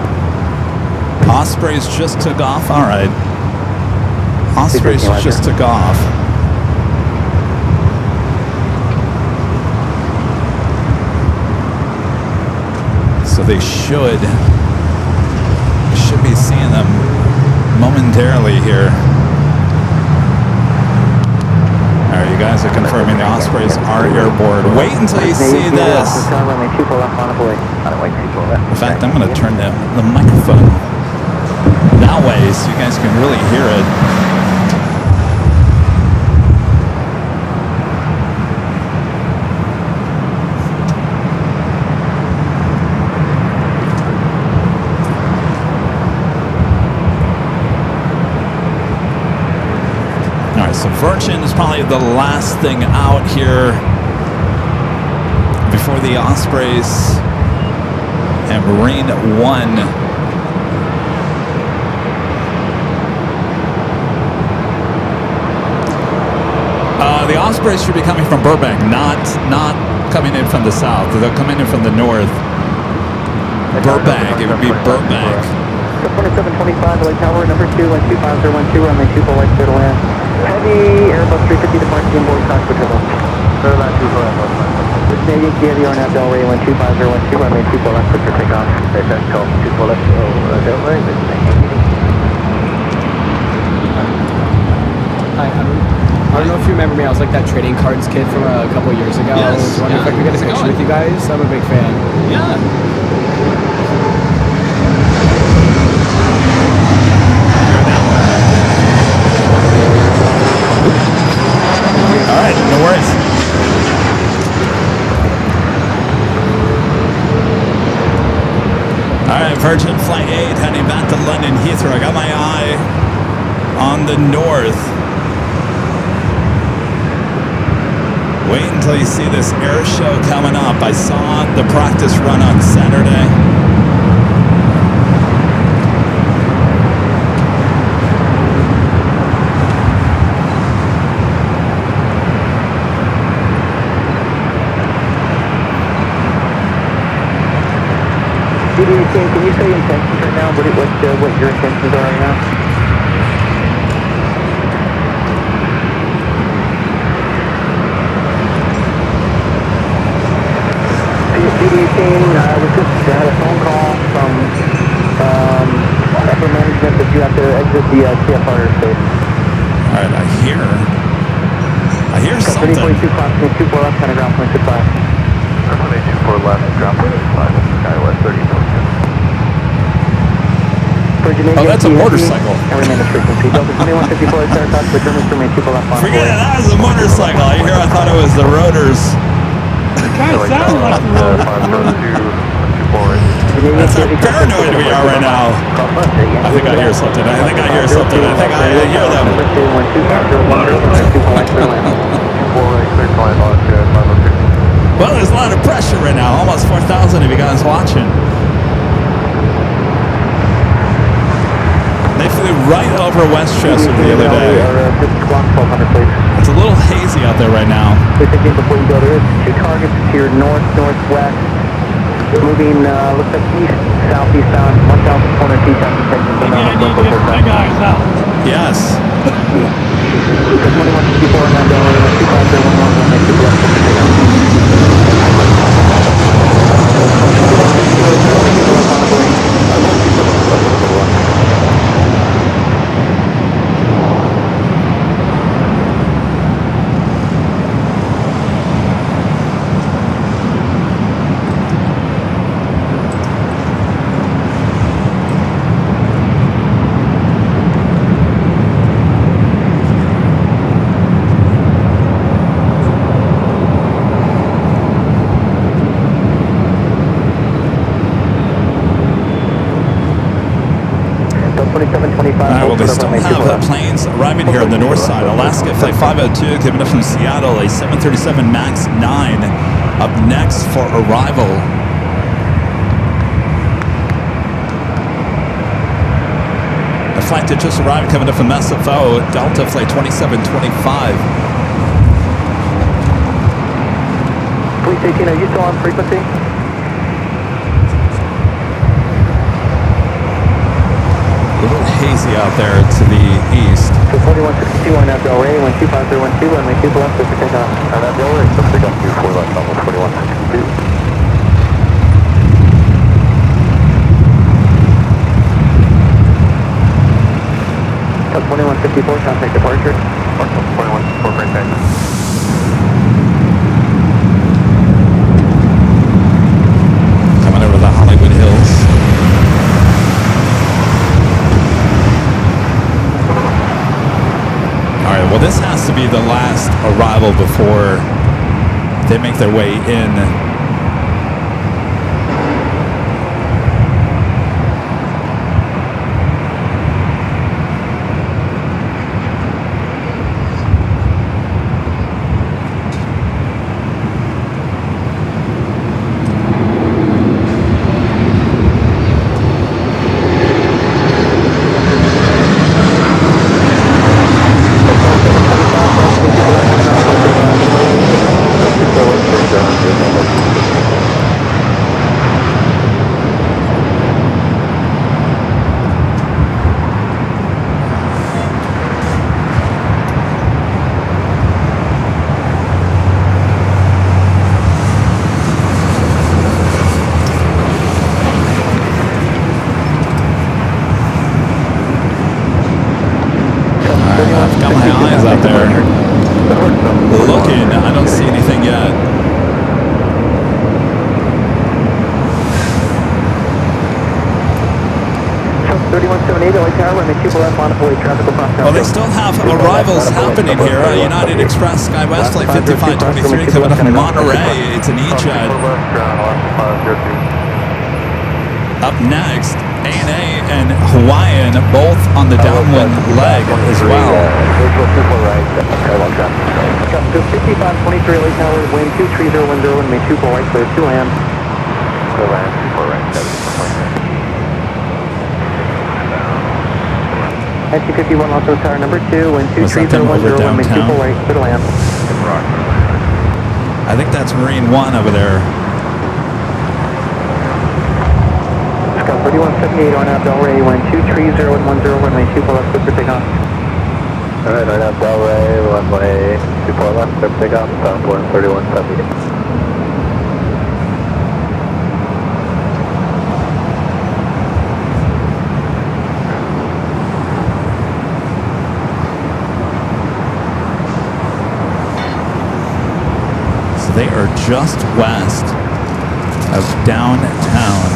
Ospreys just took off. All right. Ospreys just took off. So they should be seeing them momentarily here. All right, you guys are confirming the Ospreys are airborne. Wait until you see this. In fact, I'm going to turn the microphone that way so you guys can really hear it. All right, so Virgin is probably the last thing out here before the Ospreys and Marine One. the Ospreys should be coming from Burbank, not coming in from the south. They're coming in from the north. Burbank, it would be Burbank. 2725, LA Tower, number 2, 125.012, runway 24 left, clear to land. Heavy Airbus 350 departure inboard, cockpit turbo. Clear land 24 left, This Canadian KVR now Delray 125.012, runway 24 left, clear for takeoff. That's call 24 left, Delray, this is Hi, I don't know if you remember me. I was like that trading cards kid from a couple years ago. Yes, I was wondering if I could get a picture with you guys. I'm a big fan. Yeah. All right, no worries. All right, Virgin Flight 8 heading back to London Heathrow. I got my eye on the north. Wait until you see this air show coming up. I saw the practice run on Saturday. Can you say intentions right now? What your intentions are right now? We just had a phone call from upper management that you have to exit the TFR airspace. All right, I hear something. 3042 crossing 24 left, kind of ground point 65. runway 24 left, ground point 5, Skywest 3042. Oh, that's a motorcycle. And remain the frequency. Delta 2154 Saratoga, with German remain 24 left. Forget it, that was a motorcycle. I thought it was the rotors. Kind of sounds like That's how paranoid we are right now. I think I hear something. I think I hear hear them. Well, there's a lot of pressure right now. Almost 4,000 of you guys watching. They flew right over Westchester the other day. It's a little hazy out there right now. Before you go, there is 2 targets to your north, northwest. Moving, looks like east, southeast bound, 1,400 feet down to Texas. my guys out. Yes. 2154 and now Delray 125.011, make the left for Well, they still have planes arriving here on the north side. Alaska Flight 502 coming up from Seattle, a 737 MAX 9 up next for arrival. The flight that just arrived coming up from SFO, Delta Flight 2725. Police 18, are you still on frequency? A little hazy out there to the east. So 4162 on that Delray, 125.012, runway 2 left, for takeoff. And that Delray, so pick up 24 left, almost 4162. Top 2154, contact departure. 2154, break back. Coming over the Hollywood Hills. All right, well, this has to be the last arrival before they make their way in. there. Looking, I don't see anything yet. 3178 LA Tower, runway 24 left, modified traffic across town. Well, they still have arrivals happening here. United Express SkyWest Flight 5523 coming up from Monterey. It's an E-Jet. Up next, ANA and Hawaiian, both on the downwind leg as well. 5523 LA Tower, wind 23010, runway 24 right, clear to land. Clear land, 24 right, 7. 1951 Los Angeles Tower number 2, wind 23010, runway 24 right, clear to land. I think that's Marine 1 over there. Scott 3178 on out Delray, wind 23010, runway 24 left, clear for takeoff. Alright, on out Delray, runway 24 left, clear for takeoff, southbound 3178. They are just west of downtown.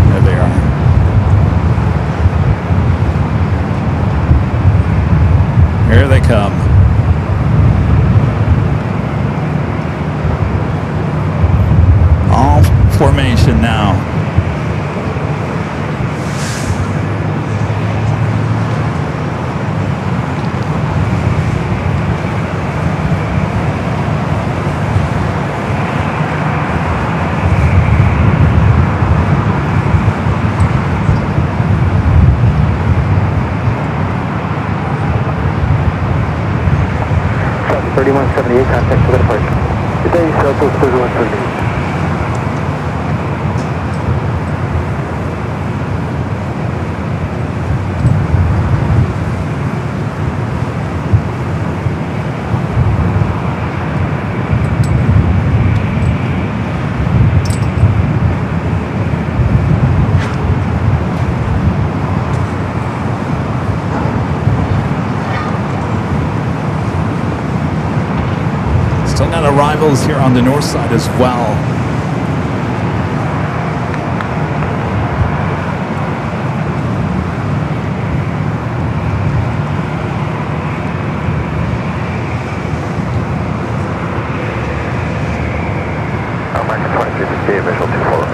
There they are. Here they come. All formation now. Contact for the departure. Good day, Southwest 3178. Still got arrivals here on the north side as well. American 2368, visual 24.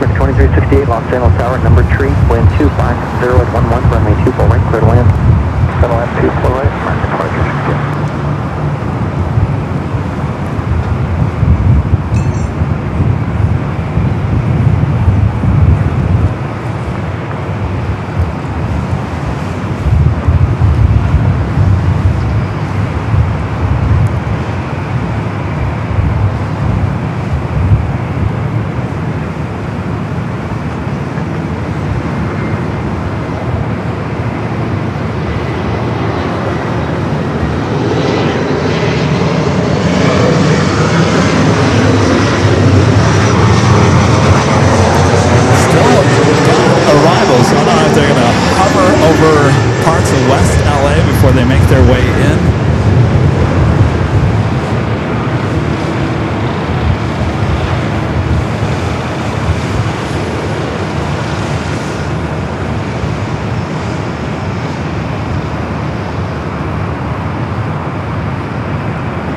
American 2368 Los Angeles Tower, number 3, wind 250 at 11, runway 24 right, clear to land. Clear to land, 24 right, American 2368. Parts of West LA before they make their way in.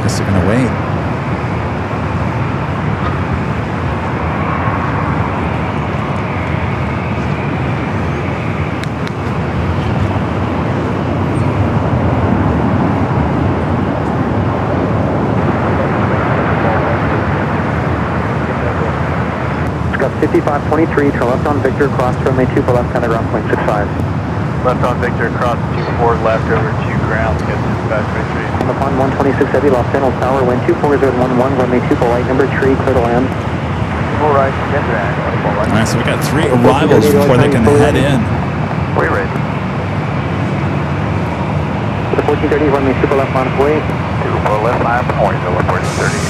Guess they're gonna wait. Scott 5523, turn left on Victor, cross runway 24 left, counter ground point 65. Left on Victor, cross 24 left over 2 ground, get to dispatch victory. On the pond 126 heavy, Los Angeles Tower, wind 24011, runway 24 right, number 3, clear to land. 4 right, get that. All right, so we got 3 arrivals before they can head in. 1430, runway super left on point. 24 left, 5 point, over 1430.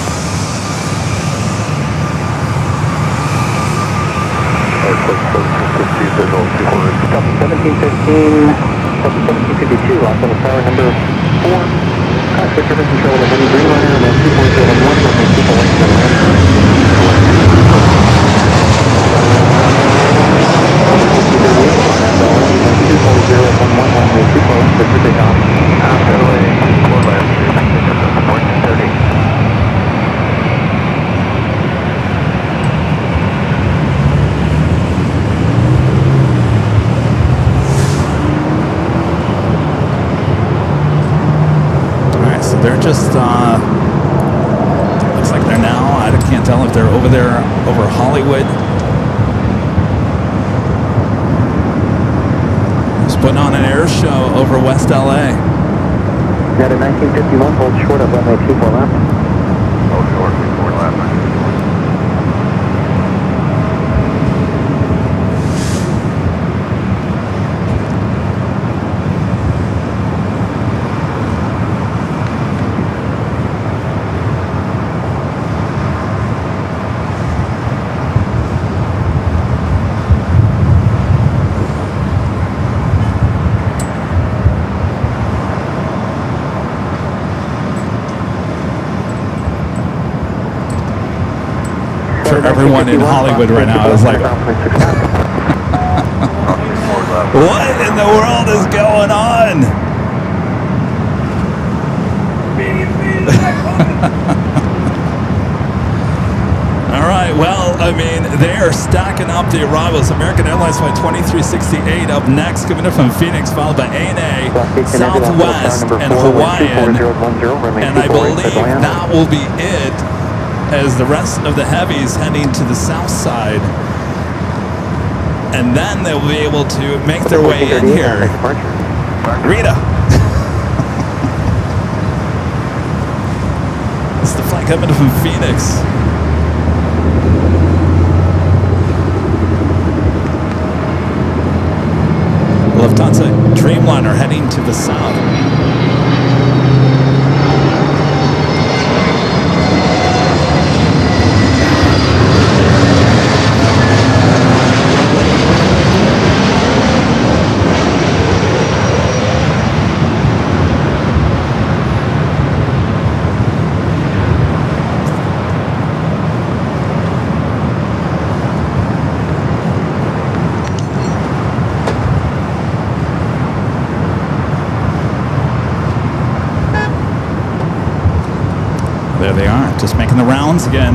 Airport 1750, visual 24. Delta 1715, Delta 1752, lost on the tower number 4. Cockpit turbine control of the heavy Dreamliner, runway 2.011, runway 2.011. They're just, looks like they're now, I can't tell if they're over there, over Hollywood. Just putting on an air show over West LA. Got a 1951, hold short of runway 24 left. Oh, short, 24 left. For everyone in Hollywood right now is like, what in the world is going on? All right, well, I mean, they are stacking up the arrivals. American Airlines flight 2368 up next, coming in from Phoenix, followed by ANA, Southwest, and Hawaiian. And I believe that will be it, as the rest of the heavies heading to the south side. And then they'll be able to make their way in here. Rita. It's the flight coming from Phoenix. Lufthansa Dreamliner heading to the south. There they are, just making the rounds again.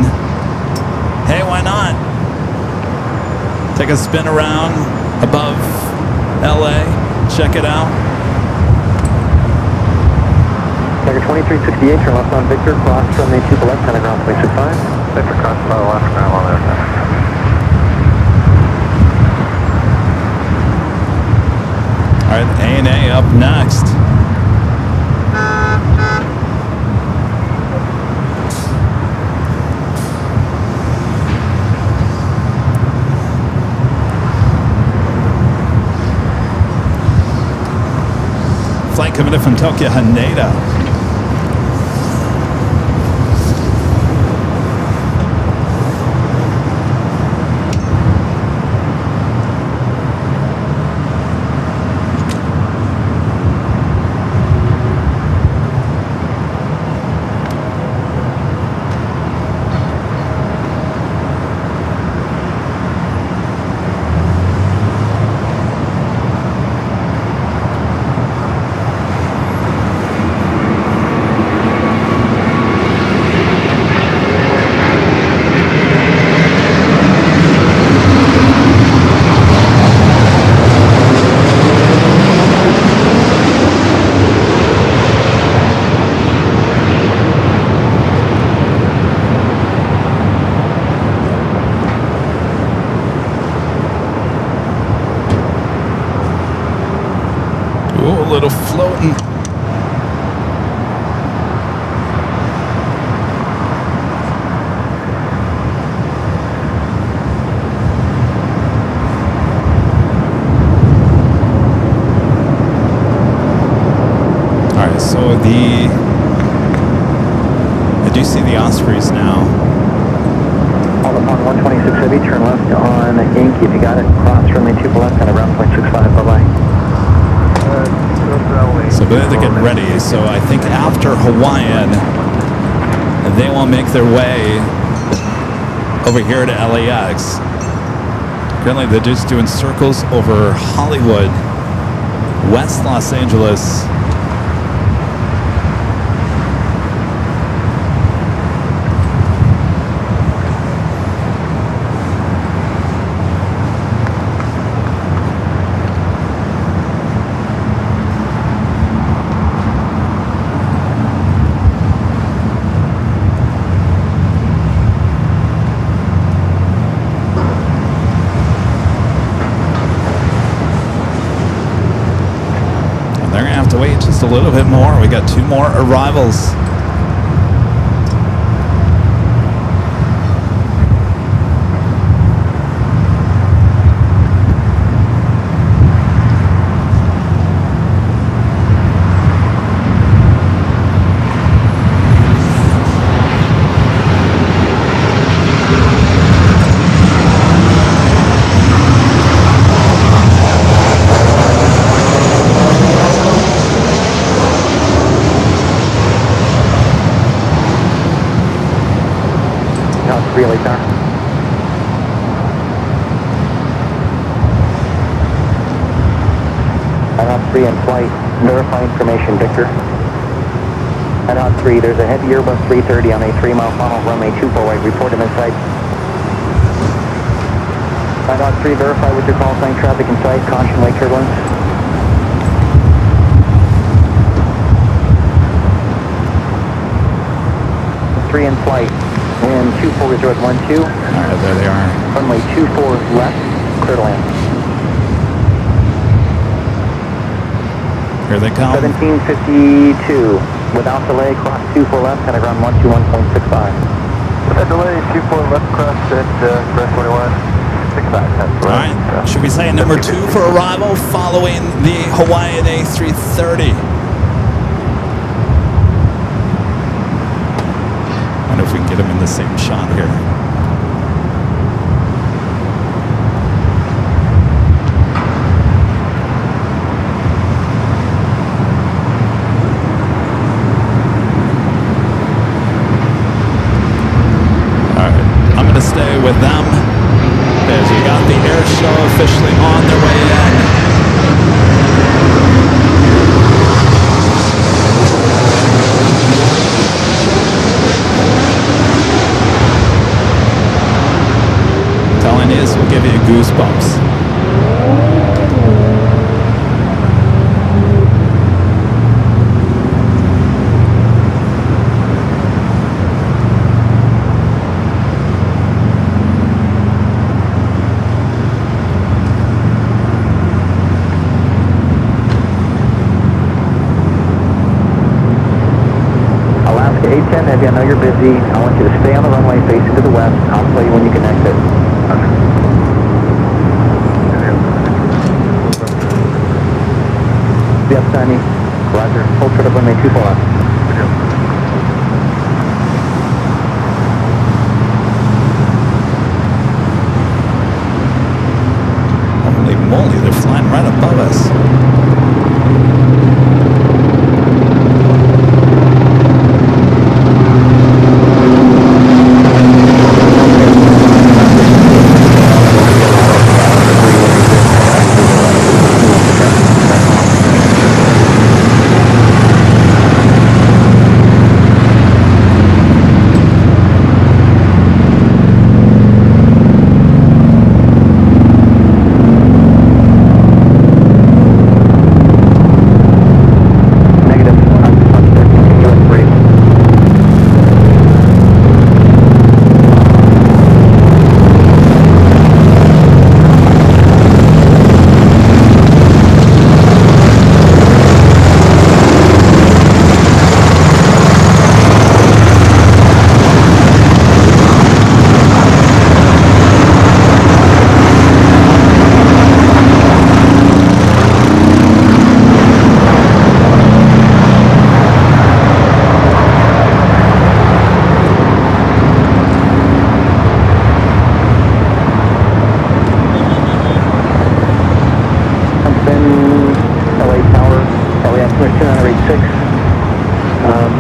Hey, why not? Take a spin around above LA, check it out. Tiger 2368, turn left on Victor, cross runway 2 left, center ground 365. Victor, cross by the left, ground on there. All right, ANA up next. Flight coming in from Tokyo, Haneda. Ooh, a little floating. I do see the Ospreys now. All upon 126 heavy, turn left on Inc. If you got it, cross runway 2 left and around 0.65, bye-bye. So they're getting ready. So I think after Hawaiian, they will make their way over here to LAX. Currently, they're just doing circles over Hollywood, West Los Angeles. To wait just a little bit more. We got 2 more arrivals. Really, sir. Head 3 in flight. Verify information, Victor. Head 3, there's a heavy Airbus 330 on a 3-mile funnel, runway 24 right. Report him inside. Head 3, verify with your call sign traffic inside. Caution, lake turbulence. Three in flight. And 24 resort 12. All right, there they are. Runway 24 left, clear to land. Here they come. 1752. Without delay, cross 24 left and around 121.65. Without delay, 24 left cross at express 21. 65. All right. Should we say number 2 for arrival following the Hawaiian A330? I wonder if we can get them in the same shot here. All right, I'm going to stay with them as we got the air show officially on their way in. Telling you, this will give you goosebumps. Alaska 810 Heavy, I know you're busy. I want you to stay on the runway facing to the west. I'll tell you when you can exit. Yes, Sunny. Roger. Hold short of runway 24 left. Holy moly, they're flying right above us.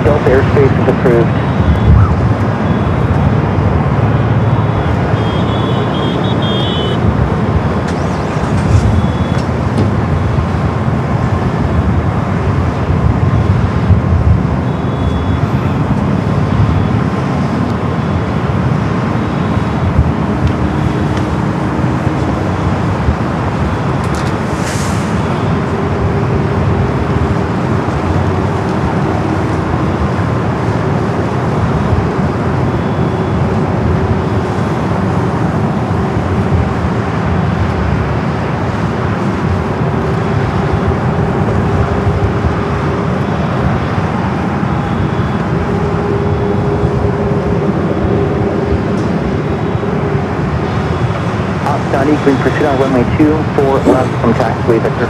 Delta airspace is approved. You can proceed on runway 24 left from taxiway Victor.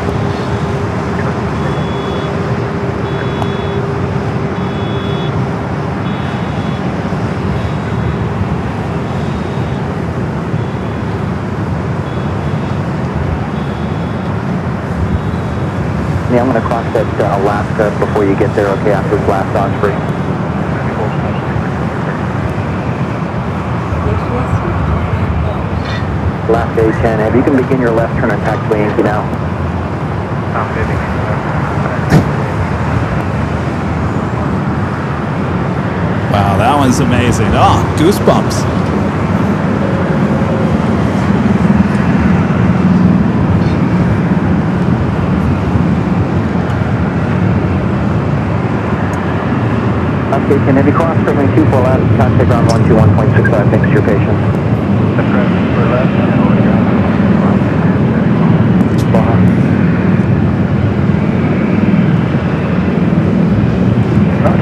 Yeah, I'm going to cross that Alaska before you get there, okay, after this last Osprey. Last A10, Ed, you can begin your left turn on taxiway Yankee now. Wow, that one's amazing. Oh, goosebumps. Last A10, heavy cross, runway 24 left, contact ground 121.65, thanks for your patience. That's right, for left.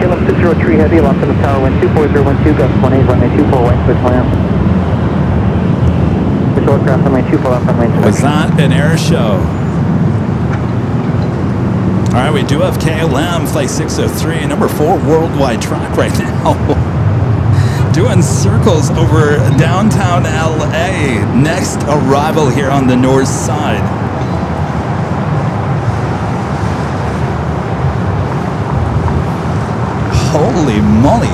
Caleb 603 heavy, Los Angeles Tower, wind 24012, gust 18, runway 24 right, switch land. Switch aircraft, runway 24 left, runway 2. Was that an air show? All right, we do have KLM, flight 603, number 4 worldwide track right now. Doing circles over downtown LA. Next arrival here on the north side. Holy moly.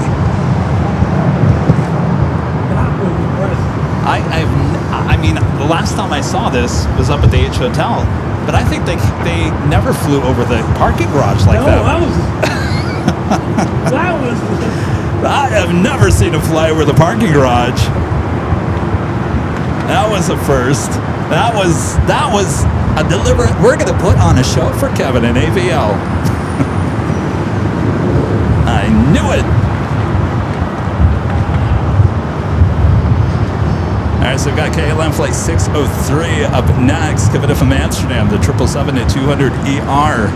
I mean, the last time I saw this was up at the H Hotel, but I think they never flew over the parking garage like that. That was I have never seen them fly over the parking garage. That was a first. That was a deliberate. We're gonna put on a show for Kevin in AVL. I knew it. All right, so we've got KLM flight 603 up next. Kevin from Amsterdam, the 777-200ER.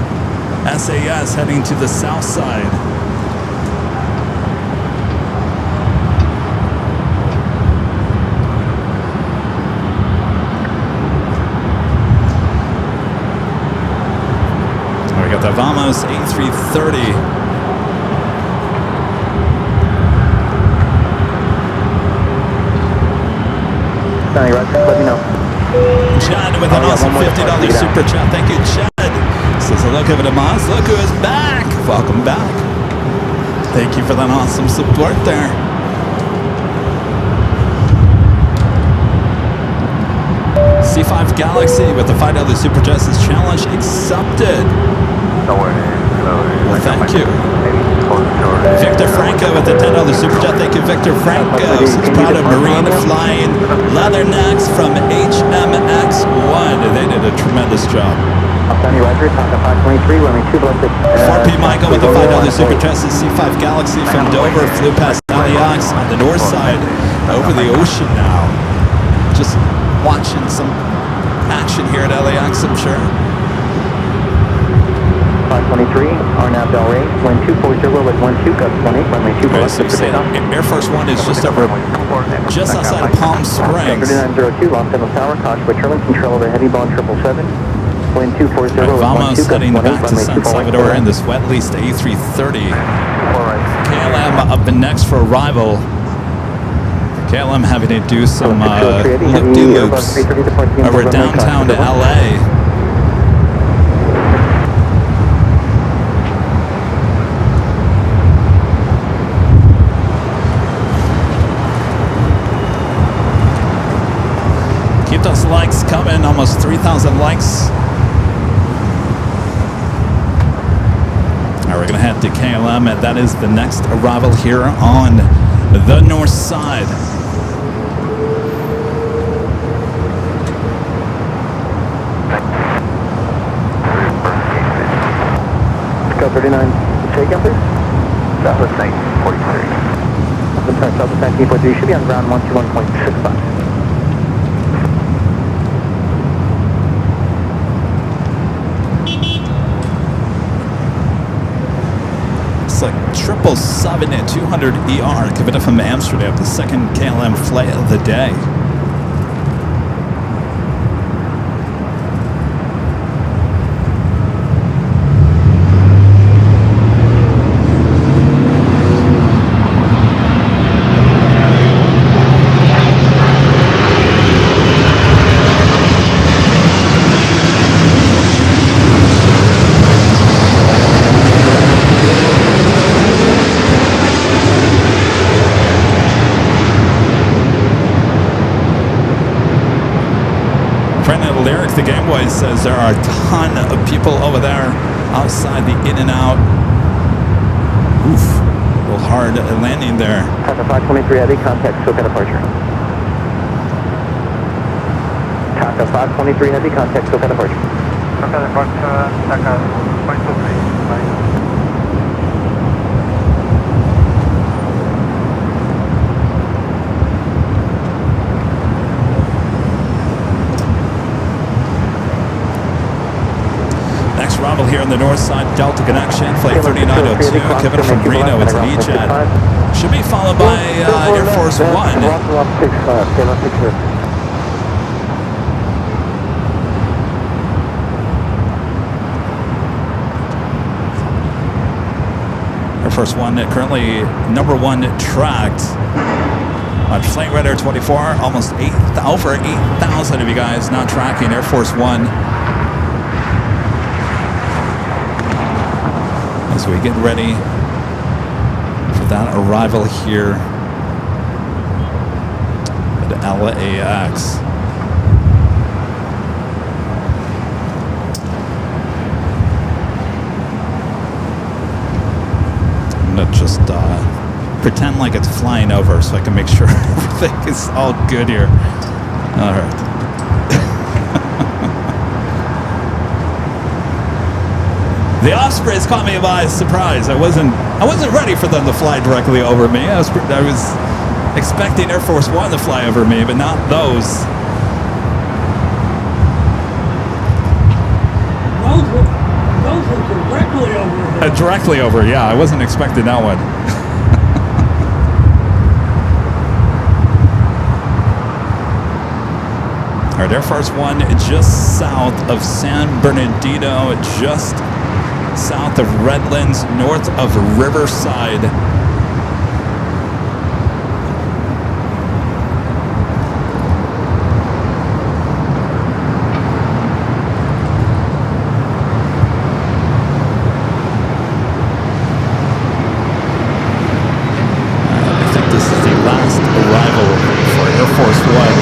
SAS heading to the south side. We got the Vamos A330. Sonny, right, let me know. Chad with an awesome $50 super chat. Thank you, Chad. Says hello, Kevin Amos. Look who is back. Welcome back. Thank you for that awesome support there. C5 Galaxy with the $5 Super Justice Challenge accepted. No worries. Well, thank you. Victor Franco with the $10 Super Chat. Thank you, Victor Franco. He's proud of Marine Flying Leathernecks from HMX1. They did a tremendous job. 4P Michael with the $5 Super Chat. C5 Galaxy from Dover flew past LAX on the north side over the ocean now. Just watching some action here at LAX, I'm sure. 523, Arnav Del Rey, wind 240 with 12, gust 20, runway 24 left, So Air Force One is just outside of Palm Springs. 3902, Los Angeles Tower, Koshwa Terminal, control over heavy ball 777, wind 240 with 12, Vamos heading gust 20, back to runway San 24 Salvador in this wet-leased A330. KLM up next for arrival. KLM having to do some loop-de-loops over downtown LA. those likes coming. Almost 3,000 likes. All right, we're going to head to KLM, and that is the next arrival here on the north side. Go 39, shake up, please. Southwest 1943. Southwest 1943, should be on ground 121.65. It's like 777 at 200 ER coming up from Amsterdam, the second KLM flight of the day. The Game Boy says there are a ton of people over there outside the in and out. Oof, a little hard landing there. Tata 523 heavy, contact SoCal departure. Tata 523 heavy, contact SoCal departure. SoCal departure, Taka 523. Bye. Arrival here on the north side, Delta connection, flight 3902, Kevin from Reno, it's an E-Jet. Should be followed by Air Force One. Air Force One currently number one tracked on Flight Radar 24, almost over 8,000 of you guys now tracking Air Force One. As we get ready for that arrival here at LAX. I'm going to just pretend like it's flying over so I can make sure everything is all good here. All right. The Ospreys caught me by surprise. I wasn't ready for them to fly directly over me. I was expecting Air Force One to fly over me, but not those. Those were directly over. Directly over, yeah. I wasn't expecting that one. All right, Air Force One just south of San Bernardino, just south of Redlands, north of Riverside. I think this is the last arrival for Air Force One.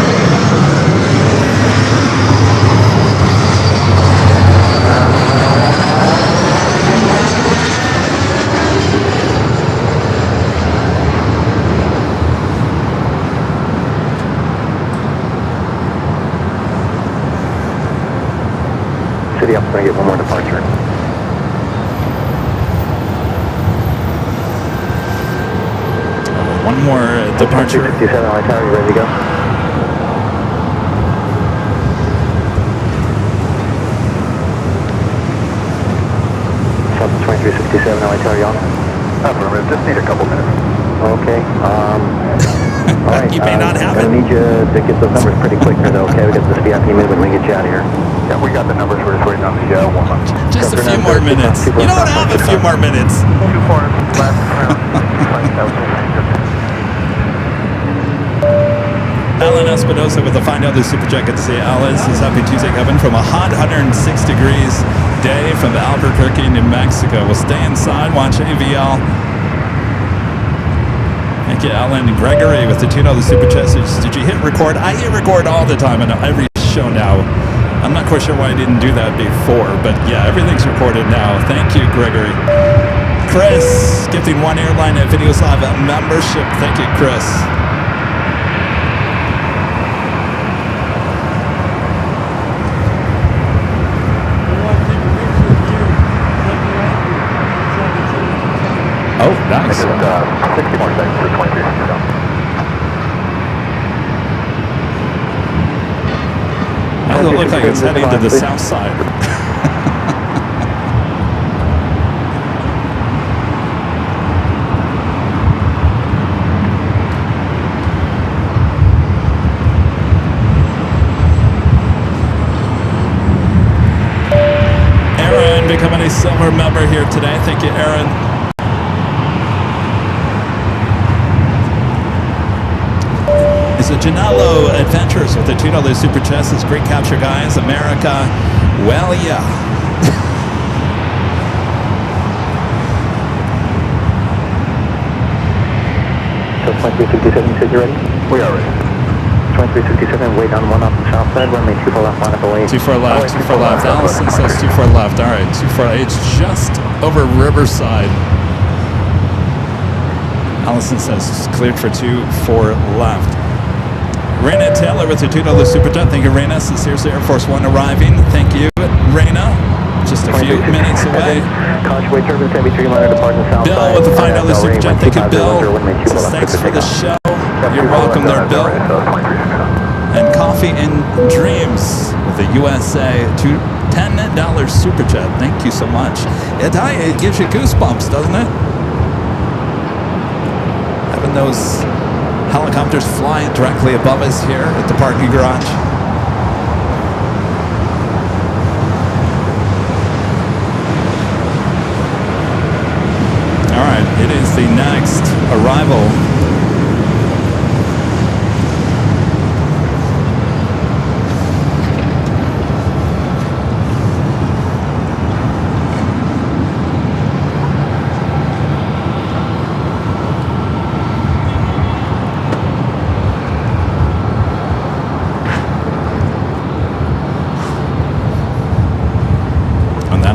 City, I'm going to get one more departure. One more departure. 267 LA Tower, you ready to go? South 2367 LA Tower, you on? Affirmative, just need a couple minutes. Okay, all right. You may not have it. I'm going to need you to get those numbers pretty quick here, though, okay? We got this VIP movement, we can get you out of here. Yeah, we got the numbers. We're just waiting on the warm-up. Just a few more minutes. You don't have a few more minutes. 24 last round. Alan Espinosa with the Find Other Super Jet. Good to see you, Alice. Is happy Tuesday, Kevin, from a hot 106 degrees day from Albuquerque, New Mexico. We'll stay inside, watch AVL. Thank you, Alan. Gregory with the $2 Super Chat. Did you hit record? I hit record all the time on every show now. I'm not quite sure why I didn't do that before, but yeah, everything's recorded now. Thank you, Gregory. Chris, gifting one Airline Videos Live membership. Thank you, Chris. Oh, nice. 60 more seconds for 23. How does it look like it's heading to the south side? Aaron becoming a silver member here today. Thank you, Aaron. Is it Janello Adventures with the $2 super chest? Is great capture, guys. America. Well, yeah. 2357, says you ready? We are ready. 2357, way down one off the south side, runway 24 left, line up away. 24 left, 24 left. Allison says 24 left. All right, 24. It's just over Riverside. Allison says it's cleared for 24 left. Raina Taylor with the $2 super chat. Thank you, Raina. Sincerely, Air Force One arriving. Thank you, Raina. Just a few minutes away. Conchway turbine 73 liner departing south Bill side. with the $5 super chat. Thank you, Bill. Says thanks for the show. You're welcome there, Bill. And Coffee and Dreams with the USA $10 super chat. Thank you so much. It gives you goosebumps, doesn't it? Having those helicopters flying directly above us here at the parking garage. All right, it is the next arrival.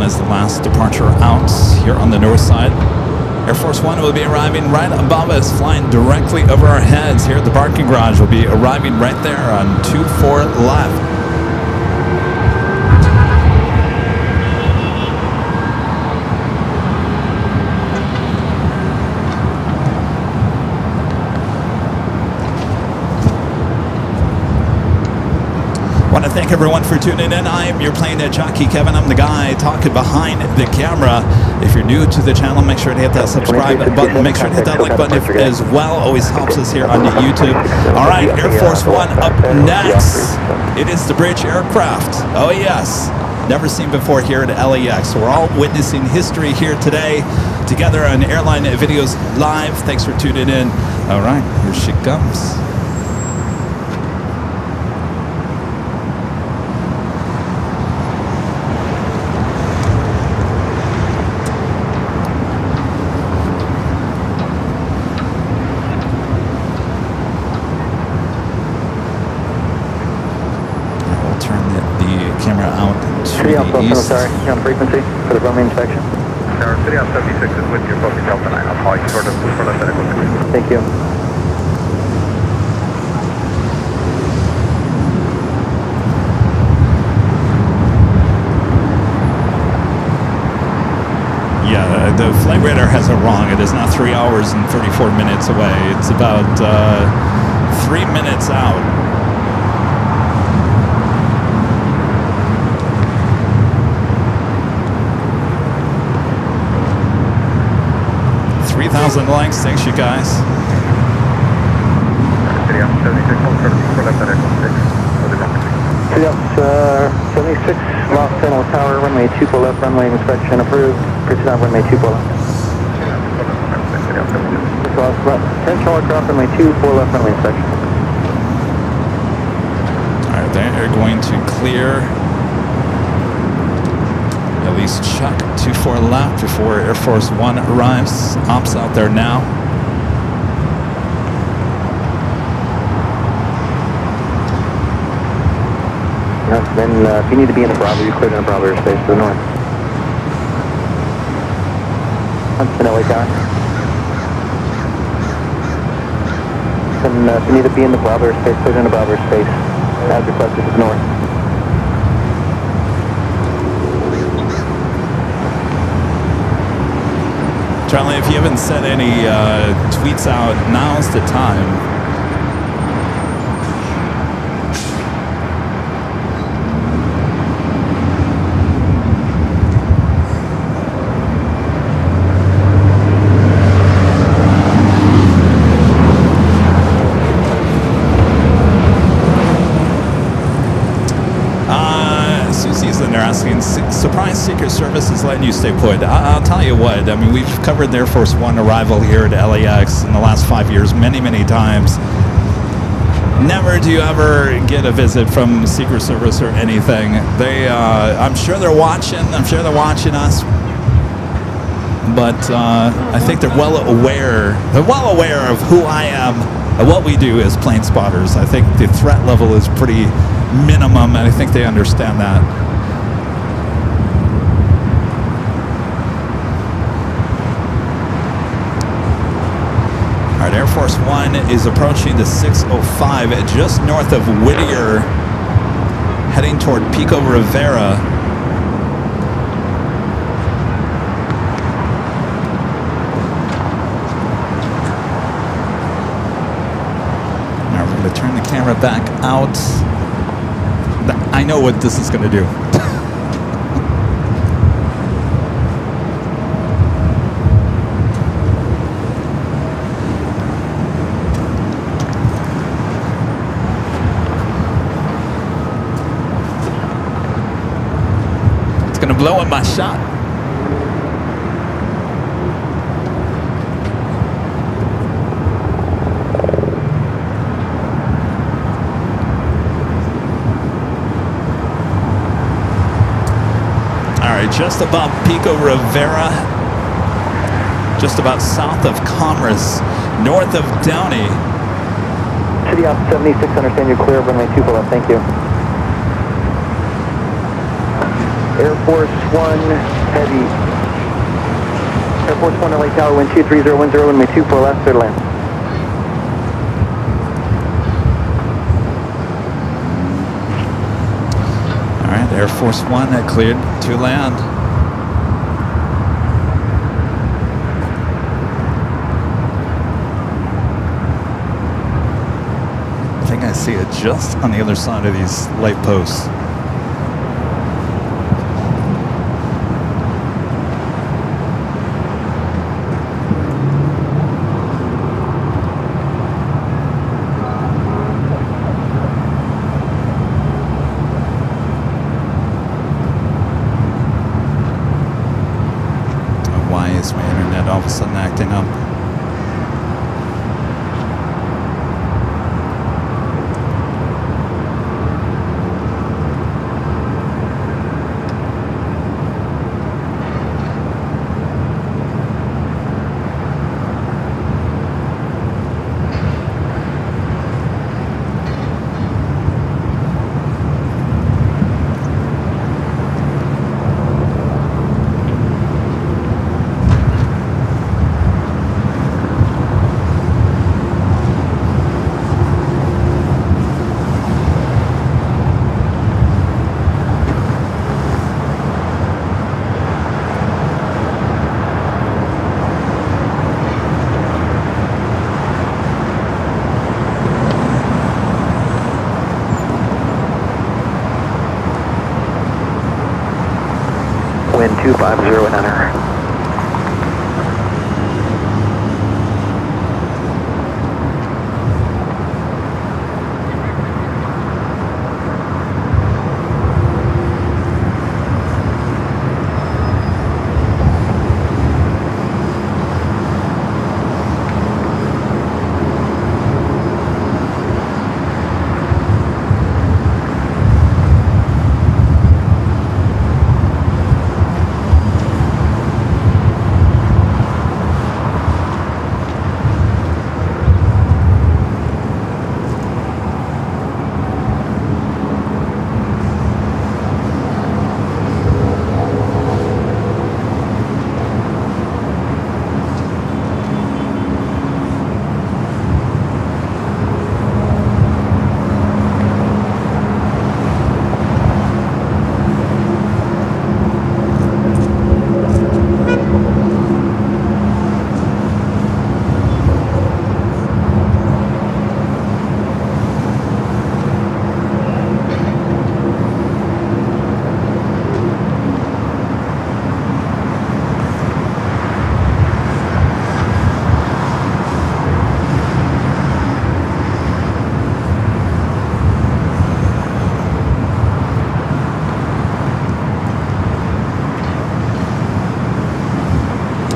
Is the last departure out here on the north side. Air Force One will be arriving right above us, flying directly over our heads here at the parking garage. Will be arriving right there on 24 left. I want to thank everyone for tuning in. I am your Plane Jockey Kevin. I'm the guy talking behind the camera. If you're new to the channel, make sure to hit that subscribe button. Make sure to hit that like button as well. Always helps us here on the YouTube. All right, Air Force One up next. It is the bridge aircraft. Oh yes, never seen before here at LAX. We're all witnessing history here today together on Airline Videos Live. Thanks for tuning in. All right, here she comes. Sorry, you're on frequency for the runway inspection. Tower City on 76 is with your focus Delta 9. I'll call you short of that. Thank you. Yeah, the flight radar has it wrong. It is not 3 hours and 34 minutes away. It's about 3 minutes out. 3,000 likes, thanks you guys. City up 76, hold short of left at Echo 6. City up 76, Los Angeles Tower, runway 24 left, runway inspection approved. Proceed on runway 24 left. Potential aircraft, runway 24 left, runway inspection. Alright, they are going to clear at least Chuck 24 left before Air Force One arrives. Ops out there now. Then if you need to be in the Bravo, you're cleared in the Bravo airspace to the north. Huntsman LA Tower. Then if you need to be in the Bravo airspace, cleared in the Bravo airspace as requested to the north. Charlie, if you haven't sent any tweets out, now's the time. Surprise Secret Service is letting you stay put. I'll tell you what, I mean, we've covered the Air Force One arrival here at LAX in the last 5 years many, many times. Never do you ever get a visit from Secret Service or anything. I'm sure they're watching. I'm sure they're watching us. But I think they're well aware. They're well aware of who I am and what we do as plane spotters. I think the threat level is pretty minimum, and I think they understand that. Air Force One is approaching the 605 just north of Whittier, heading toward Pico Rivera. Now we're going to turn the camera back out. I know what this is going to do. Gonna blow up my shot. All right, just above Pico Rivera, just about south of Commerce, north of Downey. City Op 76, understand you're clear of runway 24 left, thank you. Air Force One, heavy. Air Force One, LA Tower, wind 23010, runway 24 left, clear to land. All right, Air Force One, that cleared to land. I think I see it just on the other side of these light posts. All of a sudden acting up. Wind 250 and enter.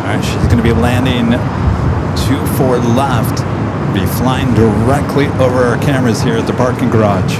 right, she's going to be landing 24 left. Be flying directly over our cameras here at the parking garage.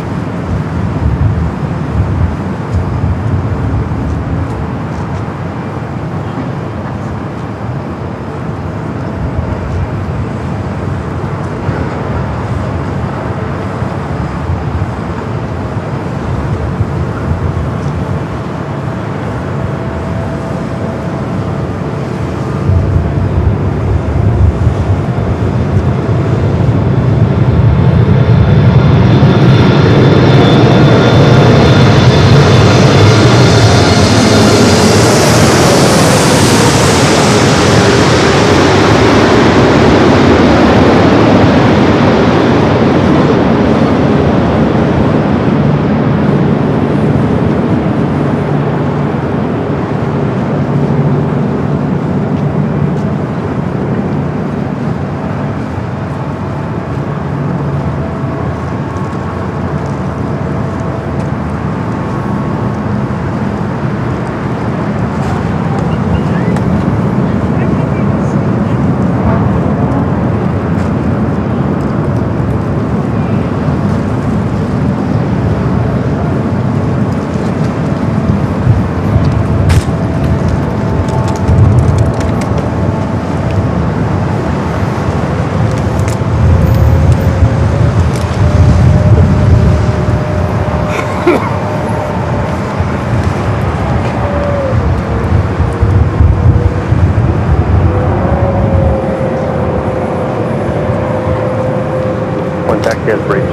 Taxi has breached.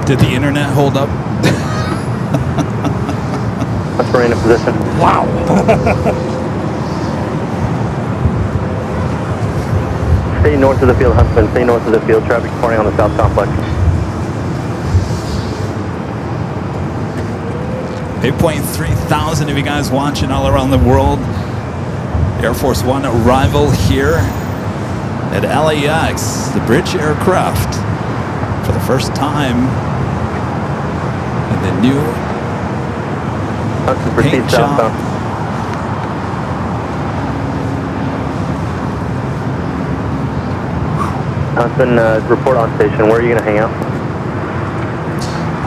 Did the internet hold up? Let's remain in position. Wow. Stay north of the field, Huntsman. Stay north of the field. Traffic reporting on the south complex. 8.3 thousand of you guys watching all around the world. Air Force One arrival here at LAX, the bridge aircraft, for the first time in the new Huntsman, proceed paint job. southbound. Huntsman, report on station. Where are you going to hang out?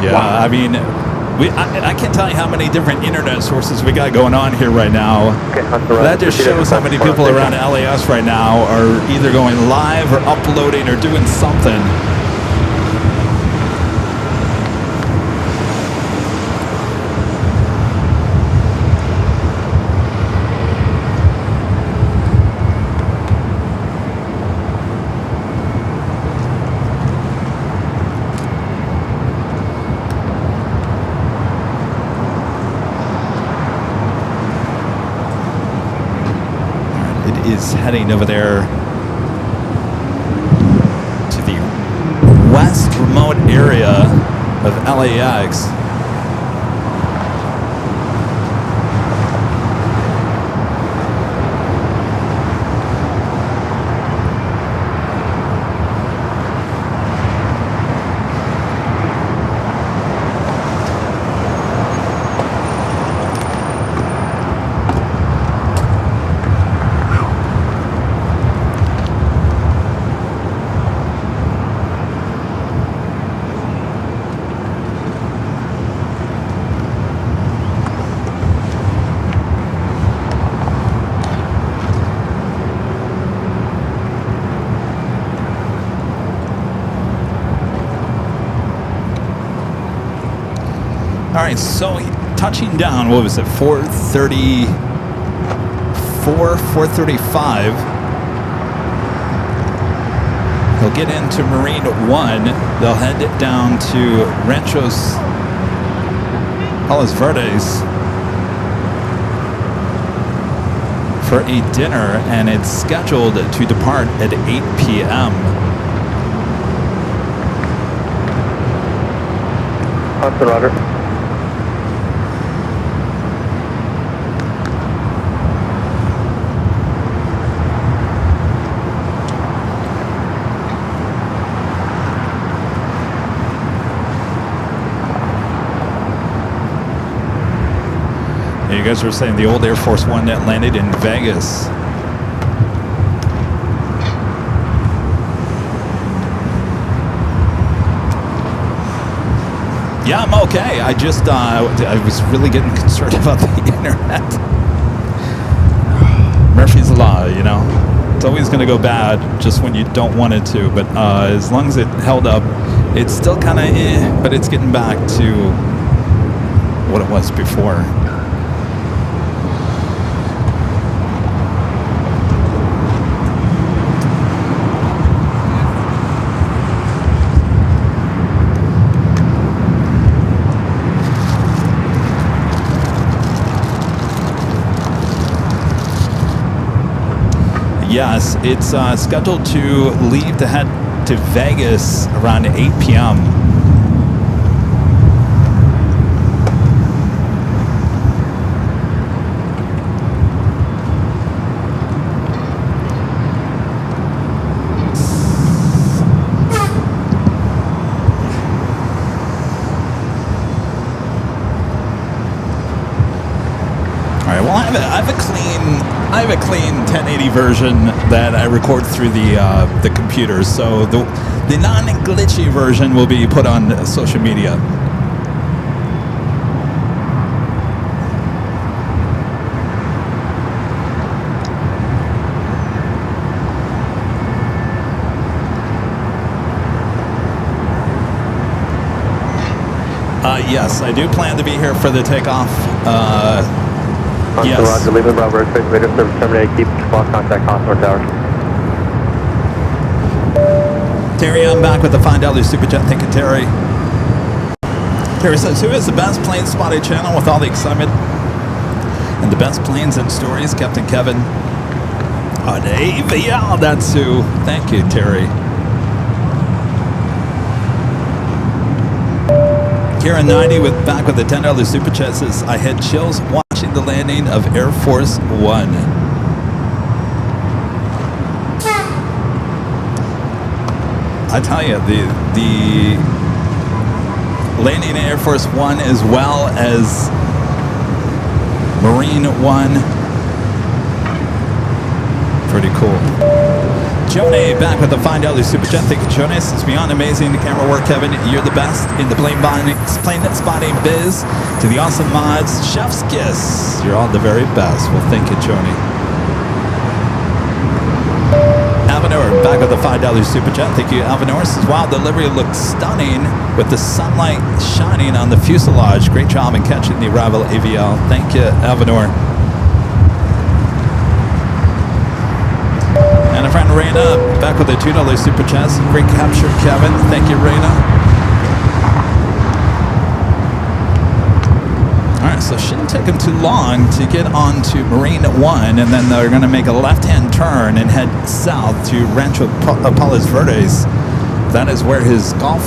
Yeah, I mean, I can't tell you how many different internet sources we got going on here right now. Okay, Huntsman, That just shows how many people around LAS right now are either going live or uploading or doing something. Is heading over there to the west remote area of LAX. All right, so touching down, what was it, 4:34, 4:35. They'll get into Marine 1. They'll head down to Ranchos Palos Verdes for a dinner, and it's scheduled to depart at 8 p.m. Huntsman, roger. guys were saying the old Air Force One that landed in Vegas. Yeah, I'm okay. I just, I was really getting concerned about the internet. Murphy's Law, you know. It's always going to go bad just when you don't want it to. But as long as it held up, it's still kind of but it's getting back to what it was before. Yes, it's scheduled to leave to head to Vegas around 8 p.m. All right, well, I have a clean 1080 version that I record through the computer, so the non-glitchy version will be put on social media. Yes, I do plan to be here for the takeoff. Yes. Roger, leaving Bravo Space Radio Service terminate. Keep lost contact, Contour Tower. Terry, I'm back with the $5 Super Jet. Thank you, Terry. Terry says, who is the best plane spotting channel with all the excitement and the best planes and stories? Captain Kevin. Oh, Dave. Yeah, that's who. Thank you, Terry. Karen 90 back with the $10 Super Chat says, I had chills watching the landing of Air Force One. I tell you, the landing of Air Force One as well as Marine One, pretty cool. Joni back with the $5 Super Chat. Thank you, Joni. It's beyond amazing. The camera work, Kevin. You're the best in the plane spotting biz. To the awesome mods, chef's kiss. You're all the very best. Well, thank you, Joni. Avenor back with the $5 Super Chat. Thank you, Avenor. Says, wow, the livery looks stunning with the sunlight shining on the fuselage. Great job in catching the arrival AVL. Thank you, Avenor. And a friend, Raina, back with a $2 Super Chat. Great capture, Kevin. Thank you, Raina. All right, so it shouldn't take them too long to get on to Marine One, and then they're going to make a left-hand turn and head south to Rancho Palos Verdes. That is where his golf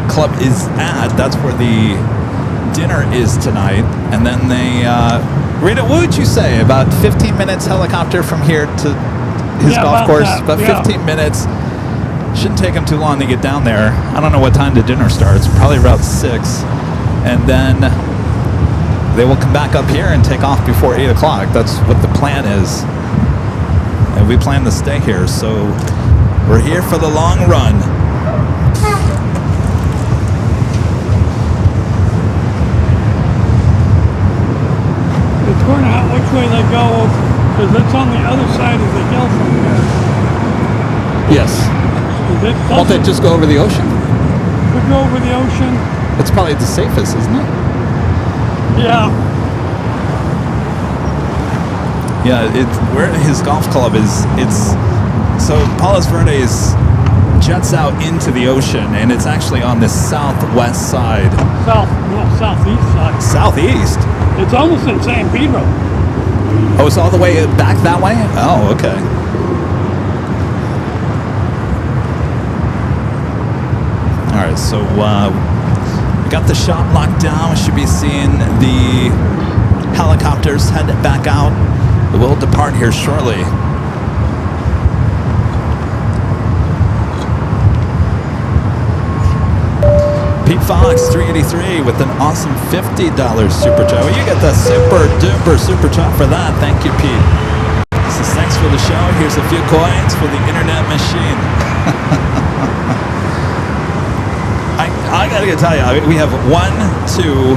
club is at. That's where the dinner is tonight. And then they... Rita, what would you say? About 15 minutes helicopter from here to his golf course? About 15 minutes. Shouldn't take him too long to get down there. I don't know what time the dinner starts. Probably about 6. And then they will come back up here and take off before 8 o'clock. That's what the plan is. And we plan to stay here. So we're here for the long run. According to which way they go, because it's on the other side of the hill from here. Yes. Won't they just go over the ocean? We go over the ocean. It's probably the safest, isn't it? Yeah. Yeah, it's where his golf club is. It's so Palos Verdes jets out into the ocean, and it's actually on the southwest side. Southeast side. Southeast. It's almost in San Pedro. Oh, it's all the way back that way? Oh, okay. All right, so we got the shop locked down. We should be seeing the helicopters head back out. We'll depart here shortly. Pete Fox 383 with an awesome $50 super chat. Well, you get the super duper super chat for that. Thank you, Pete. So thanks for the show. Here's a few coins for the internet machine. I gotta tell you, we have 1, 2,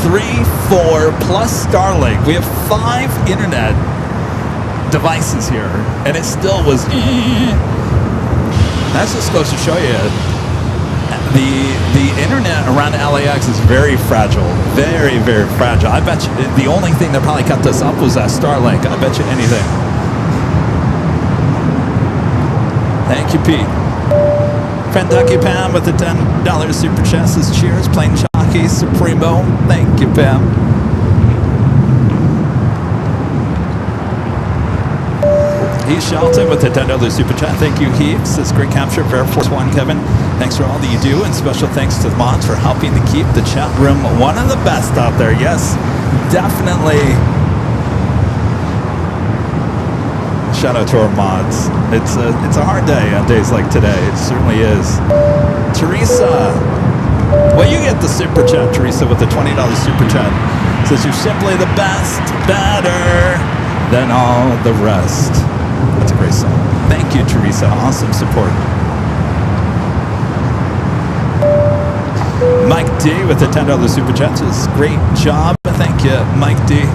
3, 4 plus Starlink. We have 5 internet devices here, and it still was. That just goes to show you the internet around LAX is very fragile, very, very fragile. I bet you the only thing that probably kept us up was that Starlink. I bet you anything. Thank you, Pete. Friend Ducky Pam with the $10 super chat says cheers. Plane Jockey Supremo. Thank you, Pam. Heath Shelton with the $10 super chat. Thank you, Heath. Says great capture for Air Force One, Kevin. Thanks for all that you do, and special thanks to the mods for helping to keep the chat room one of the best out there. Yes, definitely. Shout out to our mods. It's a hard day on days like today. It certainly is. Teresa, well, you get the super chat, Teresa, with the $20 super chat. Says you're simply the best, better than all the rest. That's a great song. Thank you, Teresa. Awesome support. Mike D with the $10 super chat says great job. Thank you, Mike D.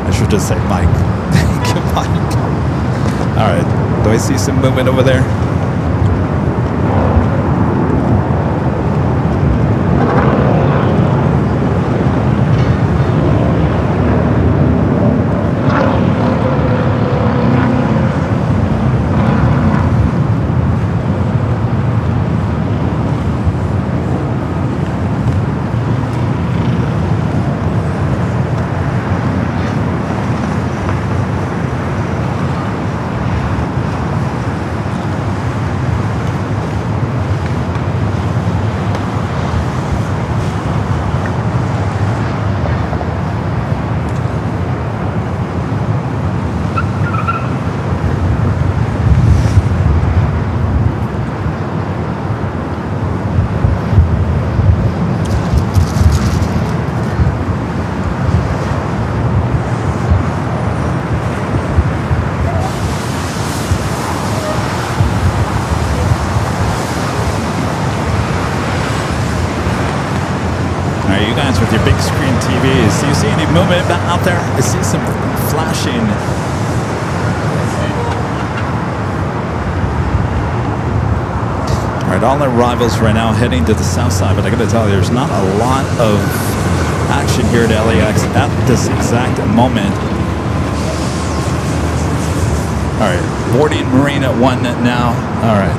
I should just say Mike. Thank you, Mike. All right. Do I see some movement over there? With your big screen TVs, do you see any movement out there? I see some flashing. All right, all arrivals right now heading to the south side, but I gotta tell you, there's not a lot of action here at LAX at this exact moment. All right, boarding Marine at 1 now. All right.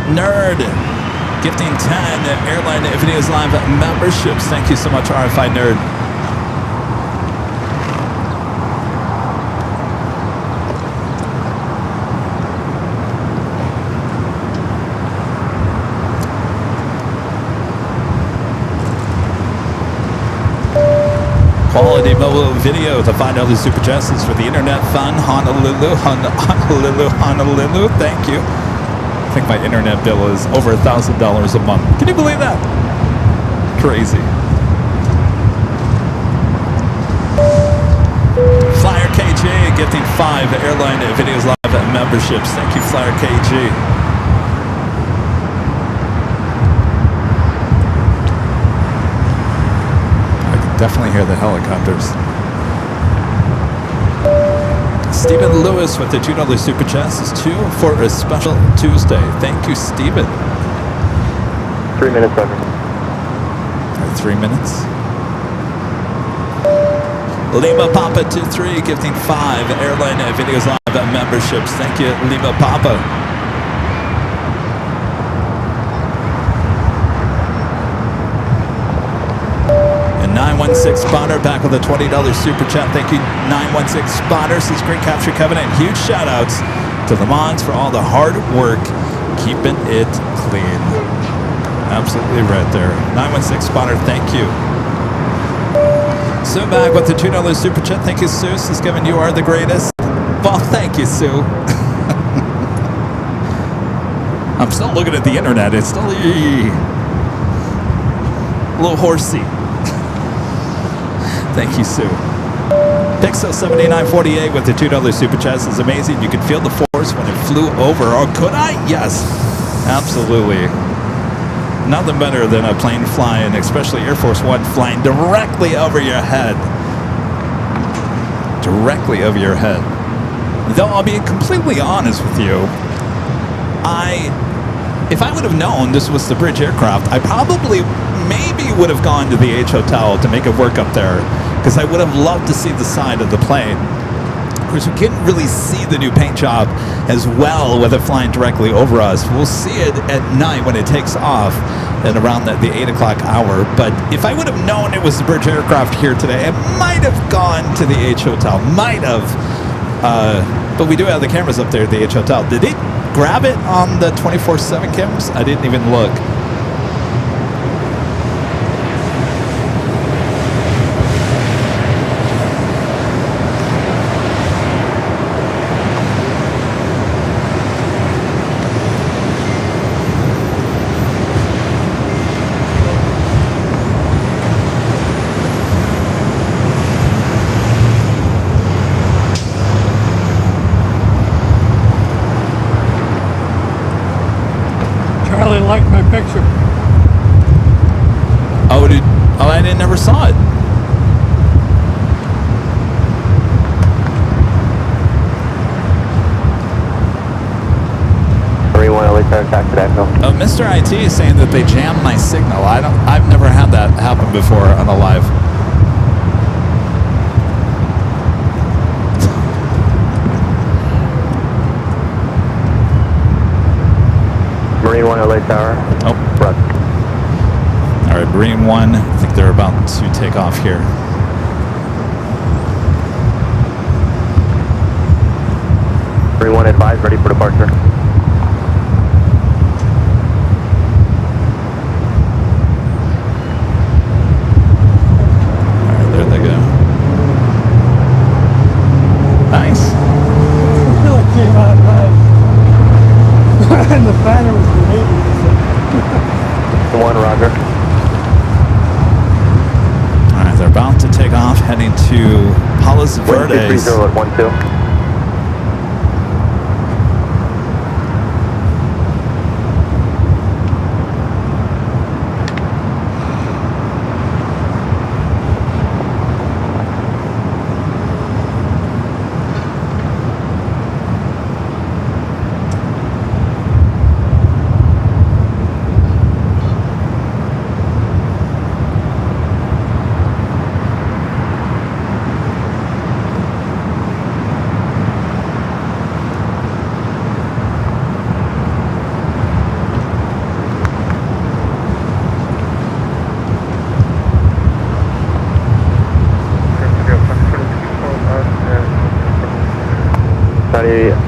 Nerd gifting 10 Airline Videos Live memberships. Thank you so much, RFI Nerd. Quality mobile video to find out the super justice for the internet fun. Honolulu, Honolulu. Thank you. I think my internet bill is over $1,000 a month. Can you believe that? Crazy. Flyer KG gifting 5 Airline Videos Live memberships. Thank you, Flyer KG. I can definitely hear the helicopters. Stephen Lewis with the $2 super chat is 2 for a special Tuesday. Thank you, Stephen. 3 minutes over. 3 minutes. Lima Papa 23 gifting 5 Airline Videos Live memberships. Thank you, Lima Papa. And 916 spotter back with a $20 super chat. Thank you, 916 spotter. Says great capture, Kevin, and huge shout outs to the mods for all the hard work keeping it clean. Absolutely right there. 916 spotter, thank you. Sue back with the $2 super chat. Thank you, Sue. Says Kevin, you are the greatest. Well, thank you, Sue. I'm still looking at the internet. It's still a little horsey. Thank you, Sue. Pixel7948 with the $2 super chat is amazing. You could feel the force when it flew over. Or could I? Yes, absolutely. Nothing better than a plane flying, especially Air Force One, flying directly over your head. Directly over your head. Though I'll be completely honest with you, if I would have known this was the bridge aircraft, I probably maybe would have gone to the H Hotel to make it work up there, because I would have loved to see the side of the plane. Of course, we couldn't really see the new paint job as well with it flying directly over us. We'll see it at night when it takes off at around the 8 o'clock hour. But if I would have known it was the bridge aircraft here today, I might have gone to the H Hotel. Might have. But we do have the cameras up there at the H Hotel. Did they grab it on the 24/7 cameras? I didn't even look. Charlie liked my picture. Oh, I never saw it. Marine 1, LA Tower, taxi to Echo. Oh, Mr. IT is saying that they jammed my signal. I've never had that happen before on a live. Marine 1, LA Tower. Oh, Russ. All right, Marine 1. I think they're about to take off here. Marine 1 advised, ready for departure. All right, there they go. Nice. Really came out nice. And the banner was great. 1, Roger. All right, they're about to take off, heading to Palos Wind Verdes. 230 at 12.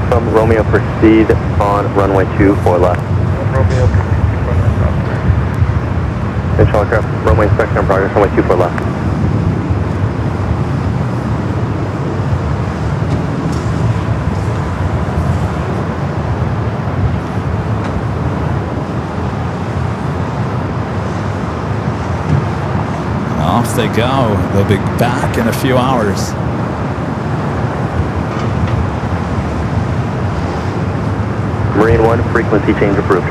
From Romeo, proceed on runway 24 left. Romeo, proceed for left after. Control aircraft, runway inspection in progress, runway 24 left. Off they go. They'll be back in a few hours. Marine 1, frequency change approved.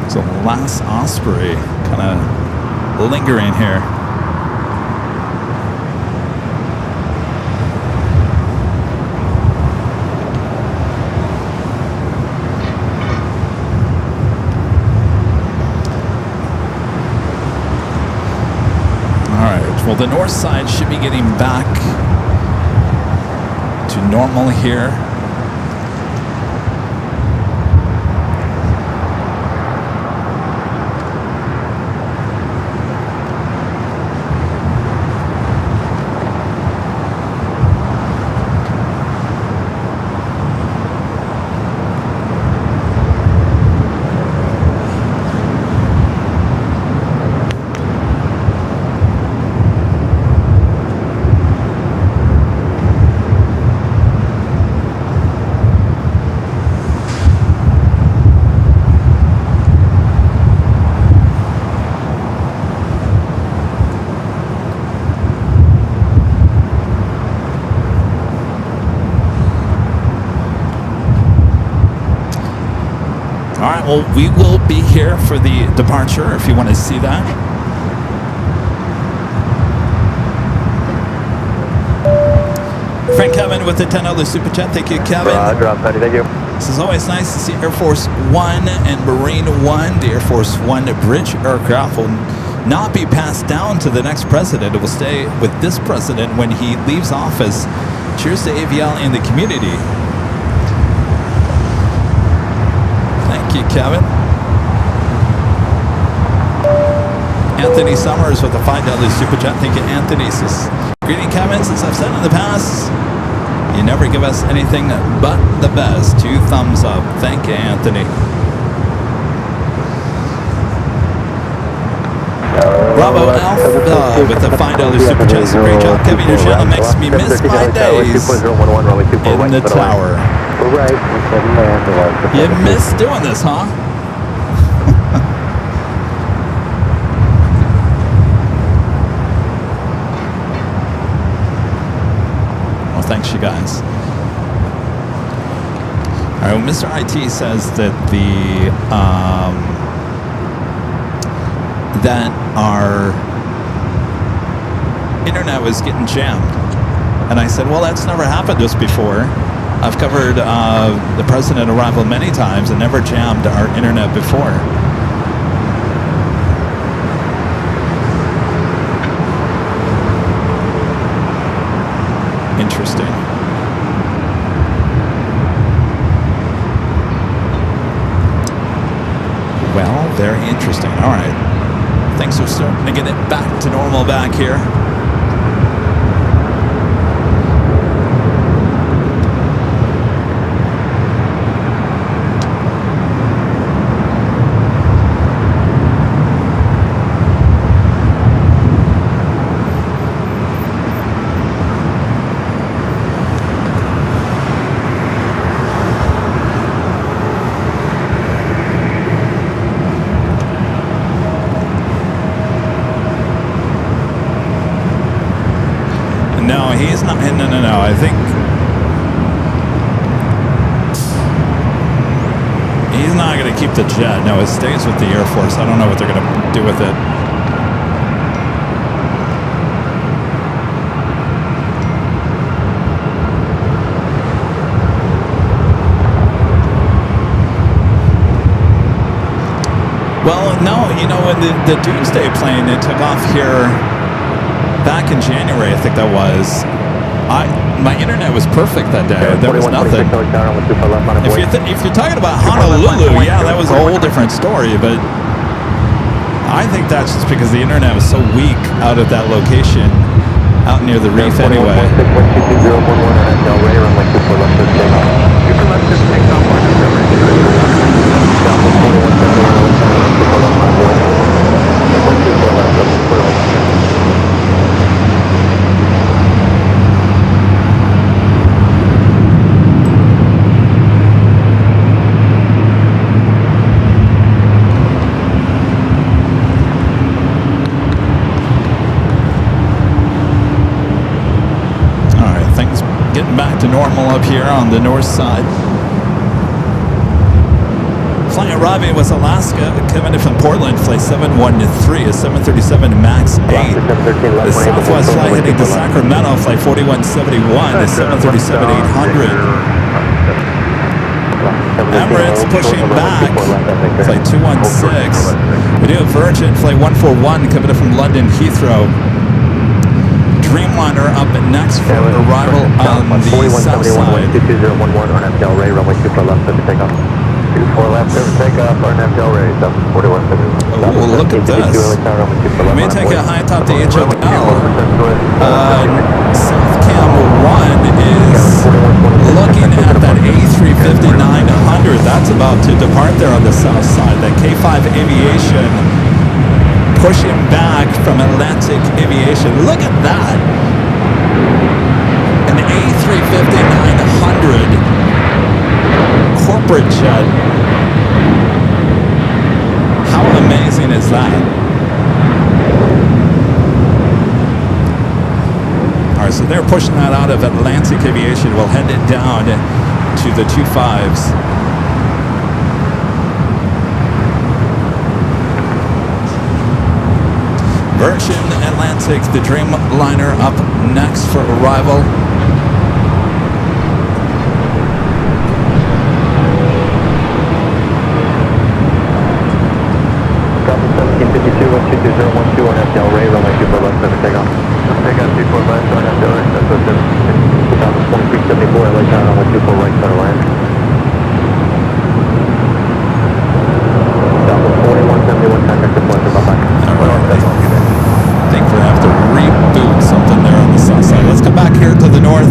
So last Osprey kind of lingering here. Well, the north side should be getting back to normal here. Well, we will be here for the departure if you want to see that. Frank Kevin with the $10 super chat. Thank you, Kevin. Drop, buddy. Thank you. This is always nice to see Air Force One and Marine One. The Air Force One bridge aircraft will not be passed down to the next president. It will stay with this president when he leaves office. Cheers to AVL and the community. Thank you, Kevin. Anthony Summers with the $5 super chat. Thank you, Anthony. Says, greeting, Kevin. Since I've said in the past, you never give us anything but the best. 2 thumbs up. Thank you, Anthony. Bravo Alpha with the $5 super chat. Great job, Kevin. Your channel makes me miss my days in the tower. You miss doing this, huh? Well, thanks, you guys. All right, well, Mr. IT says that that our internet was getting jammed. And I said, well, that's never happened to us before. I've covered the president arrival many times and never jammed our internet before. Interesting. Well, very interesting. All right. Things are starting to get it back to normal back here. He's not. No. I think he's not going to keep the jet. No, it stays with the Air Force. I don't know what they're going to do with it. Well, no. You know, when the Doomsday plane, it took off here back in January, I think that was. My internet was perfect that day. There was nothing. If you're talking about Honolulu, yeah, that was a whole different story. But I think that's just because the internet was so weak out at that location, out near the reef anyway. Getting back to normal up here on the north side. flight arriving was Alaska, Kevin from Portland, flight 713, a 737 MAX 8. The Southwest flight heading to Sacramento, flight 4171, a 737-800. Emirates pushing back, flight 216. We do have Virgin, flight 141, coming in from London Heathrow. Dreamliner up next for arrival on the south side. 22011 on FDL Ray, runway 24 left, clear for takeoff. 24 left, clear for takeoff, on FDL Ray, 4171. Oh, look at this. We may take a high top to HOL. South Cam 1 is looking at that A350-900. That's about to depart there on the south side. That K5 Aviation pushing back from Atlantic Aviation. Look at that. An A350-900 corporate jet. How amazing is that? All right, so they're pushing that out of Atlantic Aviation. We'll head it down to the 25s. Virgin Atlantic, the Dreamliner up next for arrival. Copy 1752, 122.012 on FDL Ray, runway 24 left, clear for takeoff. Takeoff 24 left on FDL Ray, that's what 2374, LA Tower, runway 24 right, center land. Southwest 4171, contact deployment, bye-bye. I think we're going to have to reboot something there on the south side. Let's come back here to the north.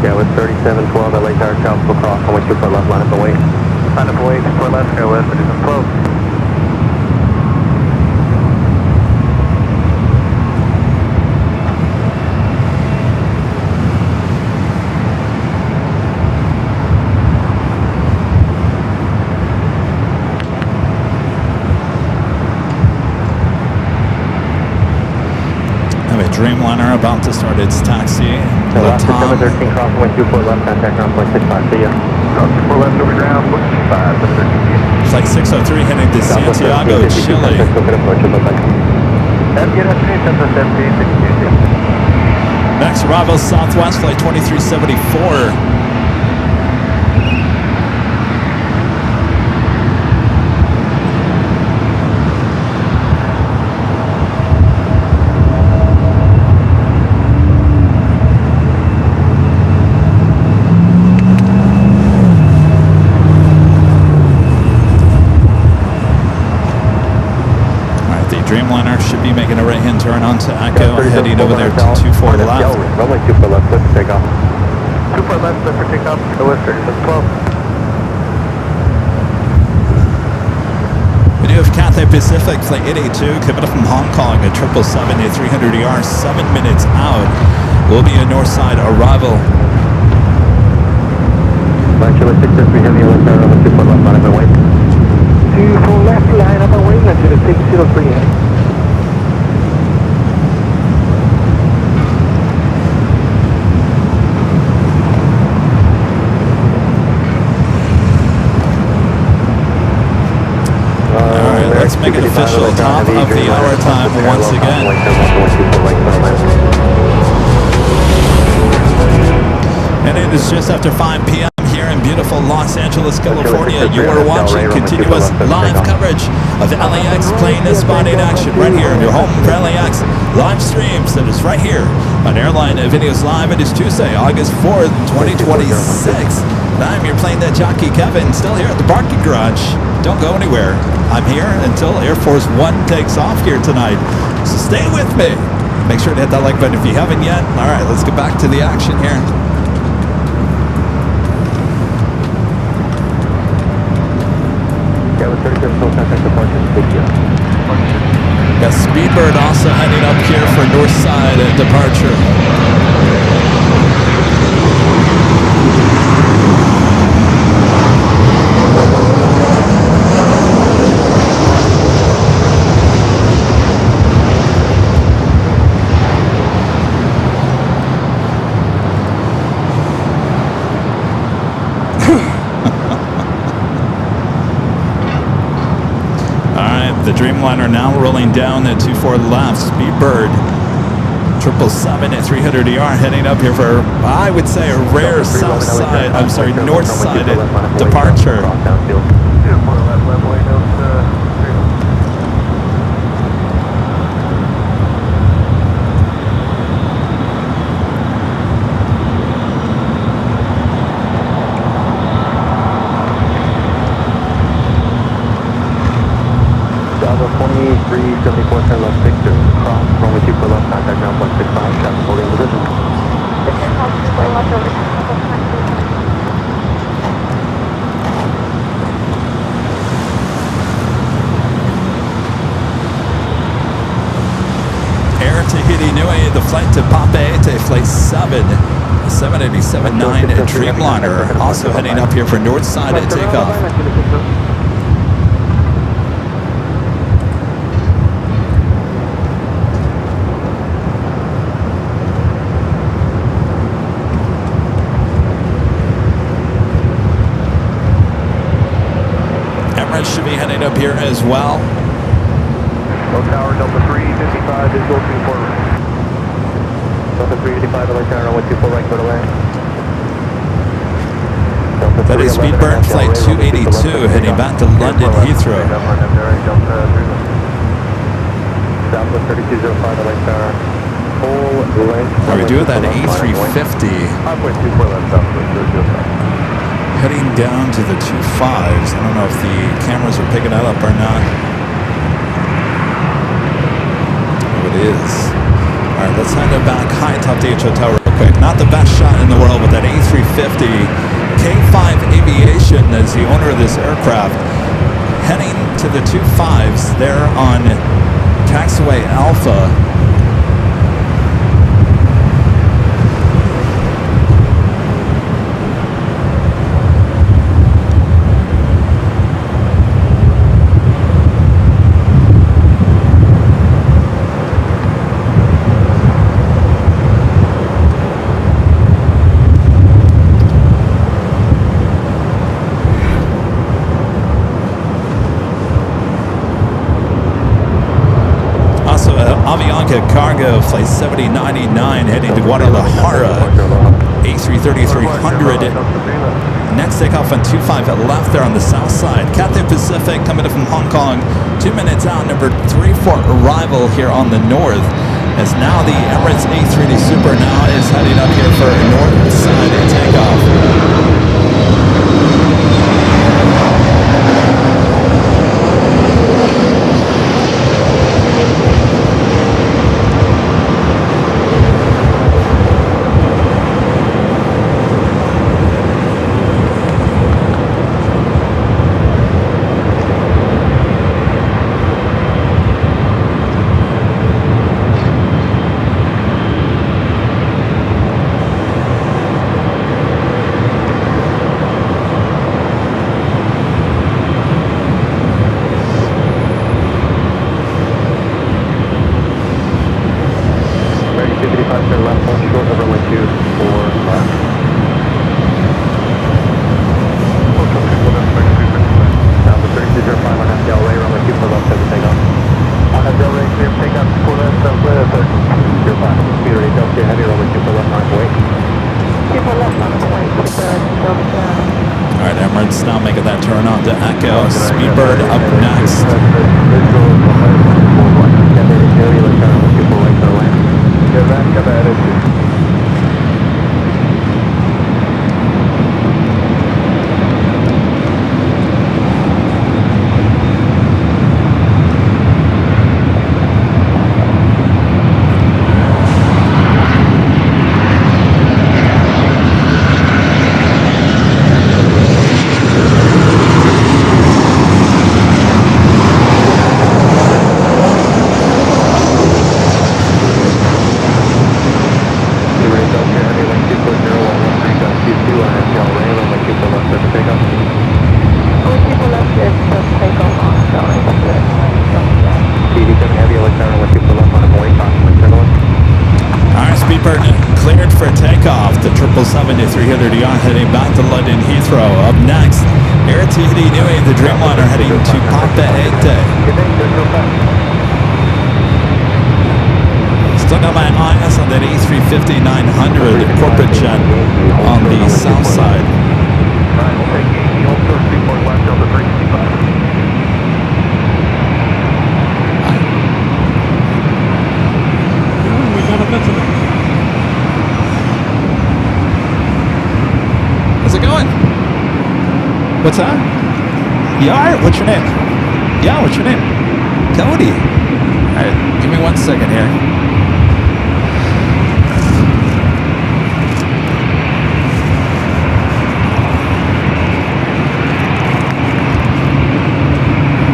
Yeah, with 3712 LA Tower, Tropical Cross, runway 24 left, line up and wait. Line up and wait, 24 left, go west, 3712. Dreamliner about to start its taxi. September 13 cross, runway 24 left, contact ground, point 65, see ya. Cross 24 left over ground, point 65, 713. Flight 603 heading to Santiago, Chile. Next arrival, Southwest, flight 2374. Dreamliner should be making a right-hand turn onto Echo, heading over there to 24 left. Runway 24 left, clear for takeoff. 24 left, clear for takeoff. Go west, 3712. We do have Cathay Pacific, flight 882, coming up from Hong Kong at 777 at 300ER, 7 minutes out. Will be a north side arrival. Chile 603 heavy, LA Tower, runway 24 left, line up and wait. 24 left, line up and wait, Chile 603 heavy. Let's make it official. Top of the hour time once again. And it is just after 5 p.m. here in beautiful Los Angeles, California. You are watching continuous live coverage of LAX plane spotting action right here in your home for LAX live streams. That is right here on Airline Videos Live. It is Tuesday, August 4th, 2026. And I'm your Plane Jockey Kevin, still here at the parking garage. Don't go anywhere. I'm here until Air Force One takes off here tonight. So stay with me. Make sure to hit that like button if you haven't yet. All right, let's get back to the action here. Yeah, with 37 full contact departure, Got Speedbird also heading up here for north side departure. Dreamliner now rolling down at 24 left. Speedbird 777 at 300 ER heading up here for, I would say, a rare south side, I'm sorry, north side departure. Bravo 2374, turn left 6 to cross, runway 24 left, contact ground 165, traffic holding position. Air Tahiti Nui, the flight to Papeete, flight 787-9 at Dreamliner, also heading up here for north side at takeoff. Should be heading up here as well. Low tower, Delta 355 is go 24 right. Delta 385, LA tower, 124 right, go to land. That is Speedbird flight 282 heading back to London Heathrow. Southwest 3205, LA tower, full length. How are we doing that A350? 5.24 left, Southwest 3205. Heading down to the 25s. I don't know if the cameras are picking that up or not. Oh, it is. All right, let's hand it back high top DH Hotel real quick. Not the best shot in the world with that A350. K5 Aviation is the owner of this aircraft. Heading to the 25s there on taxiway Alpha. Cargo flight 7099 heading to Guadalajara. A330-300. Next takeoff on 25 at left there on the south side. Cathay Pacific coming in from Hong Kong. 2 minutes out, number 34 arrival here on the north. As now the Emirates A380 Super now is heading up here for north side takeoff. Now making that turn on to Echo. Speedbird up next. for takeoff. The 777-300ER heading back to London Heathrow. Up next, Air Tahiti Nui, the Dreamliner heading to Papa Ete. Still got my eyes on that A350-900 corporate jet on the south side. Alright, we'll take Yankee, hold 34 left, Delta 365. We got a visitor. How's it going? What's that? Yar? What's your name? Yeah, what's your name? Cody. Alright, give me 1 second here.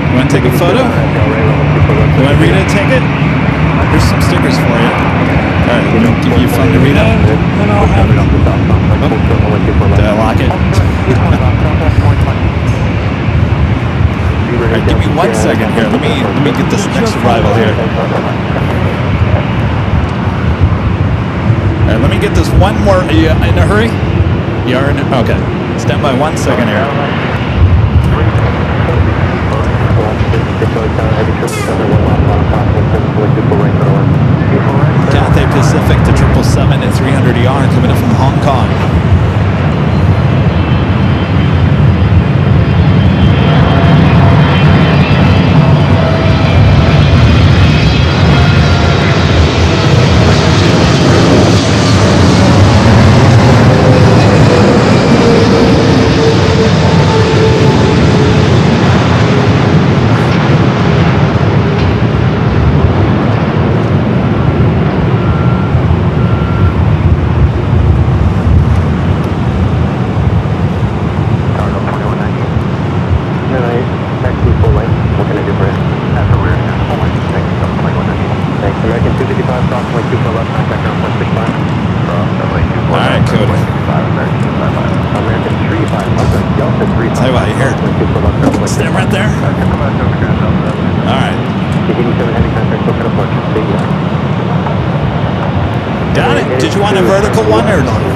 You want to take a photo? You want Rita to take it? Here's some stickers for you. Alright, give you a phone to Rita. Then I'll have it. Did I lock it? Alright, give me 1 second here. Let me get this next arrival here. Alright, let me get this one more. Are you in a hurry? You are in a, okay. Stand by 1 second here. Cathay Pacific to 777-300ER coming in from Hong Kong.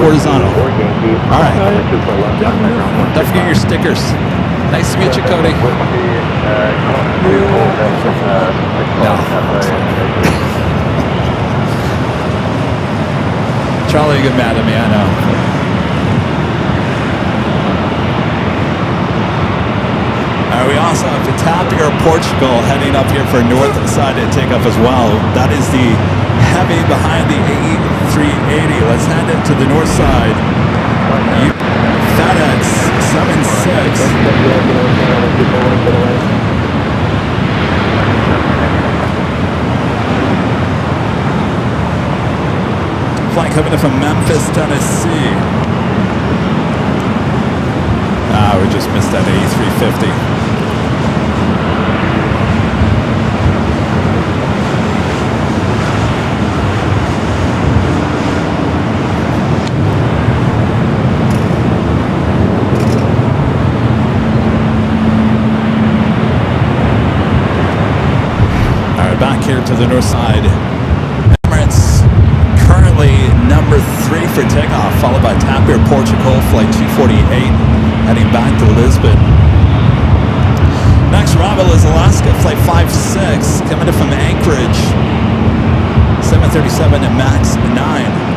Horizontal. All right. Don't forget your stickers. Nice to meet you, Cody. No. Charlie, you get mad at me, I know. All right, we also have Tapir, Portugal, heading up here for north side at takeoff as well. That is the heavy behind the A380. Let's head it to the north side. FedEx 76. Flight coming in from Memphis, Tennessee. We just missed that A350. Back here to the north side. Emirates currently number 3 for takeoff, followed by Tapir, Portugal, flight 248, heading back to Lisbon. Next arrival is Alaska, flight 56, coming in from Anchorage, 737 and MAX 9.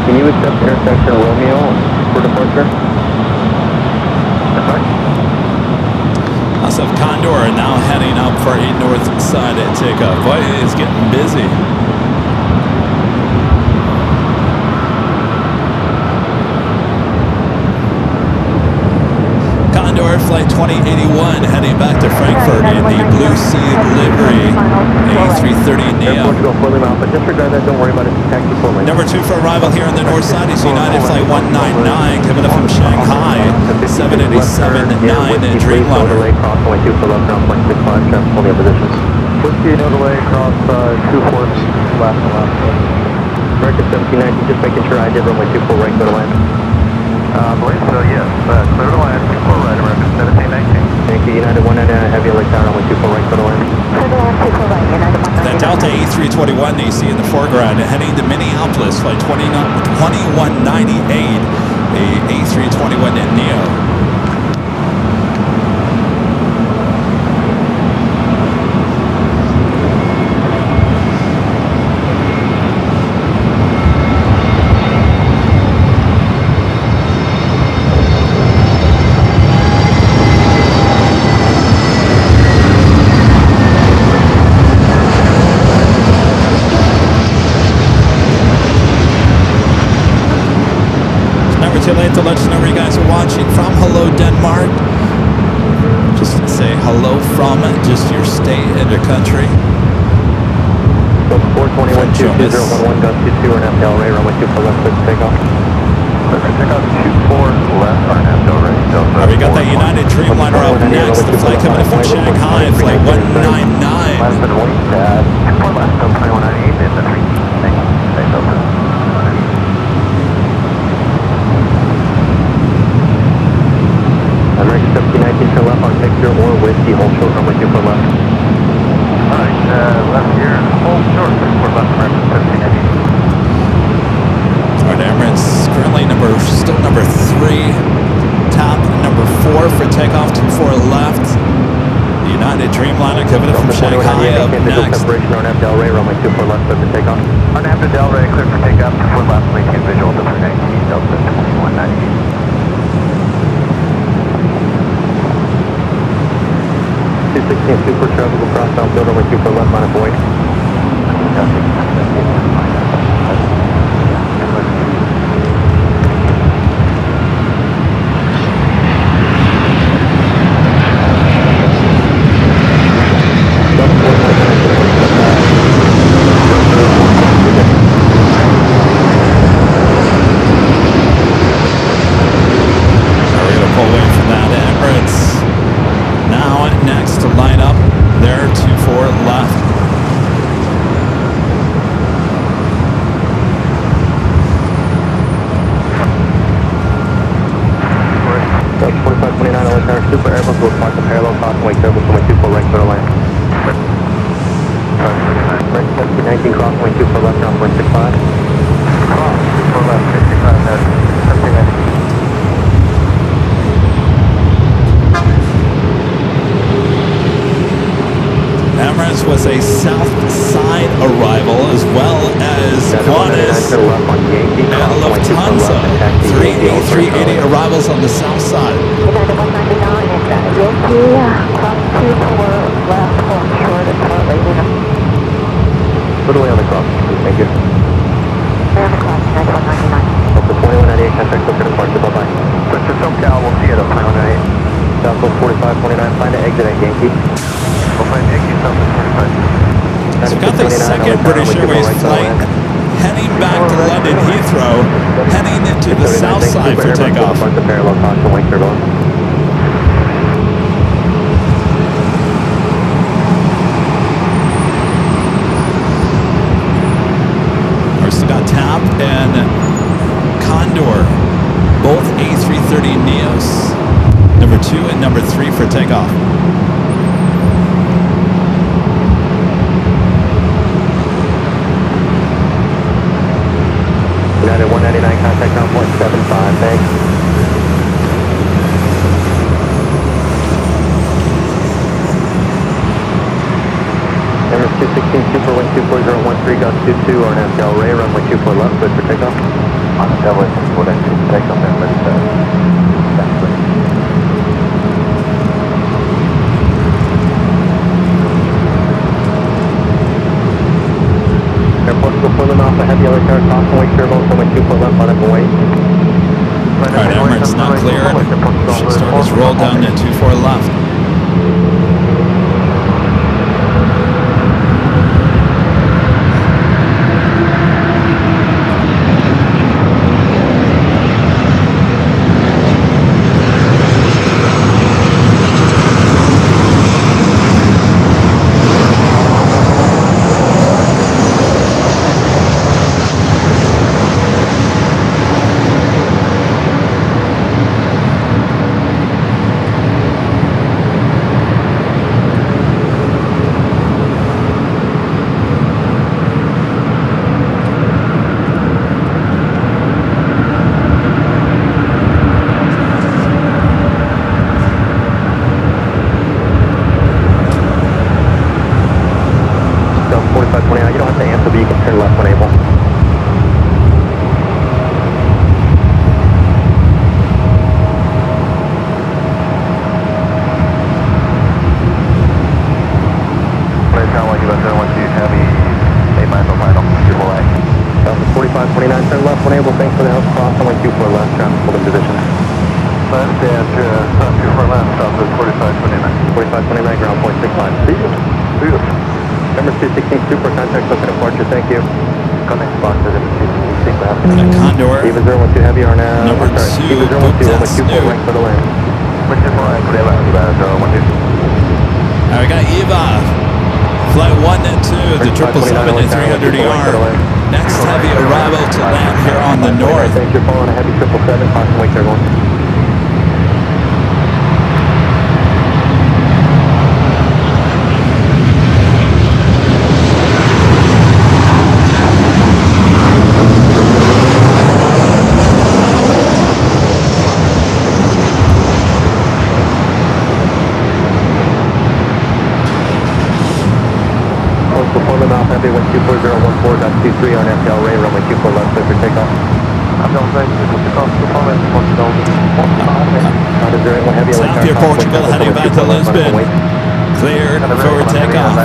Can you accept intersection Romeo for departure? Also have Condor now heading up for a north side at takeoff. Boy, it's getting busy. flight 2081 heading back to Frankfurt in the Blue Sea livery, A330neo. Portugal, full lane Alpha. Disregard that, don't worry about it. Taxi full lane. Number 2 for arrival here on the north side is United Flight 199 coming up from Shanghai, 787-9 Dreamliner. Delay, cross only 2 for left, ground 0.65, traffic only in position. Whiskey, no delay, cross 2-4, last and last. American 1719, just making sure I did runway 24 right, go to land. I believe so, yes. Clear to land, 24 right, American 1719. Thank you, United 199, heavy LAX tower, runway 24 right, go to land. That Delta A321 that you see in the foreground heading to Minneapolis, flight 2198, a A321neo. Too late to let you know where you guys are watching from. Hello, Denmark. Just to say hello from just your state and your country. 421 2011 gun 22 or an FL Ray, runway 24 left, clear for takeoff. Clear for takeoff, 24 left, or an FL Ray. All right, we got that United Dreamliner up next. The flight coming in from Shanghai, flight 199. Last and wait, 24 left, go 2198 in the 3. Thank you. Stay over. American 1719, turn left on Victor or Whiskey, hold short, runway 24 left. Alright, left here, hold short, 24 left, American 1719. All right, Emirates currently still number 3. Top number 4 for takeoff, 24 left. The United Dreamliner coming in from Shanghai up next. Separation on Del Rey, runway 24 left, clear for takeoff. On Del Rey, clear for takeoff, 24 left, maintain visual to 319, Delta 2198. 216 super traffic will cross down field, runway 24 left, line of void. Super Airbus will park the parallel crossing way service runway 24 right, clear to land. Right, 1719 crossing way 24 left, ground 165. Cross, 24 left, 65 net, 1719. Emirates was a south side arrival as well as Qantas and Lufthansa. 3 A380 arrivals on the south side. Yankee, cross 24 left, hold short at Fort Lady. Put away on the cross, thank you. On the cross, 9199. Delta 2198, contact clear to departure, bye-bye. Switch to SoCal, we'll see you at 2198. Southwest 4529, find an exit at Yankee. We'll find Yankee, Southwest 45. So we've got the second British Airways flight heading back to London Heathrow, heading into the south side for takeoff. The parallel caution, wake turbulence. We've still got TAP and Condor, both A330 Neos, number 2 and number 3 for takeoff. United 199, contact on 175, thanks. Emirates 216 Super Wing 24013, Gus 22 on Del Rey, runway 24 left, good for takeoff. On the Del Rey, 24 left, takeoff, Emirates, Airport still pulling off a heavy LA tower, crossing wake turbulence, runway 24 left, line up and wait. Alright, Emirates now cleared. Should start his roll down to 24 left. Next heavy arrival to land here on the north. Thanks, you're following a heavy 777, caution wake everyone. Heavy 124.014.23 on FL Ray, runway 24 left, clear for takeoff. South Pier, Portugal, heading back to Lisbon. Cleared for takeoff.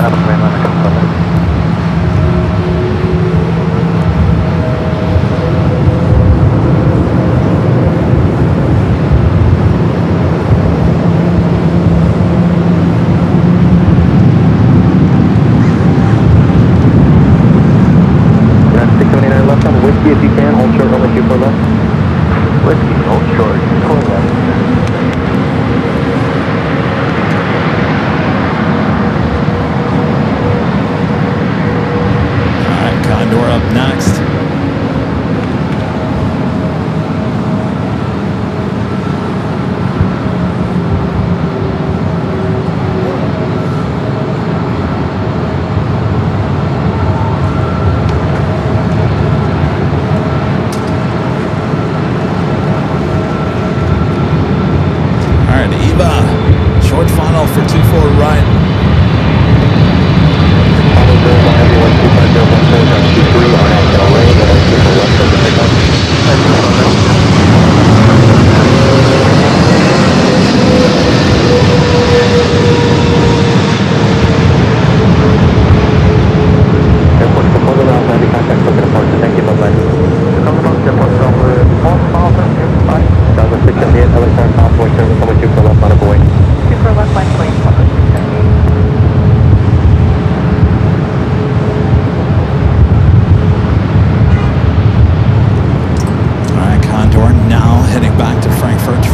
Whiskey if you can, hold short, runway 24 left. Whiskey, hold short, 24 left. Alright, Condor up next. Short final for 24 right.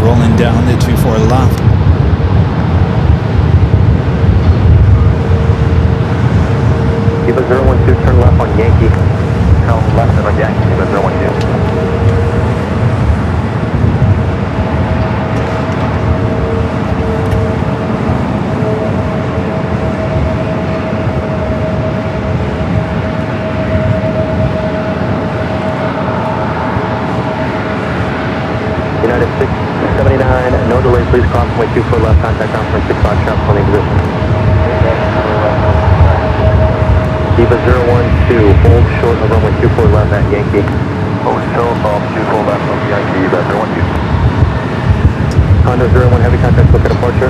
Rolling down the 24 left. Keep a 012, turn left on Yankee. Turn left on Yankee, keep a 012. United 679, no delay, please cross runway 24 left, contact conference 65 traffic holding position. Diva 012, hold short of runway 24 left at Yankee. Hold short off 24 left on Yankee, Diva 012. Honda 01, heavy contact, look at departure.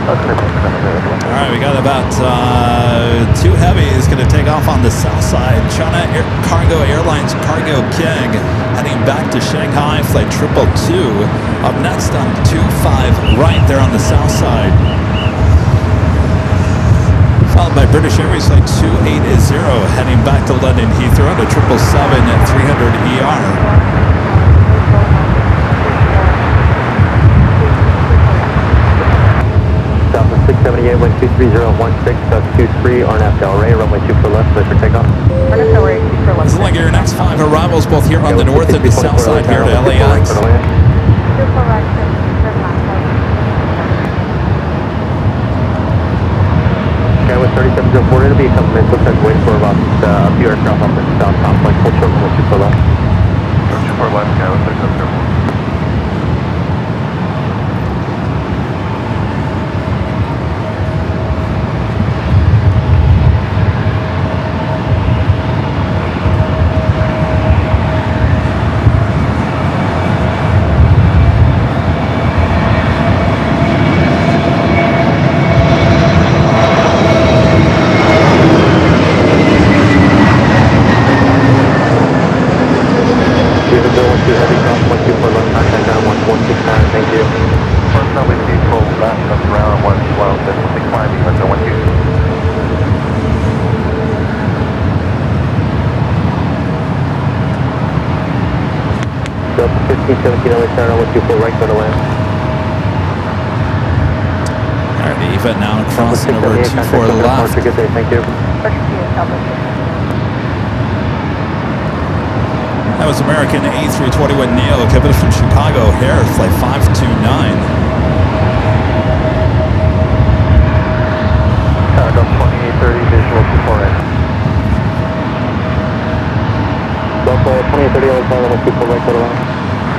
All right, we got about two heavies going to take off on the south side. China Cargo Airlines Cargo King heading back to Shanghai, flight 222. Up next on 25 right there on the south side. Followed by British Airways flight 280 heading back to London Heathrow on a 777 at 300 ER. Southwest 678, wind 23016, South 23, RNAV Delray, runway 24 left, clear for takeoff. RNAV Delray, 24 left. This is like your next 5 arrivals, both here on the north and the south side here at LAX. 24 right, Okay, with 3704, it'll be a couple minutes. Looks like wait for about a few aircraft off the south complex. Hold short runway 24 left. 24 left, Sky with 3704. Eva now crossing over 24 left. Good day, thank you. That was American A321neo, Kevin from Chicago, O'Hare, flight 529. Chicago 2830, visual 24 in. Local 2830, Alexander, 24 right, go to line.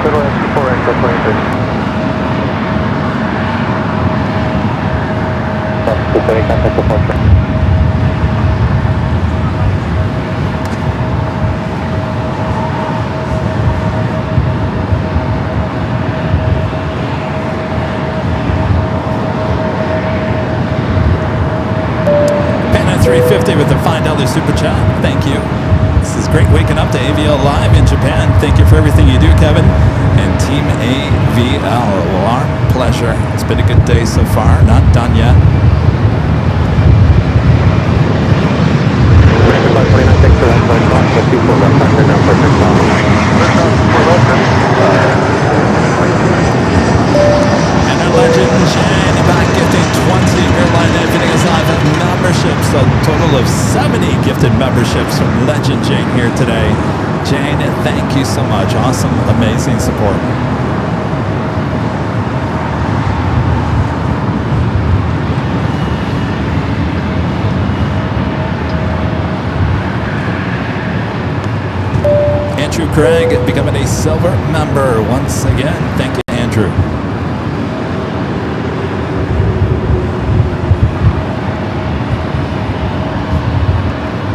Go to line, 24 in, go 2830. Contact departure. Paying at 350 with the $5 super chat. Thank you. This is great waking up to AVL Live in Japan. Thank you for everything you do, Kevin. And Team AVL. Well, our pleasure. It's been a good day so far. Not done yet. And our legend Jane back gifting 20 Airline Infinity Live memberships, a total of 70 gifted memberships from Legend Jane here today. Jane, thank you so much. Awesome, amazing support. Andrew Craig becoming a silver member once again. Thank you, Andrew.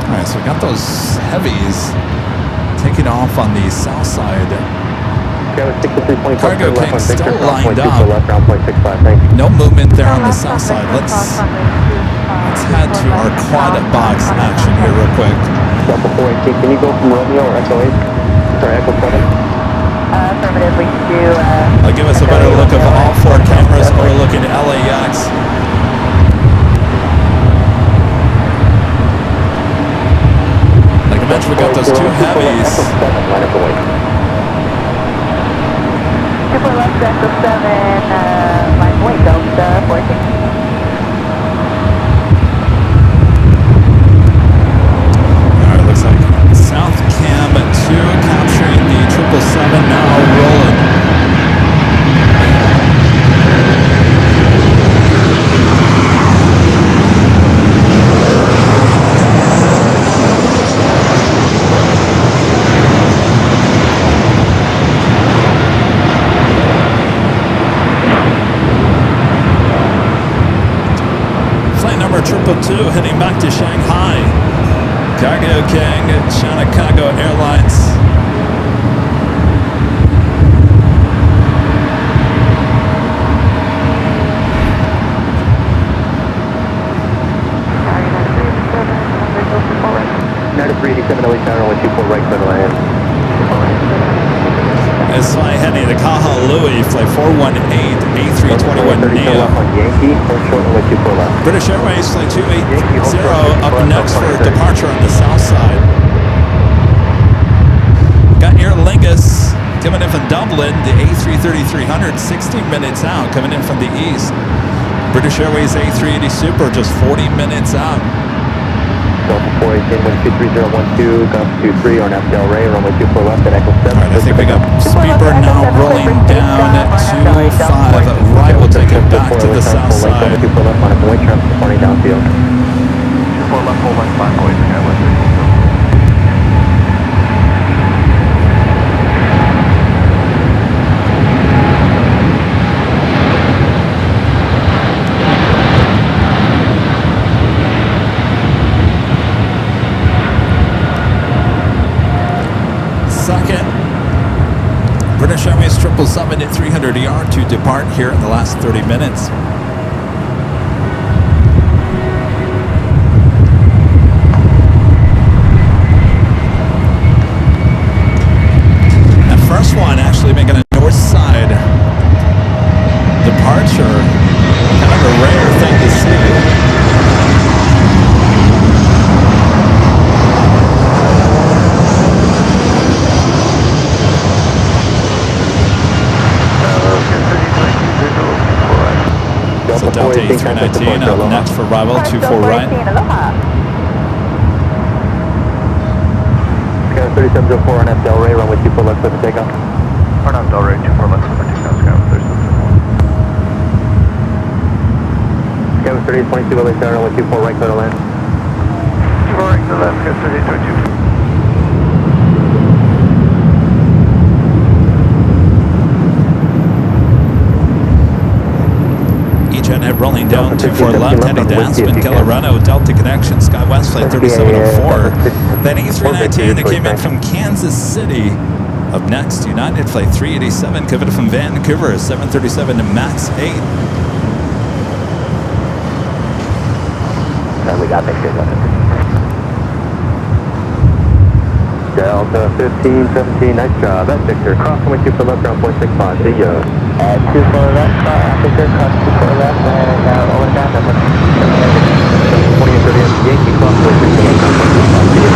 All right, so we got those heavies taking off on the south side. Cargo King still lined up. No movement there on the south side. Let's head to our quad box action here real quick. Delta 418, can you go from Romeo or Echo 8? Sorry, Echo 7? Affirmative, we can do... Give us a better look of all 4 cameras overlooking LAX. Like I mentioned, we got those 2 heavies. Super left, Echo 7, line point, Delta 14. South Cam 2 capturing the 777 now rolling. Flight number 222 heading back to Shanghai. Cargo King, China Cargo Airlines. Fly heading to Kahului, flight 418, A321 Neo. On Yankee, hold short runway 24 left. British Airways, flight 280 up next for departure on the south side. Got Aer Lingus coming in from Dublin, the A330-300, 16 minutes out, coming in from the east. British Airways A380 Super, just 40 minutes out. Delta 418, 123.012, Gulf 23 on F Del Rey, runway 24 left at Echo 7. All right, I think we got Speedbird now rolling down at 205. Right, we'll take it back to the south side. 24 left on a wind traffic, 20 downfield. 24 left, hold line 5 going to Skyline. Second, British Airways 777 at 300 ER to depart here in the last 30 minutes. The first one actually making a north side departure. Kind of a rare thing to see. So Delta A319 up next for arrival, 24 right. Sky 3704 on F Del Rey, runway 24 left for the takeoff. Or not Del Rey, 24 left for the takeoff, Sky 3704. Sky 3822 LA Tower, runway 24 right, clear to land. 24 right to left, Sky 3822. EasyJet rolling down 24 left, heading to Aspen, Colorado, Delta Connection, SkyWest flight 3704. Then A319 that came in from Kansas City. Up next, United flight 387, coming from Vancouver, 737 MAX 8. And we got pictures of it. Delta 1517, nice job. That's Victor. Cross runway 24 left, ground 465. See ya. At 24 left, Victor, cross 24 left, and all the way down. 20 and 30 up Yankee, cross runway 24 left, ground 465. See ya.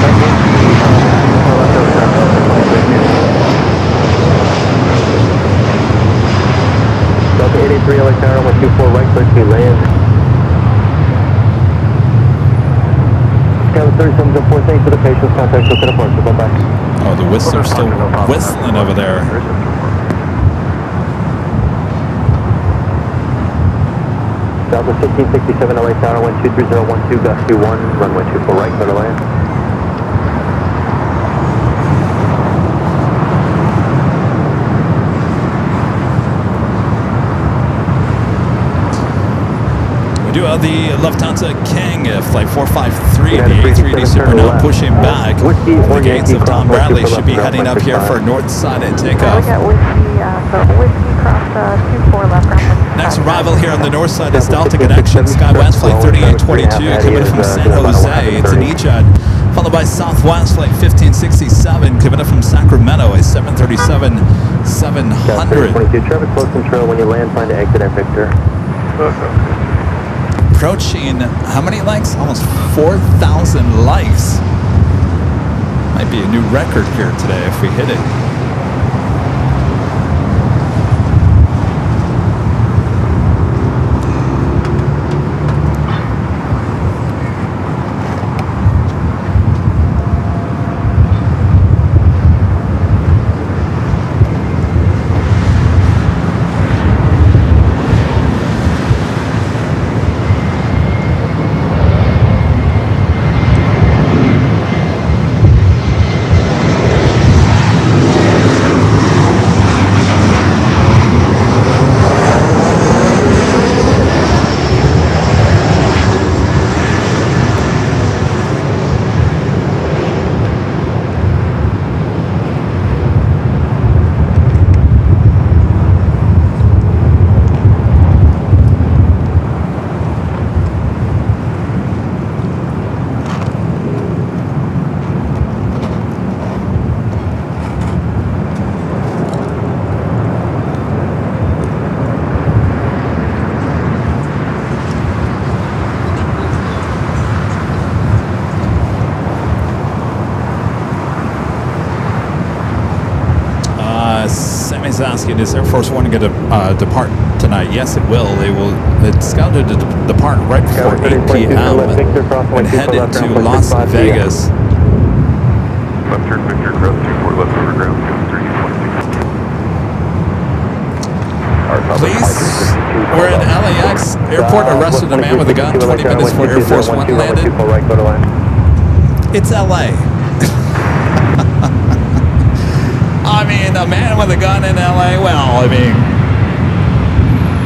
Thank you. 24 left, over ground 465. Delta 883, LA Tower, runway 24 right, clear to land. Sky 3704, thanks for the patience. Contact us at departure. Bye-bye. Oh, the whistler's still whistling over there. Delta 1567 LA Tower, 123.012, gust 21, runway 24 right, clear to land. We do have the Lufthansa King, flight 453, the A380 Super now pushing back. The gates of Tom Bradley should be heading up here for north side at takeoff. We got Whiskey cross 24 left. Next arrival here on the north side is Delta Connection, SkyWest flight 3822 coming from San Jose. It's an EasyJet, followed by Southwest flight 1567 coming up from Sacramento, a 737-700. 22, traffic close control. When you land, find the exit at Victor. Approaching how many likes? Almost 4,000 likes. Might be a new record here today if we hit it. Sammy's asking, is Air Force One going to depart tonight? Yes, it will. It's scheduled to depart right before 8 p.m. and head into Las Vegas. Left turn, Victor, cross 24 left over ground, 23.6. Police were in LAX airport, arrested a man with a gun 20 minutes before Air Force One landed. It's LA. I mean, a man with a gun in LA, well, I mean,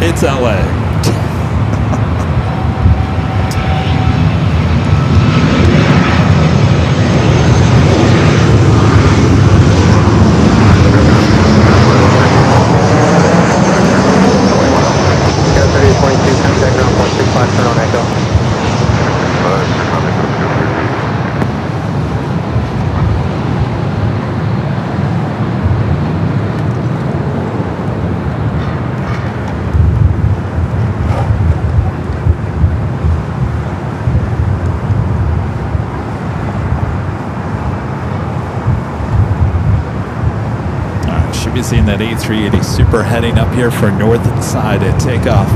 it's LA. Should be seeing that A380 Super heading up here for north side at takeoff.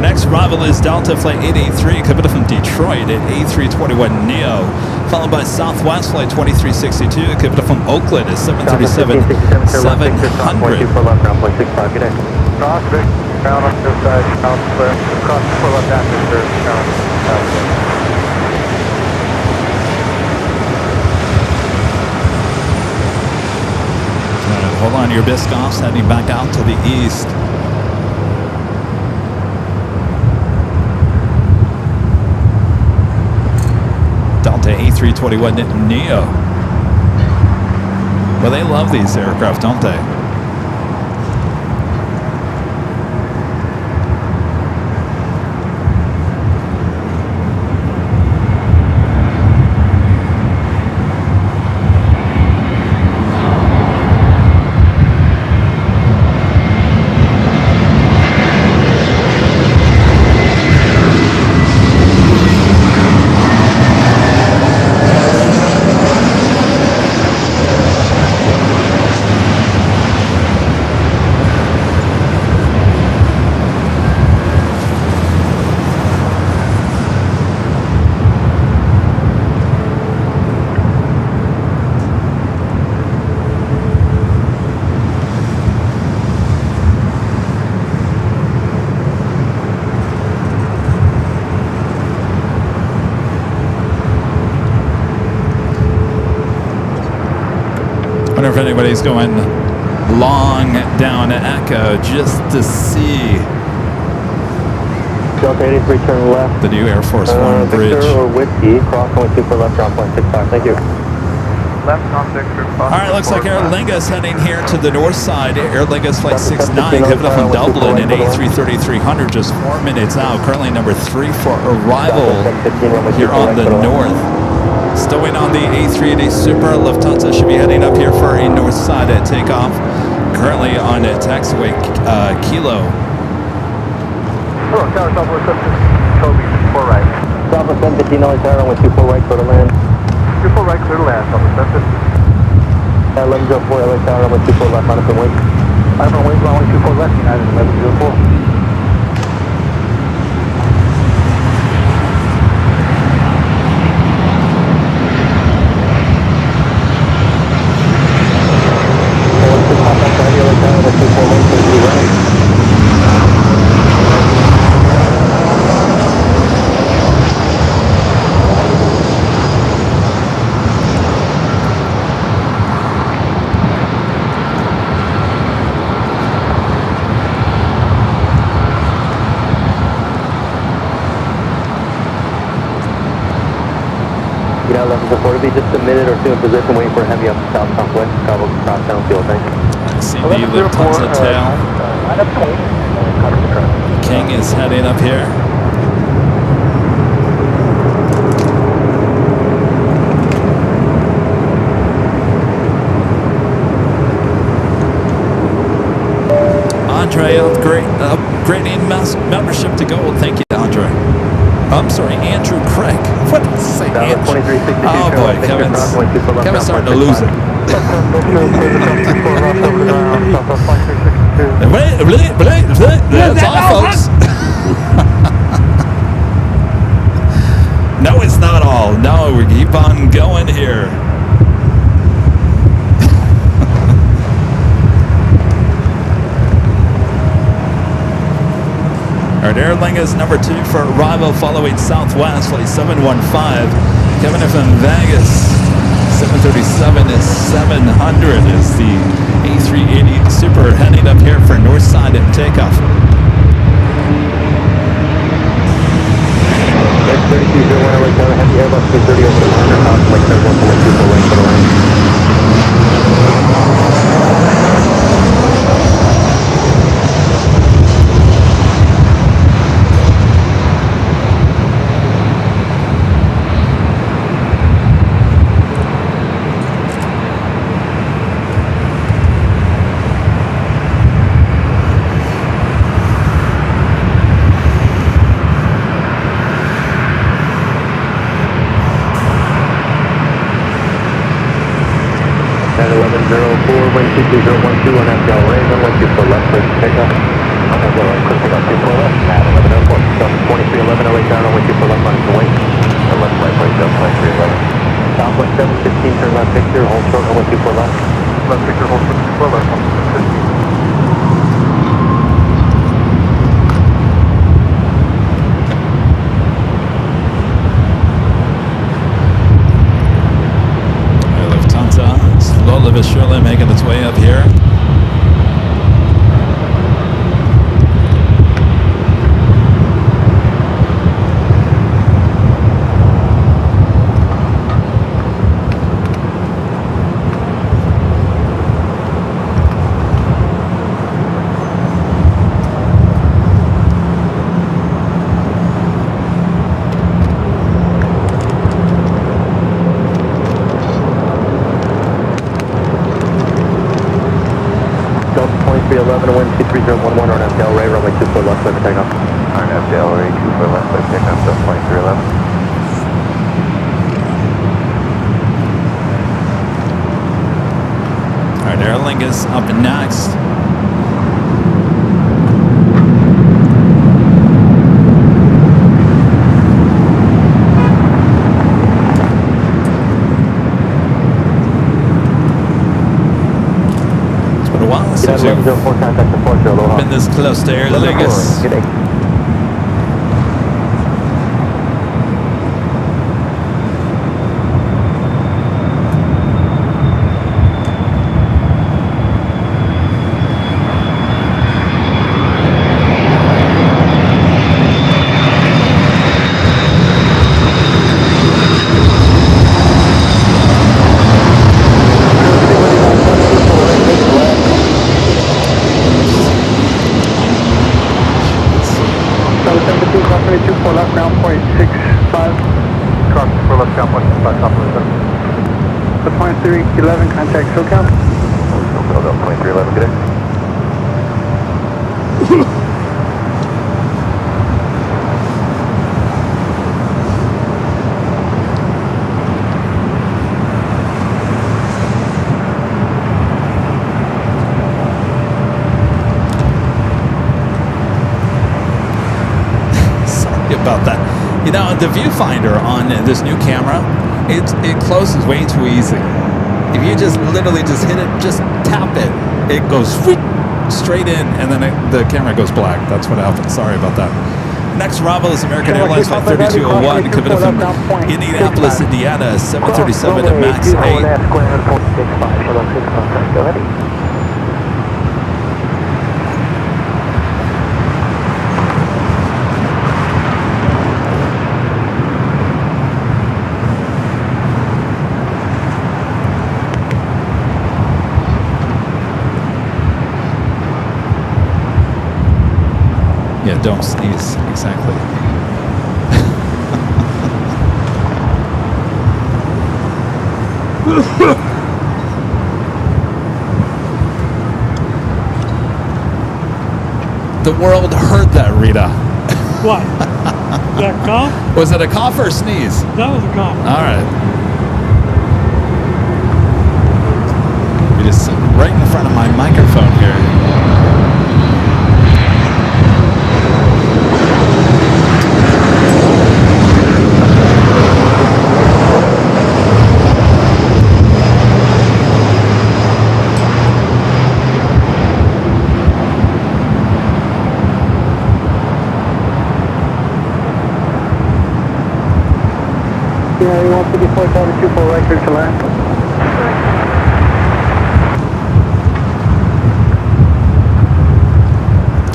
Next arrival is Delta Flight 883 coming from Detroit at A321neo, followed by Southwest Flight 2362 coming from Oakland at 737-700. Hold on, your Biscoffs heading back out to the east. Delta A321neo. Well, they love these aircraft, don't they? I wonder if anybody's going long down Echo just to see Delta 83, turn left. the new Air Force One bridge. Victor or Whiskey, cross 124 left, ground 0.65. Thank you. Left on Victor, cross. All right, looks like Aer Lingus heading here to the north side. Aer Lingus Flight 69 coming up from Dublin at A330-300, just 4 minutes out. Currently number 3 for arrival here on the north. Stowing on the A380 Super, Lufthansa should be heading up here for a north side at takeoff. Currently on a taxiway Kilo. Hello, Tower Southwest 7, Toby, 4 right. Southwest 715, LA Tower, 124 right, clear to land. 24 right, clear to land, Southwest 715. 1104, LA Tower, 124 left, on up and wait. I'm on wing, 124 left, United 1104. Before to be just a minute or two in position waiting for a heavy up south-southwest, Chicago cross downfield, thank you. I see the Lufthansa tail. King is heading up here. Andre, upgrading membership to gold. Thank you, Andre. I'm sorry, Andrew Craig. What did I say? Oh boy, Kevin's starting to lose it. That's all, folks. No, it's not all. No, we keep on going here. Our Airline is number 2 for arrival following Southwest, flight 715. Coming in from Vegas, 737 is 700 is the A380 Super heading up here for Northside and takeoff. 3201 LA Tower, heavy Airbus 330 over the line, like 1.24 lane for the line. Wind 22012 on FL Ray, runway 24 left, clear for takeoff. On FL Ray, clear for takeoff 24 left, at 11 airport. 2311 LA down, runway 24 left, on the wing. And left right, right down, 2311. Southwest 715, turn left picture, hold short, runway 24 left. Left picture, hold short, 24 left, on 715. Slowly but surely making its way up here. Delta 2311, wind 23011 on FL Ray, runway 24 left, clear for takeoff. On FL Ray, 24 left, clear for takeoff, Delta 2311. Alright, Airline is up next. Since you've been this close to Air Lingus. The 2311 contact SoCal. SoCal, 2311, good day. Sorry about that. You know, the viewfinder on this new camera, it closes way too easy. If you just literally just hit it, just tap it, it goes straight in, and then the camera goes black. That's what happens. Sorry about that. Next arrival is American Airlines Flight 3201, coming from Indianapolis, Indiana, 737 to MAX 8. Go ahead. Yeah, don't sneeze. Exactly. The world heard that, Rita. What? That cough? Was it a cough or a sneeze? That was a cough. All right. is right in front of my microphone here. Yeah, you want 54 tower 24 right clear to land.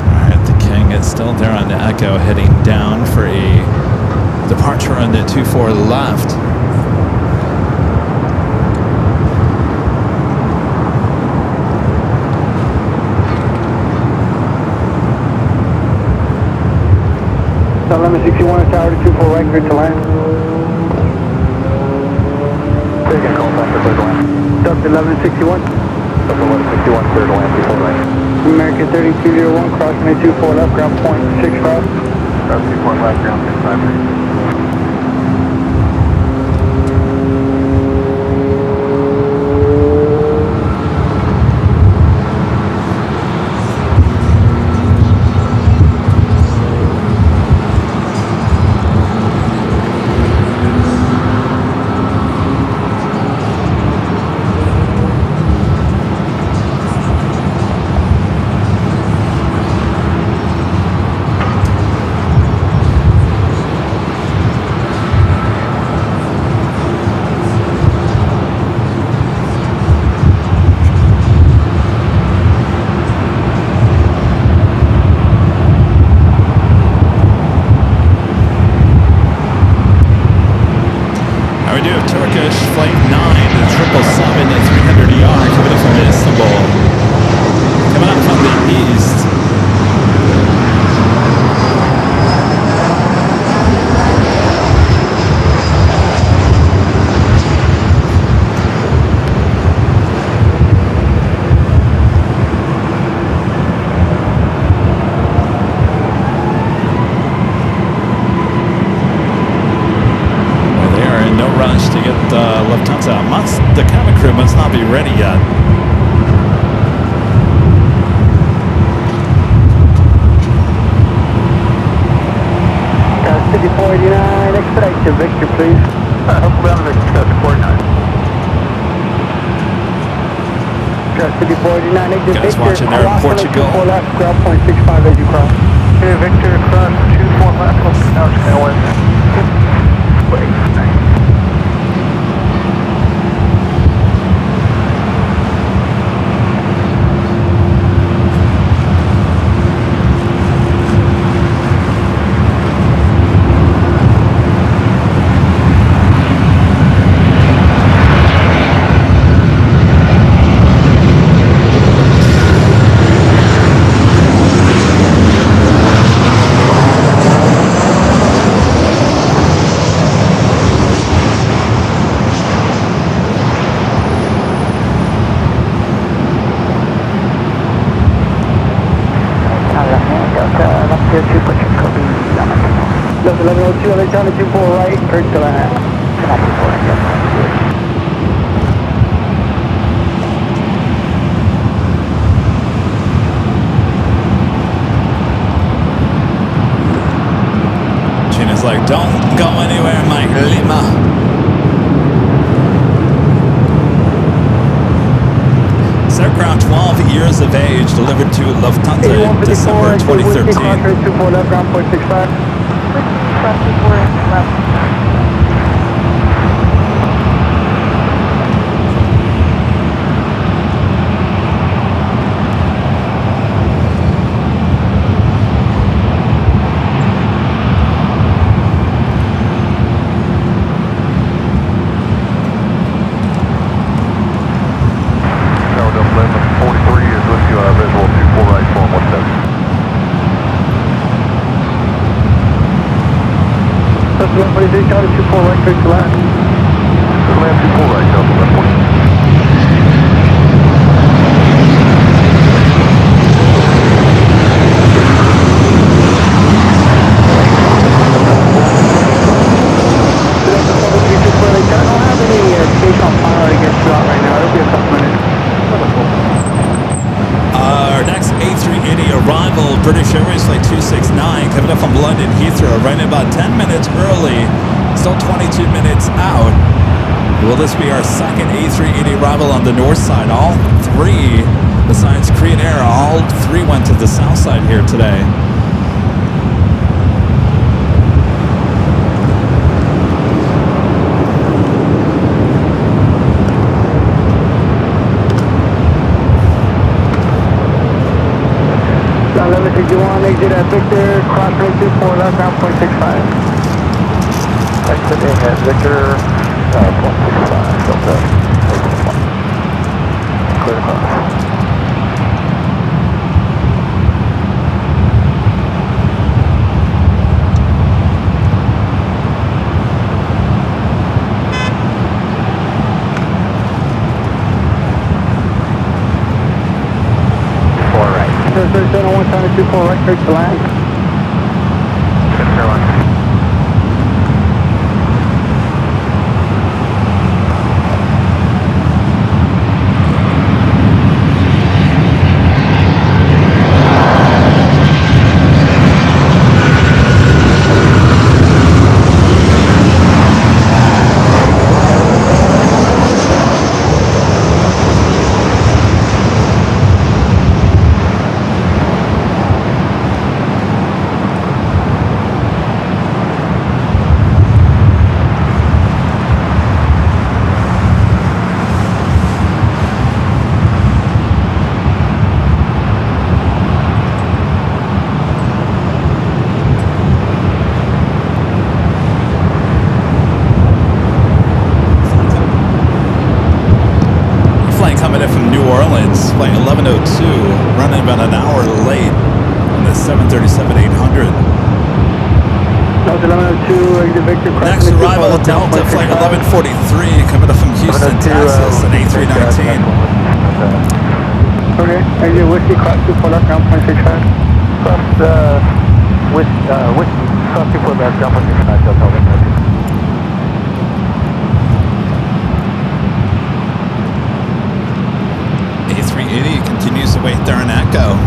Alright, the King is still there on the Echo, heading down for a departure on the 24 left. So 1161 tower 24 right clear to land. Taking call back to clear to land. Delta 1161. Delta 1161, clear to land, 24 right. American 3201, cross 24 left, ground point 65. Ground 24 left, ground 65. Turkish Flight 9, the 777, the 300ER, coming up from Istanbul. Coming up from the east. To get Lufthansa, the cabin crew must not be ready yet. City 49, expedite to Victor, please. Hopefully on Victor, 49. City 49, exit Guys Victor. watching there in Portugal. 24 left, ground point 65 as you cross. Okay, Victor, cross 24 left, now tailwind. Wait, thanks. Delta 1102, LA Town 24 right, Kurt to land. Gina's like, don't go anywhere, Mike Lima. This aircraft, 12 years of age, delivered to Lufthansa in December 2013. Cross 24 left, ground point 65. Cross 24 left. What is it? Tower 24 right, clear to land. Land 24 right, Delta 1140. I don't have any case on file against you out right now. It'll be a couple minutes. arrival, British Airways Flight 269, coming up from London Heathrow, right about 10 minutes early, still 22 minutes out. Will this be our second A380 arrival on the north side? All three, besides Korean Air, all three went to the south side here today. Exit at Victor, cross rate 24 left, ground 0.65. Exiting at Victor, 0.65, Delta. Clear across. Center 1724 right, straight to land. Carolina. Flight 1102, running about an hour late on the 737-800. Delta 1102, exit Victor. Next arrival, Delta Flight 1143, coming up from Houston, Texas, an A319. Okay, exit Whiskey, cross 24 left, ground 0.65. Cross, Whiskey, cross 24 left, ground 0.65, Delta 1102. A380 continues to wait there in Echo.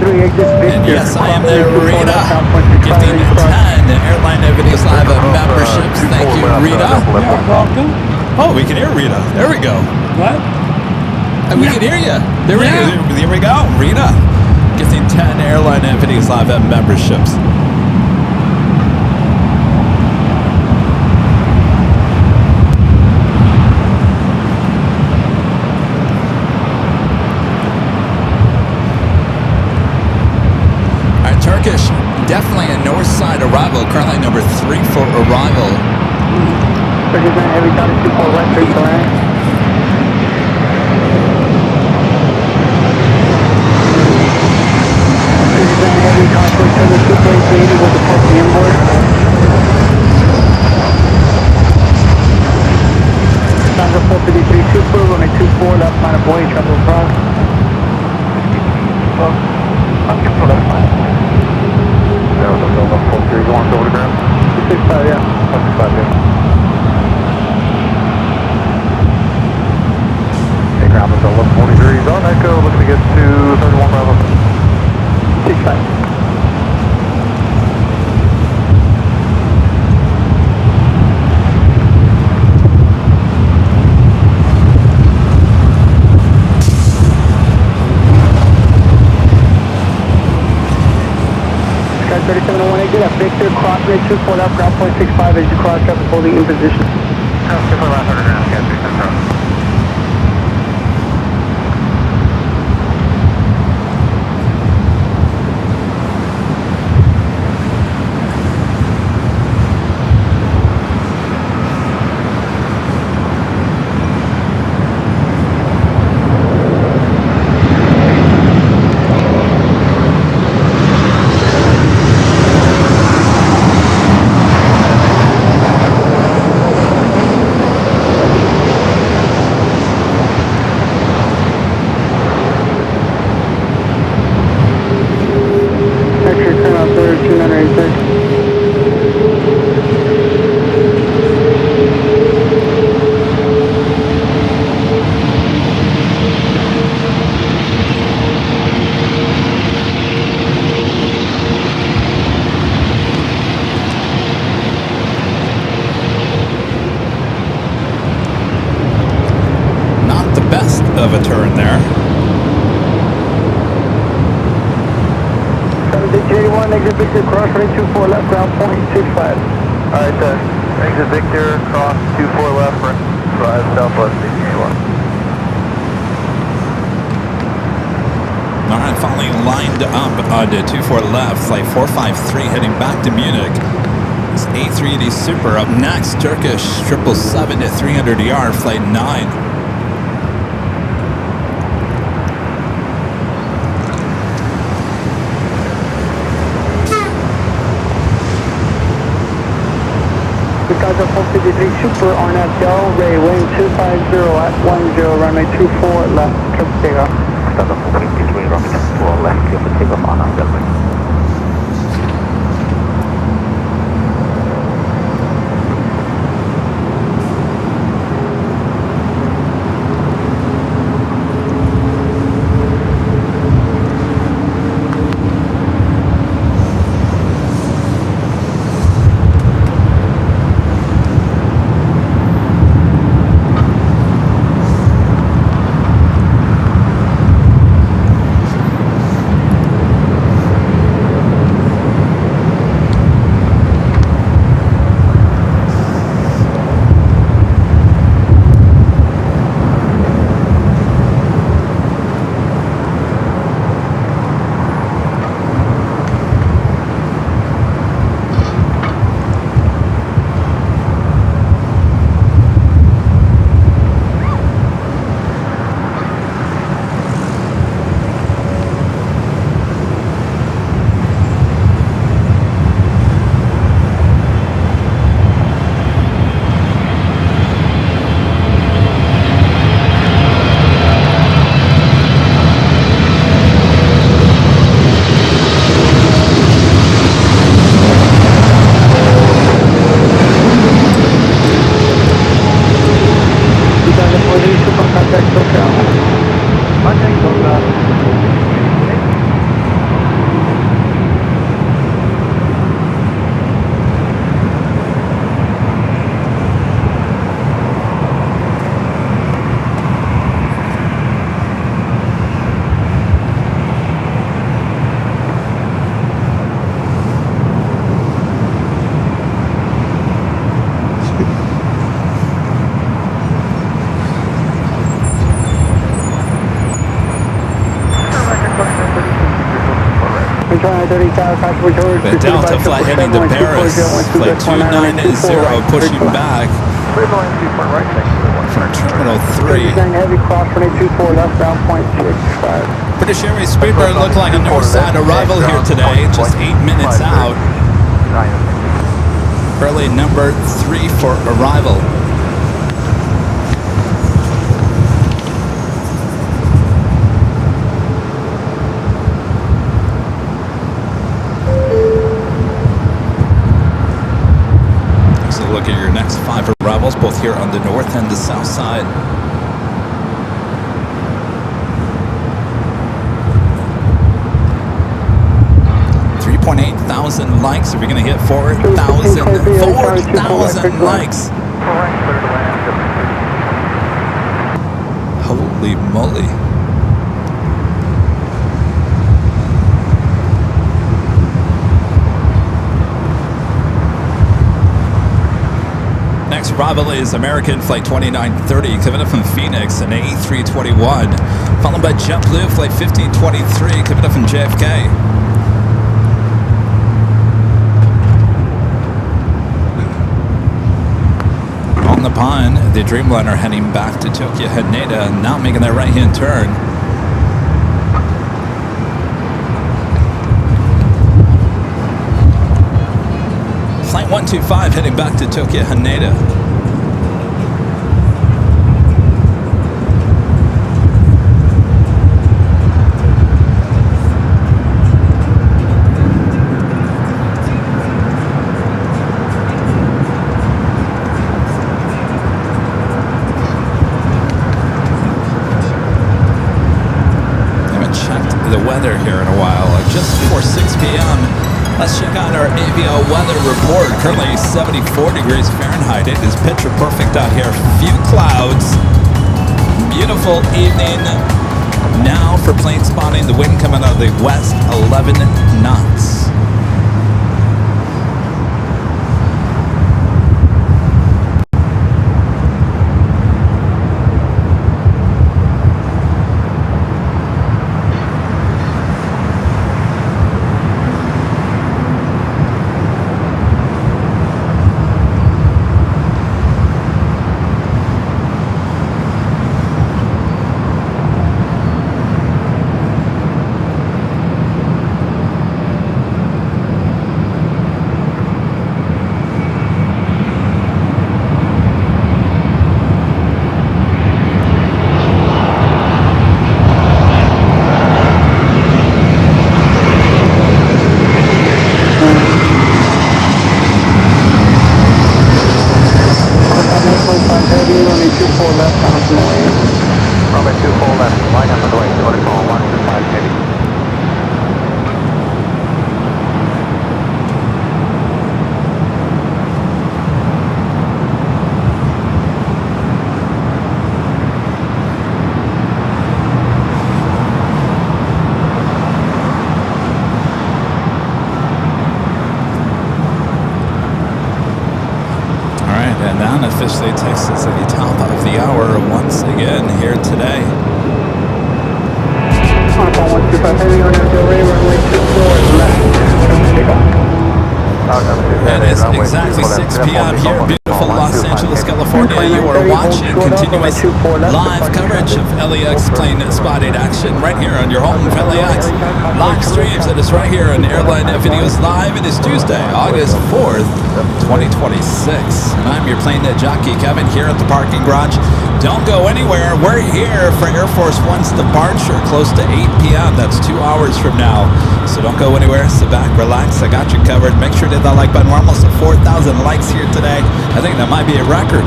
And yes, I am there, Rita, gifting 10 Airline Evidence Live memberships. Thank you, Rita. Yeah, welcome. Oh, we can hear Rita. There we go. What? And we can hear you. There we go. Rita, gifting 10 Airline Evidence Live memberships. Turkish, definitely a north side arrival, currently number 3 for arrival. Turkish 9 Heavy, Tower 24 right, straight to land. Turkish 9 Heavy, Tower 47, Super 880 with the 4 p.m. board. Tango 453 Super, runway 24, left line of boy, trouble across. For left line. Delta 43, you want to go to the ground? 65, yeah. 65, yeah. Take ground with Delta 43. He's on Echo, looking to get to 31 Bravo. 65. Sky 3701, exit at Victor, cross rate 24 left, ground point 65 as you cross traffic holding in position. 24 left, 100 ground, Sky 3701. Of a turn there. 781, exit Victor, cross rate 24 left, ground point 65. Alright, exit Victor, cross 24 left, 5 southwest 81. Alright, finally lined up to 24 left, flight 453 heading back to Munich. It's A380 Super up next, Turkish 777 to 300 yard, flight 9. Chicago 453 Super on at Delray, wind 250 at 10, runway 24 left, triple takeoff. Chicago 453, runway 24 left, triple takeoff on at Delray. The Delta flight heading to Paris, flight 290 pushing back from Terminal 3. Heavy cross runway 24 left, ground point 65. British Airways Speedbird looked like a north side arrival here today, just 8 minutes out. Early number 3 for arrival. Look at your next 5 arrivals, both here on the north and the south side. 4,000 likes. If you're going to hit 4,000 likes. Holy moly. Next arrival is American Flight 2930 coming up from Phoenix, an A321. Followed by JetBlue Flight 1523 coming up from JFK. On the pond, the Dreamliner heading back to Tokyo Haneda, now making their right-hand turn. Flight 125 heading back to Tokyo Haneda. Weather here in a while, just before 6 p.m. Let's check out our AVL weather report. Currently 74 degrees Fahrenheit. It is picture perfect out here. Few clouds. Beautiful evening. Now for plane spotting, the wind coming out of the west, 11 knots. Officially takes us at the top of the hour once again here today. It is exactly 6 p.m. here in beautiful Los Angeles, California. You are watching continuous live coverage of LAX plane spotting action right here on your home for LAX. Live streams, it is right here on Airline Videos Live. It is Tuesday, August 4th, 2026. And I'm your Plane Jockey Kevin here at the parking garage. Don't go anywhere. We're here for Air Force One's departure close to 8 p.m. That's 2 hours from now. So don't go anywhere. Sit back, relax. I got you covered. Make sure to hit that like button. We're almost at 4,000 likes here today. I think that might be a record.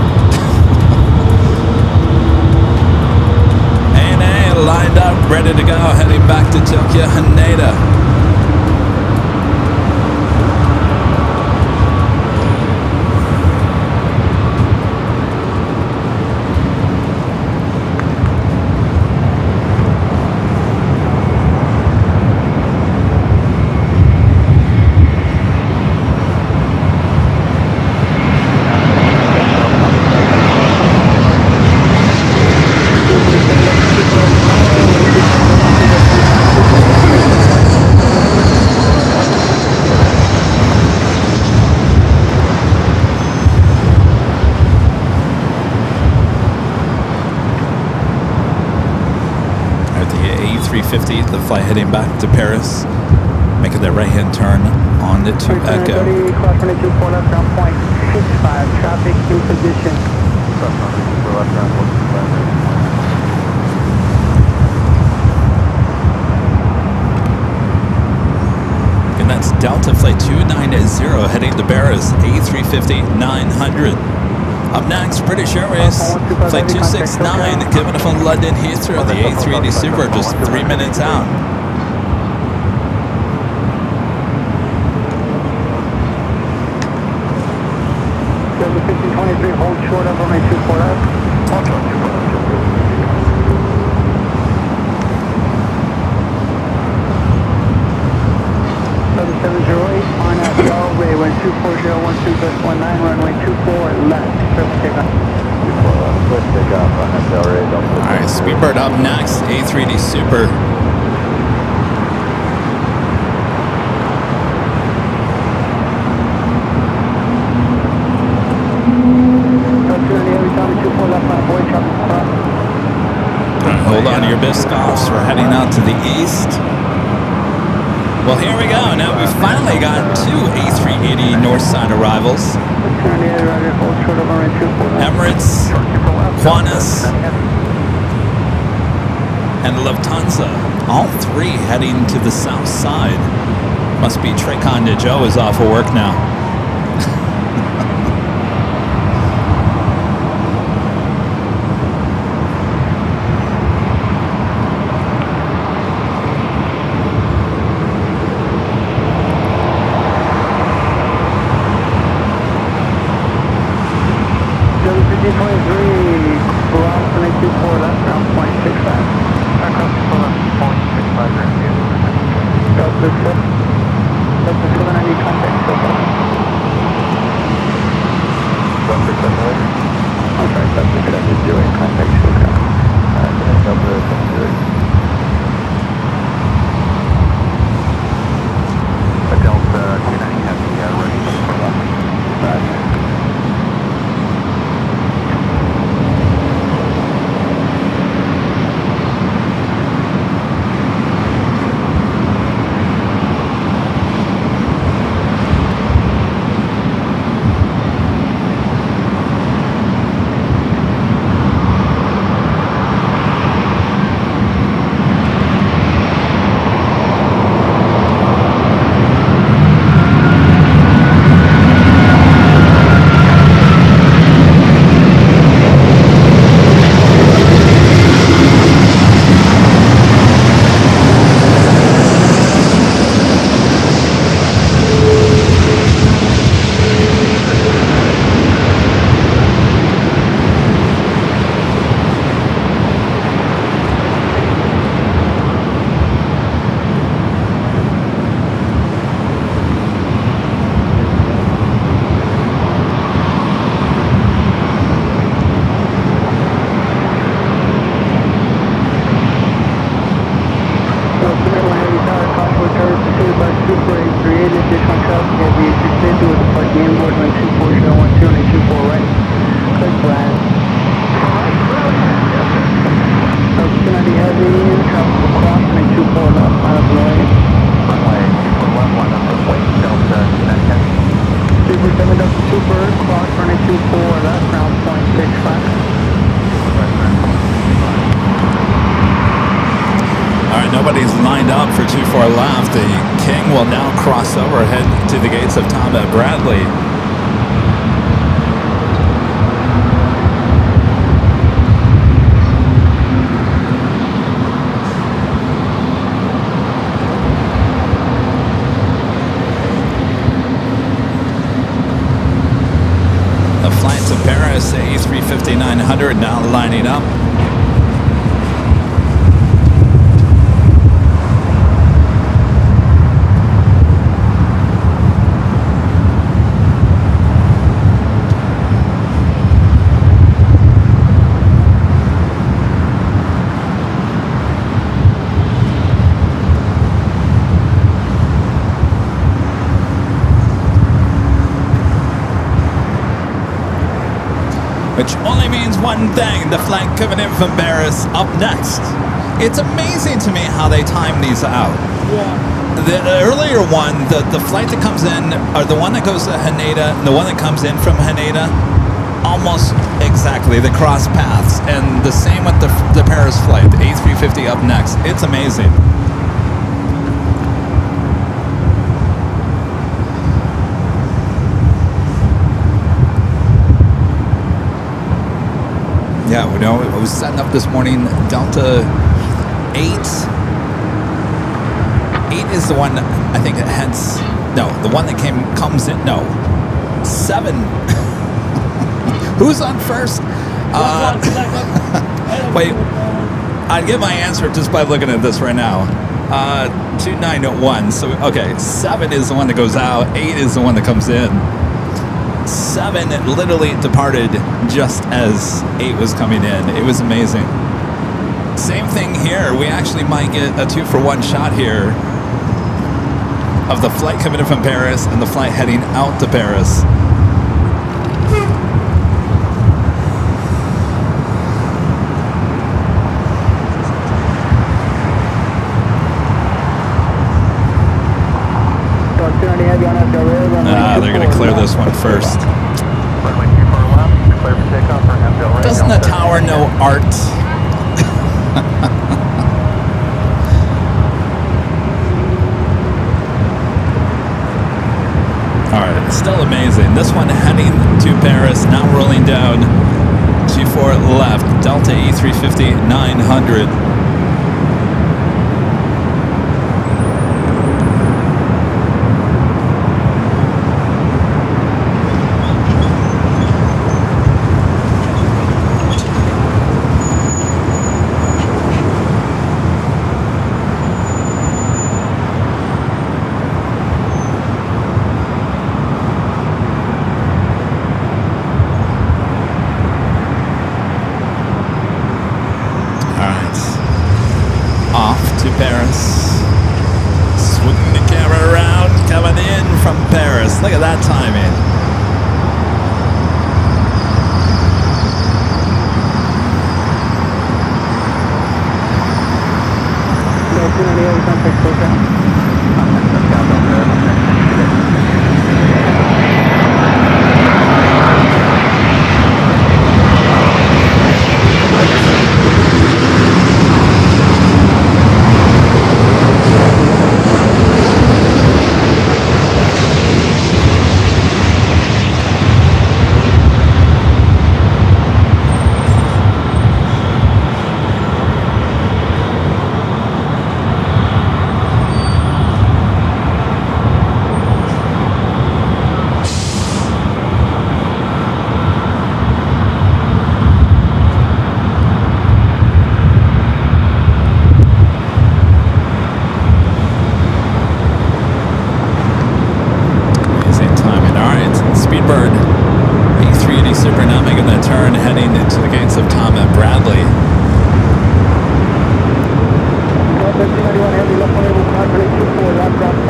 ANA lined up, ready to go, heading back to Tokyo Haneda. The flight heading back to Paris, making their right-hand turn on the 2 Echo. Traffic in position. And that's Delta Flight 290 heading to Paris, A350-900. Up next, British Airways, Flight 269, coming from London Heathrow, the A380 Super, just 3 minutes out. 24012, bus 19, runway 24 left, clear for takeoff. 24 left, clear for takeoff on that Delray, Delta. All right, Speedbird up next. A3D Super. Hold on to your biscoffs. We're heading out to the east. Well, here we go. Now we finally got two A380 Northside arrivals. Emirates, Qantas, and Lufthansa. All three heading to the south side. Must be Tricon de Joe is off of work now. Nobody's lined up for 24 left. The King will now cross over, head to the gates of Tom at Bradley. The flight to Paris, A350-900 now lining up. Which only means one thing, the flight coming in from Paris up next. It's amazing to me how they time these out. Yeah. The earlier one, the flight that comes in, or the one that goes to Haneda, the one that comes in from Haneda, almost exactly, the cross paths. And the same with the Paris flight, the A350 up next. It's amazing. Yeah, we know it was setting up this morning. Delta 8. 8 is the one I think that heads. No, the one that comes in. No, 7. Who's on first? Wait, I'd give my answer just by looking at this right now. 2901. So, okay, 7 is the one that goes out, 8 is the one that comes in. 7 literally departed just as 8 was coming in. It was amazing. Same thing here. We actually might get a 2-for-1 shot here of the flight coming in from Paris and the flight heading out to Paris. They're going to clear this one first. Runway 24 left, clear for takeoff for half Del Rey. Doesn't the tower know art? Alright, still amazing. This one heading to Paris, now rolling down. G4 left, Delta E350 900. Look at that timing.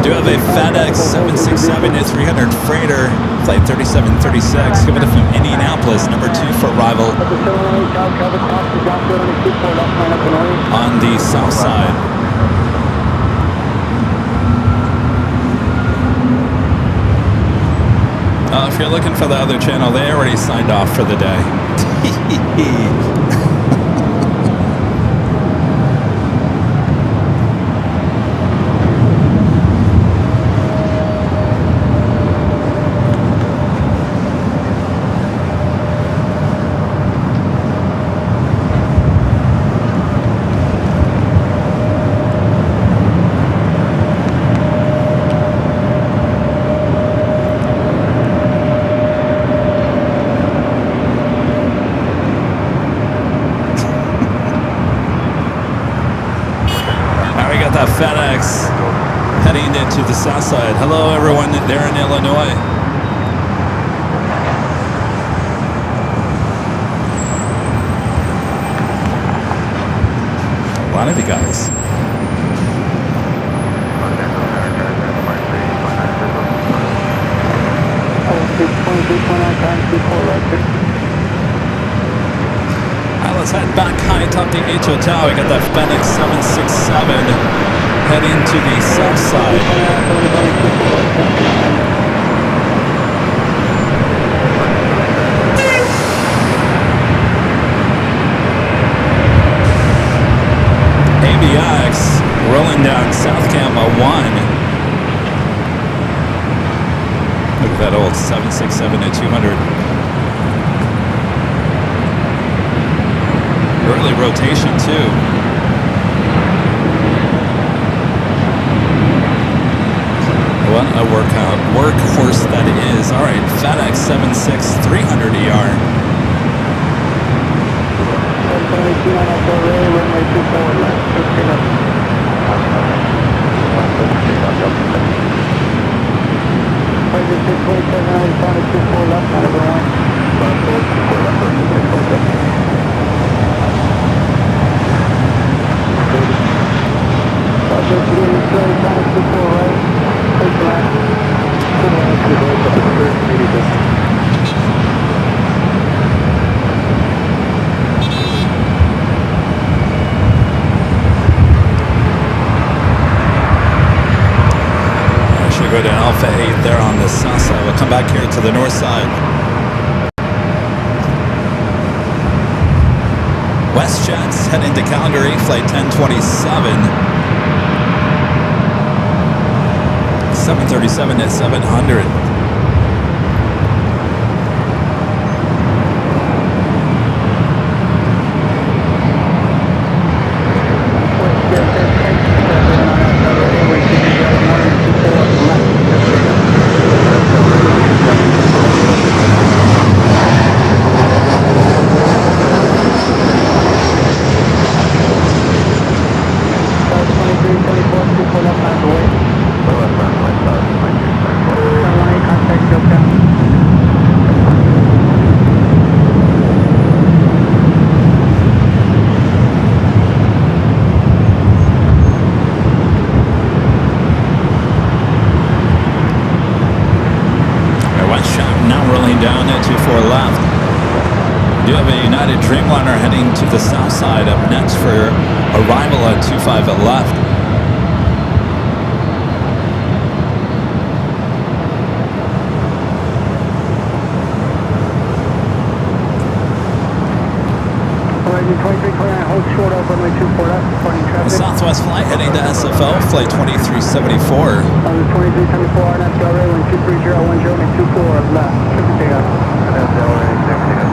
Do have a FedEx 767-300 freighter, flight 3736, coming in from Indianapolis, number 2 for arrival on the south side. If you're looking for the other channel, they already signed off for the day. FedEx heading into the south side. Hello everyone there in Illinois. A lot of you guys. Let's head back high atop the H Hotel. We got that FedEx 767 heading to the south side. ABX rolling down South Gamma 1. Look at that old 767-200. Early rotation too. What a workhorse that is. All right, FedEx 76300ER. runway 24 left, line up and away. 24 left, 646. Subject to getting straight, line 24 right, take the left. I should go to Alpha 8 there on the south side. We'll come back here to the north side. WestJet's heading to Calgary, flight 1027. 737 at 700. Dreamliner heading to the south side up next for arrival at 25 at left. The Southwest flight heading to SFO, flight 2374. On the 2374, RNAV Delray, 123010, 24 left, triple takeoff. RNAV Delray, 6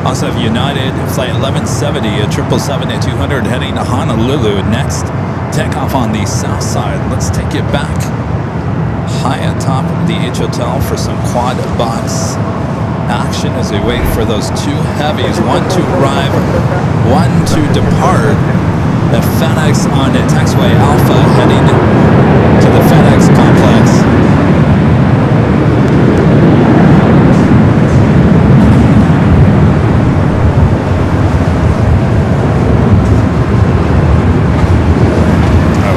Also have United flight 1170 at 777-200 heading to Honolulu. Next, takeoff on the south side. Let's take you back high atop the H Hotel for some quad box action as we wait for those two heavies. One to arrive, one to depart. The FedEx on taxiway Alpha heading to the FedEx complex.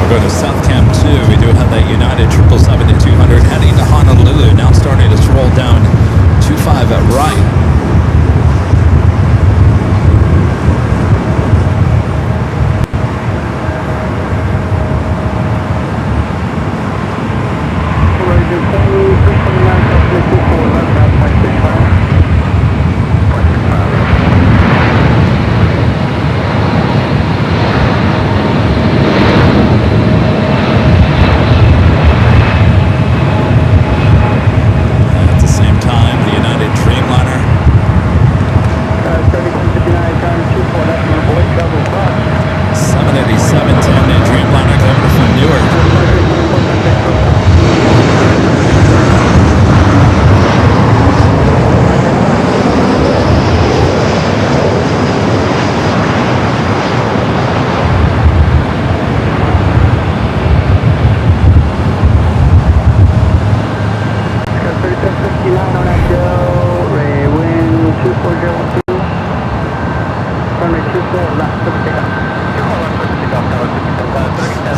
Go to South Cam 2. We do have that United 777-200 heading to Honolulu. Now starting to roll down 25 at right.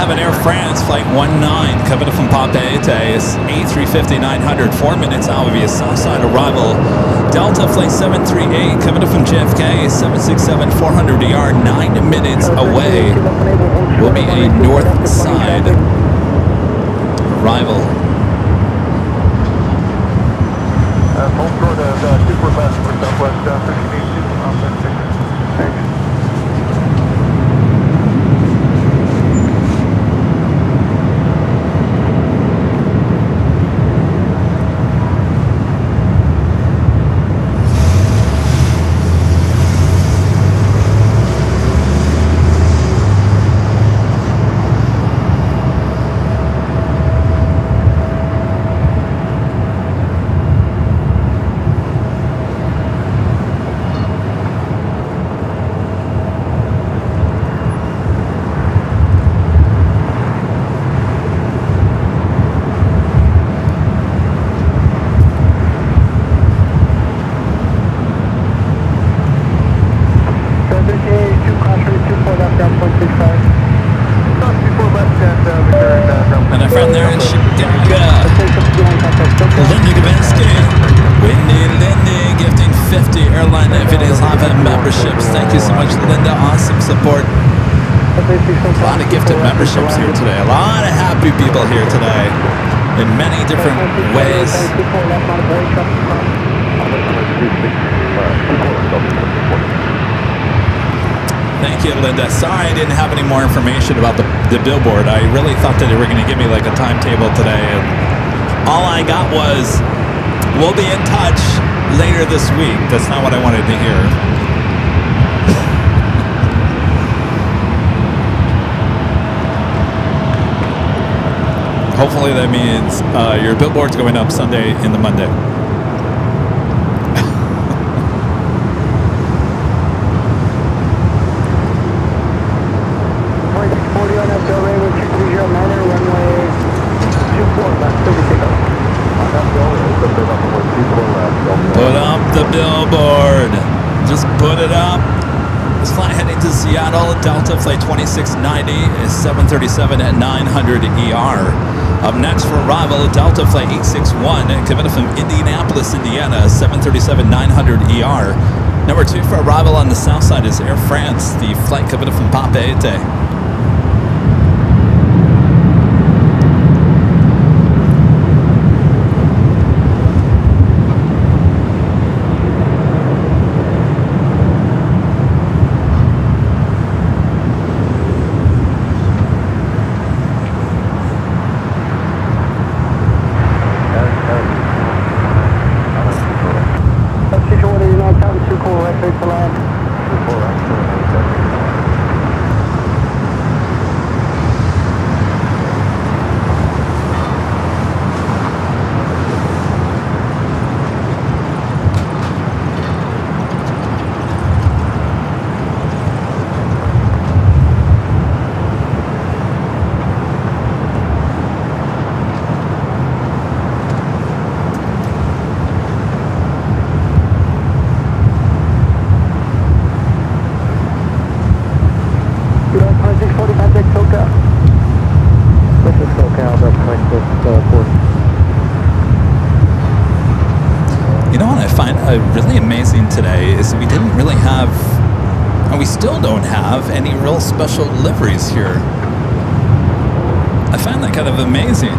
Have an Air France flight 19 coming from Papeete, A350-900, 4 minutes out will be a Southside arrival. Delta flight 738 coming from JFK, 767-400ER, 9 minutes away will be a north side arrival. Hold short of super left for Southwest 1382. Thanks. today's live memberships. Thank you so much, Linda. Awesome support. A lot of gifted memberships here today. A lot of happy people here today in many different ways. Thank you, Linda. Sorry I didn't have any more information about the billboard. I really thought that they were going to give me like a timetable today, and all I got was, we'll be in touch later this week. That's not what I wanted to hear. Hopefully that means your billboard's going up Sunday in the Monday. Put up the billboard. Just put it up. This flight heading to Seattle, Delta flight 2690 is 737 at 900 ER. Up next for arrival, Delta flight 861 coming from Indianapolis, Indiana, 737 900 ER. Number 2 for arrival on the south side is Air France, the flight coming from Papeete. Really amazing today is we didn't really have, and we still don't have, any real special liveries here. I find that kind of amazing.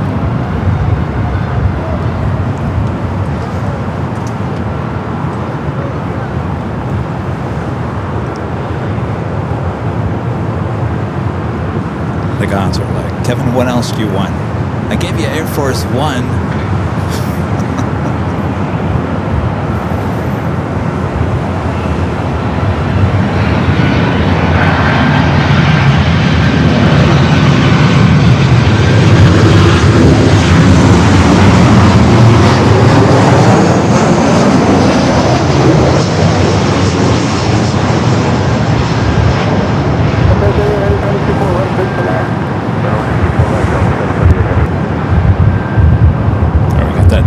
The guys are like, Kevin, what else do you want? I gave you Air Force One.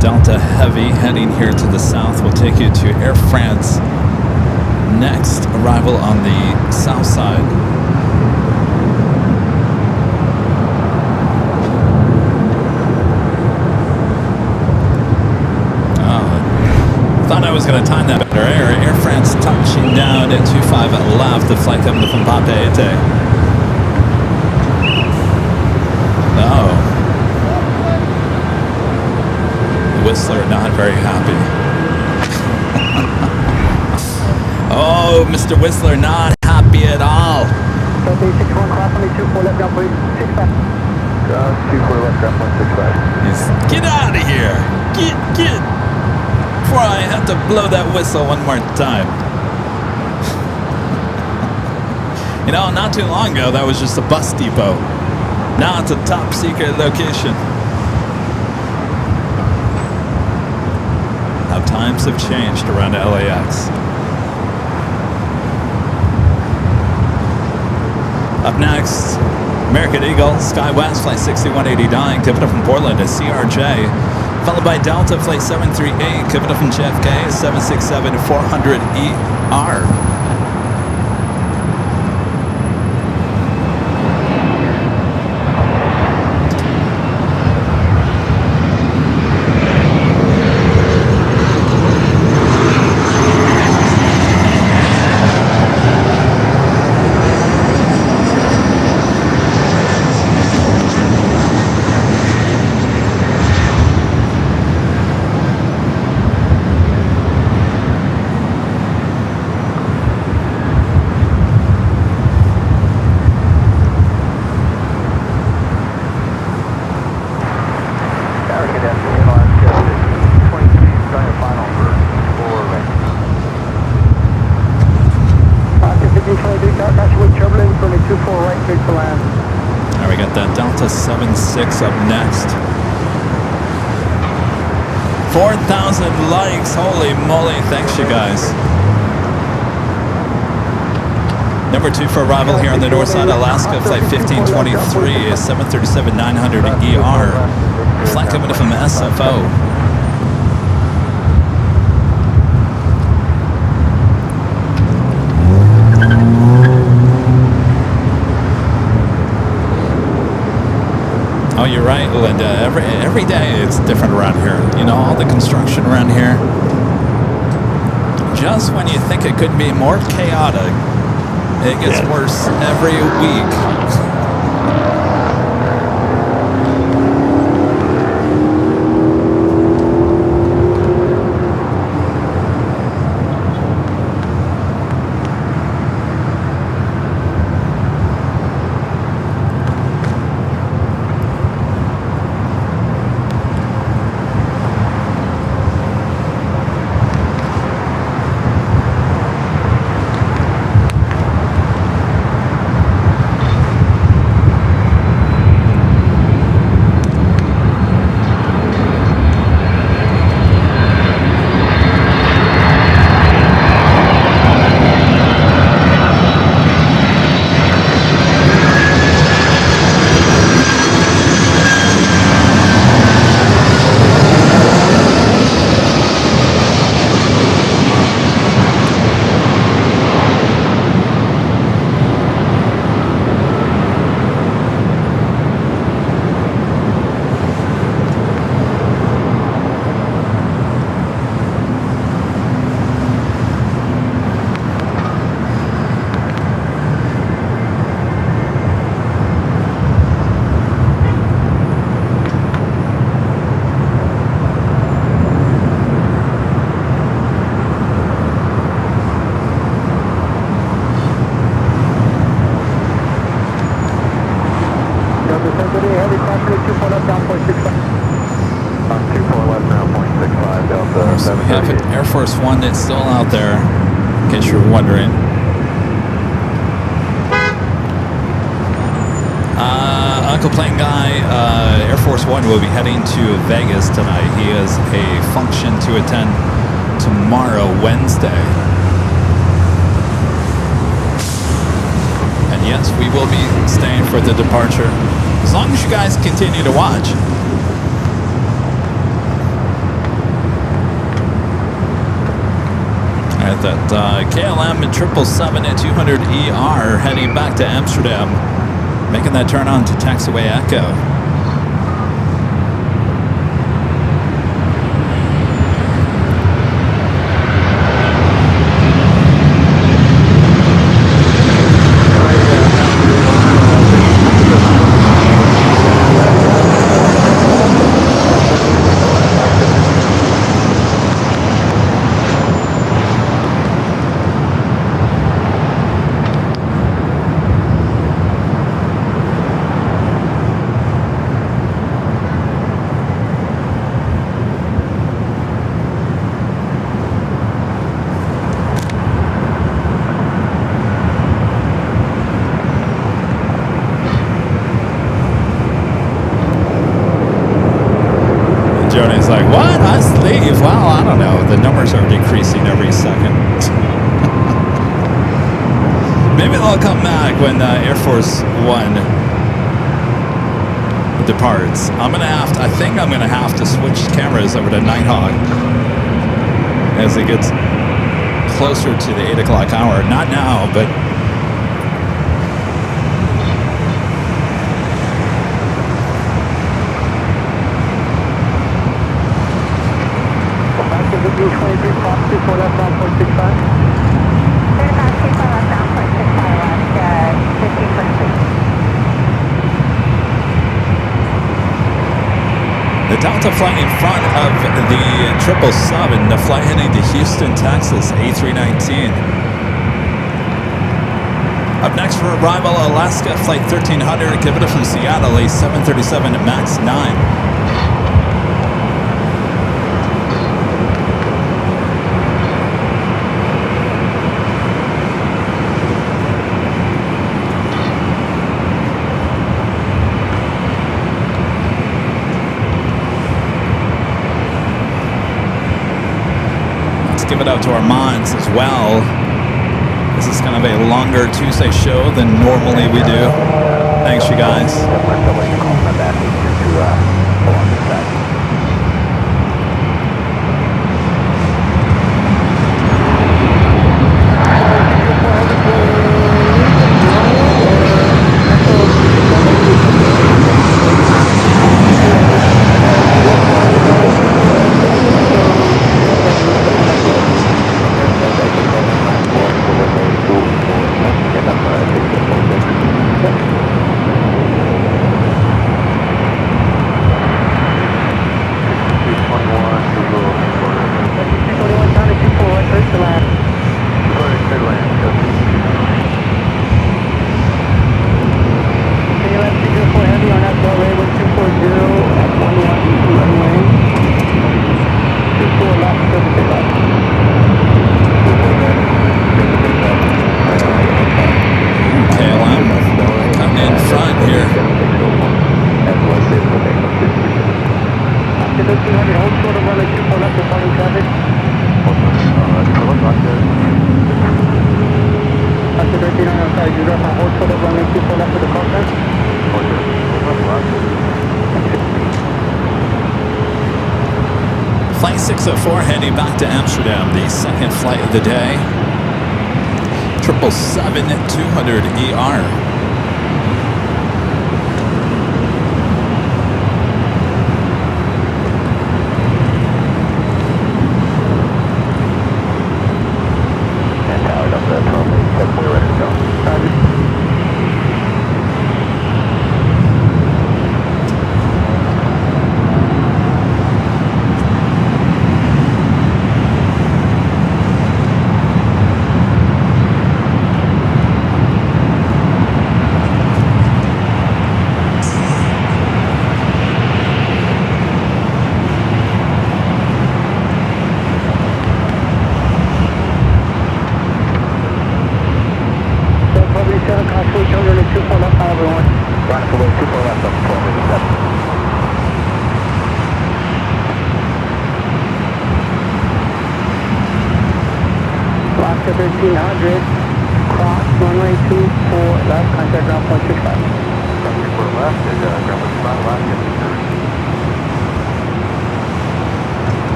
Delta Heavy heading here to the south will take you to Air France. Next arrival on the south side. Thought I was going to time that better. Air France touching down at 25 left. The flight coming from Papeete. Oh. Whistler not very happy. Oh, Mr. Whistler not happy at all. He's, get out of here. Get. Before I have to blow that whistle one more time. You know, not too long ago, that was just a bus depot. Now it's a top secret location. How times have changed around LAX. Up next, American Eagle, SkyWest, flight 6189, coming up from Portland to CRJ, followed by Delta, flight 738, coming up from JFK, 767 400ER. to land. All right, we got that Delta 76 up next. 4,000 likes. Holy moly. Thanks, you guys. Number 2 for arrival here on the north side, Alaska, flight 1523, 737-900 ER. Flight coming from SFO. Oh, you're right, Linda. Every day it's different around here. You know, all the construction around here. Just when you think it could be more chaotic, it gets worse every week. Air Force One that's still out there, in case you're wondering. Uncle Plane Guy, Air Force One will be heading to Vegas tonight. He has a function to attend tomorrow, Wednesday. And yes, we will be staying for the departure, as long as you guys continue to watch. At that KLM 777 at 200 ER heading back to Amsterdam, making that turn on to taxiway Echo. Johnny's like, what? Us leave? Well, I don't know. The numbers are decreasing every second. Maybe they'll come back when Air Force One departs. I think I'm gonna have to switch cameras over to Nighthawk as it gets closer to the 8 o'clock hour. Not now, but the Delta flight in front of the 777, the flight heading to Houston, Texas, A319. Up next for arrival, Alaska, flight 1300, Kevin from Seattle, a 737 MAX 9. it out to our mods as well. This is kind of a longer Tuesday show than normally we do. Thanks, you guys. Flight 604 heading back to Amsterdam, the second flight of the day. 777-200ER.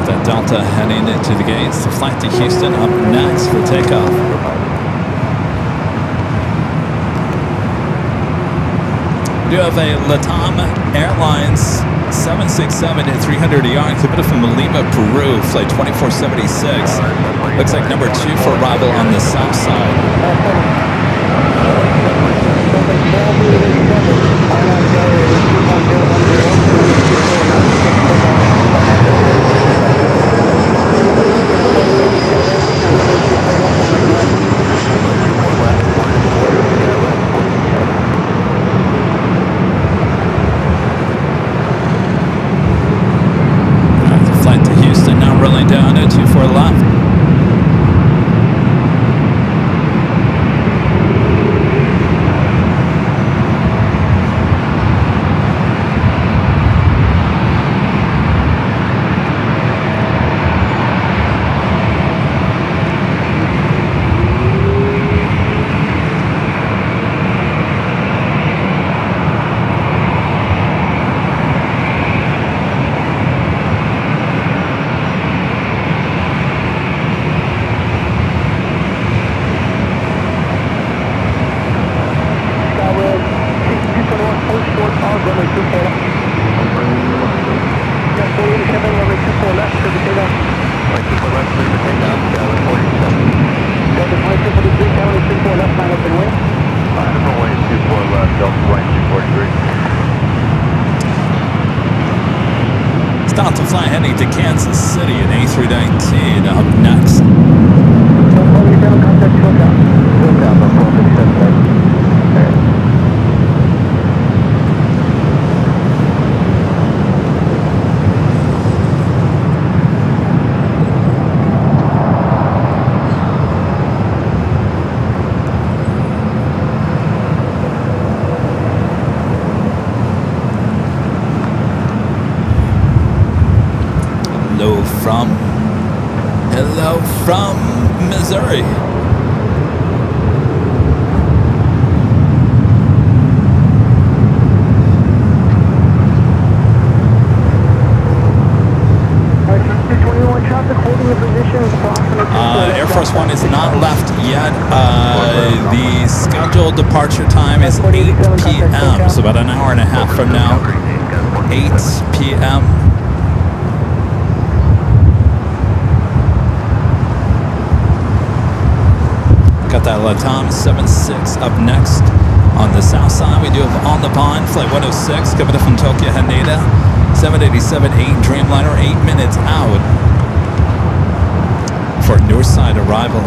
That Delta heading into the gates. The flight to Houston up next for takeoff. We do have a LATAM Airlines 767-300ER exhibited from Lima, Peru, flight 2476. Looks like number 2 for arrival on the south side. Flight to Houston now rolling down at 24 left. Delta flight heading to Kansas City at A319 up next. from Missouri. Air Force One is not left yet. The scheduled departure time is 8 p.m. So about an hour and a half from now. 8 p.m. Got that LATAM 76 up next. On the south side, we do have On the Pond, Flight 106, coming in from Tokyo Haneda. 787-8 Dreamliner, 8 minutes out for north side arrival.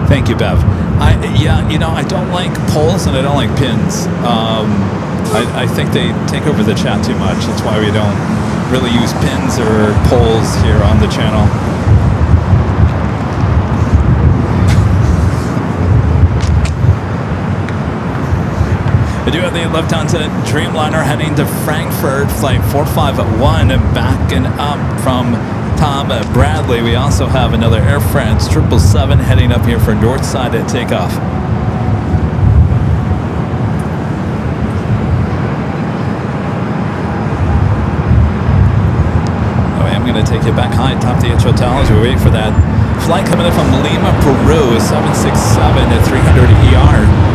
Thank you, Bev. I don't like polls and I don't like pins. I think they take over the chat too much. That's why we don't really use pins or polls here on the channel. I do have the Lufthansa Dreamliner heading to Frankfurt, flight 451, backing up from Tom Bradley. We also have another Air France 777 heading up here for north side at takeoff. I'm going to take you back high, top the H Hotel as we wait for that flight coming in from Lima, Peru, 767 at 300 ER.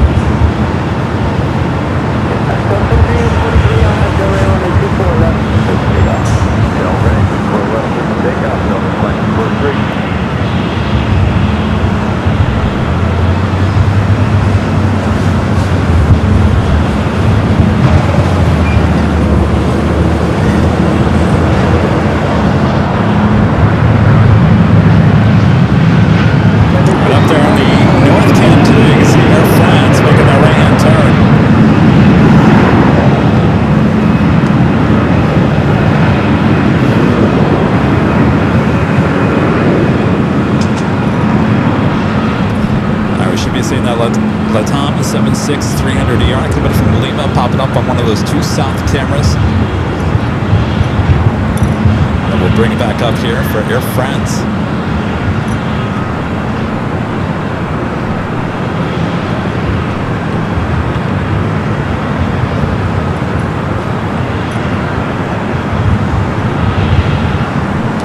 LATAM 76 300 ER coming from Lima, popping up on one of those two south cameras. And we'll bring it back up here for Air France.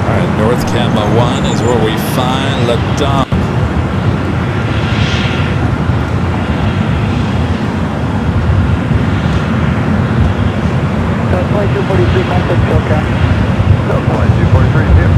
All right, North Cam 1 is where we find LATAM. Flight 243, contact ShellCam. Flight 243 is here.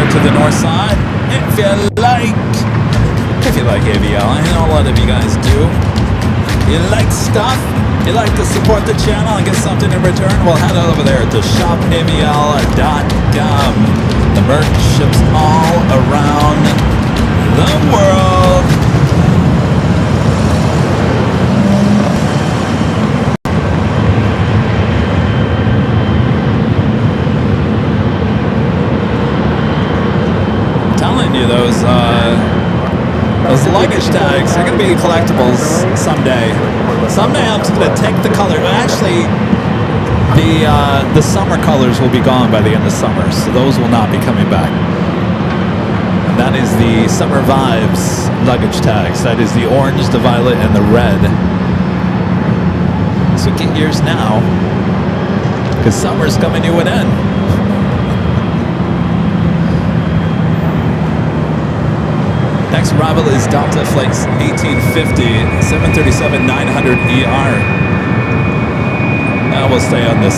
To the north side, if you like AVL. I know a lot of you guys do. You like stuff, you like to support the channel and get something in return, well, head over there to shopavl.com. The merch ships all around the world. Those luggage tags are going to be collectibles someday. Someday I'm just going to take the color. Actually, the summer colors will be gone by the end of summer, so those will not be coming back. the Summer Vibes luggage tags. That is the orange, the violet, and the red. So get yours now, because summer's coming to an end. Next arrival is Delta Flight 1850, 737-900ER. We'll stay on this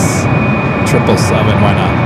777, why not?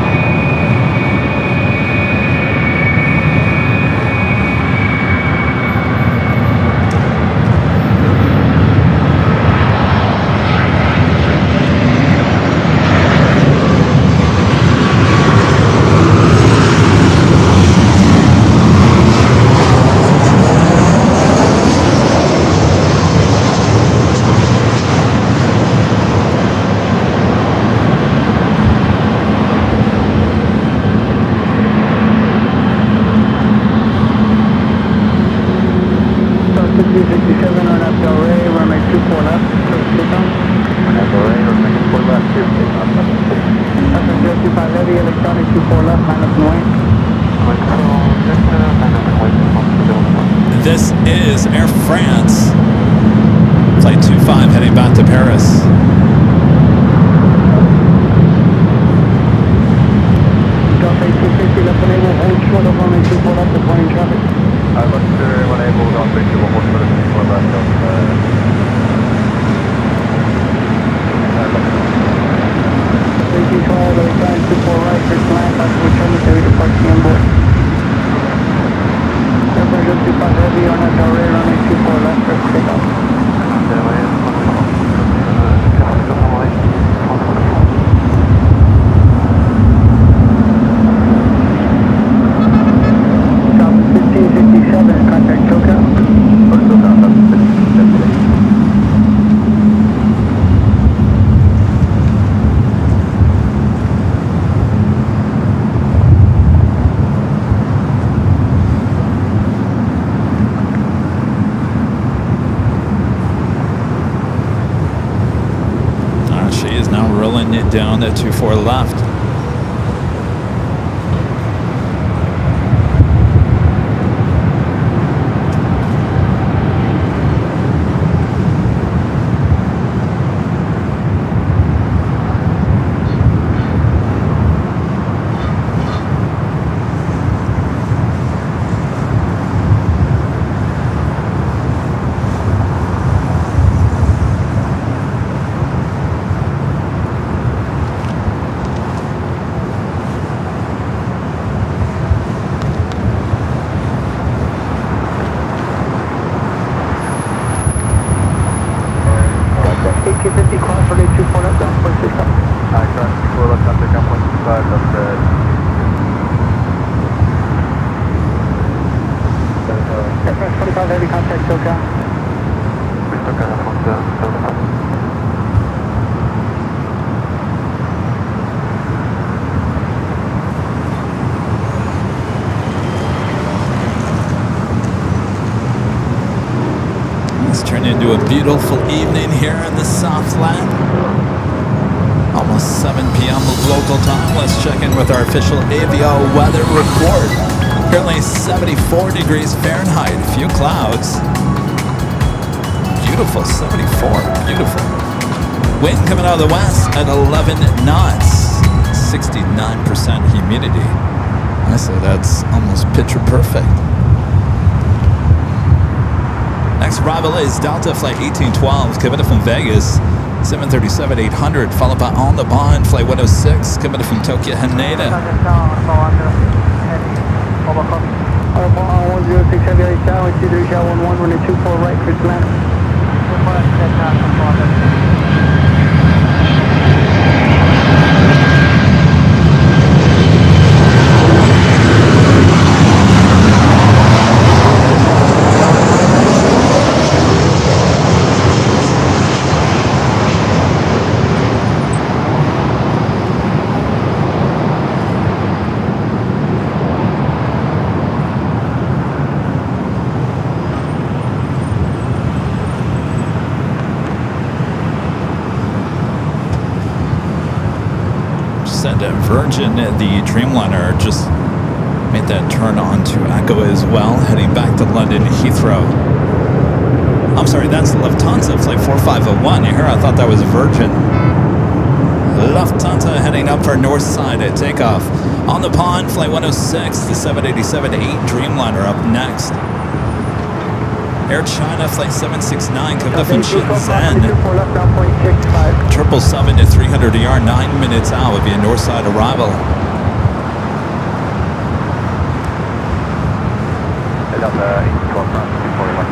This is Air France, Flight 25 heading back to Paris. Delta 1850, left enable, hold short of runway 24 left, deploying traffic. Left enable, on base 24 left, right, first line, possible cemetery departing on board. Airplane 25 heavy on SRA, runway 24 left, first takeoff. Stop 1557, contact SoCal. Down at 24 left. Into a beautiful evening here in the Southland. Almost 7 p.m. local time. Let's check in with our official Avio weather report. Currently 74 degrees Fahrenheit. A few clouds. Beautiful, 74. Beautiful. Wind coming out of the west at 11 knots. 69% humidity. I say that's almost picture perfect. Next arrival is Delta Flight 1812, coming in from Vegas, 737-800, followed by On the Bond, Flight 106, coming in from Tokyo, Haneda. 106 heavy ice tower, 2311, runway 24 right, first land. Virgin, the Dreamliner, just Made that turn on to Echo as well, heading back to London Heathrow. I'm sorry, that's Lufthansa flight 4501. You hear? I thought that was Virgin. Lufthansa heading up for north side at takeoff. On the pond, flight 106, the 787-8 Dreamliner up next. Air China flight 769 coming up from Shenzhen. 777 to 300 ER, 9 minutes out would be a north side arrival. Head up 812 knots, 241.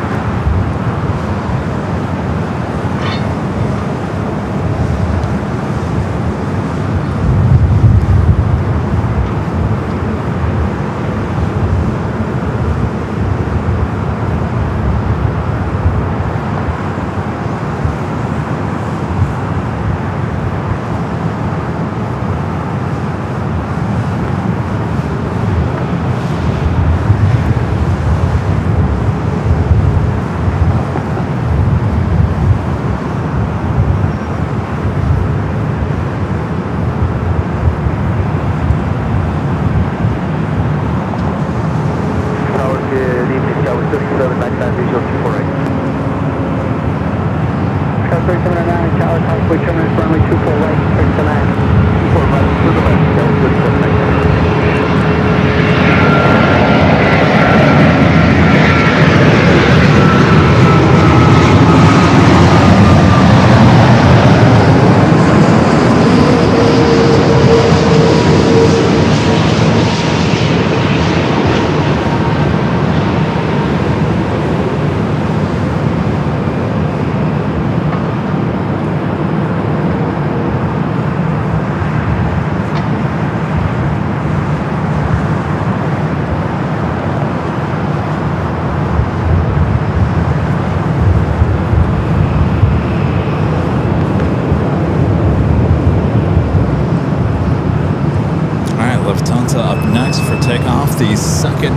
The second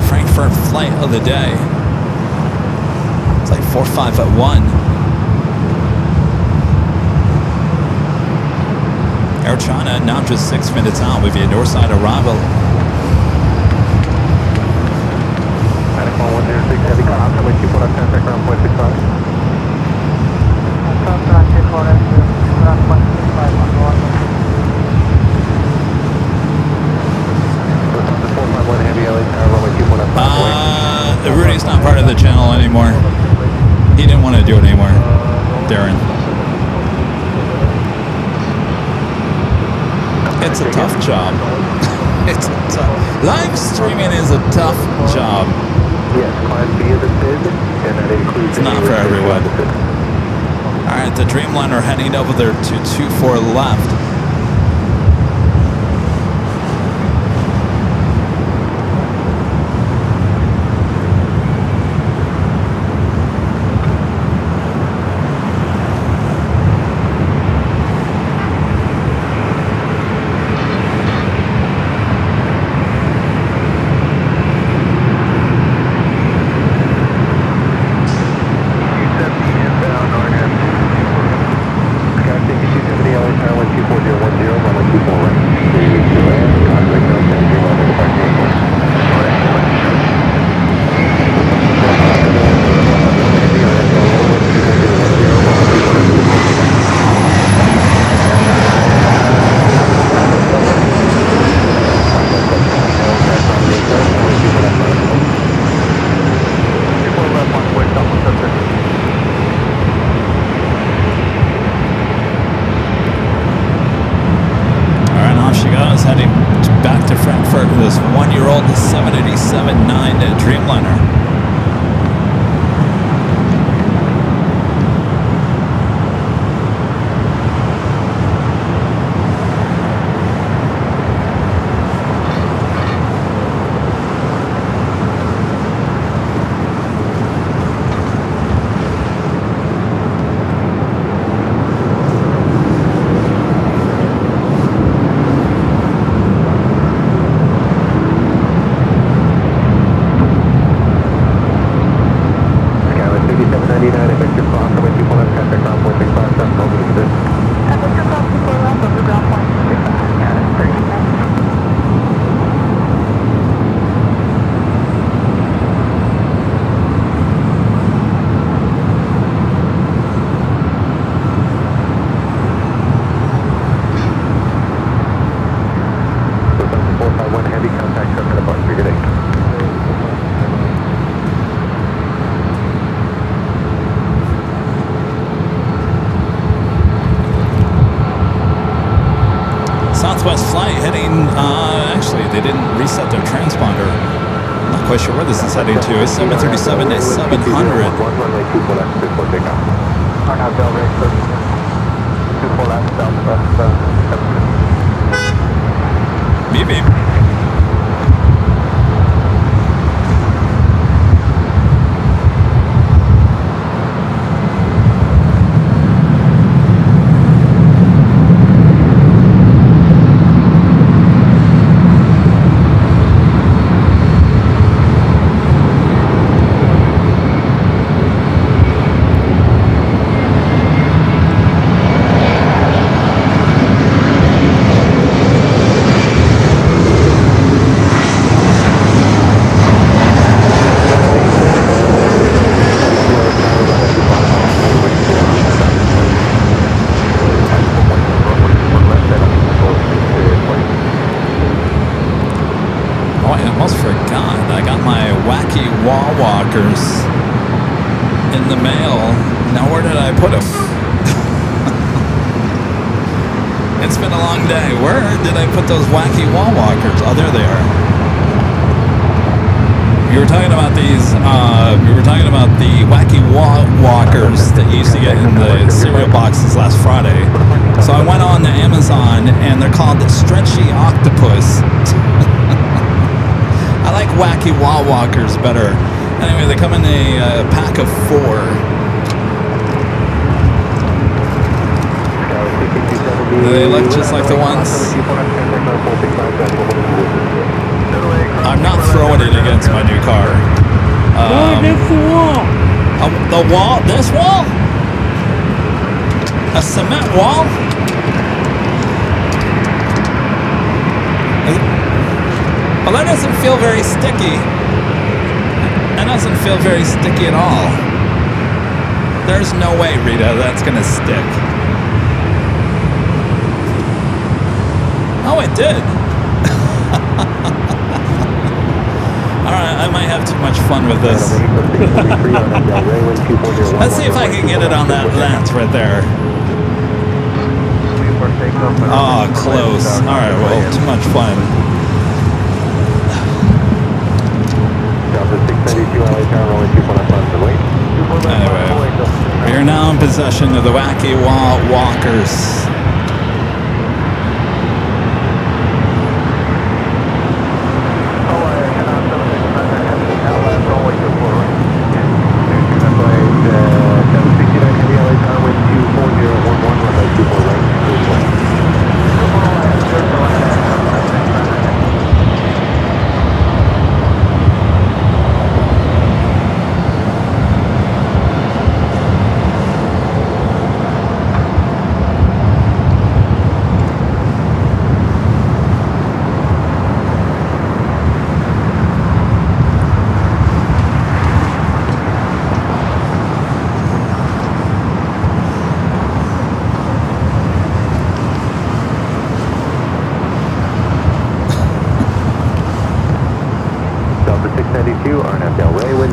Frankfurt flight of the day. It's like 4501. Air China now just 6 minutes out with your north side arrival. 106 heavy call, runway 24 left, contact ground point 65. Rudy's not part of the channel anymore. He didn't want to do it anymore, Darren. It's a tough job. It's a tough. Live streaming is a tough job. Yes, climb B is a bid, and that includes. It's not for everyone. All right, the Dreamliner heading over there to 24 left. This one-year-old 787-9 Dreamliner. quite sure where this is heading to. It's 737 to 700. Runway 24 left before takeoff. RNAV Delray, 24 left, southwest, 750. Beep beep. In the mail. Now where did I put them? It's been a long day. Where did I put those wacky wall walkers? Oh, there they are. You were talking about these. We were talking about the wacky wall walkers that you used to get in the cereal boxes last Friday. So I went on to Amazon, and they're called Stretchy Octopus. I like wacky wall walkers better. Anyway, they come in a pack of 4. They look just like the ones. I'm not throwing it against my new car. Against the wall. The wall? This wall? A cement wall? Well, that doesn't feel very sticky. That doesn't feel very sticky at all. There's no way, Rita, that's gonna stick. Oh, it did. Alright, I might have too much fun with this. Let's see if I can get it on that lens right there. Oh, close. Alright, well, too much fun. Anyway, we are now in possession of the wacky wall walkers.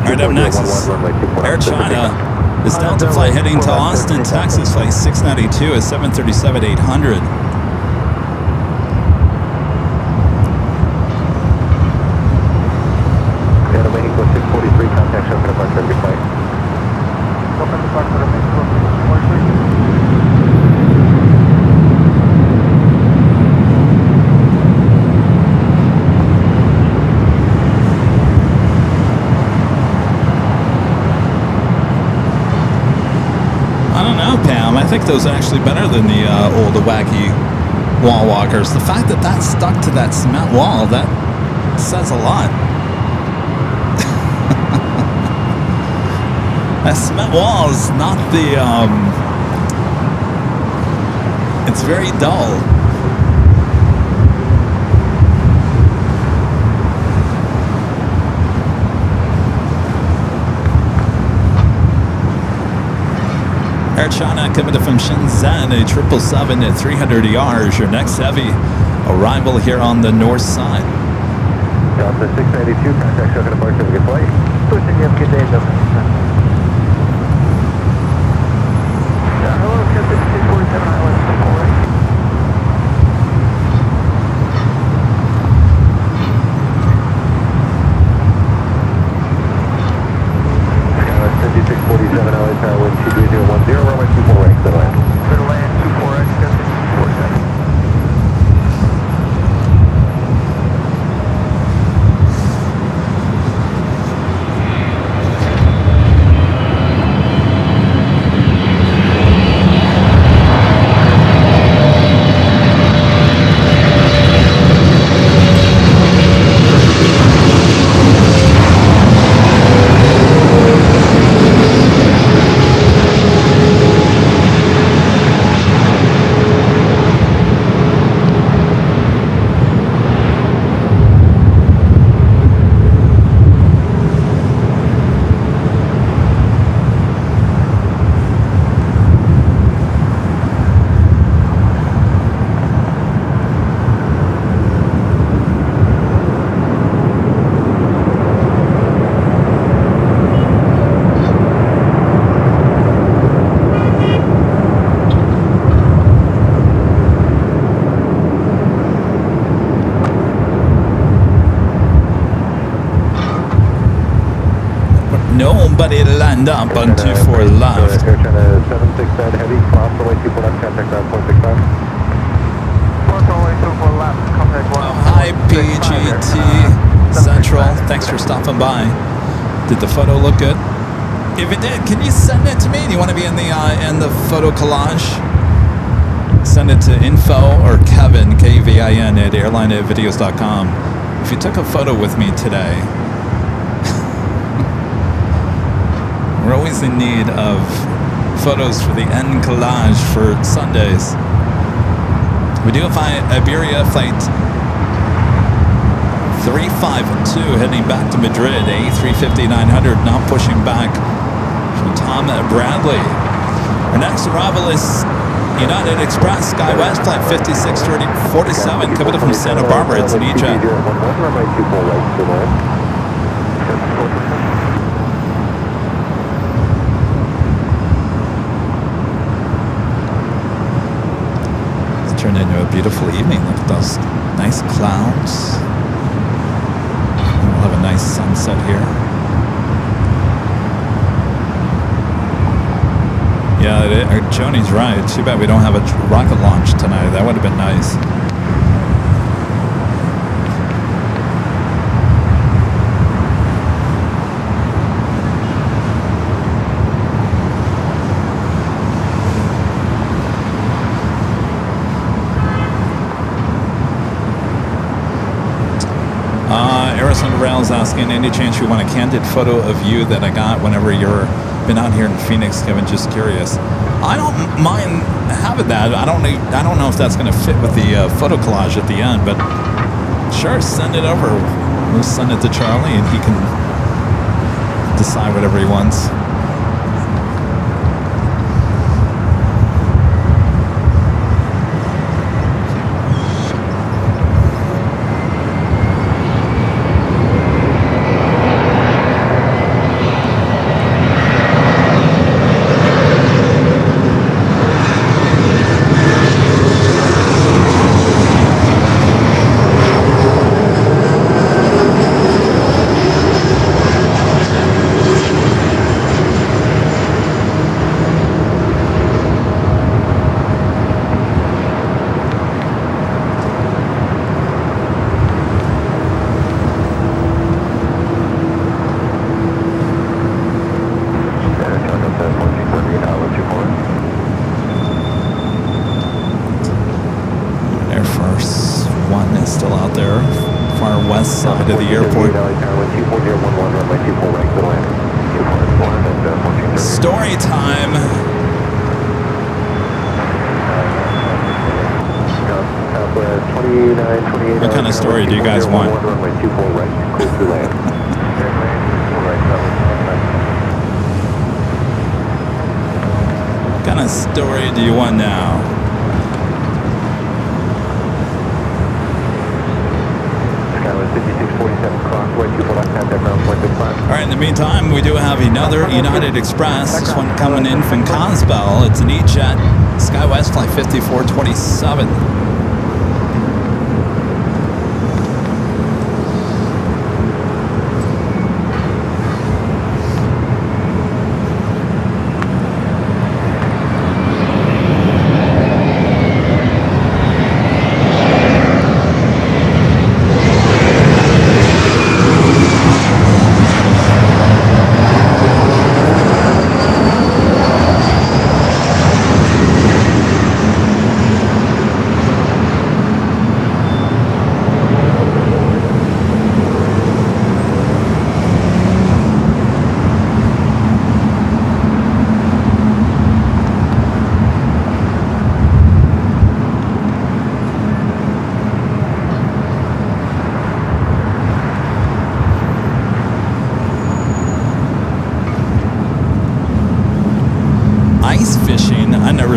Right up next is Air China. This Delta flight heading to Austin, Texas, flight 692 is 737-800. Mexico 643, contact show for departure of your flight. Open departure of Mexico 643. Pam, I think those are actually better than the old wacky wall walkers. The fact that that's stuck to that cement wall, that says a lot. That cement wall is not the, it's very dull. Air China coming from Shenzhen, a 777 at 300 ERs. Your next heavy arrival here on the north side. Delta 692, contact show for departure of your flight. Pushing you, good day, Delta 692. Hello, Captain 647 Island support. Nobody lined up on 24 left. Air China 76 bed heavy, cross the way 24 left, contact ground 0.65. Oh, hi, PGT Central. Thanks for stopping by. Did the photo look good? If it did, can you send it to me? Do you want to be in the photo collage? Send it to info or Kevin, K-V-I-N, at airlinevideos.com. If you took a photo with me today, we're always in need of photos for the end collage for Sundays. We do have Iberia flight 352 heading back to Madrid, A350-900, not pushing back from Tom Bradley. Our next arrival is United Express SkyWest flight 5647 coming up from Santa Barbara. It's an E-Jet. It's turned into a beautiful evening. Look at those nice clouds. We'll have a nice sunset here. Yeah, Joni's right. Too bad we don't have a rocket launch tonight. That would have been nice. Arizona Rails asking, any chance you want a candid photo of you that I got whenever you're been out here in Phoenix, Kevin? Just curious. I don't mind having that. I don't know if that's going to fit with the photo collage at the end, but sure, send it over. We'll send it to Charlie, and he can decide whatever he wants. Side of the airport. Story time. What kind of story do you guys want? What kind of story do you want now? Alright, in the meantime, we do have another United Express. This one coming in from Cosbell. It's an E-Jet SkyWest flight 5427.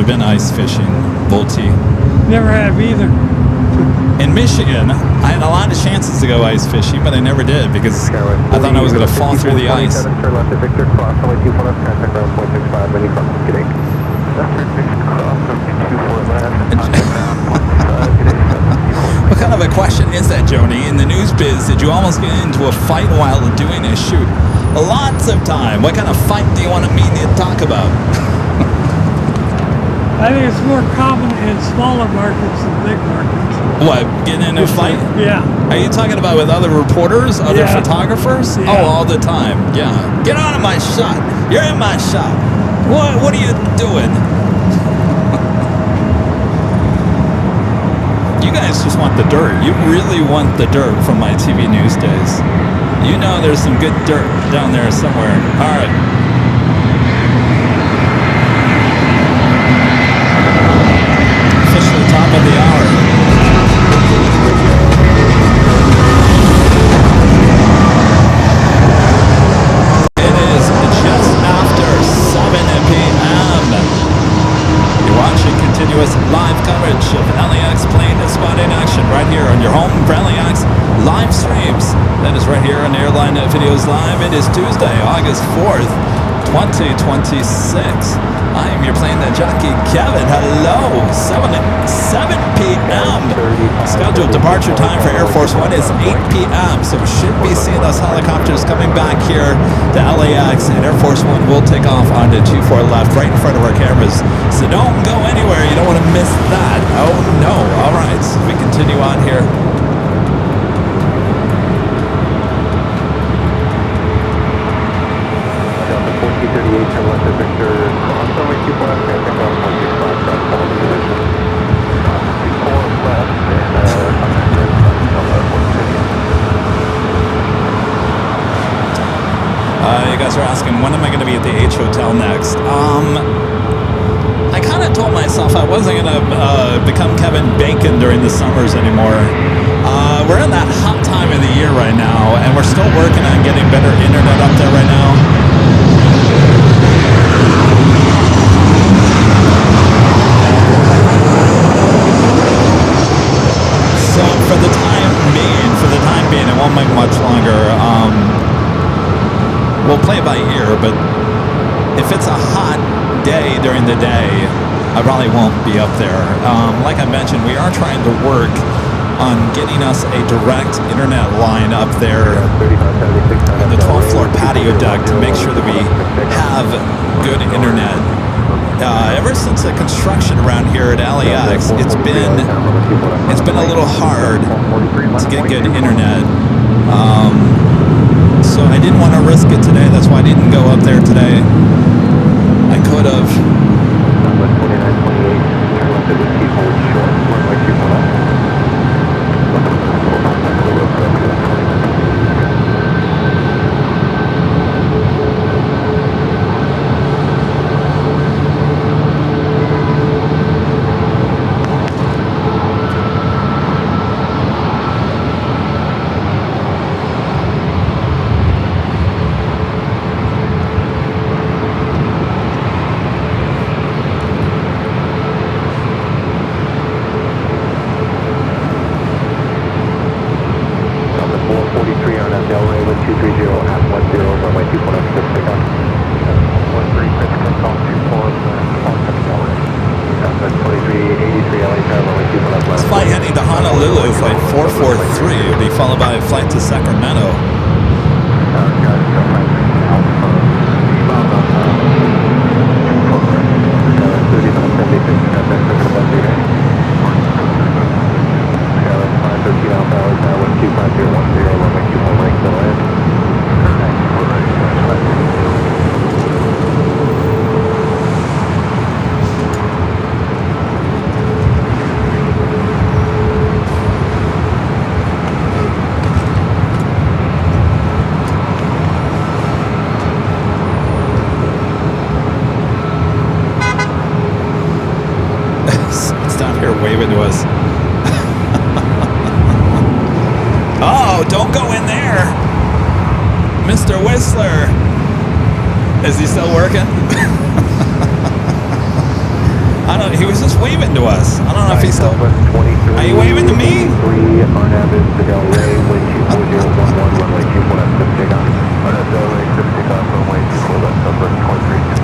Been ice fishing, Volti. Never have either. In Michigan, I had a lot of chances to go ice fishing, but I never did because I thought I was going to fall through the ice. What kind of a question is that, Joni? In the news biz, did you almost get into a fight while doing a shoot? A lot lots of time. What kind of fight do you want me to talk about? I think it's more common in smaller markets than big markets. What, getting in a fight? Yeah. Are you talking about with other reporters, other Yeah. photographers? Yeah. Oh, all the time. Yeah. Get out of my shot. You're in my shot. What are you doing? You guys just want the dirt. You really want the dirt from my TV news days. You know there's some good dirt down there somewhere. All right. Officially top of the hour. It is just after 7 p.m. You're watching continuous live coverage of LAX plane spotting action right here on your home for LAX live streams. That is right here on Airline Videos Live. It is Tuesday, August 4th, 2026. I am your Plane Jockey Kevin. Hello, 7 p.m. Scheduled departure time for Air Force One is 8 p.m. So we should be seeing those helicopters coming back here to LAX, and Air Force One will take off onto 24 left right in front of our cameras. So don't go anywhere. You don't want to miss that. Oh no. All right, so we continue on here. Delta 1438, turn left at Victor, cross runway 24 left, and pick up 165, cross follow position. 24 left, and contact Air You guys are asking, when am I going to be at the H Hotel next? I kind of told myself I wasn't going to become Kevin Bacon during the summers anymore. We're in that hot time of the year right now, and we're still working on getting better internet up there right now. So for the time being, it won't make much longer. We'll play it by ear, but if it's a hot day during the day, I probably won't be up there. Like I mentioned, we are trying to work on getting us a direct internet line up there on the 12th floor patio deck to make sure that we have good internet. Ever since the construction around here at LAX, it's been a little hard to get good internet. So I didn't want to risk it today. That's why I didn't go up there today. I could have. Southwest 2928, turn left at Whiskey, hold short, runway 24 left. Flight to Sacramento. Waving to us. Oh, don't go in there, Mr. Whistler. Is he still working? I don't. He was just waving to us. I don't know if he's still. Are you waving to me?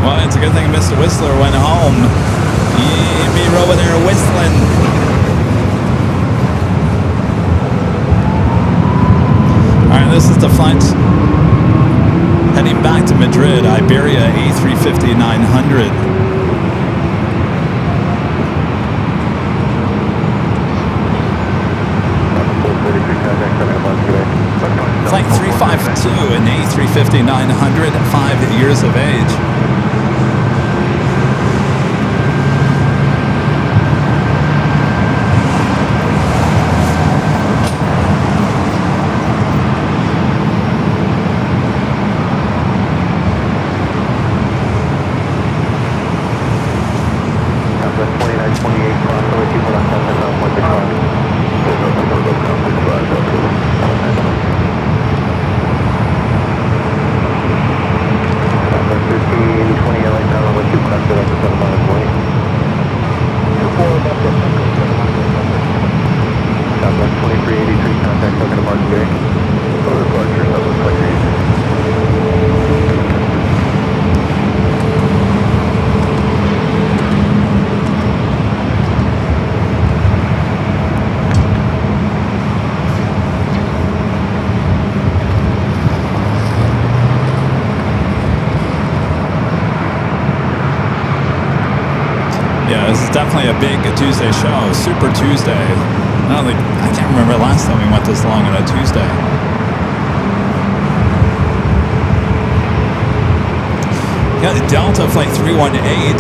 Well, it's a good thing Mr. Whistler went home. He'd be over there whistling. All right, this is the flight heading back Madrid, Iberia A350-900. Flight 352 in A350-900, 5 years of age. Definitely a big Tuesday show, Super Tuesday. I can't remember last time we went this long on a Tuesday. Got the Delta Flight 318,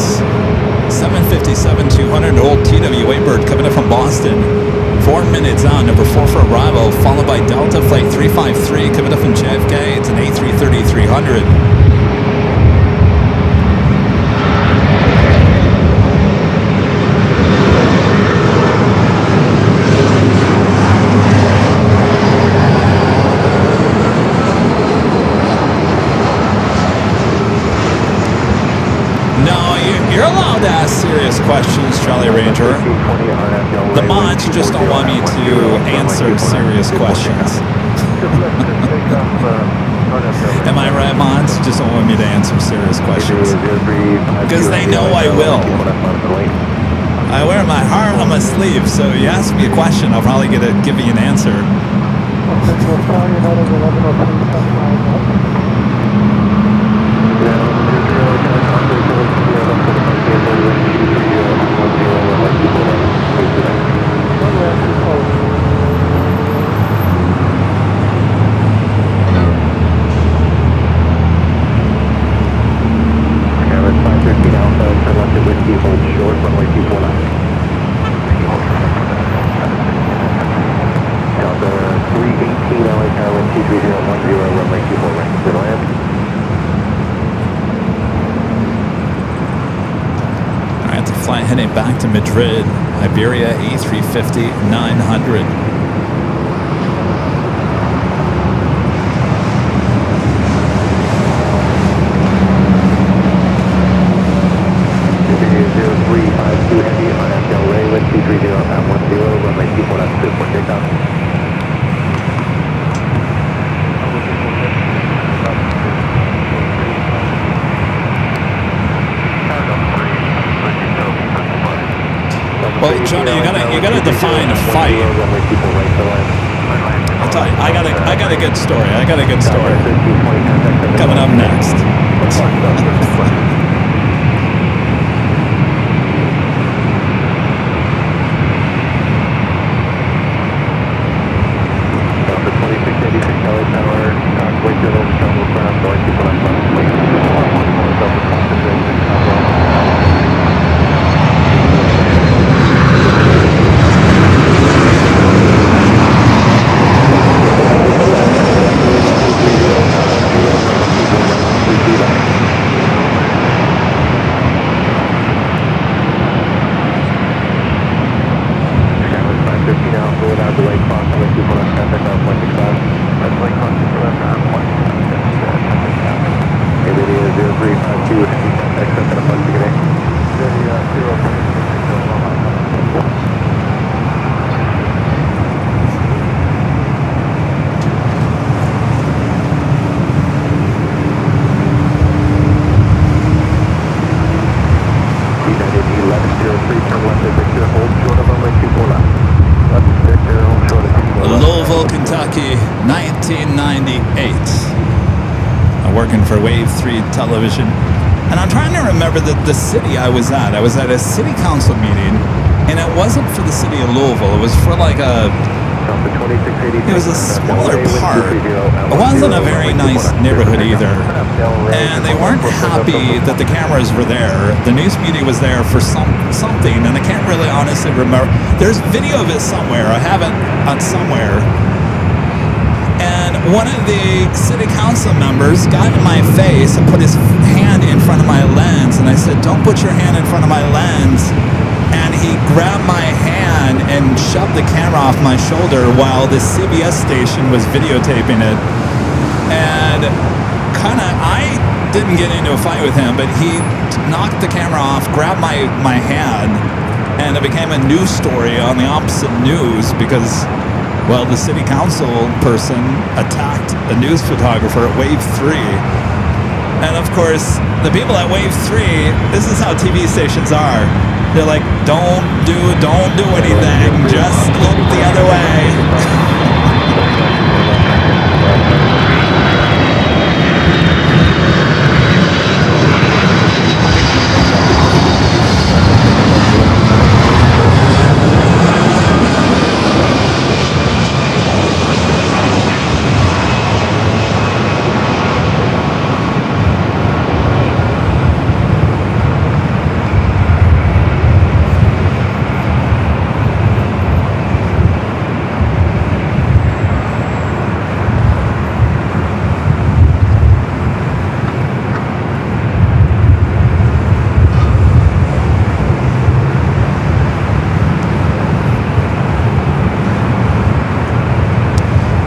757-200, old TWA bird coming up from Boston. 4 minutes on, number 4 for arrival, followed by Delta Flight 353 coming up from JFK. It's an A330-300. Serious questions, Charlie Ranger. The mods just don't want me to answer serious questions. Am I right, mods? Just don't want me to answer serious questions. Because they know I will. I wear my heart on my sleeve, so you ask me a question, I'll probably give you an answer. Heading back to Madrid, Iberia A350-900. Well, Johnny, you gotta define a fight. I'll tell you, I got a good story. Coming up next. working for Wave 3 Television. And I'm trying to remember the city I was at. I was at a city council meeting, and it wasn't for the city of Louisville. It was for like it was a smaller part. It wasn't a very nice neighborhood either. And they weren't happy that the cameras were there. The news media was there for something, and I can't really honestly remember. There's video of it somewhere. I have it on somewhere. And one of the city council members got in my face and put his hand in front of my lens, and I said, "Don't put your hand in front of my lens." And he grabbed my hand and shoved the camera off my shoulder while the CBS station was videotaping it. And I didn't get into a fight with him, but he knocked the camera off, grabbed my hand, and it became a news story on the opposite news because, well, the city council person attacked a news photographer at Wave 3. And of course, the people at Wave 3, this is how TV stations are. They're like, don't do anything, just look the other way.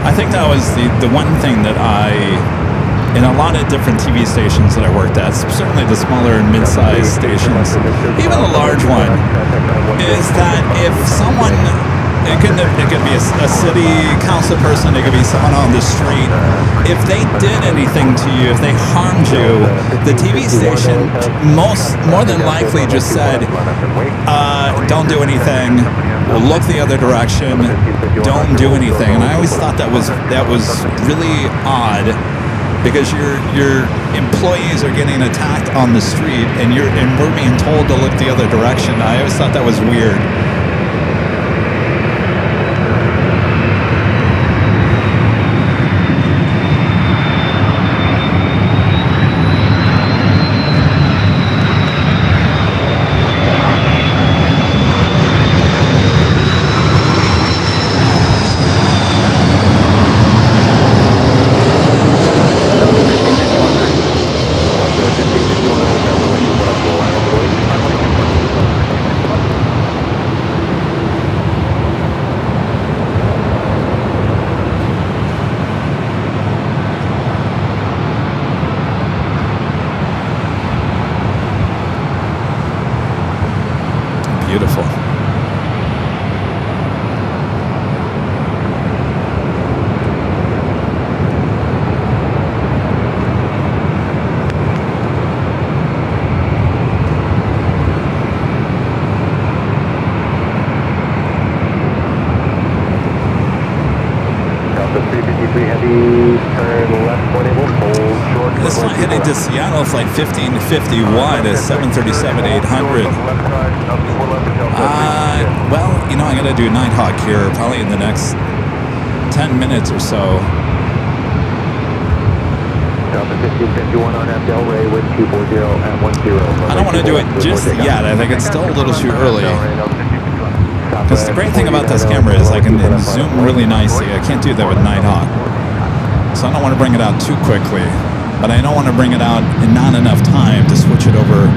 I think that was the one thing that in a lot of different TV stations that I worked at, certainly the smaller and mid-sized stations, even the large one, is that if someone, it could be a city council person, it could be someone on the street, if they did anything to you, if they harmed you, the TV station more than likely just said, don't do anything, look the other direction, don't do anything. And I always thought that was really odd, because your employees are getting attacked on the street and we're being told to look the other direction. I always thought that was weird. Beautiful. This flight heading to Seattle, flight 1551 is 737-800. Well, I gotta do Nighthawk here probably in the next 10 minutes or so. I don't want to do it just yet. I think it's still a little too early. Because the great thing about this camera is I can zoom really nicely. I can't do that with Nighthawk. So I don't want to bring it out too quickly. But I don't want to bring it out in not enough time to switch it over.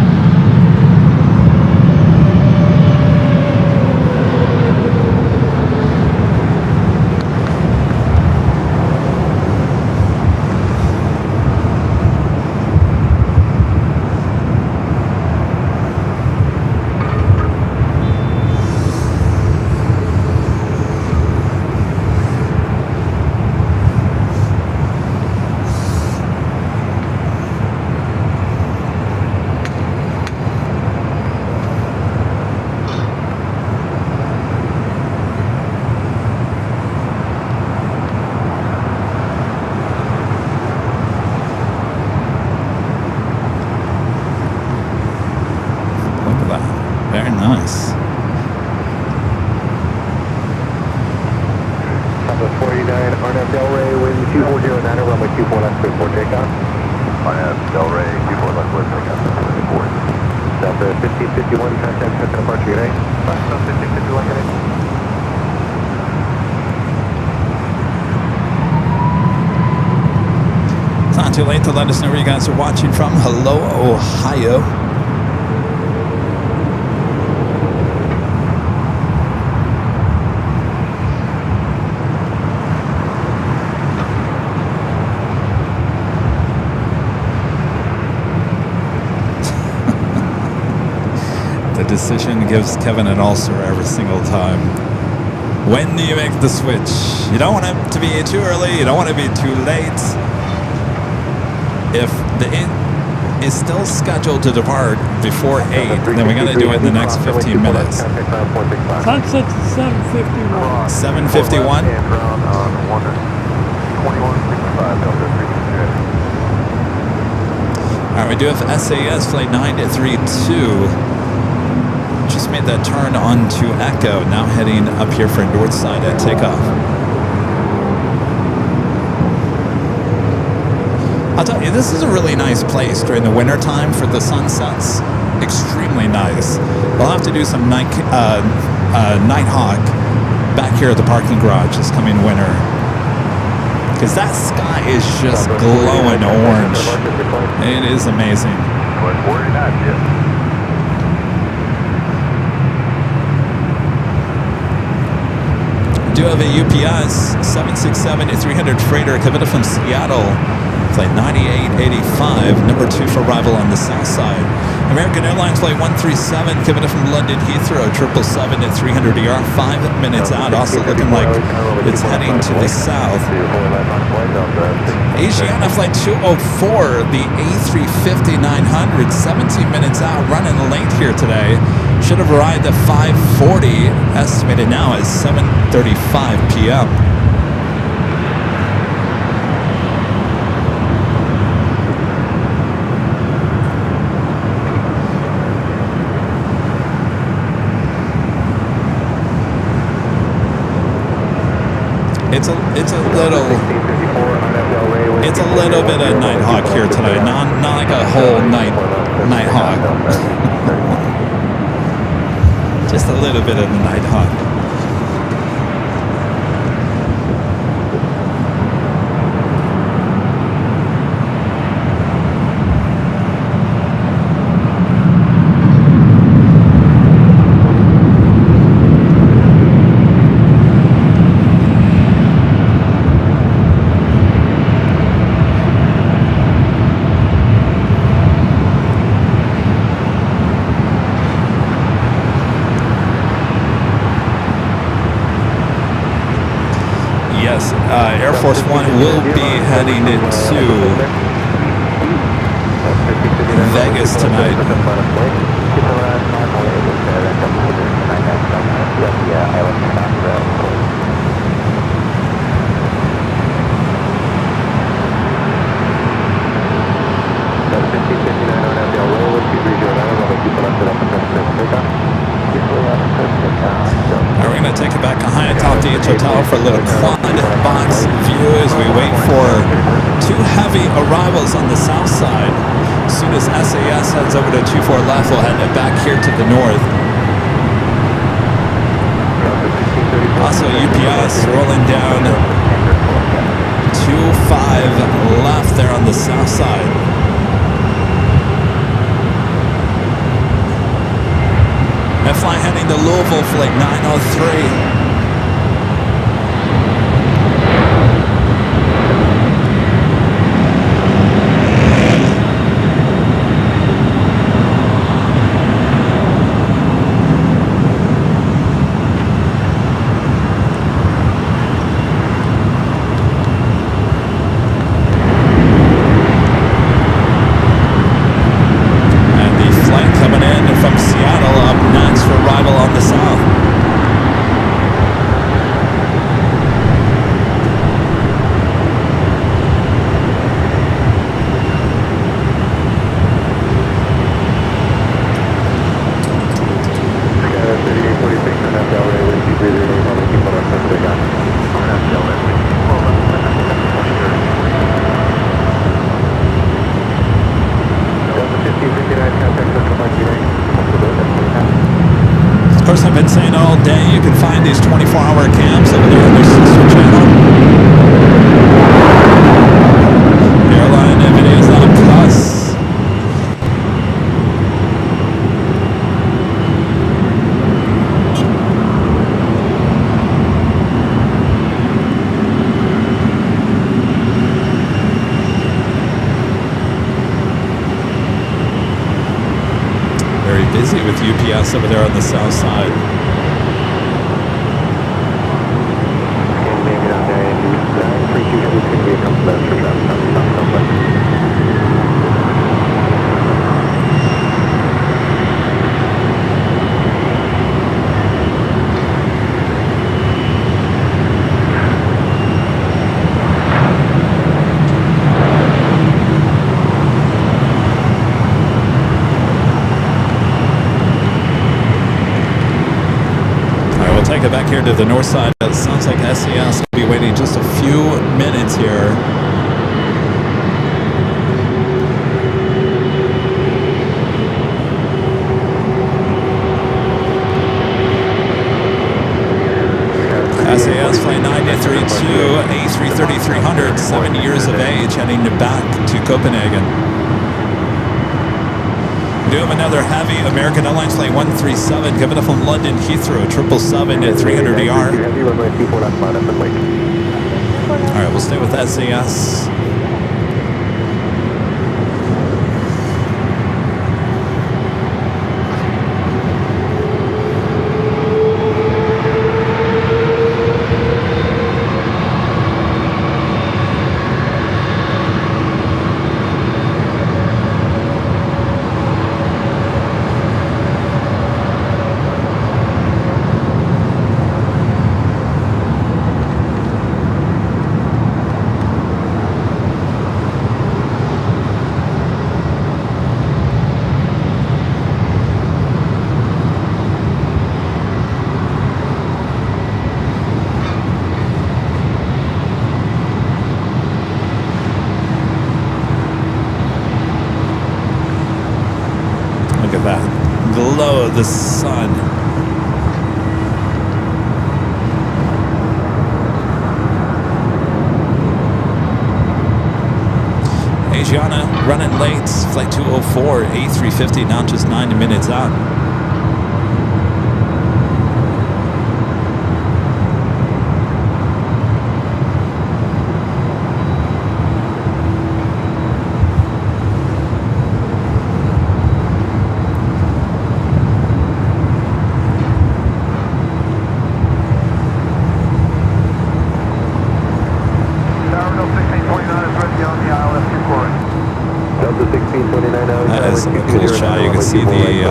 takeoff. Finance Delray, 24 left west takeoff, 24. Delta 1551, contact second departure, good day. 1551, good day. It's not too late to let us know where you guys are watching from. Hello, Ohio. The decision gives Kevin an ulcer every single time. When do you make the switch? You don't want it to be too early, you don't want to be too late. If the is still scheduled to depart before 8, then we're going to do it in the next 15 minutes. Sunset 7:51. 7:51? And ground on 2165 Delta 360. All right, we do have SAS flight 932. Just made that turn onto Echo, now heading up here for north side at takeoff. I'll tell you, this is a really nice place during the winter time for the sunsets. Extremely nice. We'll have to do some night hawk back here at the parking garage this coming winter, because that sky is just glowing orange. It is amazing. 49, yes. Do have a UPS 767-300 freighter coming from Seattle, flight 9885, number 2 for arrival on the south side. American Airlines flight 137 coming from London Heathrow, 777-300ER, 5 minutes out, also looking like it's heading to the south. Asiana flight 204, the A350-900, 17 minutes out, running late here today. Should have arrived at 5:40, estimated now as 7:35 p.m. It's a little bit of night hawk here tonight, not like a whole night hawk. Just a little bit of the night hawk. Air Force One will be heading into Vegas tonight. Now we're going to take it back high atop the hotel for a little quad box view as we wait for 2 heavy arrivals on the south side. As soon as SAS heads over to 24 left, we'll head back here to the north. Also UPS rolling down 25 left there on the south side. That flight heading to Louisville, flight 903. Coming in from Seattle up next for arrival on the south. been saying all day, you can find these 24-hour cams over there on their sister channel. Airline videos on Plus. Very busy with UPS over there on the south side. Take it back here to the north side. It sounds like SES will be waiting just a few minutes here. SAS flight 932, A330-300, 7 years of age, heading back to Copenhagen. We do have another heavy American Airlines flight 137 coming up from London Heathrow, 777 at 300 ER. All right, we'll stay with SAS. Glow of the sun. Asiana running late, flight 204, A350, now just 9 minutes out. See the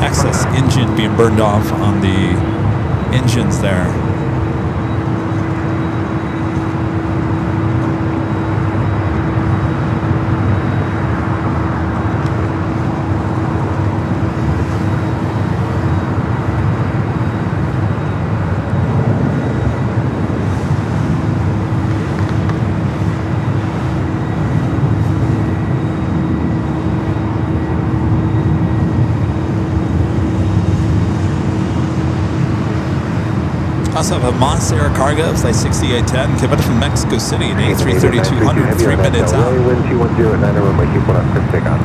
excess engine being burned off on the engines there. Also have a Moss Air Cargo, flight 6810, coming from Mexico City, an A330-200, 3 minutes out. Wind 210 at 9 runway 24 left, clear for takeoff.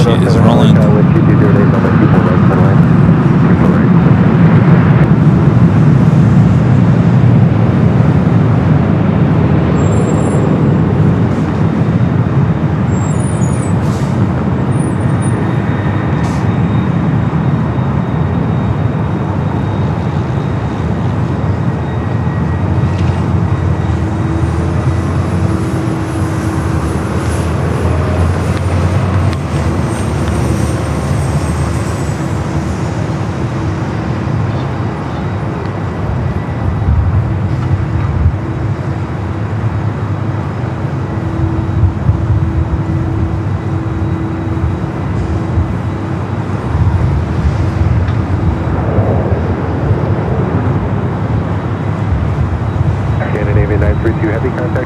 She is rolling.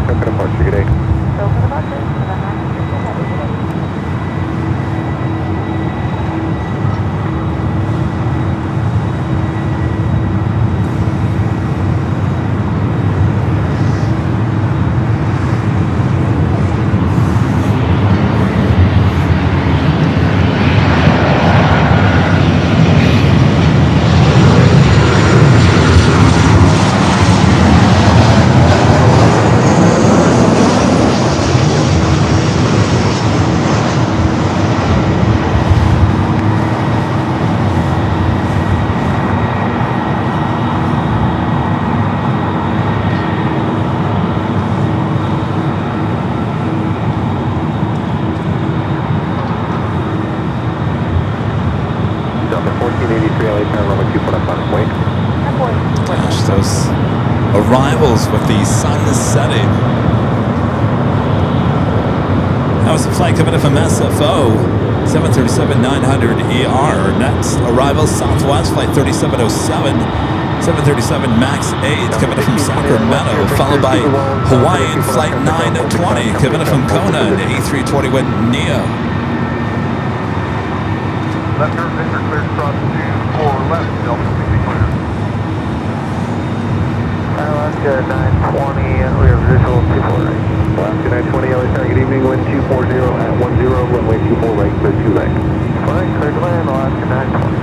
Go for departure, good day. Go for the buses, and then 900 to heavy today. Gosh, those arrivals with the sun setting. That was a flight coming in from SFO, 737-900ER. Next arrival, Southwest Flight 3707, 737 MAX 8 coming in from Sacramento, followed by Hawaiian Flight 920 coming in from Kona, and A321 Neo. Left turn, Victor, clear cross 24 left, Delta 60 clear. Alaska 920, we have visual 24 right. Alaska 920, LA Tower, good evening, wind 240 at 10, runway 24 right, clear 2 left. Fine, clear to land, Alaska 920.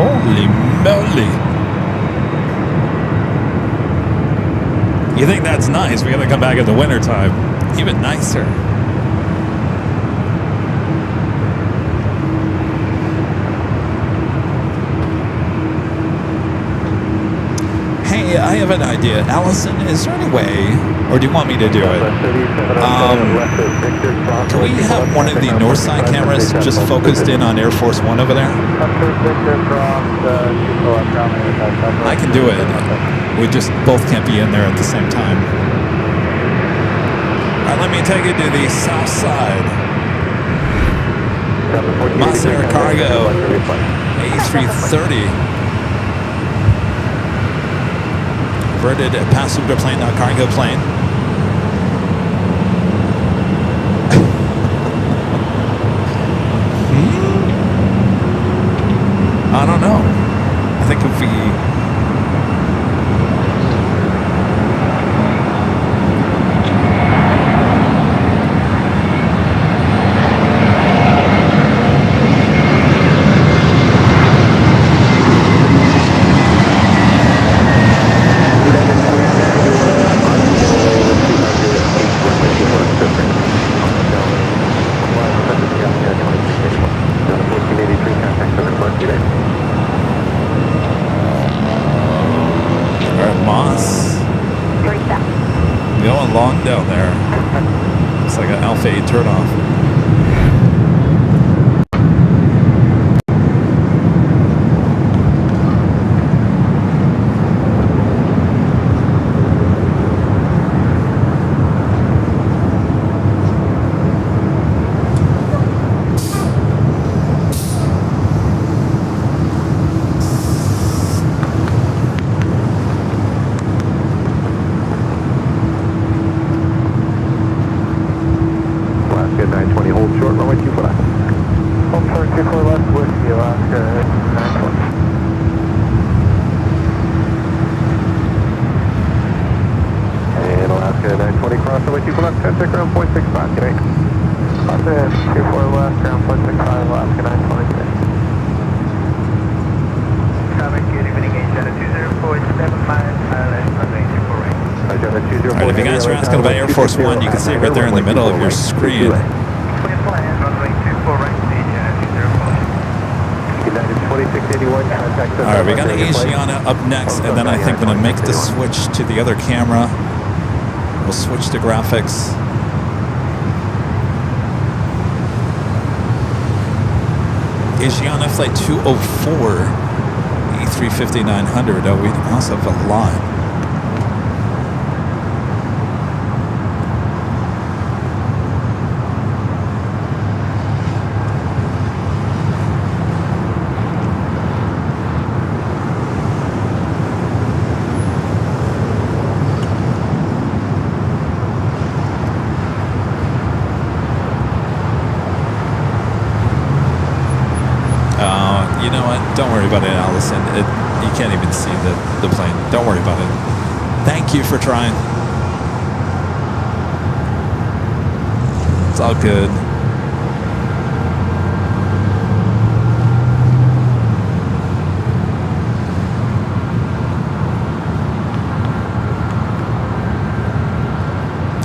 Holy moly. You think that's nice? We gotta come back in the wintertime. Even nicer. Hey, I have an idea. Allison, is there any way, or do you want me to do it? Can we have one of the north side cameras just focused in on Air Force One over there? I can do it. We just both can't be in there at the same time. All right, let me take you to the south side. Moss Air Cargo A330. Converted passenger plane, not cargo plane. I don't know. I think if we... Long down there. It's like an Alpha 8 turnoff. Ground 0.65, good day. Alaska 24 left, ground 0.65, Alaska 9. talking about Air Force One, you can see it right there in the middle of your screen. Alright, we got Asiana up next, and then I think I'm going to make the switch to the other camera. We'll switch to graphics. Asiana Flight 204, A350-900. Oh, we also have a lot. You know what? Don't worry about it, Allison. You can't even see the plane. Don't worry about it. Thank you for trying. It's all good.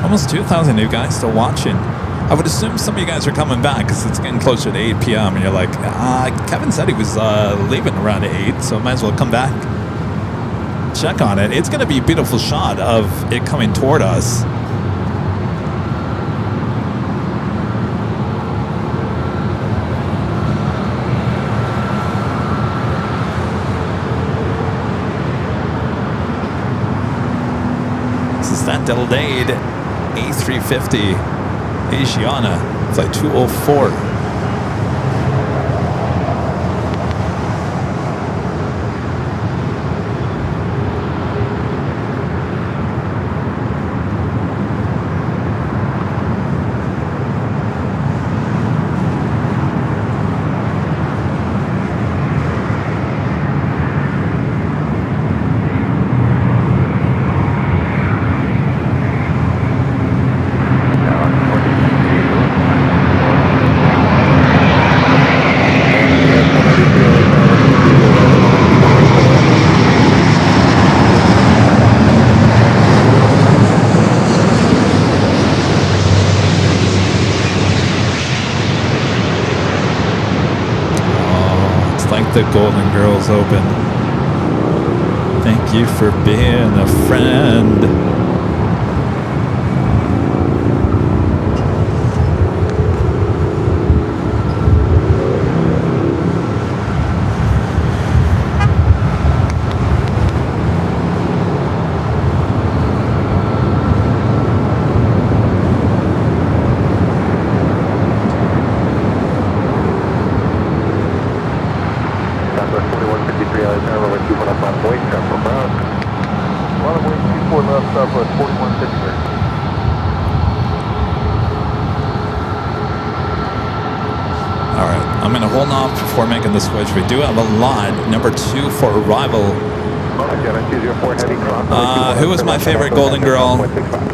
Almost 2,000 new guys still watching. I would assume some of you guys are coming back because it's getting closer to 8 p.m. and you're like, Kevin said he was leaving around 8, so might as well come back, check on it. It's going to be a beautiful shot of it coming toward us. This is that delayed A350 Asiana Flight 204. The Golden Girls open. Thank you for being a friend. Before making the switch, we do have a lot. Number 2 for arrival. Who was my favorite Golden Girl?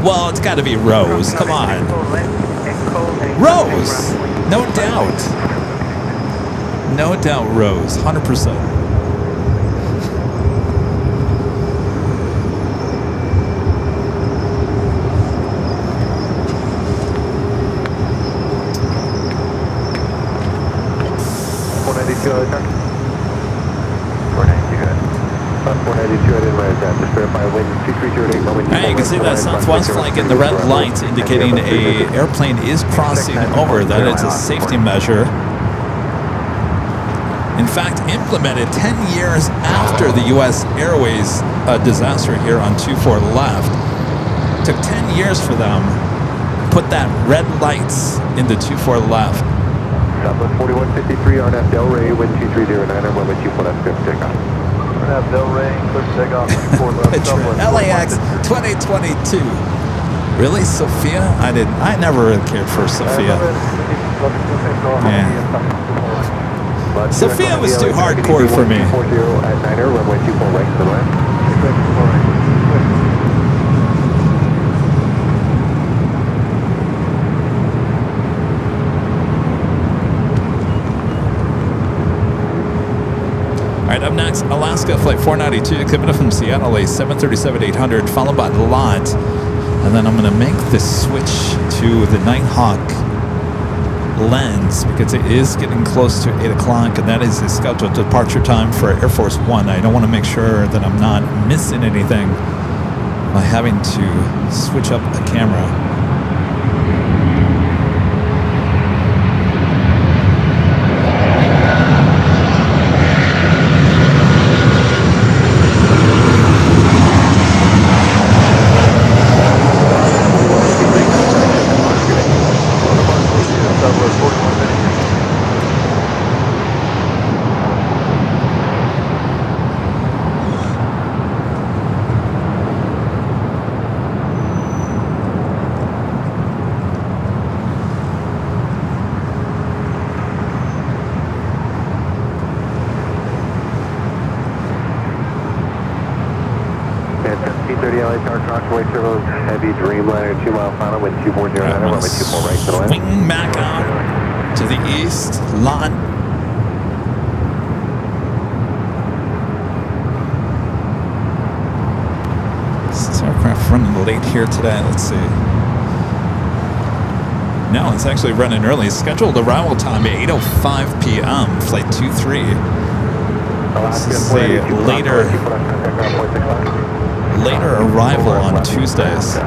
Well, it's got to be Rose. Come on, Rose. No doubt. No doubt, Rose. 100%. And you can see that southwest flank in the red lights indicating a airplane is crossing over. That it's a safety measure. In fact, implemented 10 years after the U.S. Airways disaster here on 24 left. Took 10 years for them to put that red lights in the 24 left. Southwest 4153, RNAV Delray, wind 2309, and runway 24 left, clear for takeoff. RNAV Delray, clear for takeoff, 24 left, Southwest. LAX 2022. Really, Sophia? I never really cared for Sophia. Yeah. Sophia was too hardcore for me. 40 at 9er, runway 24 right to the left. All right, up next, Alaska Flight 492, coming up from Seattle, a 737-800, followed by the lot. And then I'm going to make the switch to the Nighthawk lens because it is getting close to 8 o'clock, and that is the scheduled departure time for Air Force One. I don't want to make sure that I'm not missing anything by having to switch up a camera. Heavy Dreamliner 2 mile final with 2409, runway 24 right to the left. Swing back out to the east lot. This aircraft running late here today. Let's see. No, it's actually running early. Scheduled arrival time 8:05 p.m. Flight 23. This is the later arrival on Tuesdays.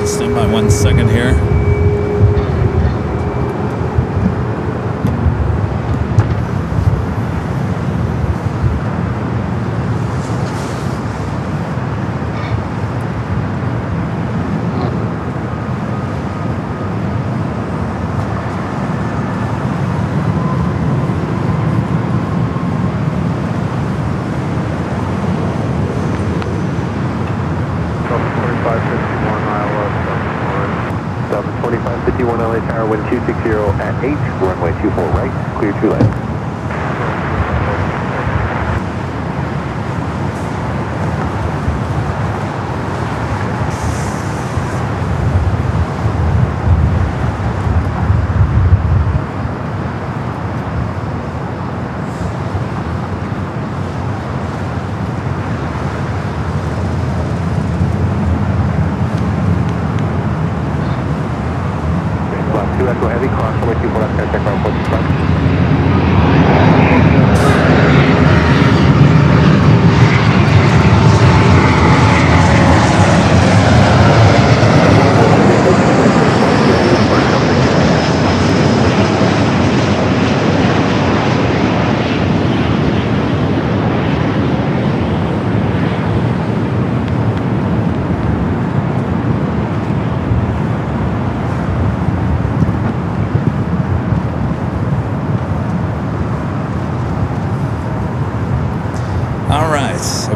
Stand by 1 second here.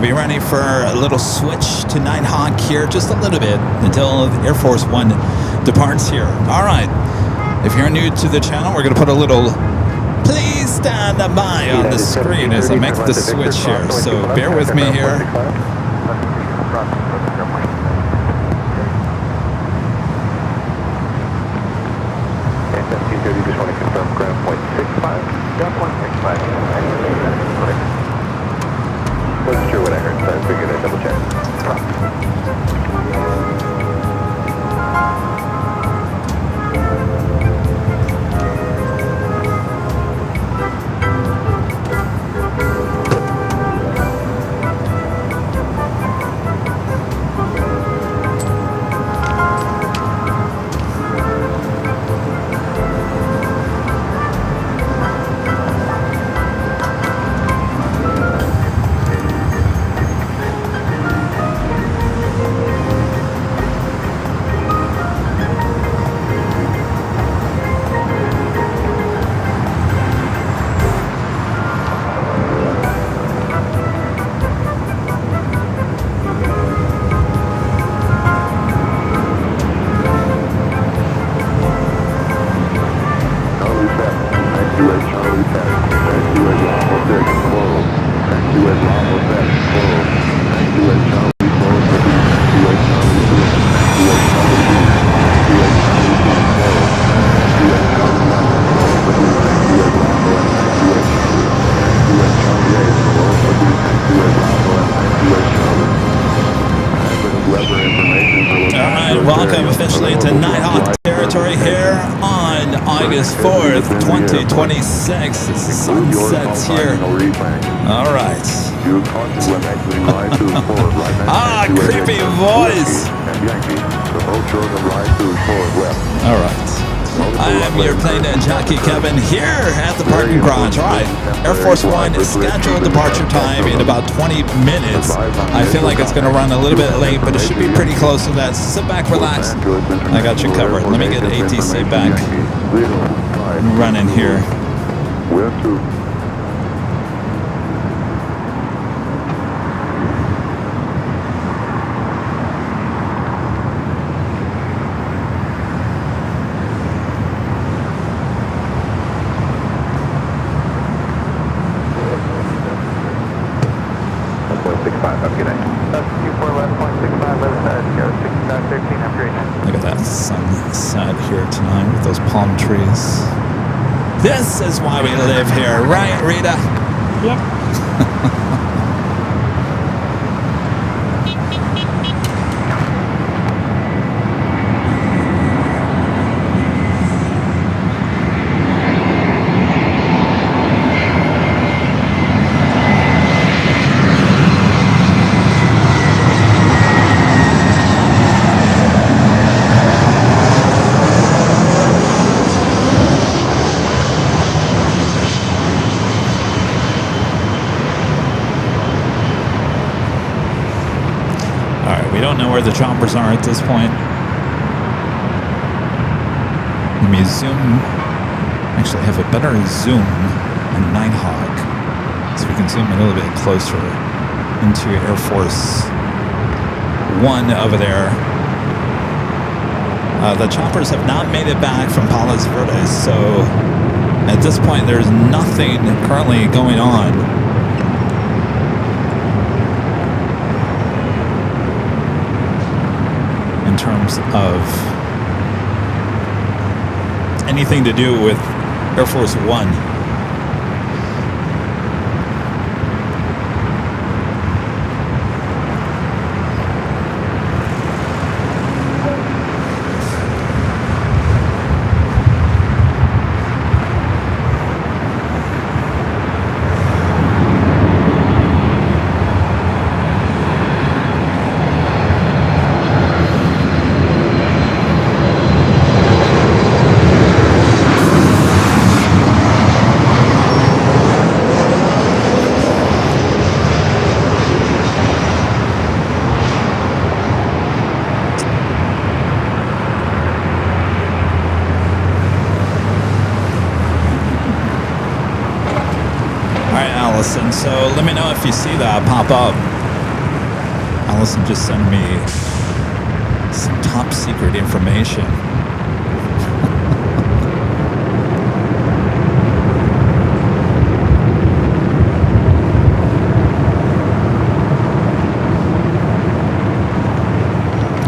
We'll be ready for a little switch to Nighthawk here, just a little bit, until Air Force One departs here. All right. If you're new to the channel, we're going to put a little "please stand by" on the screen as I make the switch here. So bear with me here. Just want to confirm ground point 65. Ground point 65. Wasn't sure what I heard, so I figured I'd double check. Welcome officially to Nighthawk territory here on August 4th, 2026. The sun sets here. All right. Creepy voice. All right. I am your Plane Jockey Kevin here at the parking garage. All right. Air Force One scheduled departure time in about 20 minutes. I feel like it's going to run a little bit late, but it should be pretty close to that. Sit back, relax. I got you covered. Let me get ATC back running here. Look at that sunset here tonight with those palm trees. This is why we live here, right, Rita? Yep. We don't know where the choppers are at this point. Let me zoom. Actually, have a better zoom on Nighthawk, so we can zoom a little bit closer into Air Force One over there. The choppers have not made it back from Palos Verdes, so at this point, there's nothing currently going on. In terms of anything to do with Air Force One. So let me know if you see that pop up. Allison just sent me some top secret information.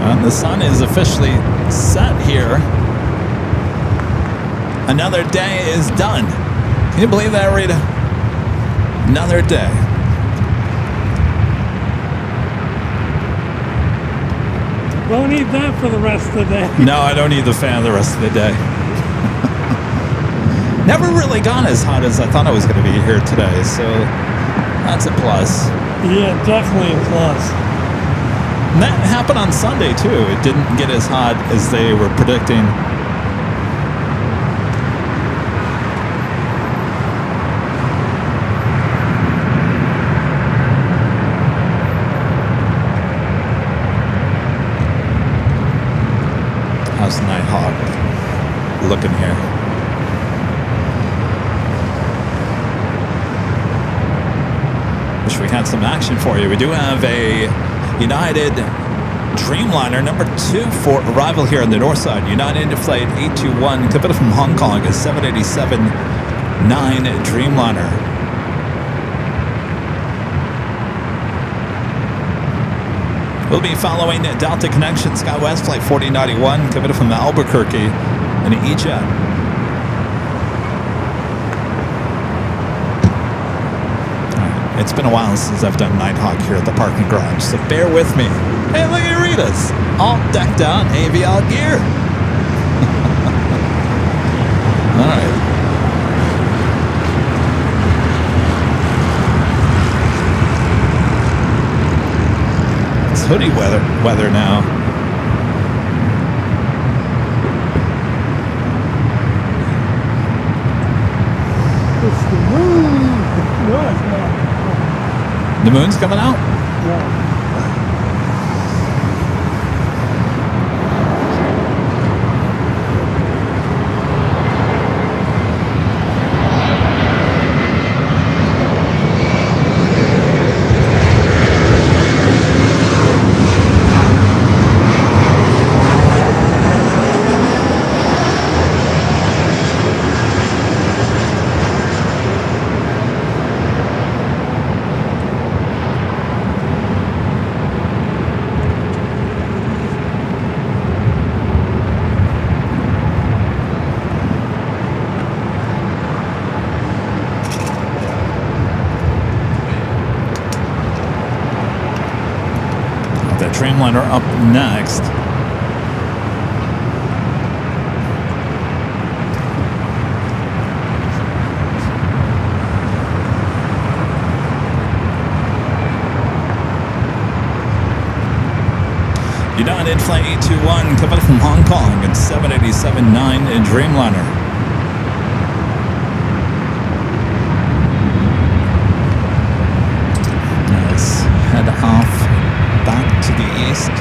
And the sun is officially set here. Another day is done. Can you believe that, Rita? Another day. Don't eat that for the rest of the day. No, I don't need the fan the rest of the day. Never really gone as hot as I thought I was going to be here today, so that's a plus. Yeah, definitely a plus. And that happened on Sunday, too. It didn't get as hot as they were predicting. How's Nighthawk looking here? Wish we had some action for you. We do have a United Dreamliner number 2 for arrival here on the north side. United Flight 821 coming from Hong Kong, a 787-9 Dreamliner. We'll be following Delta Connection SkyWest Flight 4091 coming from Albuquerque in E-Jet. It's been a while since I've done Nighthawk here at the parking garage, so bear with me. Hey, look at Rita's all decked out in AVL gear. All right. It's hoodie weather now. It's the moon. No, it's not. The moon's coming out? No. Dreamliner up next. United Flight 821 coming from Hong Kong and 787-9 in Dreamliner. Let's head off back to the east.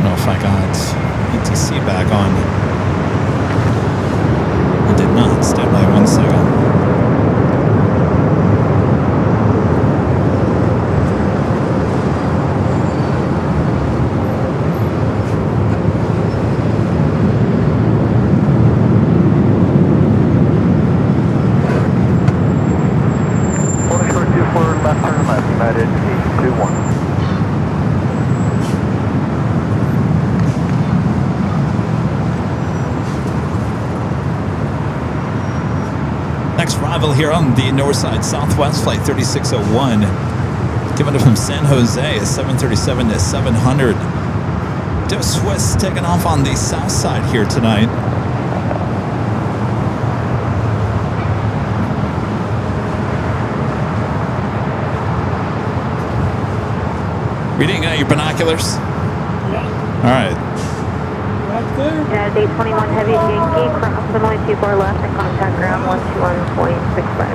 If I got ETC back on. I did not. Stand by 1 second. arrival here on the north side, Southwest Flight 3601. Coming up from San Jose, a 737 to 700. To Swiss taking off on the south side here tonight. Reading your binoculars? Yeah. All right. Right there. Day 21 Heavy Yankee, cross runway 24 left and contact ground 121.65.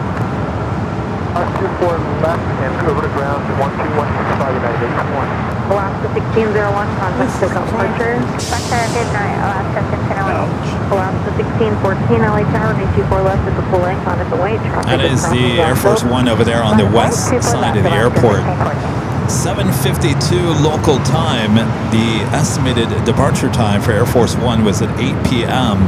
24 left and over to ground 12165 United 81. Alaska 1601, contact takeoff departure. Good night, Alaska 1601. Alaska 1614, LA Tower, 24 left at the full length, on its way. That is the Air Force One over there on the west side of the airport. 7:52 local time. The estimated departure time for Air Force One was at 8 p.m.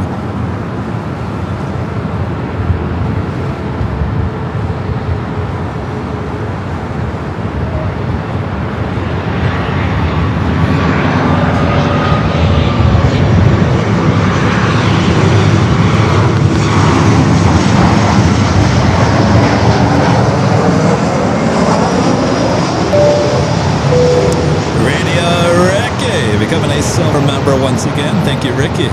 Silver member once again. Thank you, Ricky.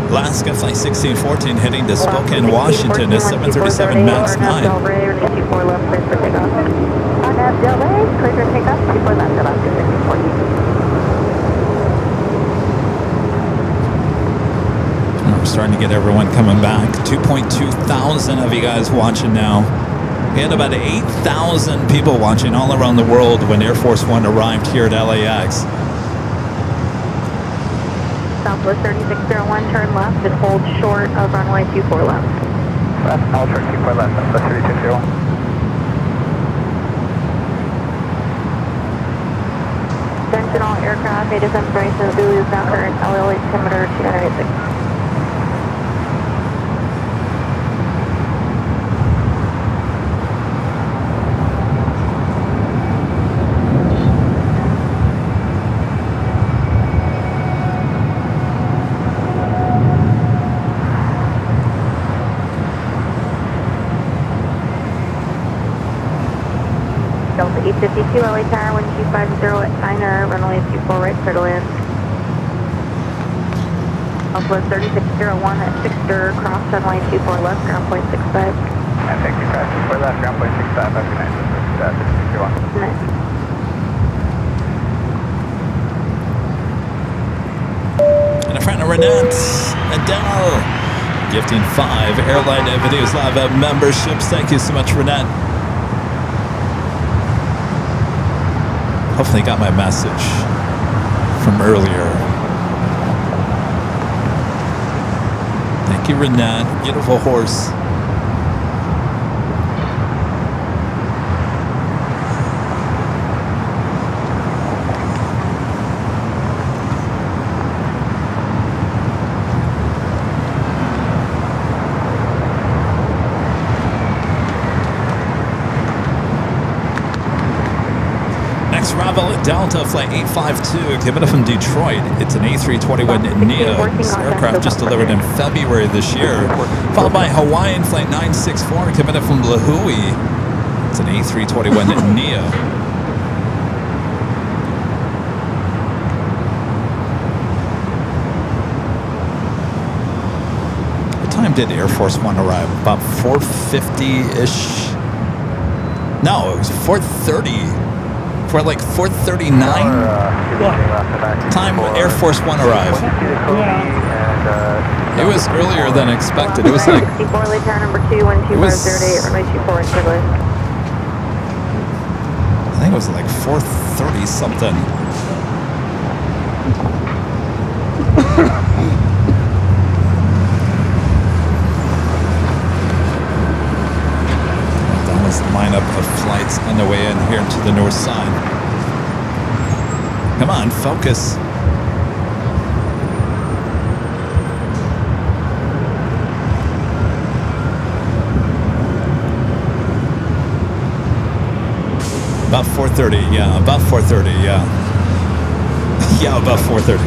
Alaska Flight 1614 heading to Spokane, Washington, a 737 MAX 9. On Delray, clear for takeoff, 24 left, Alaska 1614. We're starting to get everyone coming back. 2.2 thousand of you guys watching now. We had about 8,000 people watching all around the world when Air Force One arrived here at LAX. Southwest 3601, turn left and hold short of runway 24 left. Left, I'll turn 24 left, Southwest 3601. Attention all aircraft, data separation, Zulu is now current, LL altimeter 286. Delta 852, LA Tower, 1250 at China, runway 24 right, clear to land. Southwest 3601 at Sixter, cross runway 24 left, ground point 65. And thank you, crash 24 left, ground point 65, have a good night. 3601. Nice. And a friend of Renette Adele gifting 5 Airline Videos Live memberships. Thank you so much, Renette. Hopefully you got my message from earlier. Thank you, Renette. Beautiful horse. Delta Flight 852 coming up from Detroit. It's an A321neo. This aircraft just delivered in February this year. Followed by Hawaiian Flight 964 coming up from Lahui. It's an A321neo. What time did Air Force One arrive? About 4:50-ish. No, it was 4:30. For like 4:39 time Air Force One arrived. It was earlier than expected. It was like number 2, 12508, runway 24 in I think it was like 4:30 something. Lineup of flights on the way in here to the north side. Come on, focus. About 4:30, yeah. About 4:30, yeah. Yeah, about 4:30.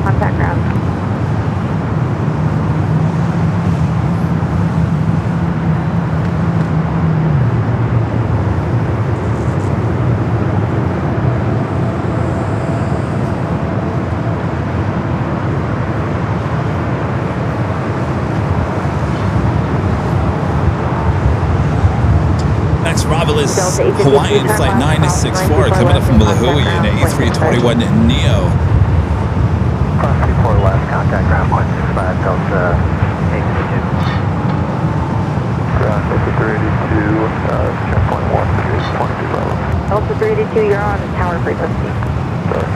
Contact ground. Next arrival is Hawaiian Flight 964 coming up from Malahui in A321 Neo. Cross 24 left, contact ground 165, Delta 822. Ground Delta 382, checkpoint 1, 22 Bravo. Delta 382, you're on tower frequency. Sorry.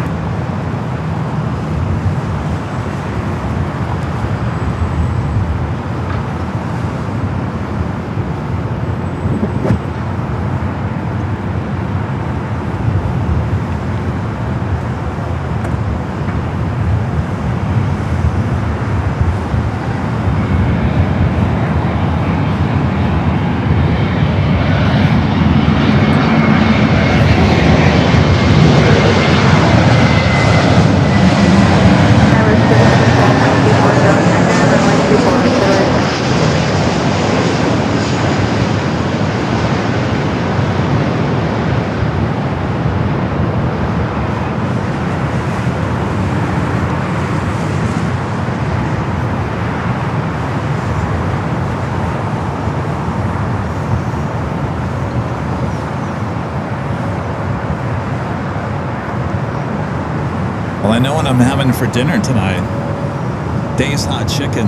Well, I know what I'm having for dinner tonight. Dave's hot chicken.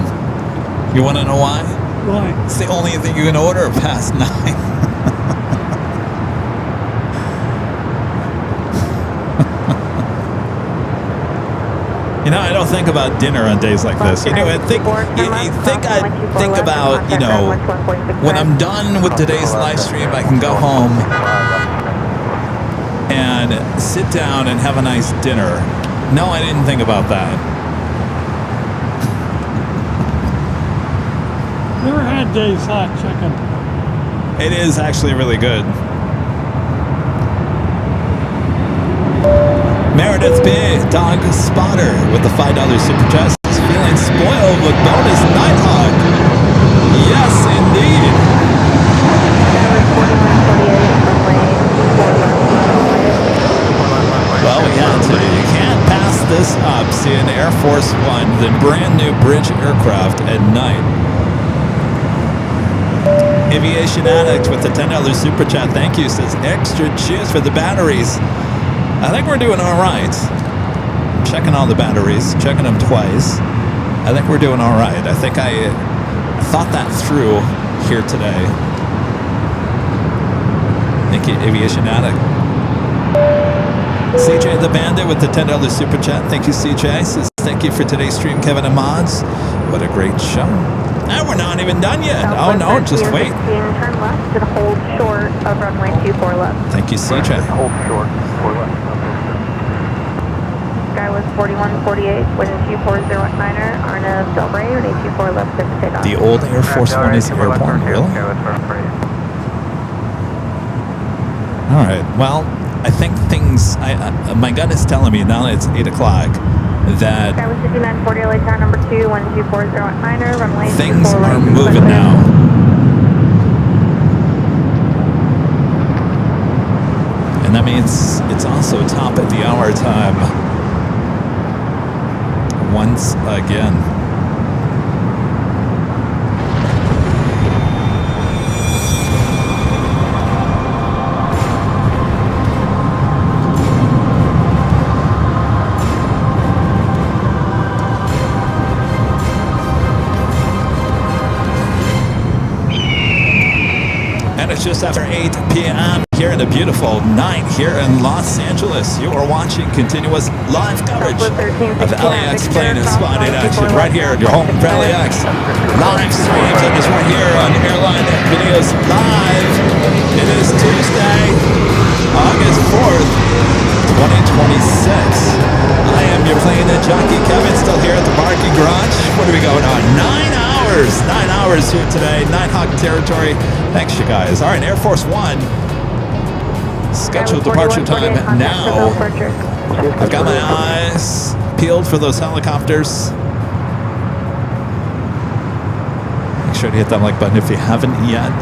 You want to know why? Why? It's the only thing you can order past 9. You know, I don't think about dinner on days like this. You know, I think I think about, you know, when I'm done with today's live stream, I can go home and sit down and have a nice dinner. No, I didn't think about that. Never had Dave's hot chicken. It is actually really good. Meredith B, Dog Spotter with the $5 super chat. Feeling spoiled with bonus Nighthawk. Yes, indeed. Well, we had to. You can't pass this up. See an Air Force One, the brand new bridge aircraft at night. Aviation Addict with the $10 super chat. Thank you. Says extra cheers for the batteries. I think we're doing all right. I'm checking all the batteries, checking them twice. I think we're doing all right. I think I thought that through here today. Thank you, Aviation Addict. CJ the Bandit with the $10 super chat. Thank you, CJ. Says thank you for today's stream, Kevin and Mods. What a great show. And we're not even done yet. Oh no, just wait. Turn left and hold short of runway 24 left. Thank you, CJ. Hold short, 4 left. Skyway was 4148, wind 240@niner, RNF Delray, runway 24 left, clear for takeoff. The old Air Force One is airborne, really? All right. Well, I think things. My gut is telling me now that it's 8 o'clock that Sky was 5940, LA tower number 2, 1240@niner, runway things 24 are left, moving clear. now. And that means it's also top of the hour time once again. And it's just after 8 p.m. here in a beautiful night here in Los Angeles. You are watching continuous live coverage of LAX Plane and Spotted Action right here at your home for LAX. Live streams of this right here on Airline Videos Live. It is Tuesday, August 4th, 2026. I am your Plane Jockey Kevin, still here at the parking garage. What are we going on? 9 hours here today. Nighthawk territory. Thanks, you guys. All right, Air Force One. Scheduled departure time now. I've got my eyes peeled for those helicopters. Make sure to hit that like button if you haven't yet.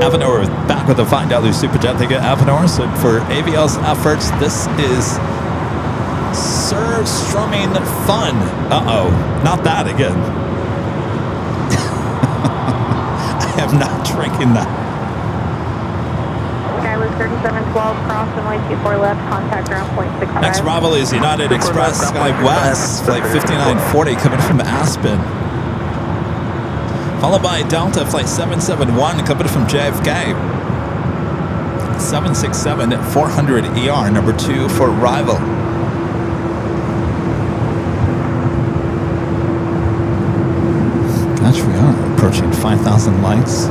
Avenor back with a $5 super jet. Thank you, Avenor. So for AVL's efforts, this is Sir Strumming Fun. Uh-oh, not that again. I am not drinking that. Sky was 3712, cross runway 24 left, contact ground point 65. Next arrival is United Express Sky West, flight 5940 coming from Aspen. Followed by Delta Flight 771 coming from JFK. 767 at 400 ER, number 2 for arrival. Gosh, we are approaching 5,000 likes.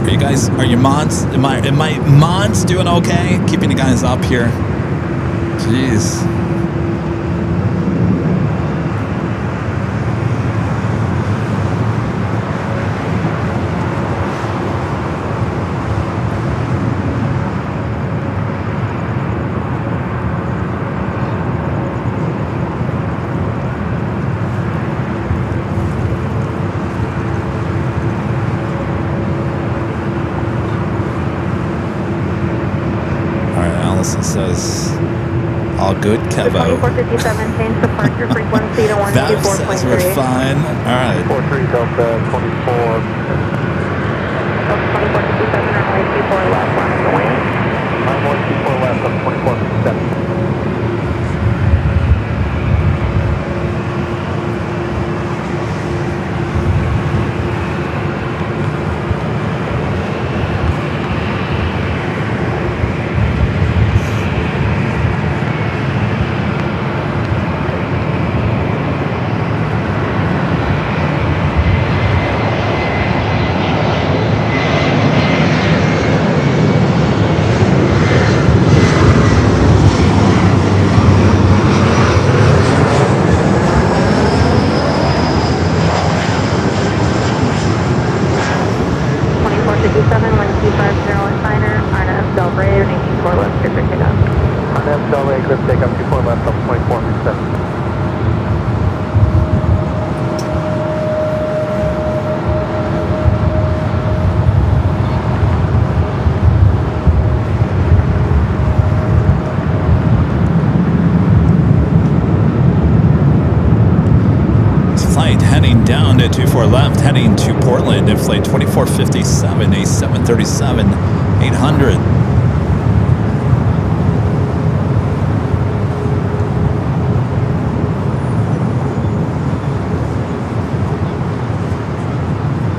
Are you guys, are your mods, am my mods doing okay? Keeping you guys up here. Jeez. Says all good, Kevo. 2457, change departure frequency to 124.3. That says we're fine. All right. 43 Delta 24. 2457, runway 24 left, running away. Runway 24 left on 2457. Down to 24 left, heading to Portland at flight 2457, a 737 800.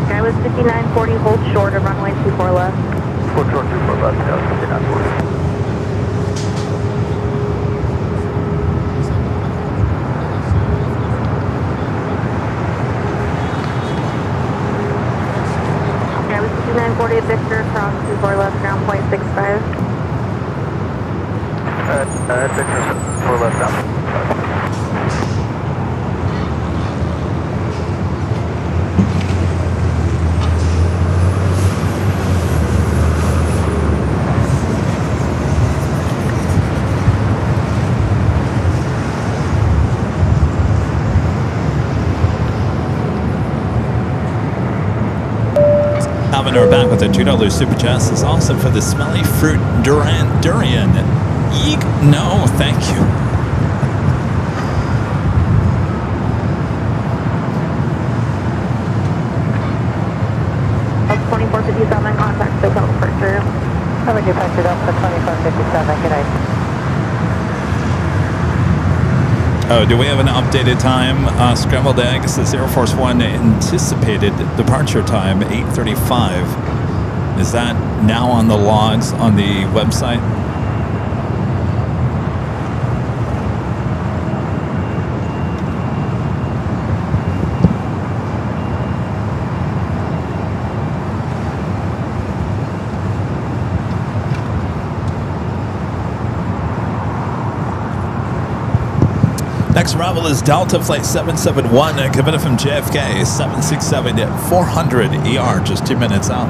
Sky was 5940, hold short of runway 24 left. Hold short 24 left, 5940. 240 Victor, cross 24 left, ground point 65. Victor, 4 left down. We're back with a $2 super chat. This is awesome for the smelly fruit durian. Eek, no, thank you. Up 2457, contact SoCal departure. Have a departure up for 2457, good night. Oh, do we have an updated time? Scrambled eggs, the Air Force One anticipated departure time 8:35. Is that now on the logs on the website? Next arrival is Delta Flight 771, coming from JFK, 767 at 400 ER, just 2 minutes out.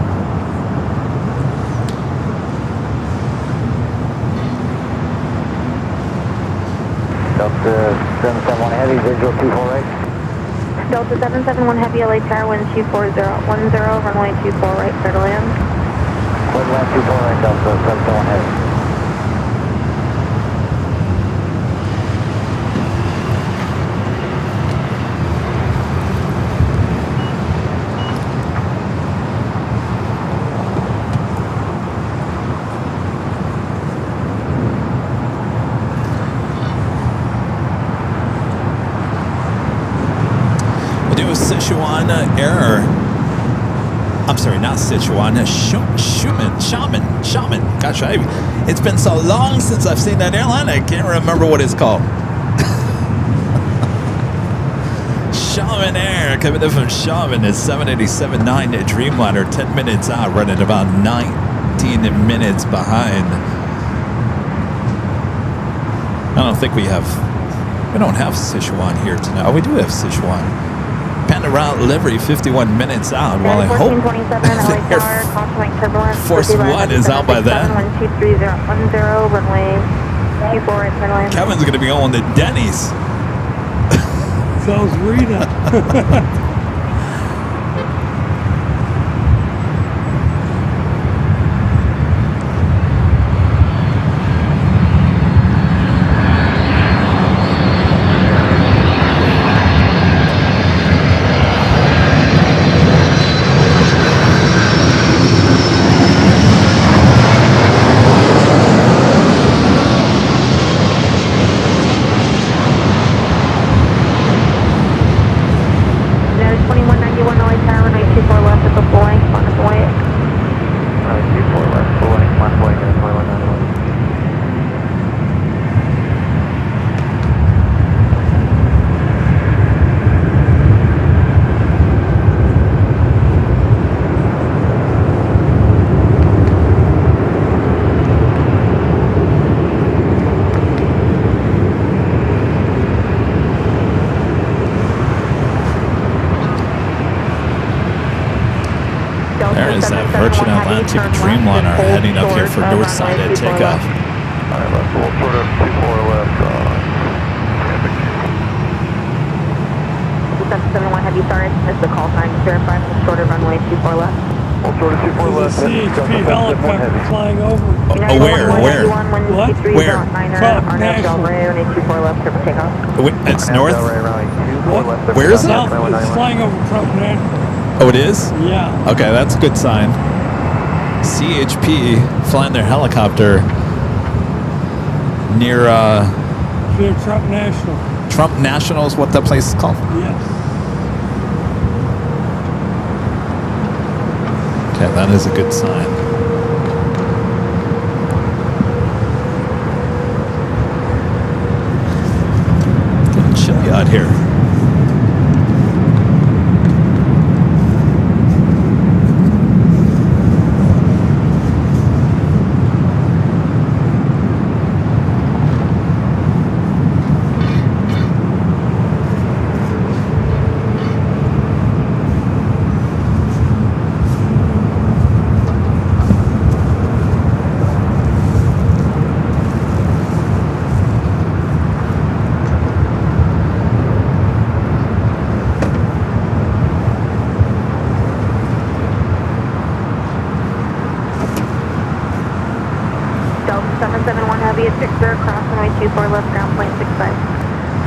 Delta 771 Heavy, visual 248. Delta 771 Heavy, LA Tower, wind 24010, runway 24 right, clear to land. Clear to land 24 right, Delta 771 Heavy. Sichuan Air. I'm sorry, not Sichuan. Shaman. Gosh, it's been so long since I've seen that airline, I can't remember what it's called. Shaman Air, coming in from Shaman is 787-9 Dreamliner, 10 minutes out, running about 19 minutes behind. I don't think we don't have Sichuan here tonight. Oh, we do have Sichuan. Panda route livery 51 minutes out. Well, I hope Air Force One is out by then. Kevin's going to be going to Denny's. So's Rita. Virgin Atlantic Dreamliner heading up here for Northside at takeoff. Alright, left, we'll sort of 24 left, 771 Heavy, sorry, missed the call sign, verify from shorter runway 24 left. we'll sort of 24 left. CHP helicopter flying over. Where? What? Where? It's north? What? Where is it? It's flying over Trump National. Oh, it is? Yeah. Okay, that's a good sign. CHP flying their helicopter near Trump National. Trump National is what that place is called? Yes. Okay, that is a good sign. It's getting chilly out here. 24 left, ground point 65.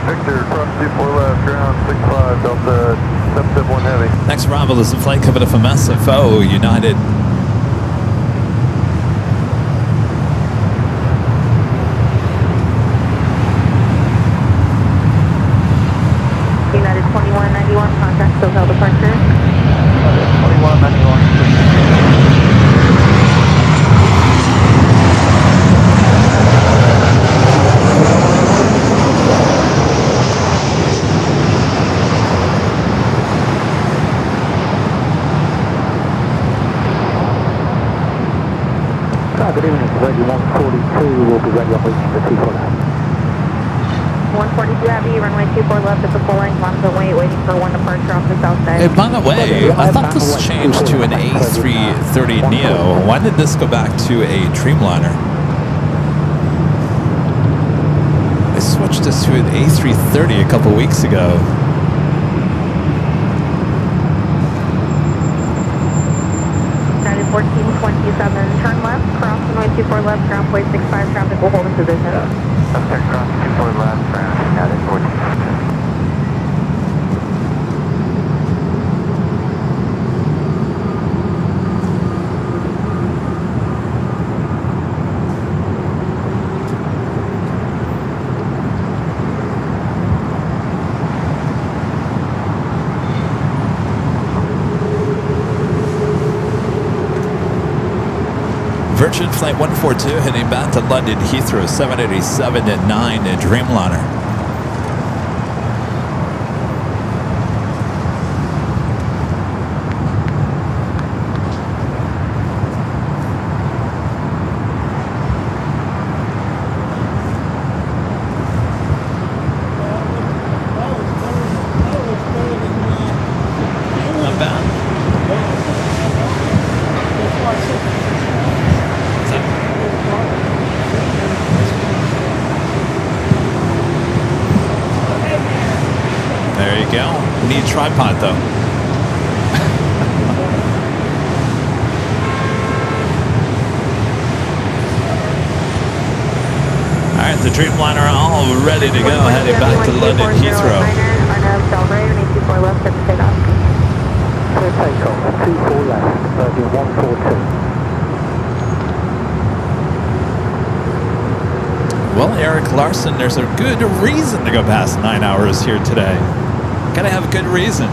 Victor, cross 24 left, ground 65, Delta 771 Heavy. Next arrival is a flight coming up from SFO United. United 2191, contact SoCal departure. 2191. Good evening, Virgin 142 will be ready on reaching the 24 left. 142 Heavy, runway 24 left at the full length, monitor weight, waiting for one departure off the south side. Hey, by the way, I thought this changed to an A330neo. Why did this go back to a Dreamliner? I switched this to an A330 a couple weeks ago. United 1427, turn left, cross runway 24 left, ground point 65, traffic will hold in position. Upstairs, cross 24 left, ground United 1427. Virgin Flight 142 heading back to London Heathrow 787 at 9 at Dreamliner. Not bad. There you go. Need a tripod though. Alright, the Dreamliner all ready to go, heading back to London Heathrow. Arnav Delray, runway 24 left, set to takeoff. Clear takeoff, 24 left, Virgin 142. Well, Eric Larson, there's a good reason to go past 9 hours here today. Gotta have a good reason.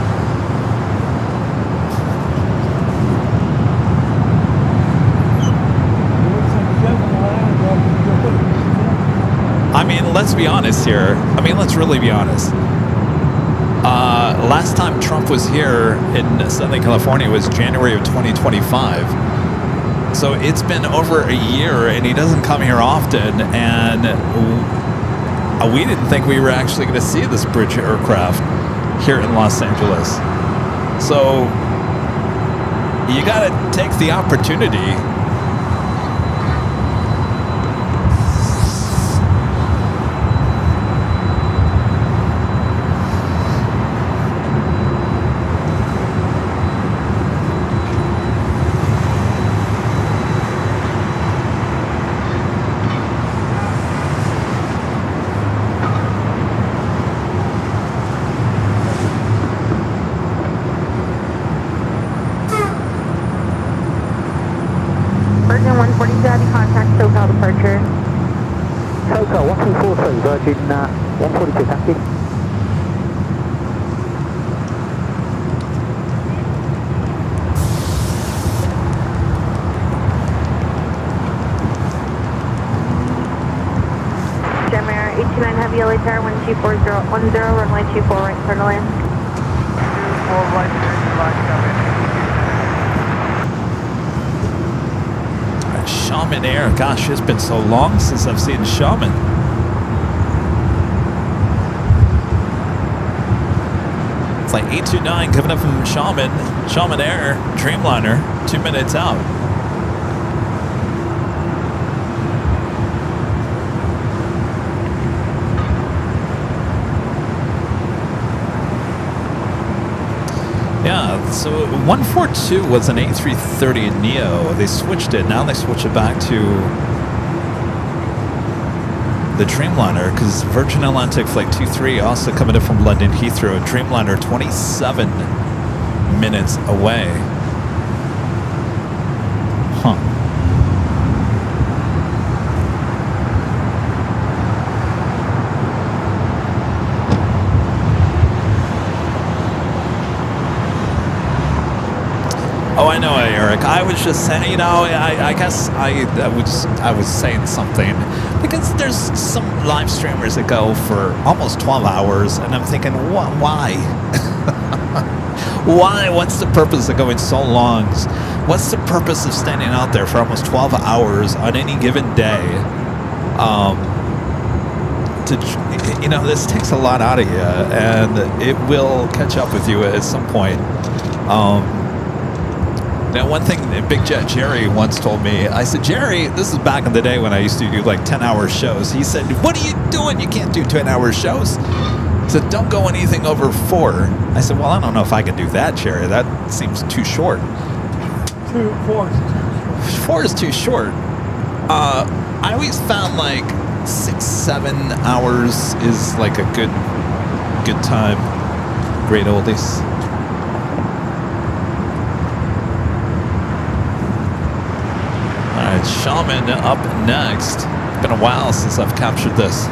I mean, let's be honest here. I mean, let's really be honest. Last time Trump was here in Southern California was January of 2025. So it's been over a year and he doesn't come here often, and we didn't think we were actually going to see this bridge aircraft here in Los Angeles. So you got to take the opportunity. Virgin 142 Heavy, contact SoCal departure. SoCal 1243, Virgin 142, thank you. Gemini 829 Heavy, LA Tower 12410, runway 24 right, clear to land. 24 right, coming. Shaman Air. Gosh, it's been so long since I've seen Shaman. Flight 829 coming up from Shaman Air, Dreamliner, 2 minutes out. Yeah, so 142 was an A330neo. They switched it. Now they switch it back to the Dreamliner, because Virgin Atlantic Flight 23 also coming in from London Heathrow. Dreamliner 27 minutes away. Huh. Oh, I know, Eric. I was just saying, you know, I guess I was saying something because there's some live streamers that go for almost 12 hours, and I'm thinking, why? Why? What's the purpose of going so long? What's the purpose of standing out there for almost 12 hours on any given day? You know, this takes a lot out of you, and it will catch up with you at some point. Now, one thing Big Jet Jerry once told me, I said, Jerry, this is back in the day when I used to do like 10-hour shows. He said, what are you doing? You can't do 10-hour shows. He said, don't go anything over 4. I said, well, I don't know if I can do that, Jerry. That seems too short. 4 is too short. I always found like 6-7 hours is like a good time. Great oldies. Alright, Shaman up next. It's been a while since I've captured this.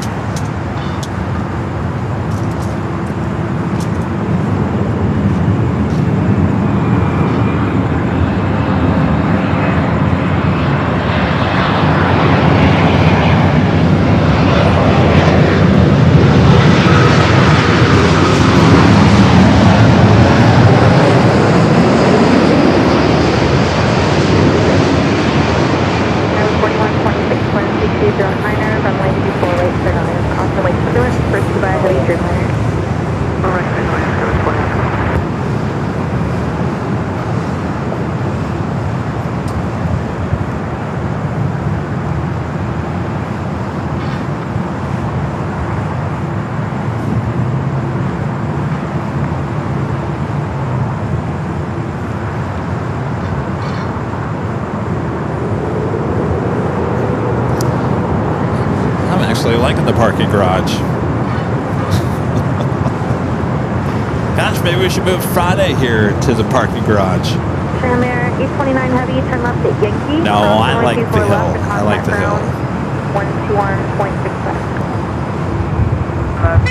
Liking the parking garage. Gosh, maybe we should move Friday here to the parking garage. Tram Air 829 Heavy, turn left at Yankee. No, I like the hill. I like the hill. 121.65. Left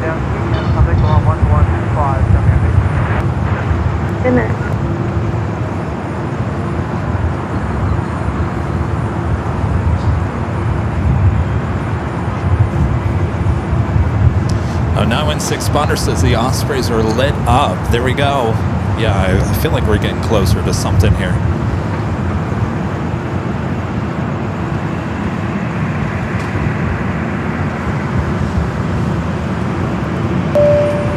Yankee, something on 1125. In there. Oh, 916 spotter says the Ospreys are lit up. There we go. Yeah, I feel like we're getting closer to something here.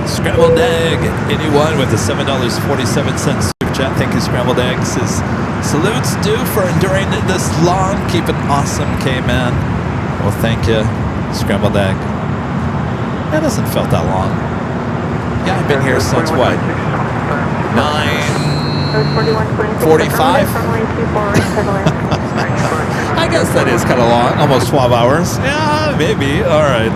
Scrambled Egg 81 with the $7.47 super chat. Thank you, Scrambled Egg. Says salutes due for enduring this long. Keep it awesome, K-Man. Well, thank you, Scrambled Egg. That hasn't felt that long. Yeah, I've been here since what? 9:45? I guess that is kind of long. Almost 12 hours. Yeah, maybe. All right.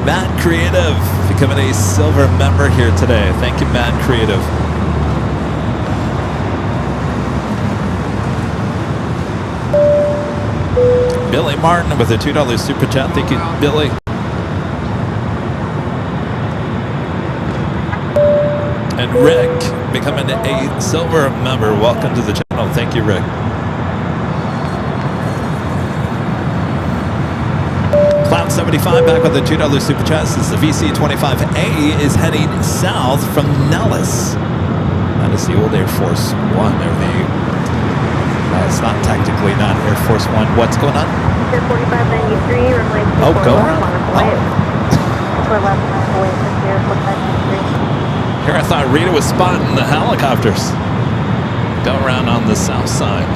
Matt Creative becoming a silver member here today. Thank you, Matt Creative. Billy Martin with a $2 super chat. Thank you, Billy. And Rick becoming a silver member. Welcome to the channel. Thank you, Rick. Cloud75 back with a $2 super chat. Since the VC-25A is heading south from Nellis. That is the old Air Force One. It's not technically not Air Force One. What's going on? 4593, runway 24 Oh, go left, around. flight. For left, runway 4593. Here I thought Rita was spotting the helicopters. Go around on the south side.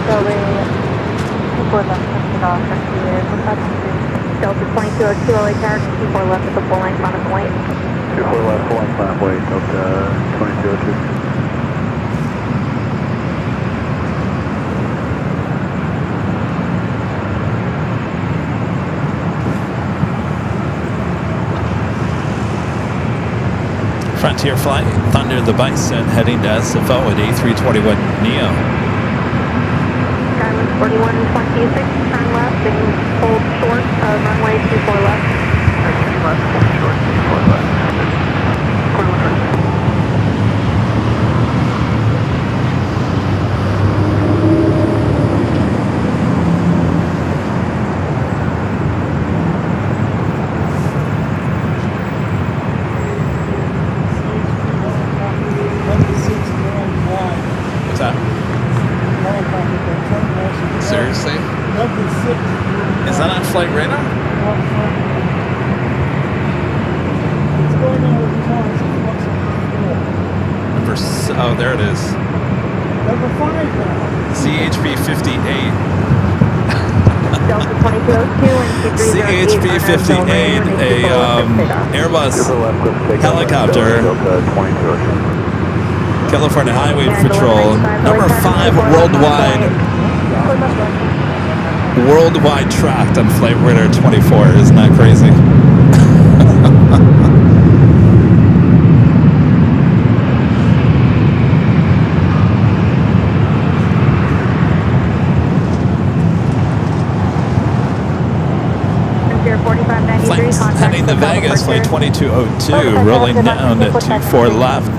Delray, 24 left, taking off for clear. Delta 2202, LA Tower, 24 left at the full line, final point. 24 left, full line, flat way, Delta 2202. Frontier Flight, Thunder the Bison, heading to SFO at A321 Neo. Skyline 4126, turn left and hold short of runway 24 left. 19 left, hold short, 24 left. 41 right. What's that? Seriously? Is that on flight radar? It's going on with the cars. Oh, there it is. Number 5 now. CHP 58. Delta 2202 and 2308. CHP 58, a Airbus helicopter. Delta 2202. California Highway Patrol, number 5 worldwide tracked on Flight Radar 24. Isn't that crazy? Flights heading to Vegas, Flight 2202, rolling down at 24 left.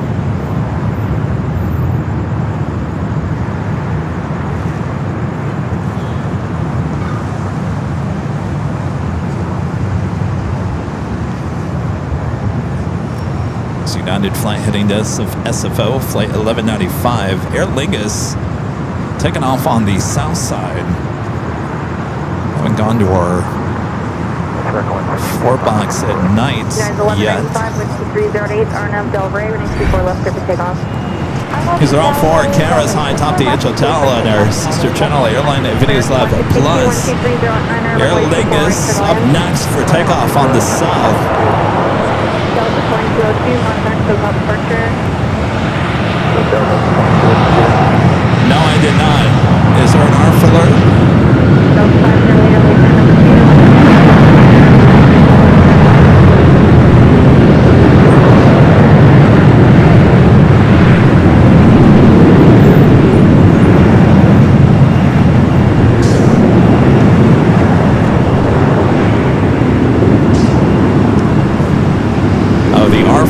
United flight heading to SFO, flight 1195. Air Lingus taking off on the south side. Haven't gone to our 4-box at night yet. 1195 with 2308, Arnav Delray, winning 24 left, clear for takeoff. These are all 4 cameras high atop the Edge Hotel on our sister channel, Airline Videos Lab Plus. Air Lingus up next for takeoff on the south. Delta 2202, contact SoCal departure. No, I did not. Is there an ARF alert? Delta 508, LA Tower number 2.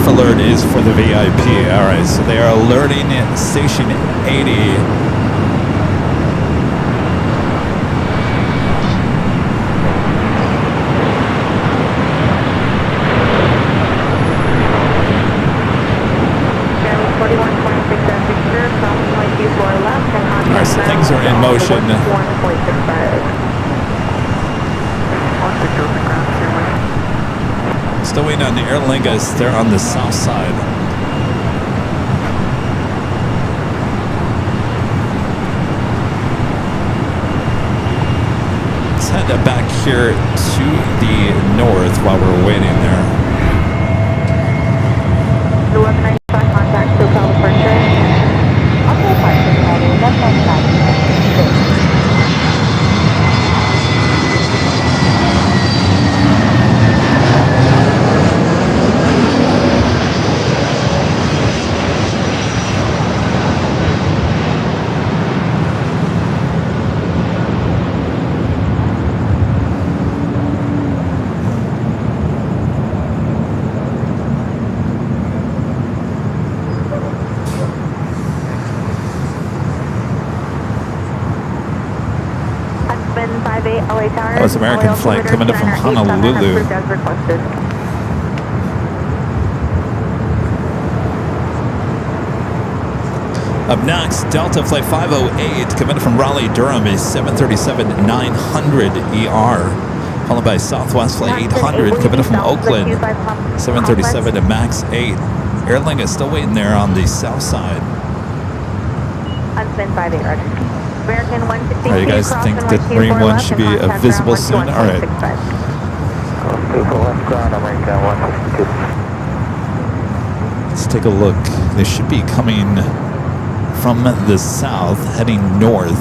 Alert is for the VIP. All right, so they are alerting at station 80. All right, so things are in motion. Still waiting on the Aer Lingus. They're on the south side. Let's head back here to the north while we're waiting there. 1195, contact SoCal departure. Okay, parking ready. Left hand side. That was American flight coming in from Honolulu. Up next, Delta Flight 508 coming in from Raleigh-Durham, a 737-900ER. Followed by Southwest Flight 800 coming in from Oakland, 737 to MAX 8. Aer Lingus is still waiting there on the south side. Unspin 58, roger. American 162. All right, you guys think that Marine 1 should be visible soon? All right. 24 left ground, American 162. Let's take a look. They should be coming from the south, heading north.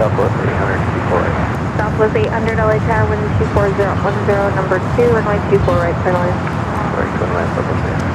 Southwest 800, 24. Southwest 800, LA Tower, wind 24010, number 2, runway 24 right, clear line. Right, twin line, Southwest 800.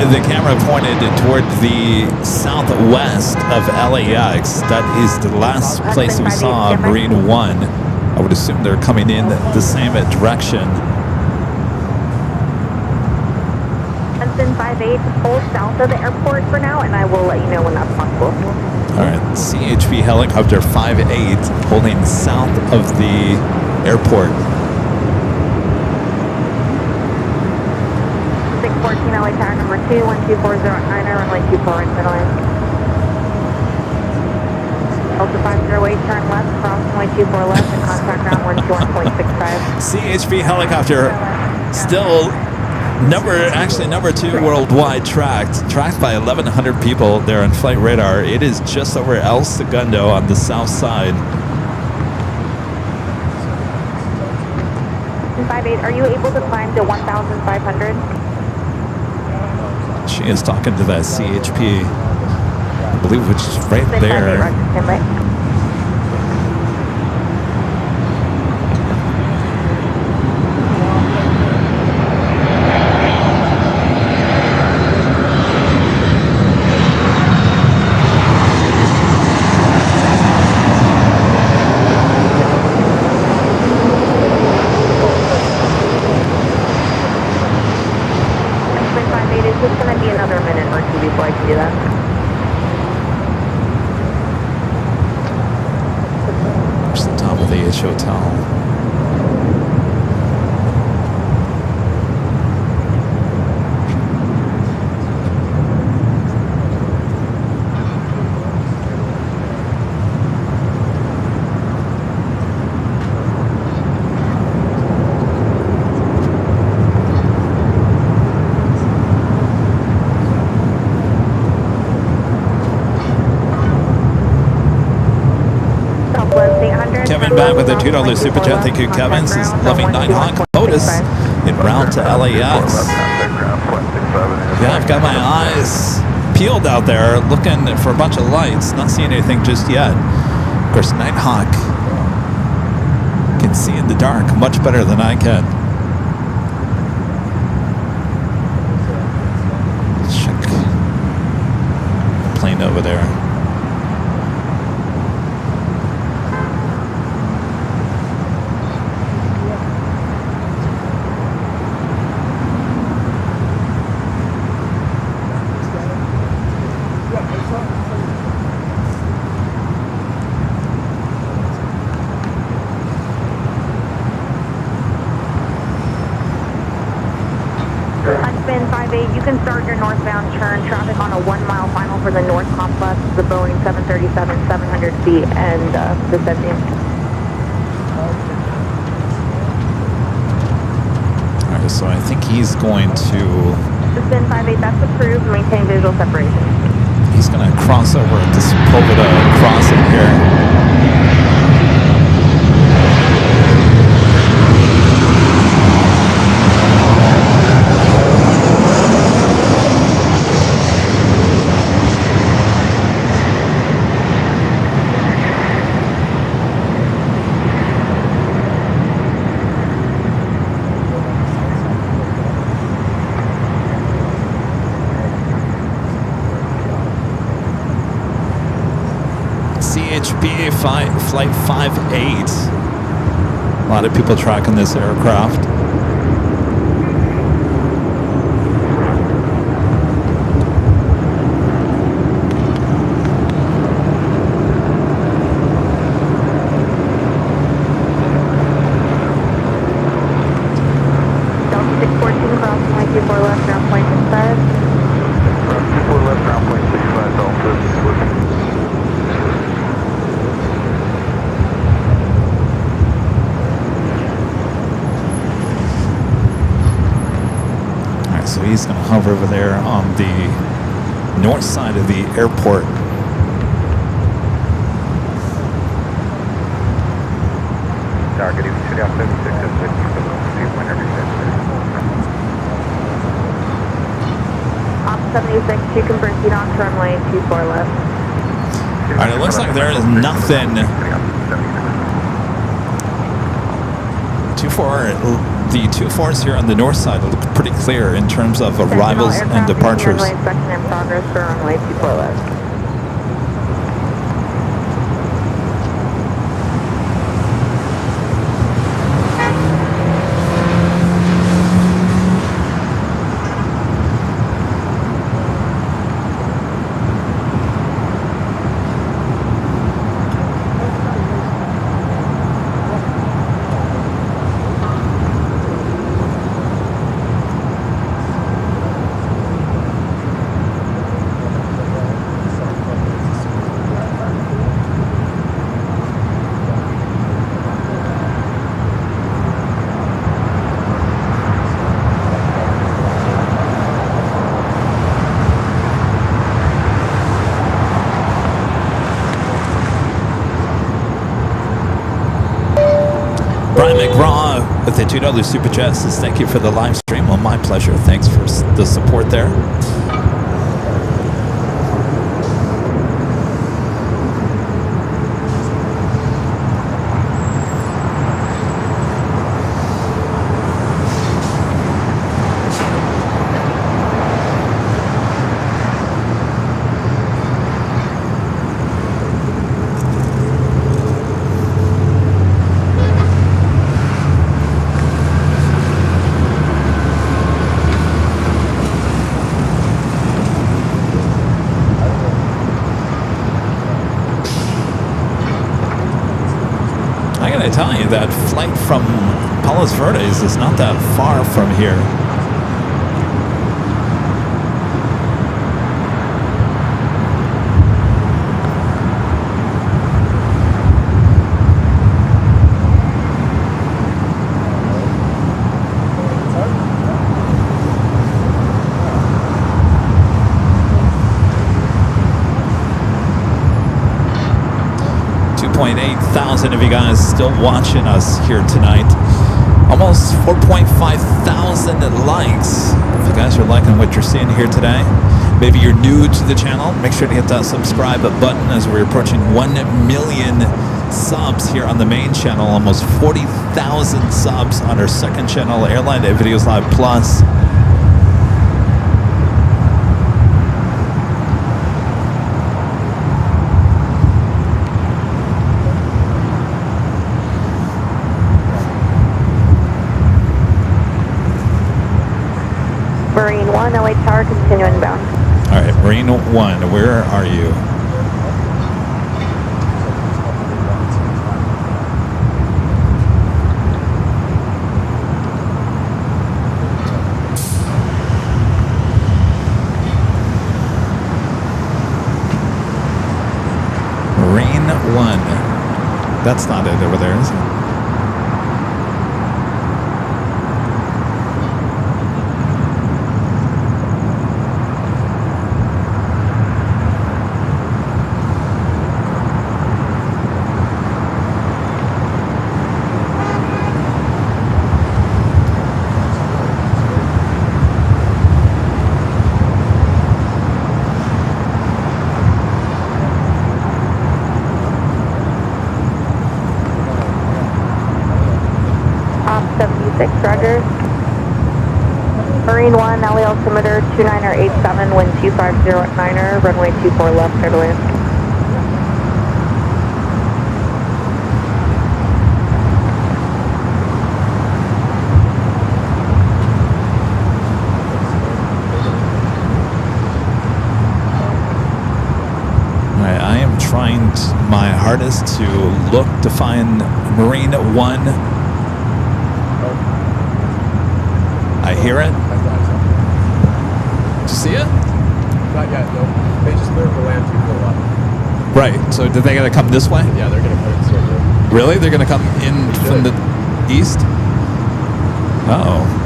The camera pointed toward the southwest of LAX. That is the last place we saw Marine 1. I would assume they're coming in the same direction. Hudson 58, hold south of the airport for now, and I will let you know when that's possible. All right, CHP helicopter 58 holding south of the airport. 614 LA Tower, number 2, 12409, runway 24 right, clear line. Delta 508, turn left, cross runway 24 left, and contact ground 121.65. CHP helicopter still number 2 worldwide tracked by 1,100 people there on flight radar. It is just over El Segundo on the south side. 58, are you able to climb to 1,500? She is talking to that CHP, I believe, which is right there. It's going to be another minute or two before I can do that. There's the top of the H Hotel. Kevin back with a $2 super chat. Thank you, Kevin. This is Loving Nighthawk Lotus en route to LAX. Yeah, I've got my eyes peeled out there looking for a bunch of lights. Not seeing anything just yet. Of course, Nighthawk can see in the dark much better than I can. Let's check the plane over there. You can start your northbound turn. Traffic on a 1 mile final for the north complex, the Boeing 737, 700C, and the Cesium. All right, so I think he's going to... Spin 58, that's approved. Maintain visual separation. He's going to cross over at this Poveda crossing here. CHP Flight 58. A lot of people tracking this aircraft. Delta 614 crossing line 24 left, ground point 65. 24 left, ground point 65, Delta. Alright, so he's going to hover over there on the north side of the airport. Targeting city off 56 and 50, Op 76, you can proceed on to runway 24 left. Alright, it looks like there is nothing. 24, the 24s here on the north side look pretty clear in terms of arrivals and departures. Runway inspection in progress for runway 24 left. Brian McGraw with the $2 Super Chat says, thank you for the live stream. Well, my pleasure. Thanks for the support there. I tell you, that flight from Palos Verdes is not that far from here. $8,000 of you guys still watching us here tonight. Almost 4.5 thousand likes. If you guys are liking what you're seeing here today, maybe you're new to the channel, make sure to hit that subscribe button as we're approaching 1 million subs here on the main channel. Almost 40,000 subs on our second channel, Airline Videos Live Plus. Marine 1, LA Tower, continue inbound. All right, Marine 1, where are you? Marine 1. That's not it over there, is it? Roger. Marine 1, LA altimeter 2987, wind 250 at 9er, runway 24 left, clear to land. hardest to look to find Marine 1. I hear it. Did you see it? Not yet, no. They just cleared the land too for a while. Right. So did they gonna come this way? Yeah, they're gonna put it circle. Really? They're gonna come in from the east? Uh-oh.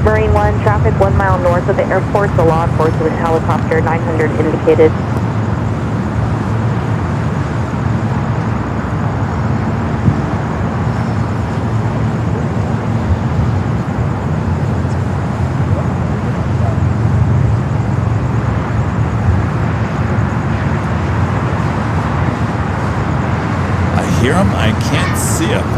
Marine 1, traffic 1 mile north of the airport, the law enforcement helicopter 900 indicated. I hear him. I can't see him.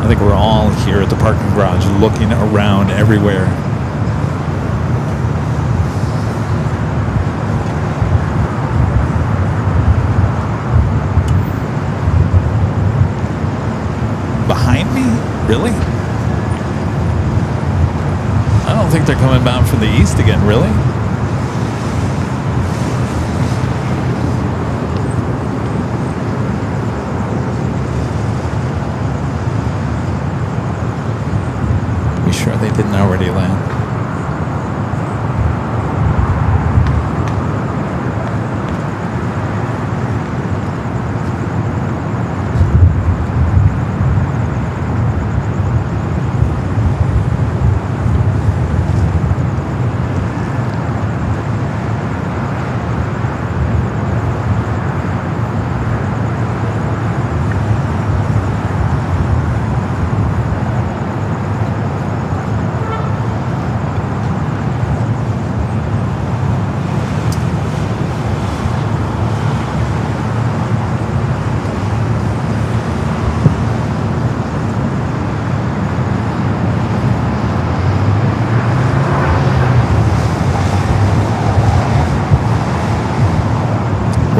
I think we're all here at the parking garage looking around everywhere. Behind me? Really? I don't think they're coming bound from the east again, really? Sure they didn't already land.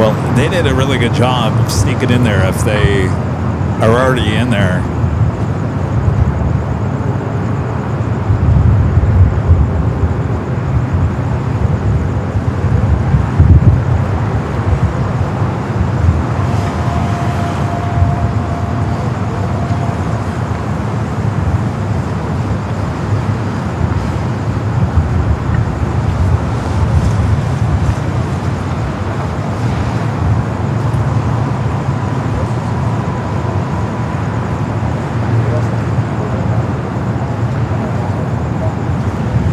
Well, they did a really good job of sneaking in there if they are already in there.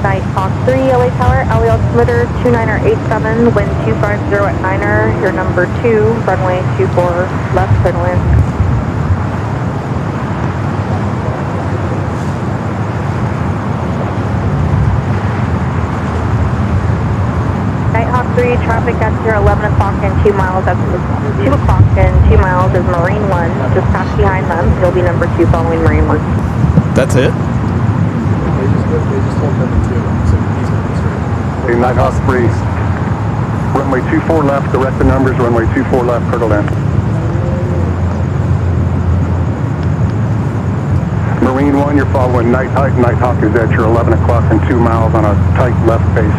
Nighthawk 3, LA Tower, LA altimeter 2987, wind 250 at 9er, your number 2, runway 24 left, turn land. Nighthawk 3, traffic at your 11 o'clock and 2 miles, that's 2 o'clock and 2 miles is Marine 1, just pass behind them, you'll be number 2 following Marine 1. That's it? They just told number 2, so he's going to be straight. Okay, Nighthawk 3. Runway 24 left, correct the numbers, runway 24 left, Turtle in. Marine 1, you're following Nighthawk. Nighthawk is at your 11 o'clock and 2 miles on a tight left base.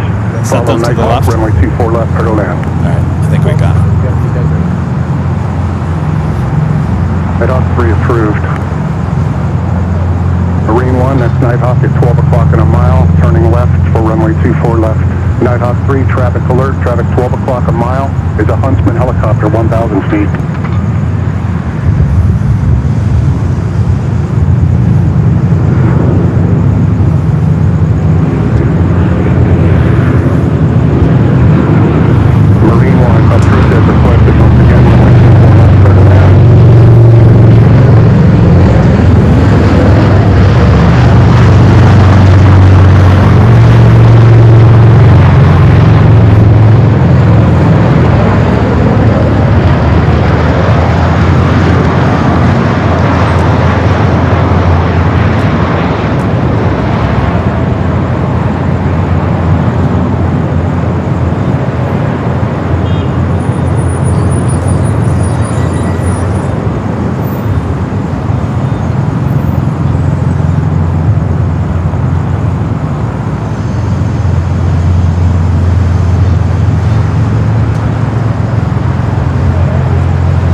Set Follow them to the Nighthawk, left? runway 24 left, Turtle in. All right, I think we got it. Yeah, these guys are Nighthawk 3 approved. Marine 1, that's Nighthawk at 12 o'clock in a mile, turning left for runway 24 left. Nighthawk 3, traffic alert, traffic 12 o'clock a mile, is a Huntsman helicopter, 1,000 feet. Marine 1, approved as requested, once again, runway 24 left, turning left.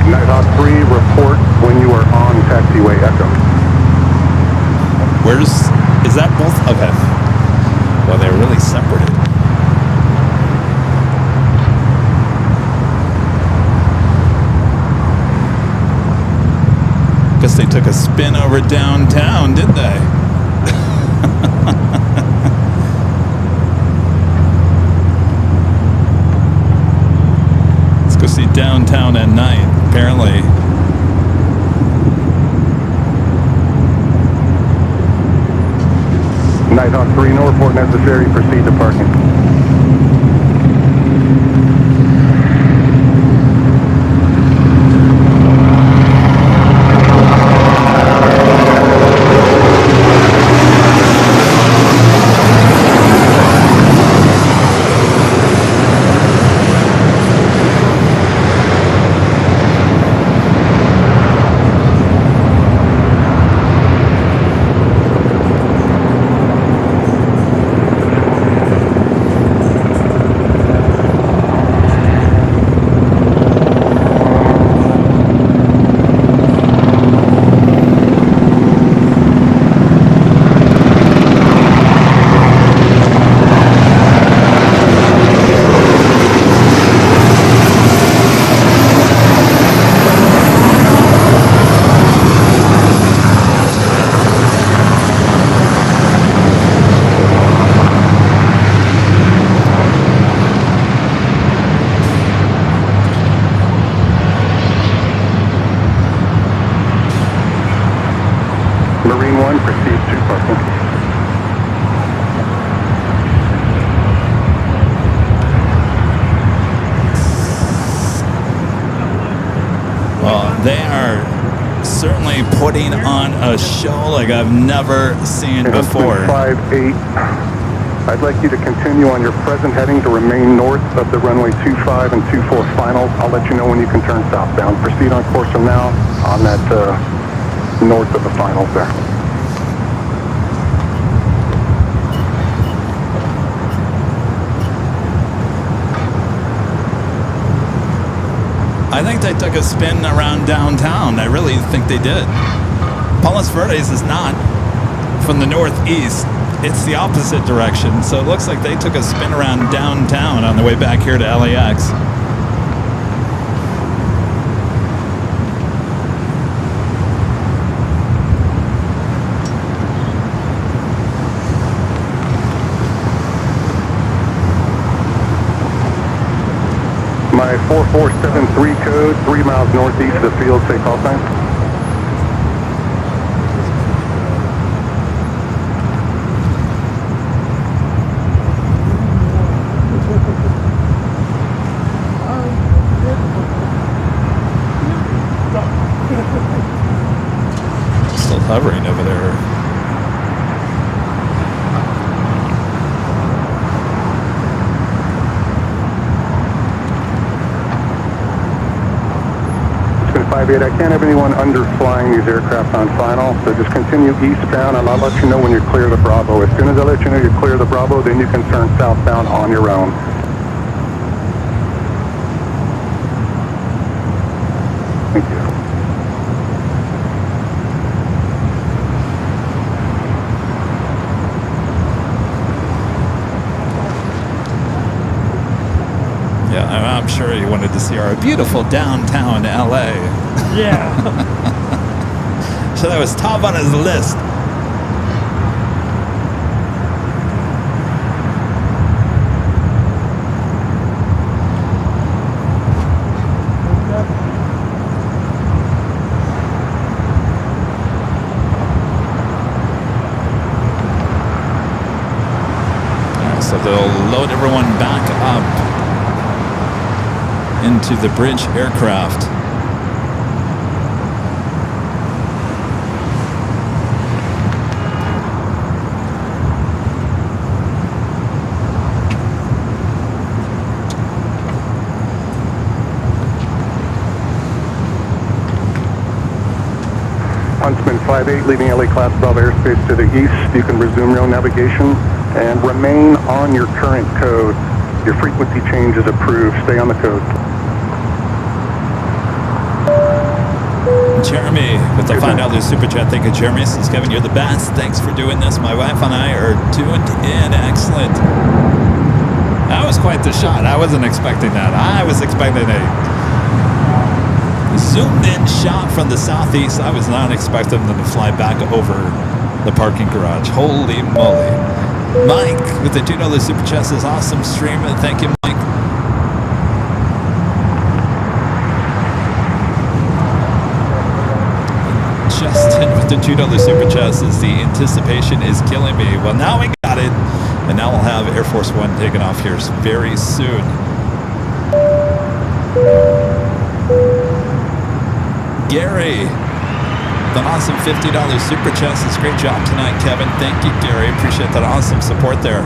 Nighthawk 3, report when you are on taxiway Echo. Is that both? Okay. Well, they're really separated. Guess they took a spin over downtown, didn't they? Let's go see downtown at night, apparently. Nighthawk 3, no report necessary, proceed to parking. Marine 1, proceed to parking. Well, they are certainly putting on a show like I've never seen before. 5-8, I'd like you to continue on your present heading to remain north of the runway 25 and 24 finals. I'll let you know when you can turn southbound. Proceed on course from now on that north of the finals there. I think they took a spin around downtown. I really think they did. Palos Verdes is not from the northeast. It's the opposite direction. So it looks like they took a spin around downtown on the way back here to LAX. My 4473 code, 3 miles northeast of the field, say call sign. Still hovering over there. I can't have anyone underflying these aircraft on final, so just continue eastbound and I'll let you know when you're clear of the Bravo. As soon as I let you know you're clear of the Bravo, then you can turn southbound on your own. Thank you. I'm sure he wanted to see our beautiful downtown LA. Yeah. So that was top on his list. So they'll load everyone back up into the bridge aircraft. Huntsman 58, leaving LA Class Bravo airspace to the east. You can resume your own navigation and remain on your current code. Your frequency change is approved. Stay on the code. Jeremy with the $5 super chat. Thank you, Jeremy. Says, Kevin, you're the best. Thanks for doing this. My wife and I are tuned in. Excellent. That was quite the shot. I wasn't expecting that. I was expecting a zoomed in shot from the southeast. I was not expecting them to fly back over the parking garage. Holy moly. Mike with the $2 super chat says, awesome stream. Thank you, Mike. Justin with the $2 super chat says, the anticipation is killing me. Well, now we got it. And now we'll have Air Force One taking off here very soon. Gary, the awesome $50 super chat says, great job tonight, Kevin. Thank you, Gary. Appreciate that awesome support there.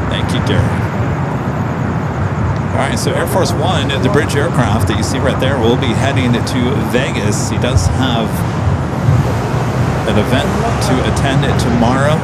Thank you, Gary. All right, so Air Force One, the bridge aircraft that you see right there, will be heading to Vegas. He does have an event to attend tomorrow.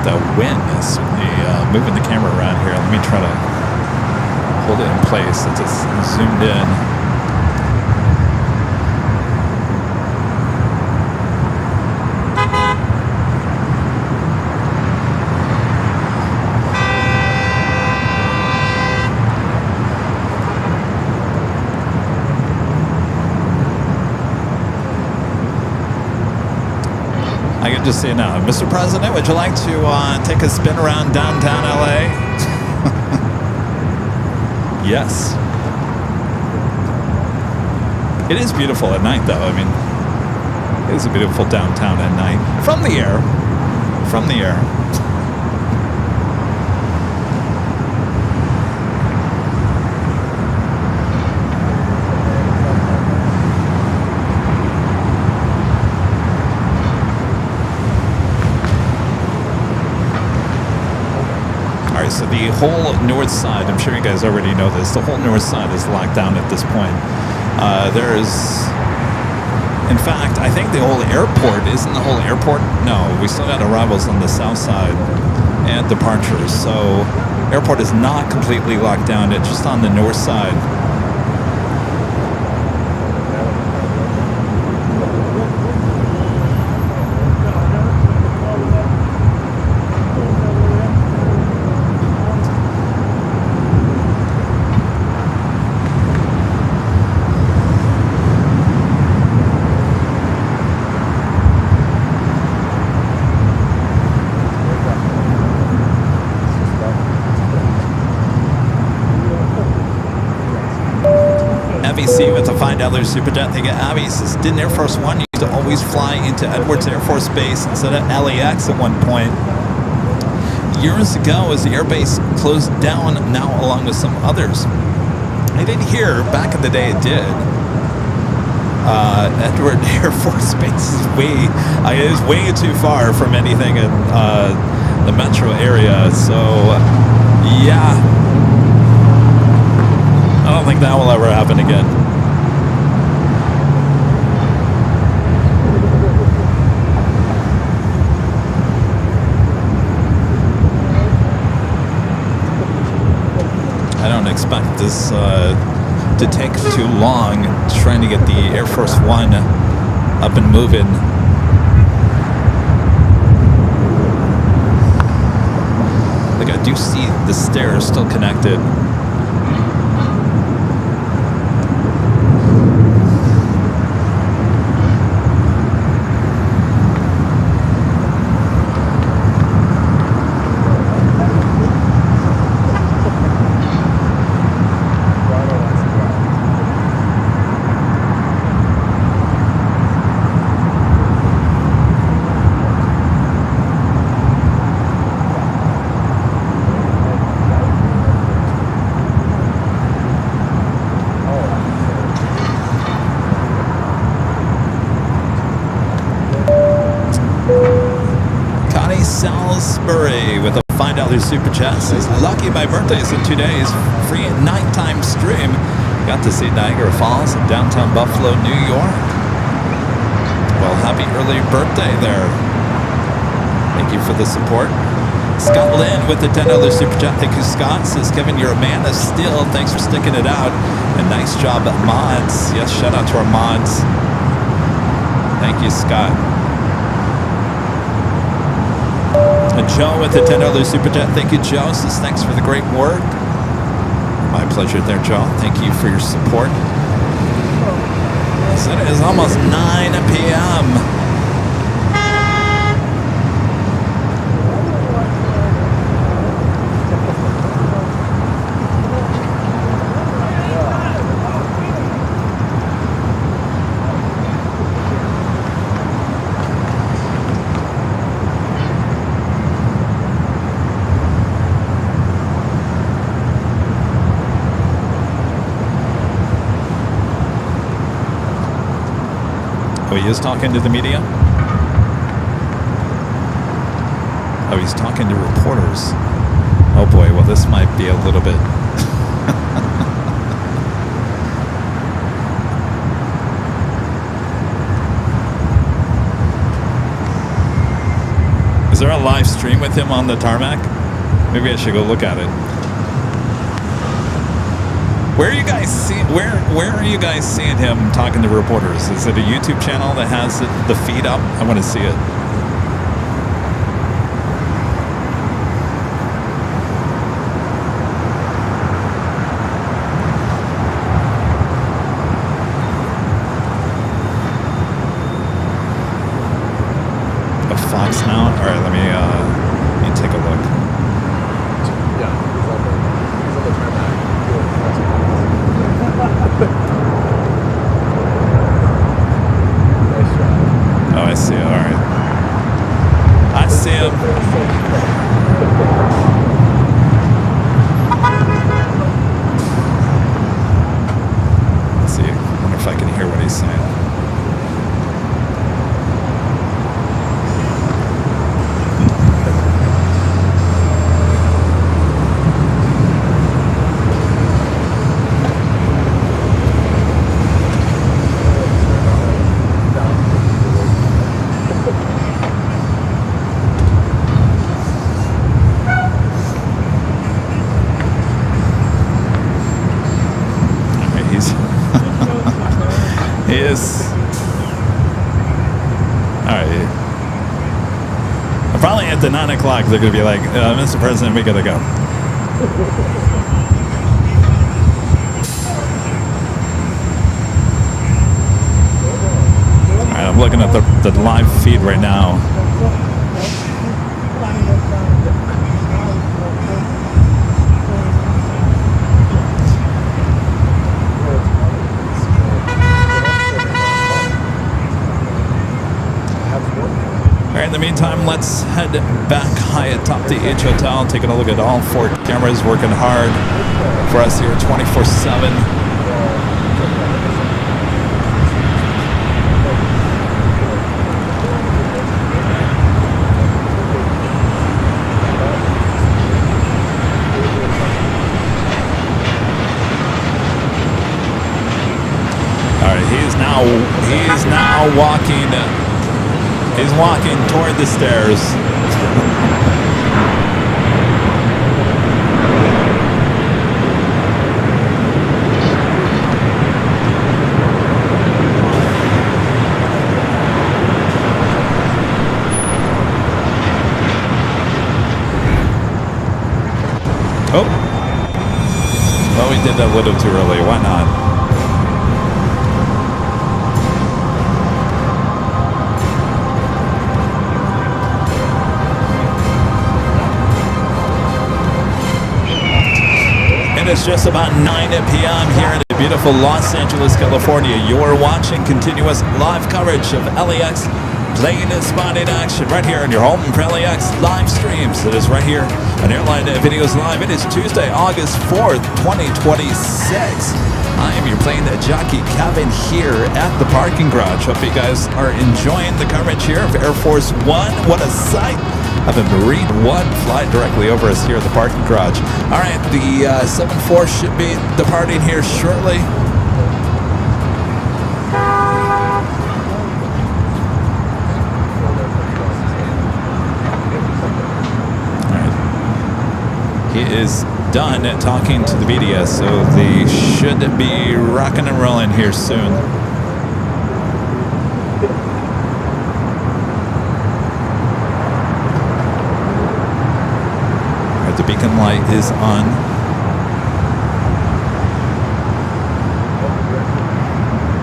The wind is certainly moving the camera around here. Let me try to hold it in place since it's zoomed in. I can just say now, Mr. President, would you like to take a spin around downtown LA? Yes. It is beautiful at night, though. I mean, it is a beautiful downtown at night. From the air. From the air. So the whole north side, I'm sure you guys already know this, the whole north side is locked down at this point. In fact, I think the whole airport, isn't the whole airport? No, we still got arrivals on the south side and departures. So airport is not completely locked down, it's just on the north side. With a $5 super chat. Thank you, Abby. Says, didn't Air Force One used to always fly into Edwards Air Force Base instead of LAX at one point? Years ago, as the airbase closed down, now along with some others. I did hear back in the day it did. Edwards Air Force Base is way too far from anything in the metro area. So, yeah. I don't think that will ever happen again. I don't expect this to take too long. Trying to get the Air Force One up and moving. Like, I do see the stairs still connected. With a $5 super chat says, lucky my birthday's in 2 days. Free nighttime stream. Got to see Niagara Falls in downtown Buffalo, New York. Well, happy early birthday there. Thank you for the support. Scott Lynn with the $10 super chat. Thank you, Scott. Says, Kevin, you're a man of steel. Thanks for sticking it out. And nice job, mods. Yes, shout out to our mods. Thank you, Scott. Joe with the $10 super chat. Thank you, Joe. Says thanks for the great work. My pleasure there, Joe. Thank you for your support. So it is almost 9 p.m. Oh, he is talking to the media? Oh, he's talking to reporters. Oh boy, well this might be a little bit... Is there a live stream with him on the tarmac? Maybe I should go look at it. Where are you guys seeing? Where are you guys seeing him talking to reporters? Is it a YouTube channel that has the feed up? I want to see it. A Fox now? All right, let me take a look. Oh, I see. All right. I see him. Let's see. I wonder if I can hear what he's saying. Probably at the 9 o'clock, they're going to be like, Mr. President, we got to go. All right, I'm looking at the live feed right now. In the meantime, let's head back high atop the H Hotel, taking a look at all 4 cameras working hard for us here 24/7. All right, he's now walking. He's walking toward the stairs. Well, we did that a little too early. Why not? It is just about 9 p.m. here in beautiful Los Angeles, California. You're watching continuous live coverage of LAX Plane Spotting Action right here in your home for LAX live streams. It is right here on Airline Videos Live. It is Tuesday, August 4th, 2026. I am your Plane Jockey Kevin here at the parking garage. Hope you guys are enjoying the coverage here of Air Force One. What a sight! Have a Marine One fly directly over us here at the parking garage. All right, the 7-4 should be departing here shortly. All right. He is done talking to the media, so they should be rocking and rolling here soon. The beacon light is on.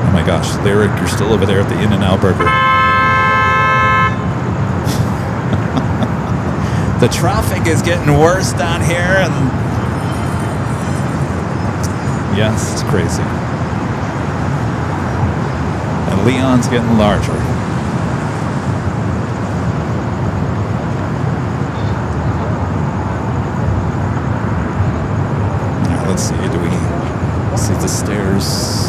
Oh my gosh, Lyric, you're still over there at the In-N-Out Burger. The traffic is getting worse down here, and yes, it's crazy. And Leon's getting larger. Let's see, do we see the stairs?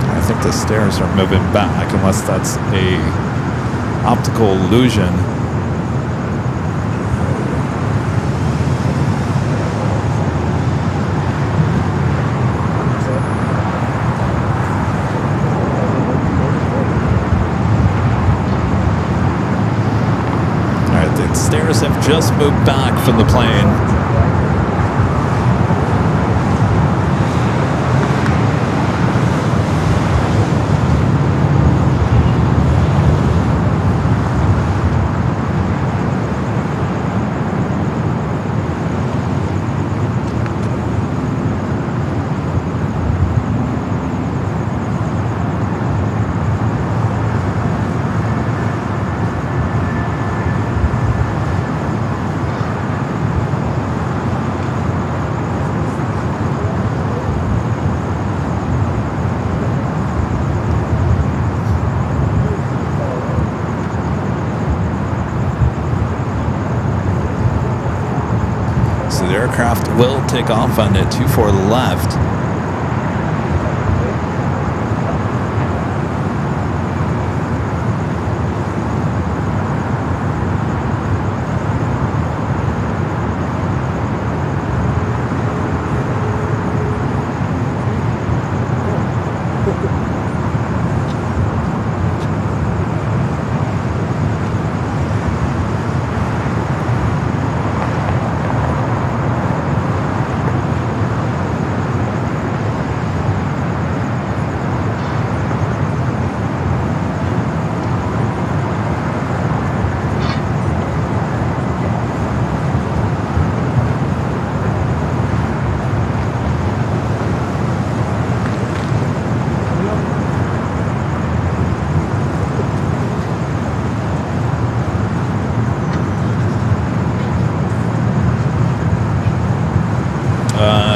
I think the stairs are moving back, unless that's a optical illusion. Stairs have just moved back from the plane. The aircraft will take off on the 24 left.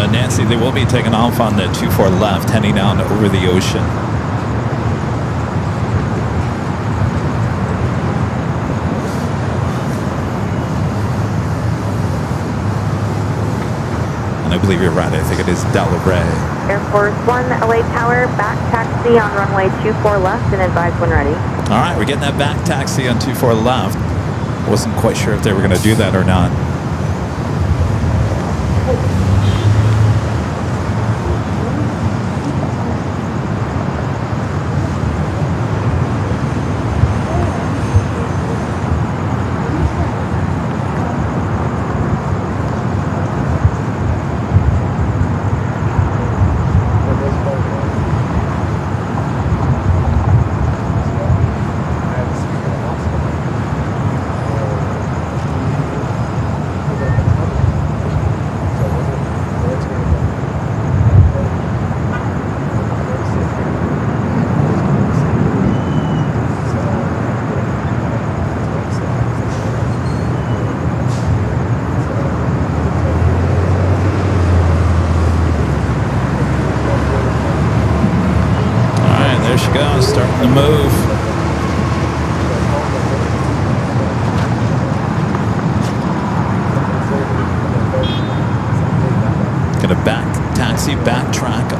Nancy, they will be taking off on the 24 left, heading down over the ocean. And I believe you're right. I think it is Delray. Air Force One, LA Tower, back taxi on runway 24 left and advise when ready. All right, we're getting that back taxi on 24 left. I wasn't quite sure if they were going to do that or not.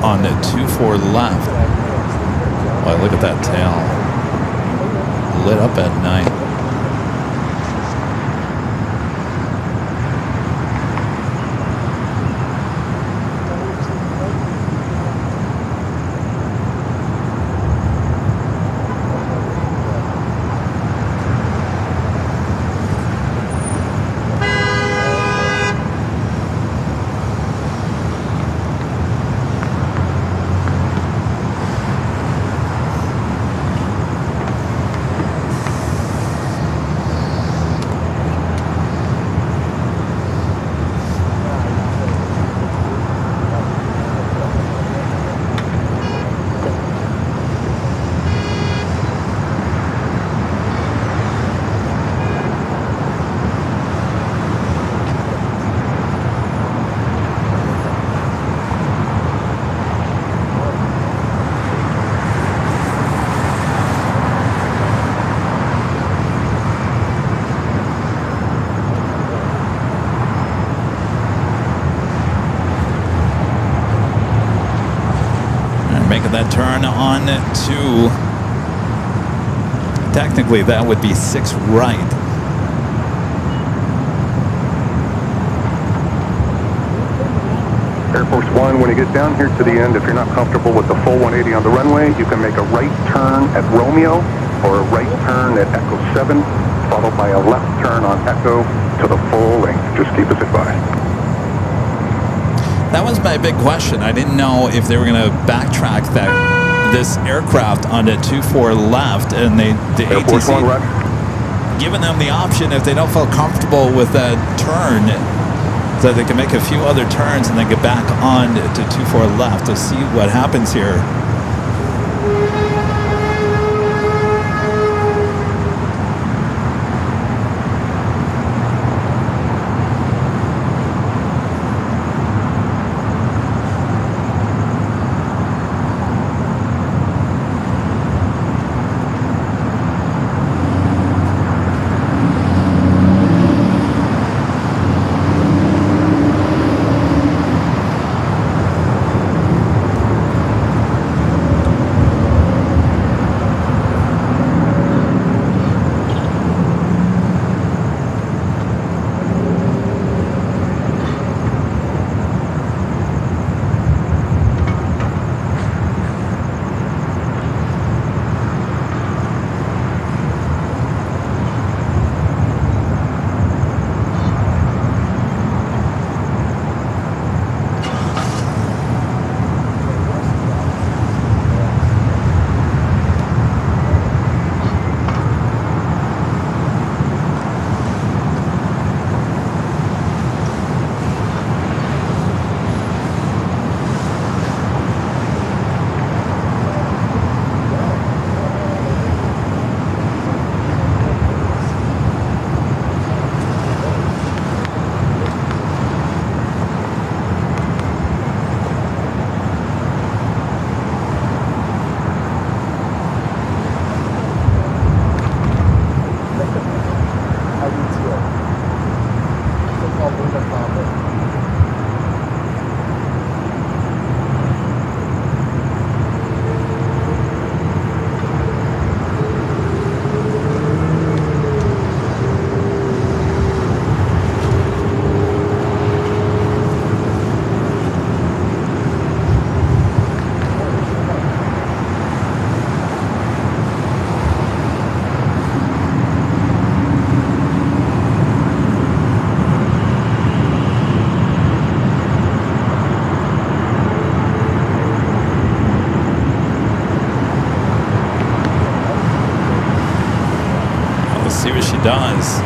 on the 24 left. Boy, look at that tail. Lit up at night. Making that turn on to, technically that would be 6 right. Air Force One, when you get down here to the end, if you're not comfortable with the full 180 on the runway, you can make a right turn at Romeo or a right turn at Echo 7, followed by a left turn on Echo to the full length. Just keep us advised. That was my big question. I didn't know if they were going to backtrack this aircraft on the 24 left, and the ATC giving them the option if they don't feel comfortable with that turn, so they can make a few other turns and then get back on to 24 left to see what happens here. See what she does.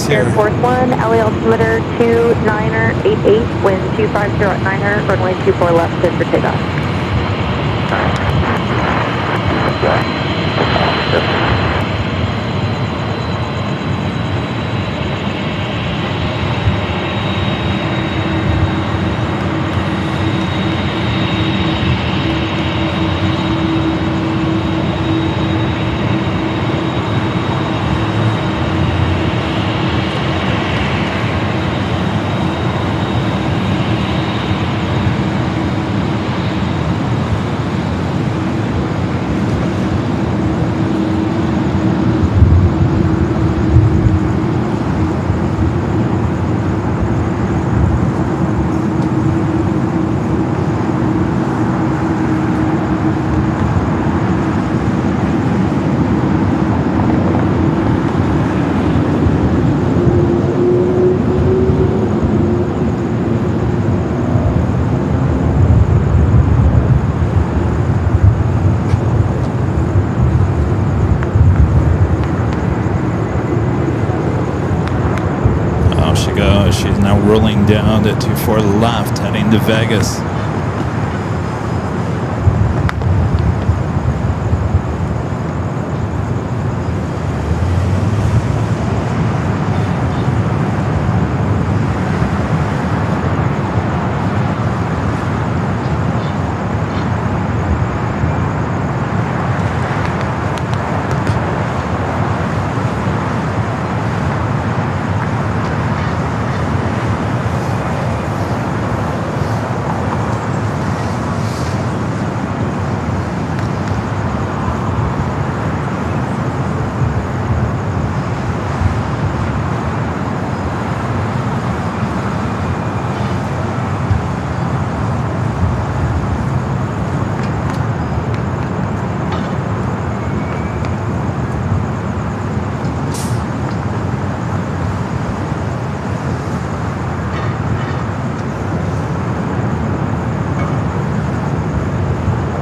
Vegas here. Air Force 1, LA altimeter 29er88, wind 250 at 9er, runway 24 left, clear for takeoff. She's now rolling down to 24 left, heading to Vegas.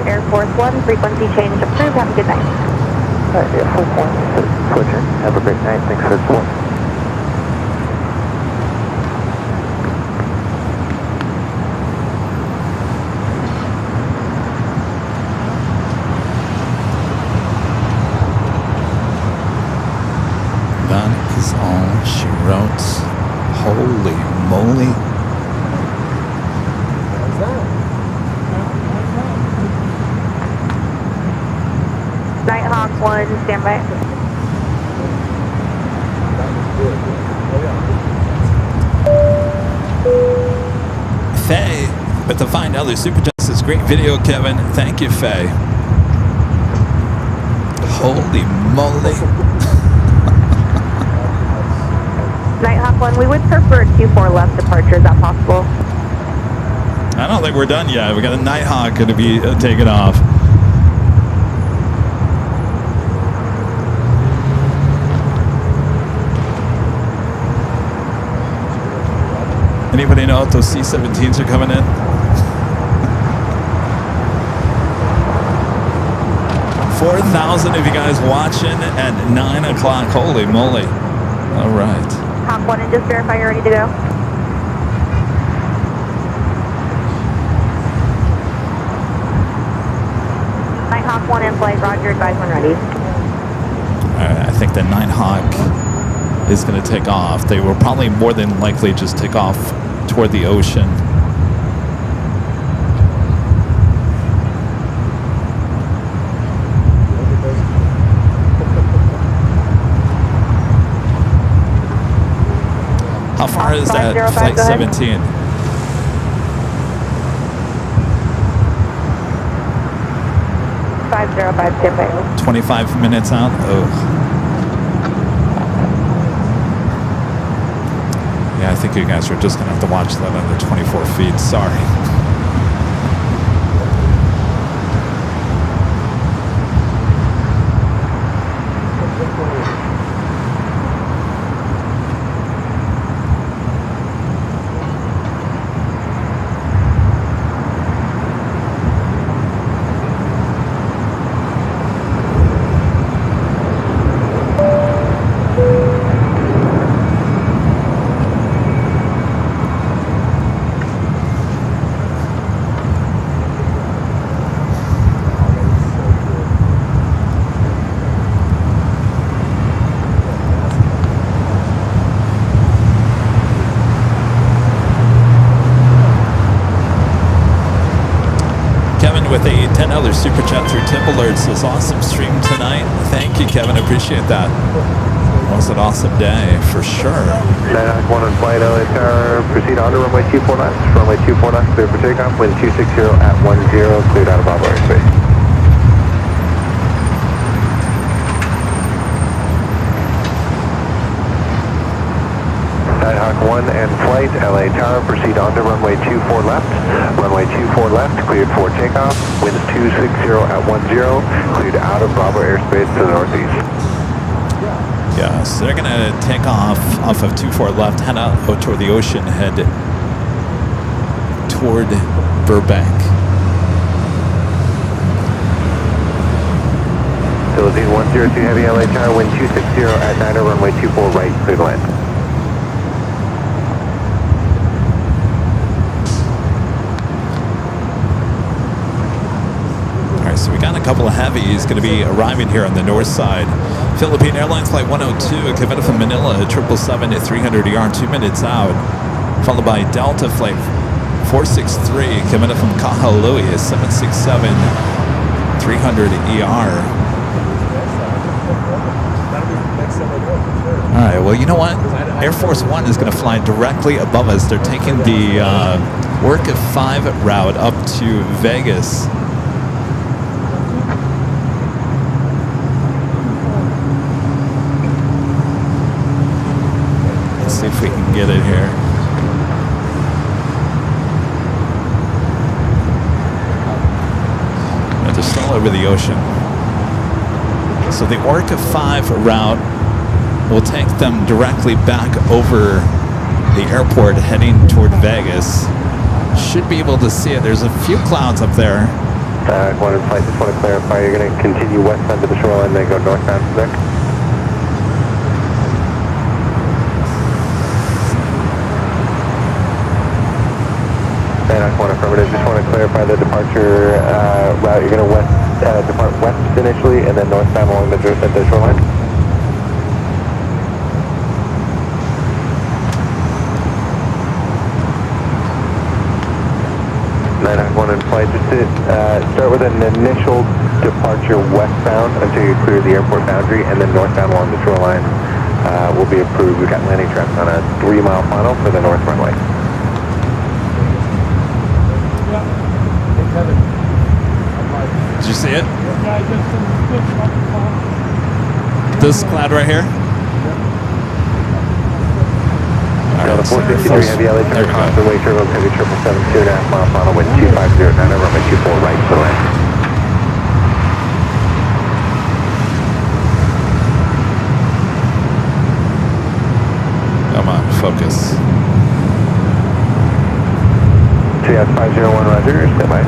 Air Force 1, frequency change approved. Have a good night. Air Force 1, switching. Have a great night. Thanks for the support. That is all she wrote. Holy moly. Nighthawk 1, stand by. Faye with the Find Other Super Justice. Great video, Kevin. Thank you, Faye. Holy moly. Nighthawk 1, we would prefer 24 left departure. Is that possible? I don't think we're done yet. We got a Nighthawk going to be taken off. Anybody know if those C-17s are coming in? $4,000 of you guys watching at 9 o'clock. Holy moly. All right. Hawk 1, and just verify you're ready to go. Nighthawk 1 in flight. Roger, advise when ready. All right, I think the Nighthawk is going to take off. They will probably more than likely just take off toward the ocean. How far is that 505, flight go ahead. 17? Stand by. 25 minutes out? Oh. Yeah, I think you guys are just going to have to watch that on the 24 feet. Sorry. Kevin with a $10 super chat through Tip Alert says, awesome stream tonight. Thank you, Kevin. Appreciate that. It was an awesome day for sure. 991 on flight, LA Tower. Proceed on to runway 24 left. Runway 24 left, clear for takeoff. Wind 260 at 10, cleared out of Bravo airspace. 1 and flight, LA Tower, proceed on to runway 24 left. Runway 24 left, cleared for takeoff. Winds 260 at 10, cleared out of Bravo airspace to the northeast. Yeah, so they're gonna take off of 24 left, head out toward the ocean, head toward Burbank. Philippine 102 Heavy, LA Tower, wind 260 at 90, runway 24 right, clear to land. So we got a couple of heavies going to be arriving here on the north side. Philippine Airlines Flight 102 coming from Manila, 777 at 300 ER, 2 minutes out. Followed by Delta Flight 463 coming up from Kahului, 767 300 ER. All right, well, you know what? Air Force One is going to fly directly above us. They're taking the Work of 5 route up to Vegas. See if we can get it here. And they're still over the ocean. So the Orca 5 route will take them directly back over the airport heading toward Vegas. Should be able to see it. There's a few clouds up there. One in flight, just want to clarify, you're going to continue westbound to the shoreline, then go northbound from there? Affirmative. Just want to clarify the departure route. You're going to depart west initially and then northbound along the shoreline. One in flight. Just to start with an initial departure westbound until you clear the airport boundary, and then northbound along the shoreline will be approved. We've got landing tracks on a 3-mile final for the north runway. Did you see it? This cloud right here? Now the 463 Heavy LA Tower, constantly turbo heavy 777, 2.5 mile final wind 250 at 90, runway 24 right for the land. Come on, focus. TS 501 Roger, stand by.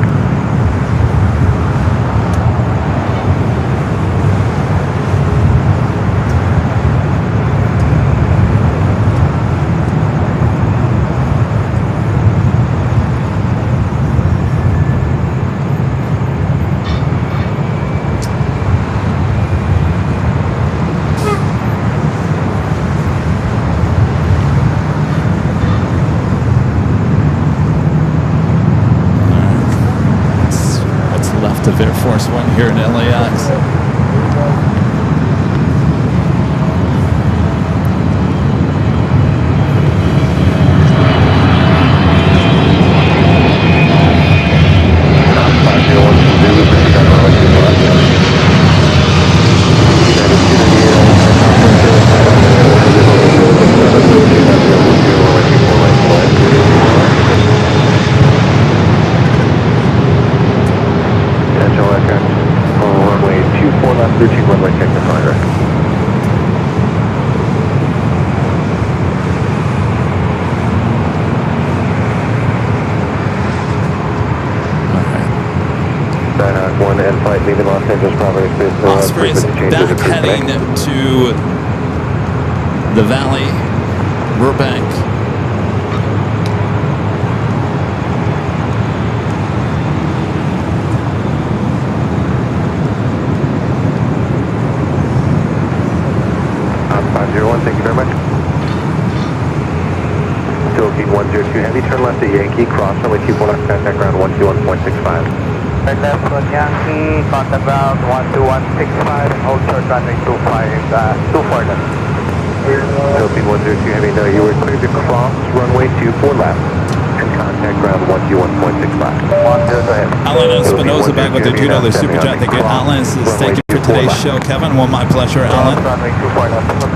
Of Air Force One here in LAX. Leaving Los Angeles Property Space. Osprey's back heading to the Valley, Burbank. On 501, thank you very much. Philippine 102 Heavy, turn left at Yankee, cross runway 24 left, contact ground 121.65. Right left, Plane Jockey, contact ground 12165, and hold short runway 24 left. Philippine 102 Heavy, no, you were cleared to cross runway 24 left, and contact ground 121.65. 10, go ahead. Alan Espinosa back with the $2 super chat. Thank you, Alan. Thank you for today's show, Kevin. Well, my pleasure, Alan.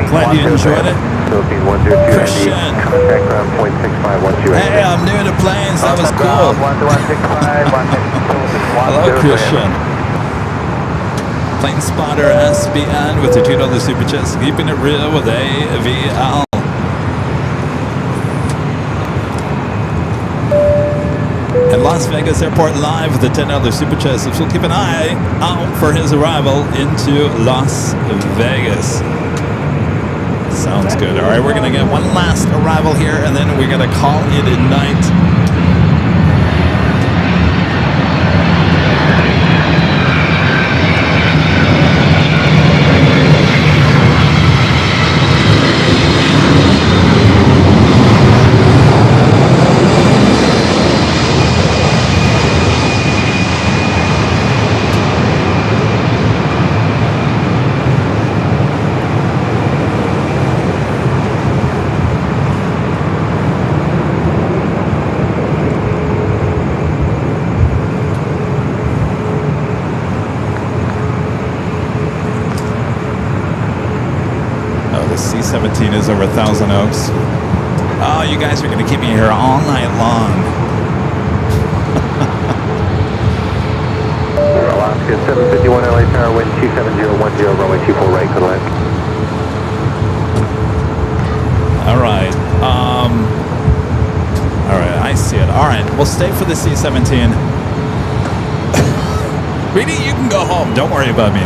Glad you enjoyed it. Philippine 102 Christian. Heavy, contact ground 0.65 once you Hey, I'm new to planes. That was cool. 12165, Hello, Christian. Plane Spotter SBN with the $2 super chat. Keeping it real with AVL. And Las Vegas Airport live with the $10 super chest. So we'll keep an eye out for his arrival into Las Vegas. Sounds good. All right, we're going to get one last arrival here, and then we're going to call it a night. C-17 is over Thousand Oaks. Oh, you guys are going to keep me here all night long. Alaska 751 LA Tower, wind 27010, runway 24 right, good luck. All right. All right, I see it. All right, we'll stay for the C-17. Reedy, you can go home. Don't worry about me.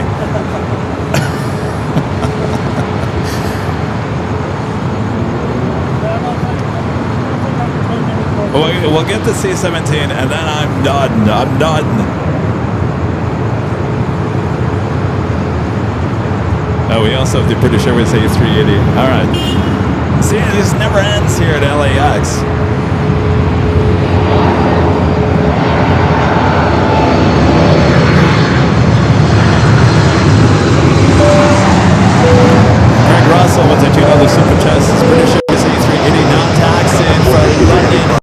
We'll get the C-17, and then I'm done. I'm done. Oh, we also have the British Airways A380. All right. See, this never ends here at LAX. Greg Russell with the $2 super chest. British Airways A380 now taxiing from London.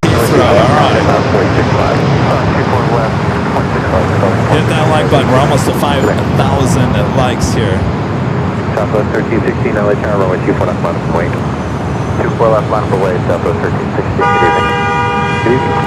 Hit that like button. We're almost to 5,000 likes here. Southwest 1316 LA Tower, runway 24 left, line up wing. 24 left, line up away, Southwest 1316. Good evening. Good evening.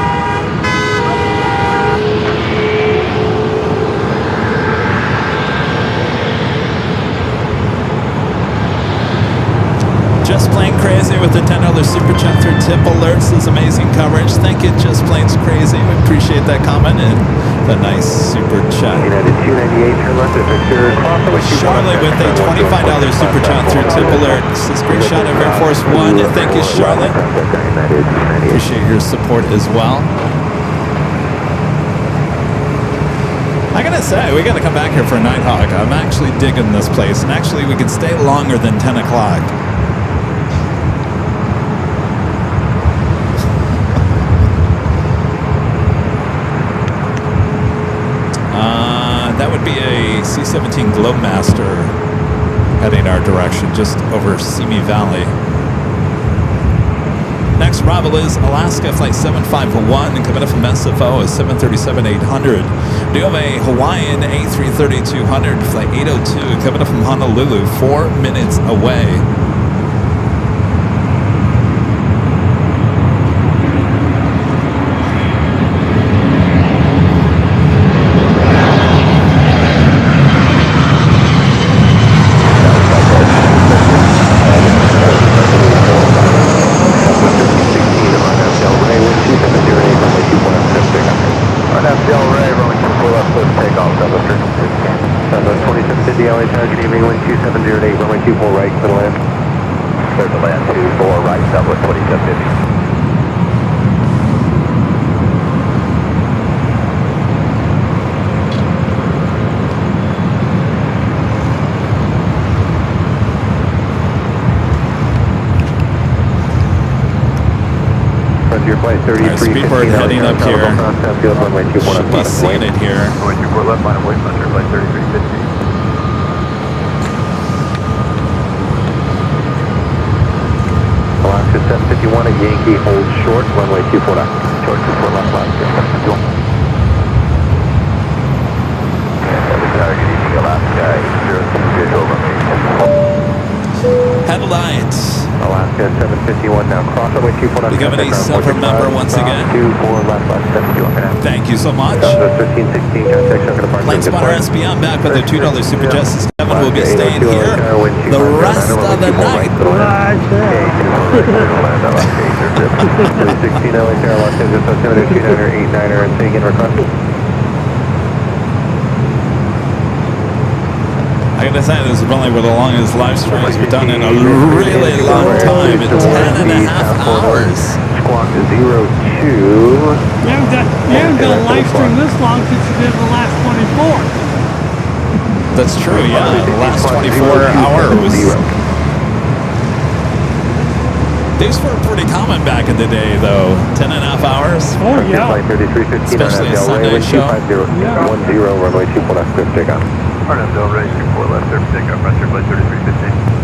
Just Plain Crazy with the $10 super chat through tip alerts. This amazing coverage. Thank you, Just Plain's Crazy. We appreciate that comment and the nice super chat. United 298, turn left at Victor. Charlotte with a $25 super chat through tip alerts. A screenshot of Air Force One. Thank you, Charlotte. Appreciate your support as well. I gotta say, we gotta come back here for a Nighthawk. I'm actually digging this place, and actually we can stay longer than 10 o'clock. That would be a C-17 Globemaster heading our direction, just over Simi Valley. Next arrival is Alaska Flight 751, and coming up from SFO is 737-800. We have a Hawaiian A330-200, Flight 802, coming up from Honolulu, 4 minutes away. after your flight, 3315. Speedbird heading up here. Runway 24 Should be left, seeing it here. Runway 24 left, final voice after flight 3315. Alaska 751 at Yankee, hold short, runway 24 left. Short 24 left, Alaska 751. Good evening, Alaska 802, visual runway 24. Headlights. Alaska 751 now, cross runway 24 left. Becoming a silver member once again. 24 left, 751. Thank you so much. 1316, contact Shucker Department. Plane Spotter SBM back with the $2 Super Justice. Kevin will be staying here the rest of the night. 16 LA Tower, Los Angeles, 729er, and say again, request. I gotta say, this is probably one of the longest live streams we've done in a really long time. 10 and a half hours. Squawk 02. You haven't done a live stream this long since you did the last 24. That's true, yeah. The last 24 hours. These were pretty common back in the day, though. 10 and a half hours. Oh, yeah. Especially a Sunday show. 10, runway 24 left, clear for takeoff. RNF Del Rey, 24 left, clear for takeoff, rest your flight 3315.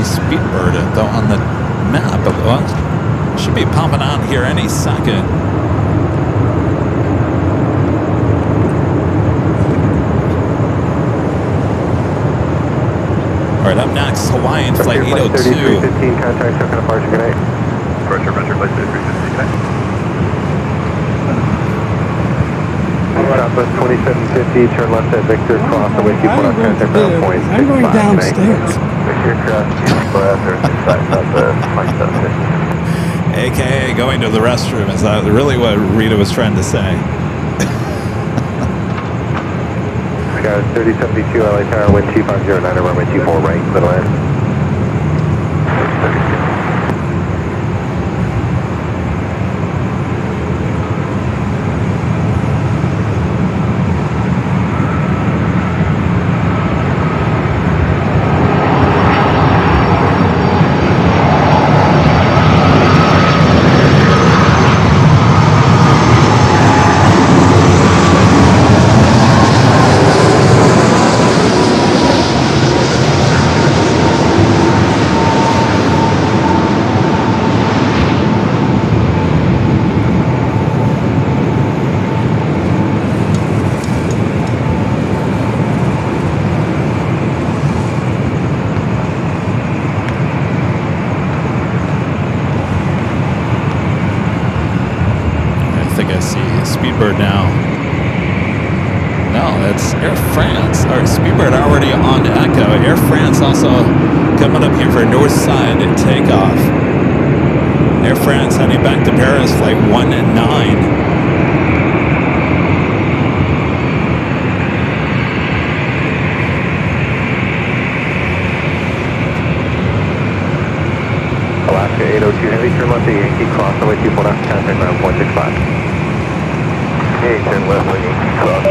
Speedbird though on the map, but well, should be popping out here any second. All right, up next, Hawaiian flight 802. 3315, contact Shucker Departure, good night. Departure, flight 3315, good night. Southwest 2750, turn left at Victor, cross the way 24 left, contact ground point. I'm going downstairs. Victor, cross, there's 65 southwest, flight 750. AKA going to the restroom. Is that really what Rita was trying to say? Got 3072 LA Tower, wind 2509, runway 24 right, clear to land. Speedbird now. No, that's Air France. Or Speedbird already on Echo. Air France also coming up here for north side takeoff. Air France heading back to Paris, flight 1-9. Alaska 802 Heavy, turn left to Yankee, cross the way 24 left, contact ground point 65. Hey, turn left when Yankee cross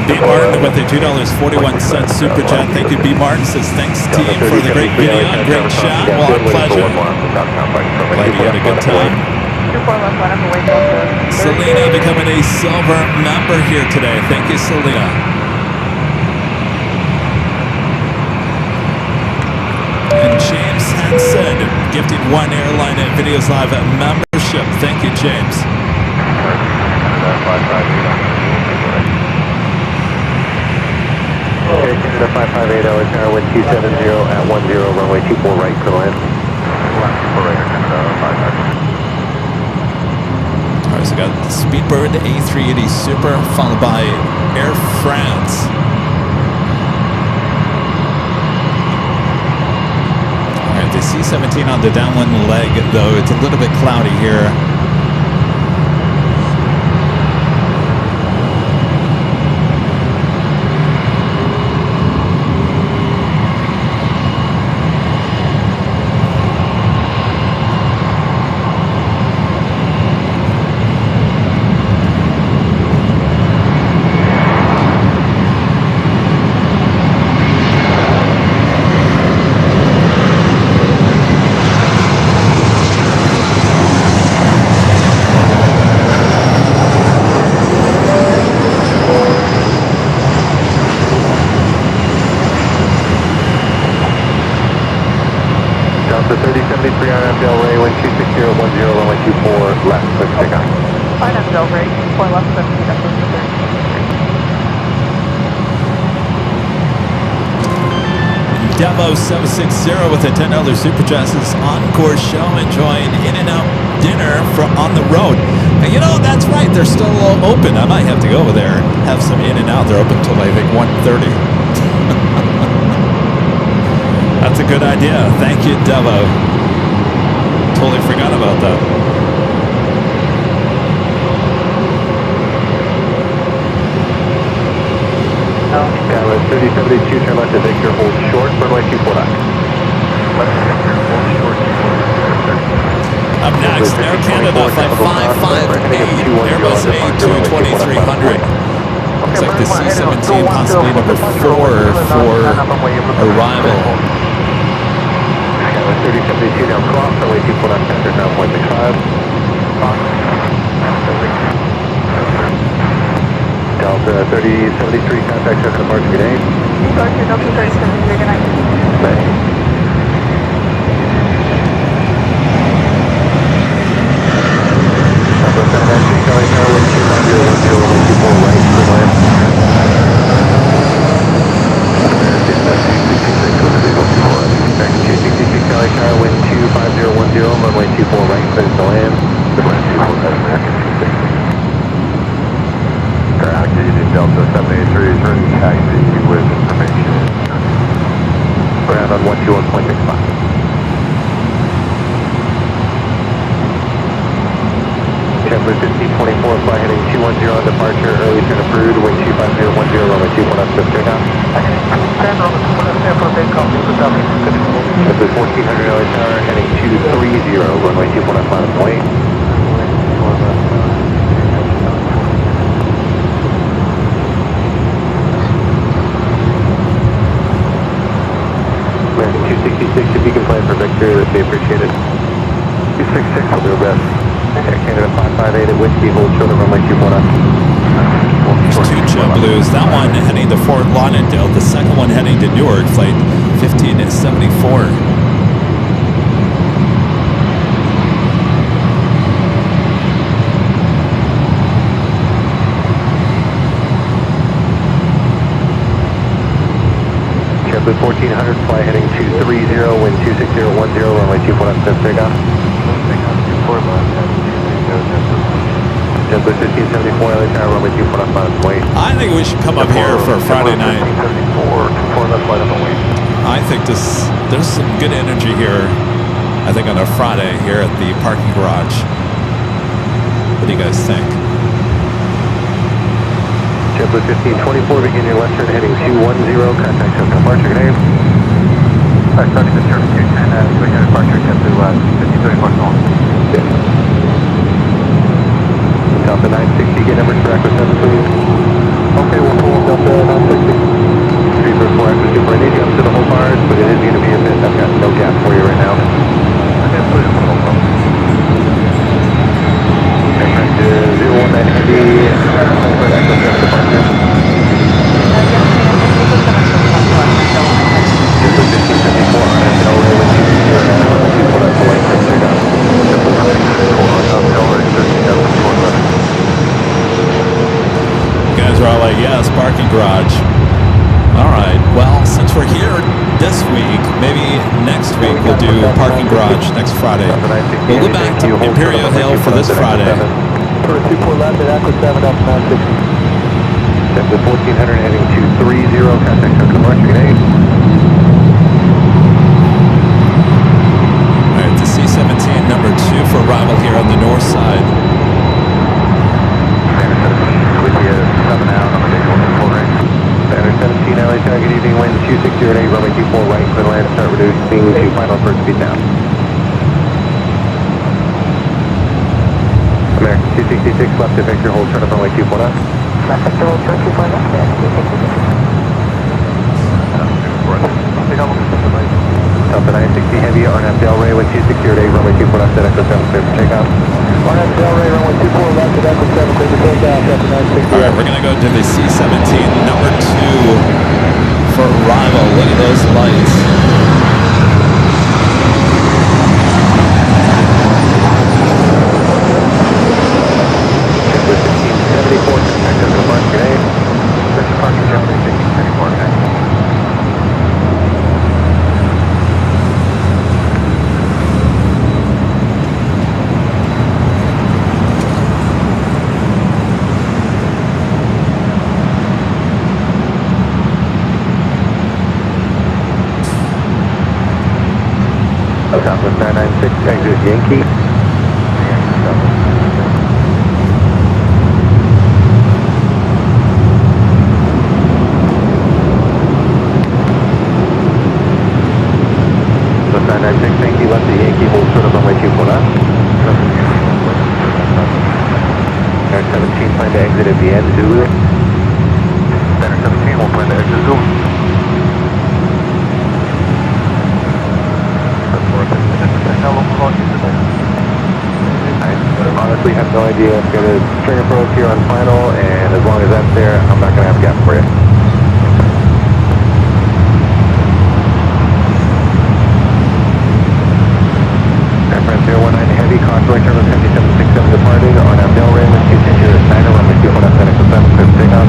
B. Martin with the $2.41 Super Chat. Thank you, B. Martin. Says thanks team for the great video, great shot. Well, our pleasure. Glad you had a good time. Selena becoming a silver member here today. Thank you, Selena. And James Henson gifting one Airline and Videos Live membership. Thank you, James. Okay, Canada 558 LA Tower, wind 270 at 10, runway 24 right, clear to land. 24 right, Canada 558. All Alright, so we got Speedbird A380 Super, followed by Air France. Alright, the C-17 on the downwind leg, though it's a little bit cloudy here. Delta 3073 on Delray, wind 260, 10, runway 24 left, let's take off. Fine, I'm Delray, 4 left, 17, that's the 30. Devo 760 with a $10 Superjets Encore show, enjoying In-N-Out dinner on the road. And you know, that's right, they're still open. I might have to go over there and have some In-N-Out. They're open till I think 1:30. That's a good idea. Thank you, Devo. Totally forgot about that. Tower 3072, turn left to Victor, hold short, runway 24 left. Left to Victor, hold short, 24 Up next, Air Canada Flight 558, Airbus A220-300. Looks like the C-17 possibly number 4 for arrival. Tower 3072, now cross, runway 24 left, center, now 0.65. Delta 3073, contact us, departure, good day. Departure, Delta 3073, good night. Bye. Number 793, Charlie Tower, wind 250, runway 24 right, clear land. Back to 266, Charlie Tower, wind 25010, runway 24 right, clear to land. The land 24 right, American 26. Activated Delta 783 is ready to taxi you with information. Ground on 121.65. Chevrolet 1524, fly heading 210 on departure, early turn approved, wind 25010, runway 24 left, lift turn out. Chevrolet 1400 LA Tower, heading 230, runway 24 left, line of way. Landing 266, if you can plan for Victor, that'd be appreciated. 266, will do our best. Air Canada 558 at Whiskey, hold short of runway 24 left. There's two JetBlues. That one heading to Fort Lauderdale. The second one heading to Newark, flight 1574. Chevrolet 1400, fly heading 230, wind 26010, runway 24 left, take off. Chevrolet 1574, LA Tower, runway 24 left, line of way. I think we should come up here for Friday night. 1574, 24 left, line of way. I think there's some good energy here, I think, on a Friday here at the parking garage. What do you guys think? Chevrolet 1524, begin your left turn heading 210, contact us departure, good day. Starting the certification, begin departure, get to 5034 north. Delta 960, get numbers for Aqua 7, please. Okay, we'll pull Delta 960. 344 Aqua Super, I need you up to the whole bars, but it is going to be a bit, I've got no gap for you right now. Okay, please, Aircraft 019 Heavy, Aqua 7 departure. Chevrolet 1574, on Delray, wind 260, runway 24 left, away, take off. You guys are all like, yes, parking garage. All right, well, since we're here this week, maybe next week we'll do parking garage next Friday. We'll go back to Imperial Hill for this Friday. For 24 left at Aqua 7 up to 960. That's the 1400 heading 230, contact Central Departure, good 8. Alright, the C-17 number 2 for arrival here on the north side. Banner 17 with you, 7 out on the visual full range. Banner 17, LA Tower, good evening, wind 2608, runway 24 right, clear to land, start reducing to final first speed down. American 266, left to Victor, hold short of runway 24 left. Left Victor, hold short 24 left, 266. Delta 960 heavy, RNF Del Rey, wind 26008, runway 24 left at Echo 7, clear for takeoff. RNF Del Rey, runway 24 left at Echo 7, clear for takeoff, Delta 960. Alright, we're going to go to the C-17 number 2 for arrival. Look at those lights. With 1574, contact Central Departure, good 8. Central Departure, Gemini 1674, okay. Southwest 996, exit Yankee. Southwest 996, Yankee, left to Yankee, hold short of runway 24 left. Banner 17, plan to exit at the end, Zulu. Banner 17, will plan to exit Zulu. I honestly have no idea. I'm going to string approach here on final, and as long as that's there, I'm not going to have a gap for you. Airframe 019 heavy, contour terminal 7767 departing on Del Rey, wind 260 runway 24 left, Echo 7, clear for takeoff.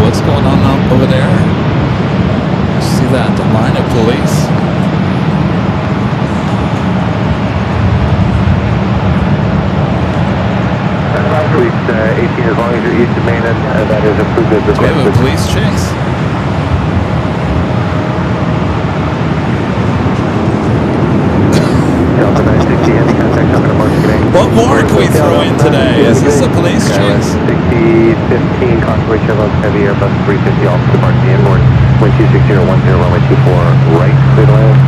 What's going on up over there? See that? The line of police? Police 18, as long as you're east of Main, that is approved as Do we have a requested. police chase? Delta 960 heavy, contact Central Departure, good 8. What more can we throw in today? Is this a police chase? 6015, contour turbulence heavy, Airbus 350, off departure the inboard. Wind 26010, runway 24 right, clear to land.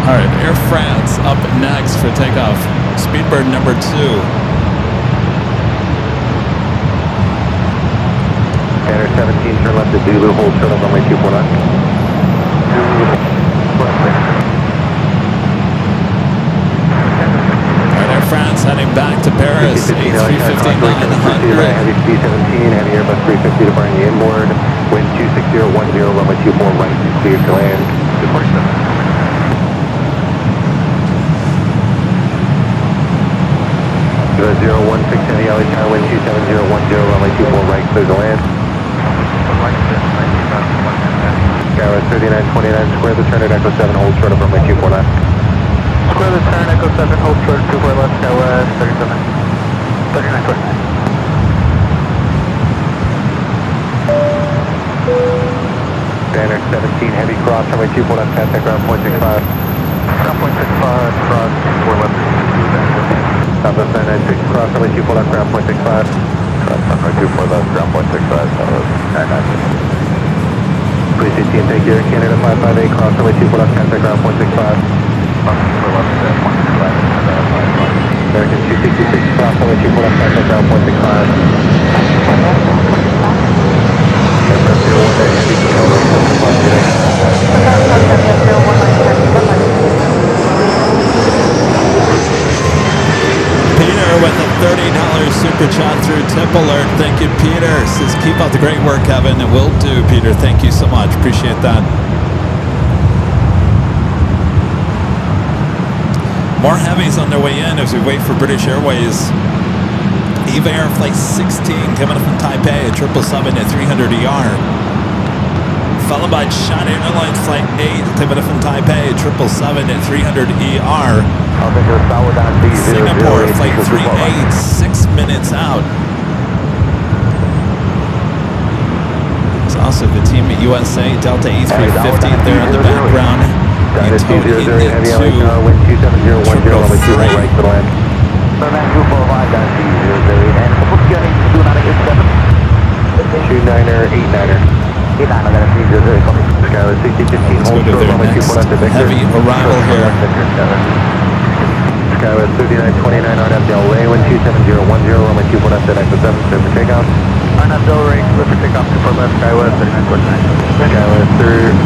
Alright, Air France up next for takeoff. Speedbird number 2. Banner 17, turn left to Zulu, hold short of runway 24 left. Alright, Air France heading back to Paris. A350-900. Heavy speed 17, heavy Airbus 350 departing the inboard. Wind 26010, runway 24 right, clear to land. Departure 016 heavy LA Tower, wind 27010, runway 24 right, clear to land. Skyrise 3929, square the turn at Echo 7, hold short of runway 24 left. Square the turn, Echo 7, hold short, 24 left, Skyrise 3929. Banner 17, heavy cross, runway 24 left, contact ground point 65. Ground point 65, cross, 24 left. Southwest 996, cross, runway 24 left, ground point 65. Cross, runway 24 left, ground point 65, Southwest 996. Police 18, take your Canada 558, cross, runway 24 left, contact ground point 65. Cross, 24 left, point 65. American 266, cross, runway 24 left, contact ground point 65. says, keep up the great work, Kevin. It will do, Peter. Thank you so much. Appreciate that. More heavies on their way in as we wait for British Airways. EVA Air Flight 16 coming up from Taipei at 777 at 300 ER. Followed by China Airlines Flight 8 coming up from Taipei at 777 at 300 ER. Singapore Flight 38, 6 minutes out. There's also the team at USA, Delta A350 there in the background. You towed into 770-10 29er, 89er. Skyway 6015, Let's go hold to short, their runway next 24 left at Victor. heavy arrival here. Skyway 3929 RNAV Delray, 12710, runway 24 left at Echo 7, clear for takeoff. RNAV Delray, clear for takeoff, 24 left, Skyway 3929. Skyway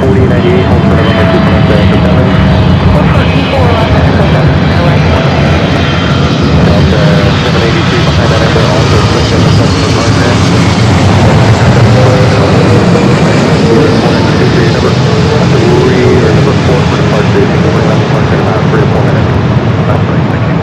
4098, hold short, runway 24 left at Echo 7. Hold short 24 left at Echo 7, Skyway. Delta 783 behind that number, also switch on the 7 for partner. Number 4 for departure. You can bring that departure in about 3 or 4 minutes. That's right, thank you.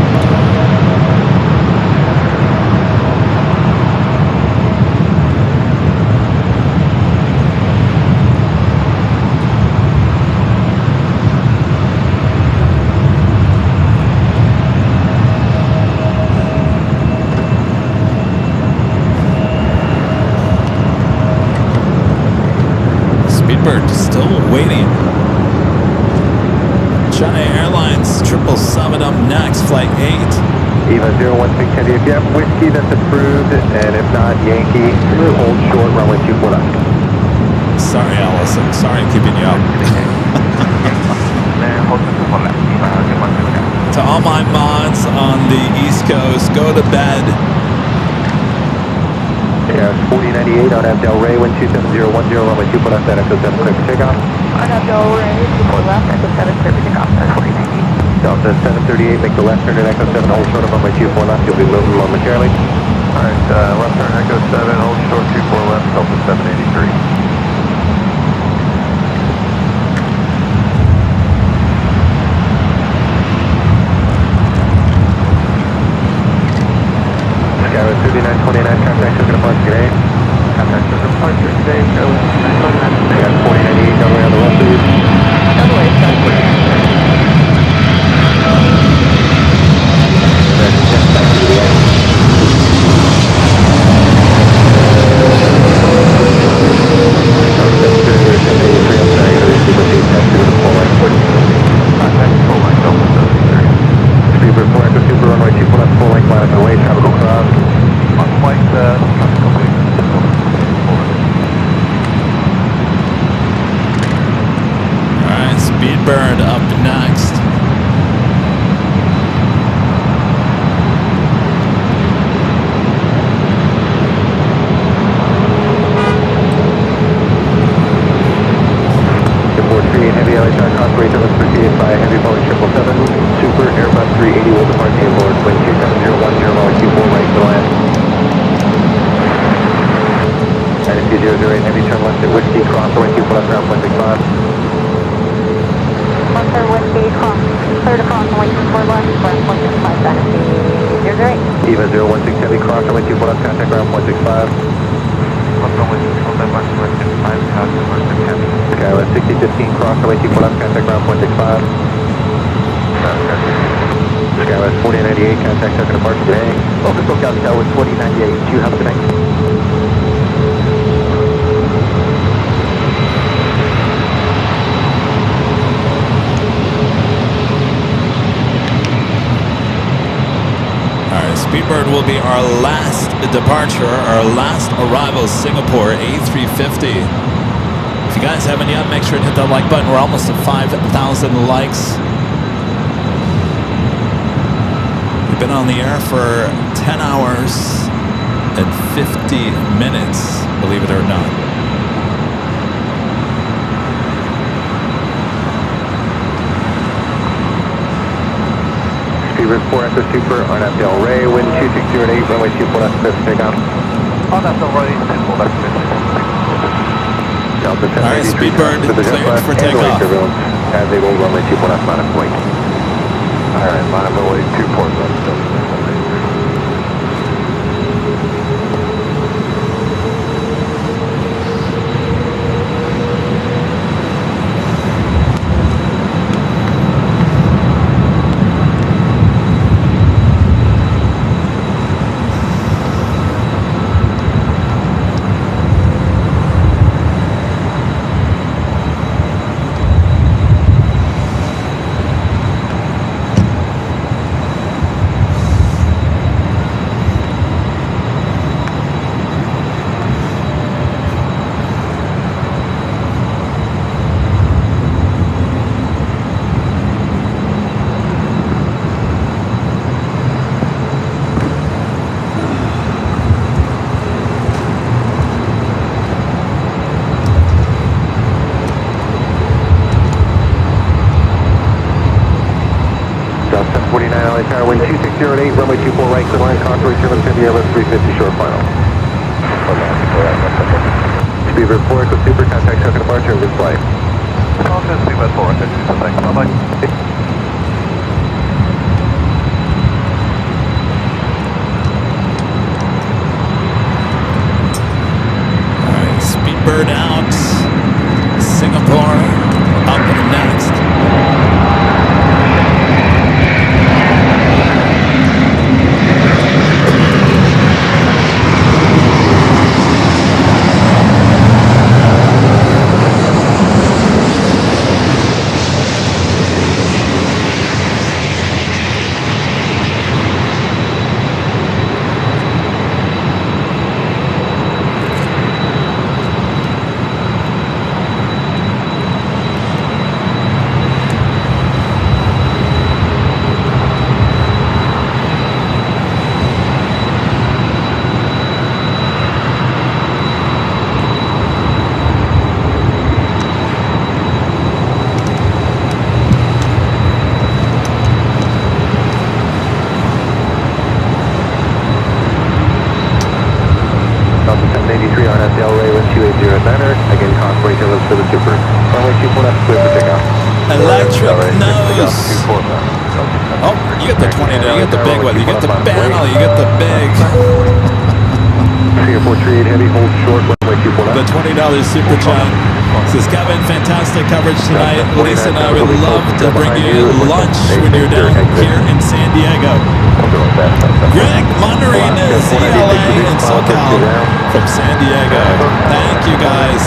Speedbird still waiting. China Airlines 777 up next, Flight 8. EVA 016 Heavy, if you have whiskey that's approved, and if not, Yankee, hold short, runway 24 left. Sorry, Allison. Sorry keeping you up. To all my mods on the East Coast, go to bed. Yeah, 4098 on Delray, 12710, runway 24 left at Echo 7, clear for takeoff. RNAV Delray, 24 left, Echo 7, clear for takeoff, 4098. Delta 738, make the left turn at Echo 7, hold short of runway 24 left, you'll be moving momentarily. Alright, left turn Echo 7, hold short 24 left, Delta 783. Skyway 3929, contact took departure today. Contact took departure today, Skyway 3929. They got 4098, double on the left, please. Double A, Skyway 49. Then just back to the end. Speedbird 4 Echo Super, runway 24 left, full length, line up and away, tropical cross. On flight, tropical wave. Alright, Speedbird up next. Heavy LHR Conqueror, let's proceed by Heavy Boeing 777, Super Airbus 380 will depart Gaylord, wind 27010, runway 24 right to land. NSC 008, Heavy turn left at Whiskey, cross runway 24 left, ground 165. Monster Whiskey, cross, clear to cross, runway 24 left, ground 165, NSC 008. EVA 016 Heavy, cross runway 24 left, contact ground 165. Skyway 6015, cross runway 24 left, contact ground 165. Skyway 4098, contact token departure today. Focus SoCal, Skyway 4098, you have a good night. Alright, Speedbird will be our last departure, our last arrival, Singapore A350. If you guys haven't yet, make sure to hit that like button. We're almost at 5,000 likes. We've been on the air for 10 hours and 50 minutes, believe it or not. Speedbird 4 Echo Super, RNAV Delray, wind 2608, runway 24 left, clear for takeoff. On that Delray, 24 left, Delta 1083. All right, Speedbird cleared for takeoff. As they will runway 24 left, minus weight. All right, minus runway 24 left. Wind 2608, runway 24 right, clear line, contour 750, airlift 350, short final. Speedbird 4, Echo Super, contact Chuck departure and good flight. Speedbird 4, Echo Super, thanks, bye-bye. Alright, Speedbird out. Singapore up next. Electric nose. Oh, you get the 20 now. You get the big one. You get the panel. You get the big. Singapore 38 heavy, hold short, runway 24 left. The $20 super chat. Says Kevin, fantastic coverage tonight. Lisa and I would love to bring you lunch when you're down here in San Diego. Greg Monterey, ZLA and SoCal from San Diego. Thank you guys.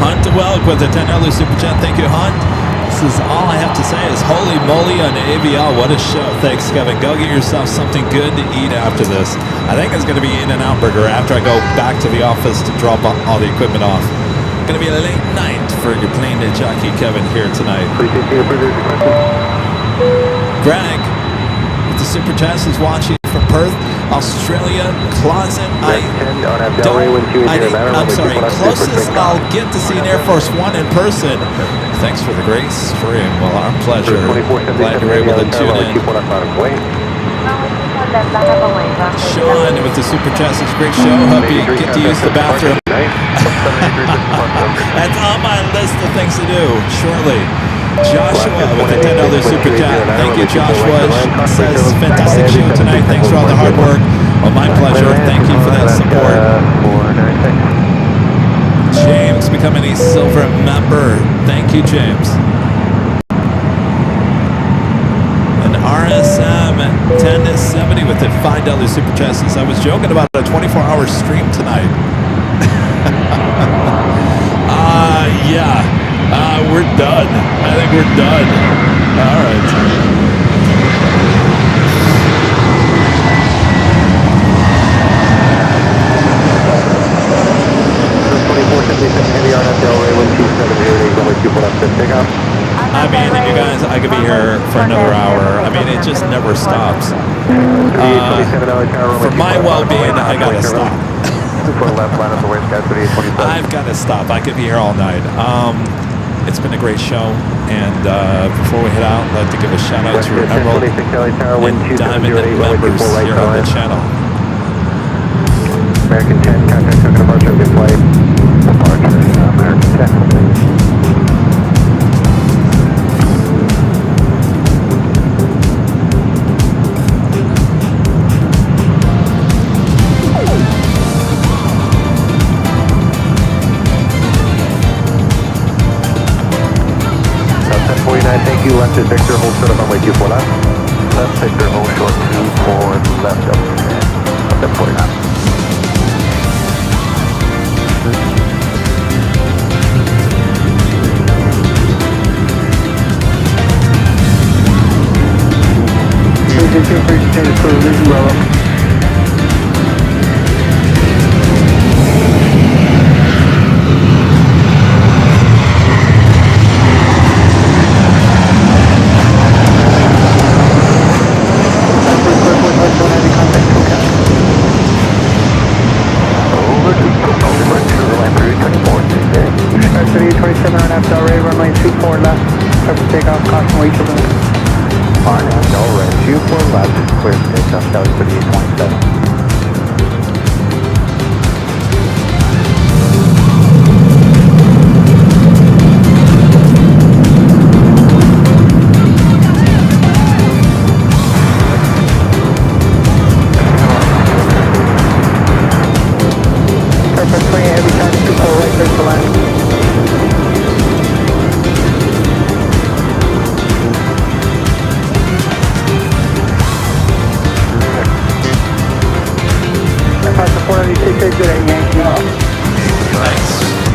Hunt Welk with the $10 super chat. Thank you, Hunt. This is all I have to say is holy moly on AVL. What a show. Thanks, Kevin. Go get yourself something good to eat after this. I think it's going to be In-N-Out Burger after I go back to the office to drop all the equipment off. Going to be a late night for your Plane Jockey Kevin here tonight. Greg with the super chat is watching from Perth, Australia. Closet. I'm sorry. Closest I'll get to see an Air Force One in person. Thanks for the great stream. Well, our pleasure. Glad you're able to tune in. Sean with the super chat says great show. Hope you get to use the bathroom. That's on my list of things to do shortly. Joshua with the $10 super chat. Thank you, Joshua. Says fantastic show tonight. Thanks for all the hard work. Well, my pleasure. Thank you for that support. James becoming a silver member. Thank you, James. An RSM 1070 with the $5 super chat says I was joking about a 24-hour stream tonight. Yeah. We're done. I think we're done. All right. I mean, you guys, I could be here for another hour. I mean, it just never stops. For my well-being, I gotta stop. I've got to stop. I could be here all night. It's been a great show, and before we head out, I'd like to give a shout out to Western Emerald 26 LA Tower, wind and Diamond 2708, runway members 24 right here on the side. channel. American 10, contact token departure, good flight. Departure, American 10. Thank you. Left is Victor, hold short of runway 24 left. Left Victor, hold short 24 left up. Up 49.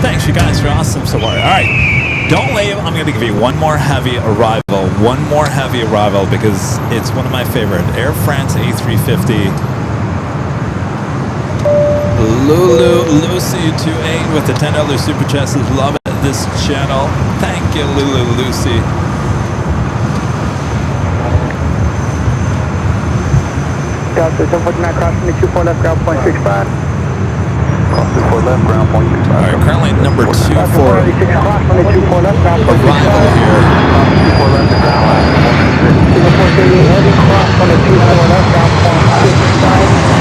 Thanks, you guys are awesome so far. All right, don't leave. I'm going to give you one more heavy arrival. One more heavy arrival because it's one of my favorite. Air France A350. Lulu Lucy 28 with the $10 super chest is loving this channel. Thank you, Lulu Lucy. Delta 749 crossing the 24 left, ground point 65. Cross 24 left, ground point 65. All right, currently number 2 for arrival here. Cross on the 24 left, ground point 65. Singapore left to ground line. Singapore 38 heavy, cross on the 24 left, ground point 65.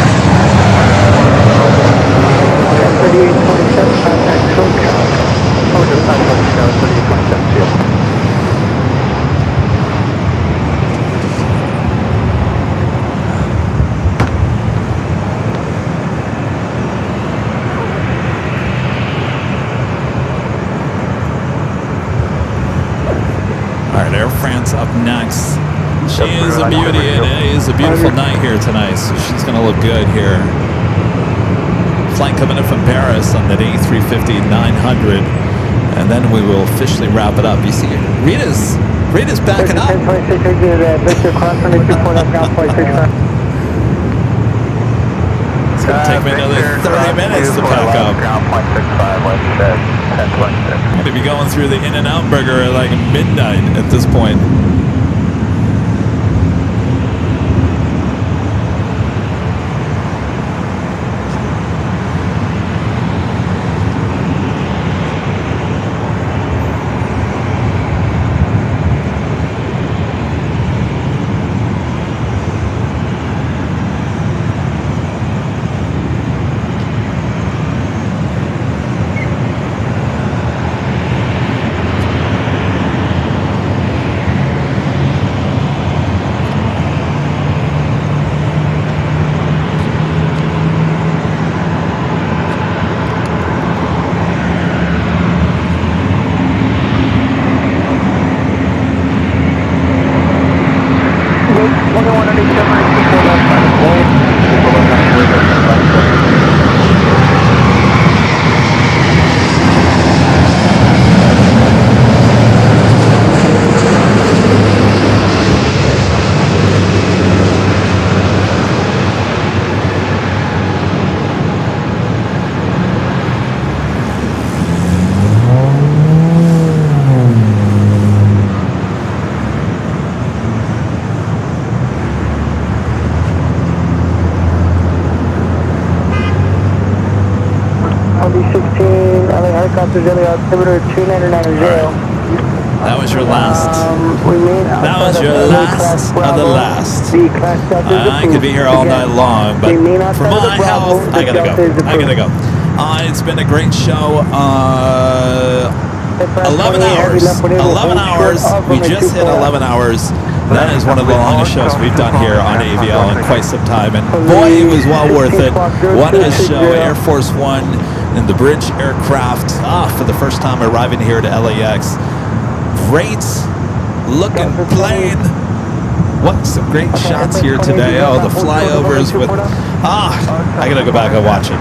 3827, contact SoCal. Oh, just not SoCal, 3827 field. Air France up next. She is a beauty. It is a beautiful night here tonight, so she's going to look good here. Flight coming in from Paris on that A350-900, and then we will officially wrap it up. You see, Rita's backing up. It's going to take me another 30 minutes to pack up. Ground point 65, like you said, 1026. I'm going to be going through the In-N-Out Burger at like midnight at this point. LA helicopters, LA altimeter 2990. That was your last. That was your last of the last. I could be here all night long, but for my health, I gotta go. I gotta go. It's been a great show. 11 hours. 11 hours. We just hit 11 hours. That is one of the longest shows we've done here on AVL in quite some time. And boy, it was well worth it. What a show. Air Force One in the bridge aircraft. For the first time arriving here to LAX. Great looking plane. What some great shots here today. Oh, the flyovers with... I gotta go back and watch it.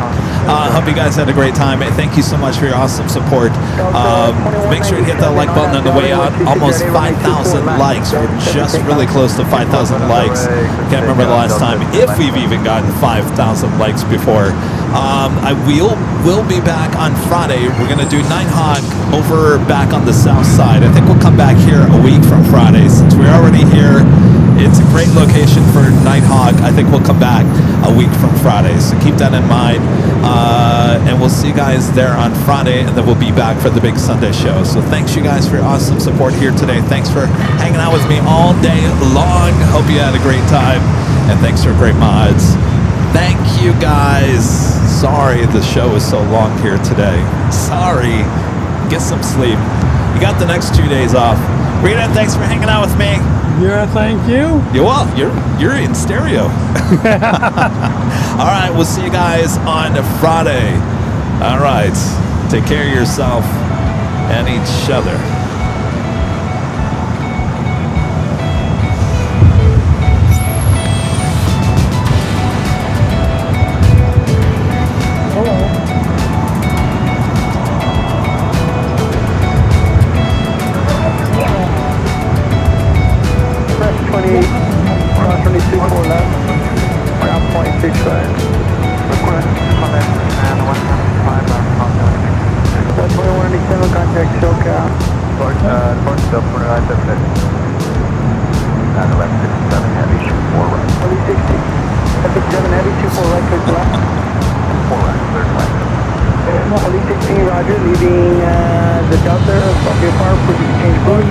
Hope you guys had a great time. Thank you so much for your awesome support. Make sure you hit that like button on the way out. Almost 5,000 likes. We're just really close to 5,000 likes. Can't remember the last time, if we've even gotten 5,000 likes before. We'll be back on Friday. We're going to do Nighthawk over back on the south side. I think we'll come back here a week from Friday. Since we're already here, it's a great location for Nighthawk. I think we'll come back a week from Friday. So keep that in mind. And we'll see you guys there on Friday, and then we'll be back for the big Sunday show. So thanks you guys for your awesome support here today. Thanks for hanging out with me all day long. Hope you had a great time, and thanks for great mods. Thank you guys. Sorry the show is so long here today. Sorry. Get some sleep. You got the next 2 days off. Rita, thanks for hanging out with me. Yeah, thank you. You're in stereo. All right, we'll see you guys on Friday. All right, take care of yourself and each other. Cross 22, 4 left, ground point 65. Request comment and 175 contact. 2187, contact SoCal. Torch up for 976. 1167 heavy, shoot 4 right. Heavy 60. Epic 7 heavy, 24 right, clear to left. 4 right, clear to left. Elite 16, roger, leaving the Delta, stop your power, put you change course.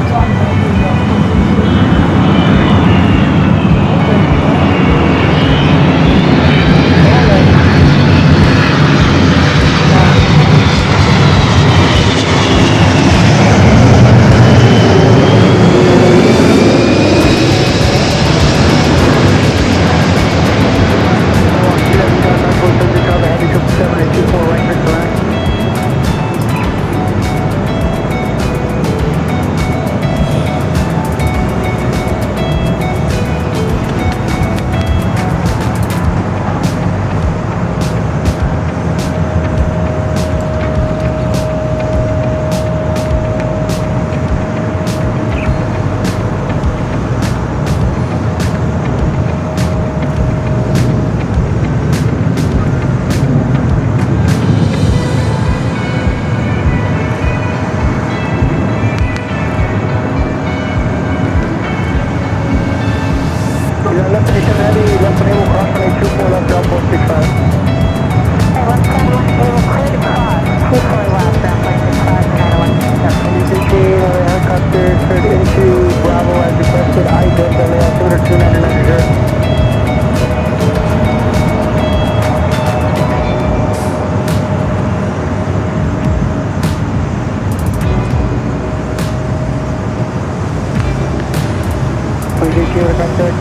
contact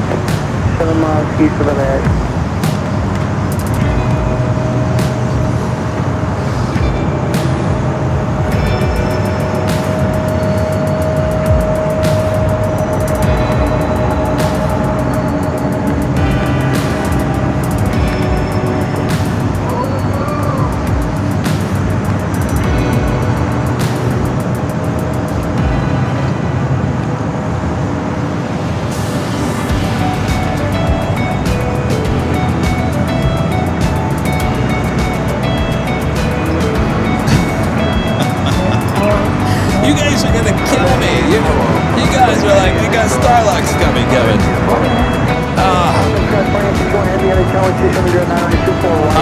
7 miles east of LAX. You guys are gonna kill me. You guys are like, we got Starlux coming, Kevin.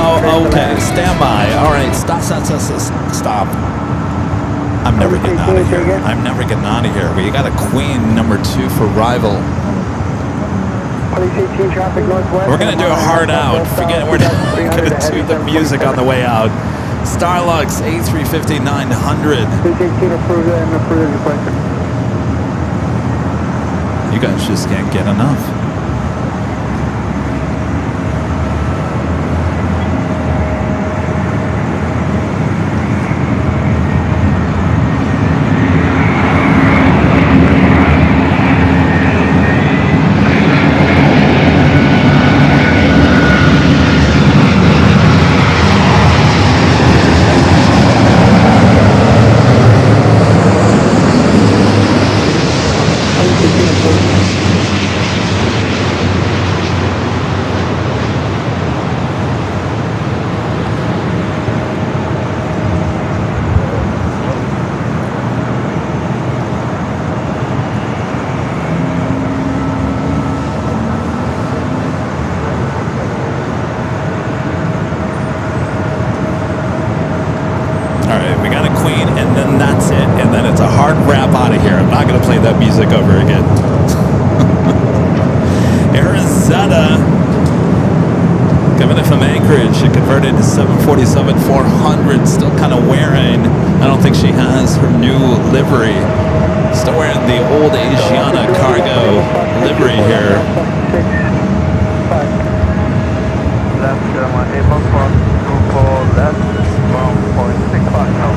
Oh, okay. Stand by. All right. Stop. I'm never getting out of here. I'm never getting out of here. We got a Queen number 2 for Rival. We're going to do a hard out. Forget we're going to do the music on the way out. Starlux A350 900. You guys just can't get enough. Music over again. Arizona coming in from Anchorage. She converted to 747-400. Still kind of wearing. I don't think she has her new livery. Still wearing the old Asiana cargo livery here. Left, table for 24 left, 1.65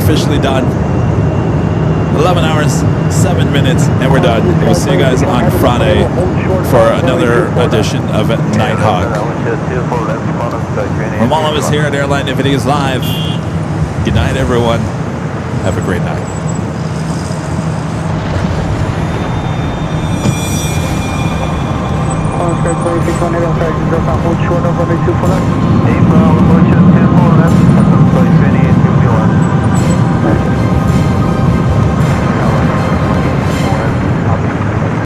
Officially done. 11 hours, 7 minutes, and we're done. We'll see you guys on Friday for another edition of Nighthawk. From all of us here at Airline Videos Live, good night, everyone. Have a great night. April, 2 left,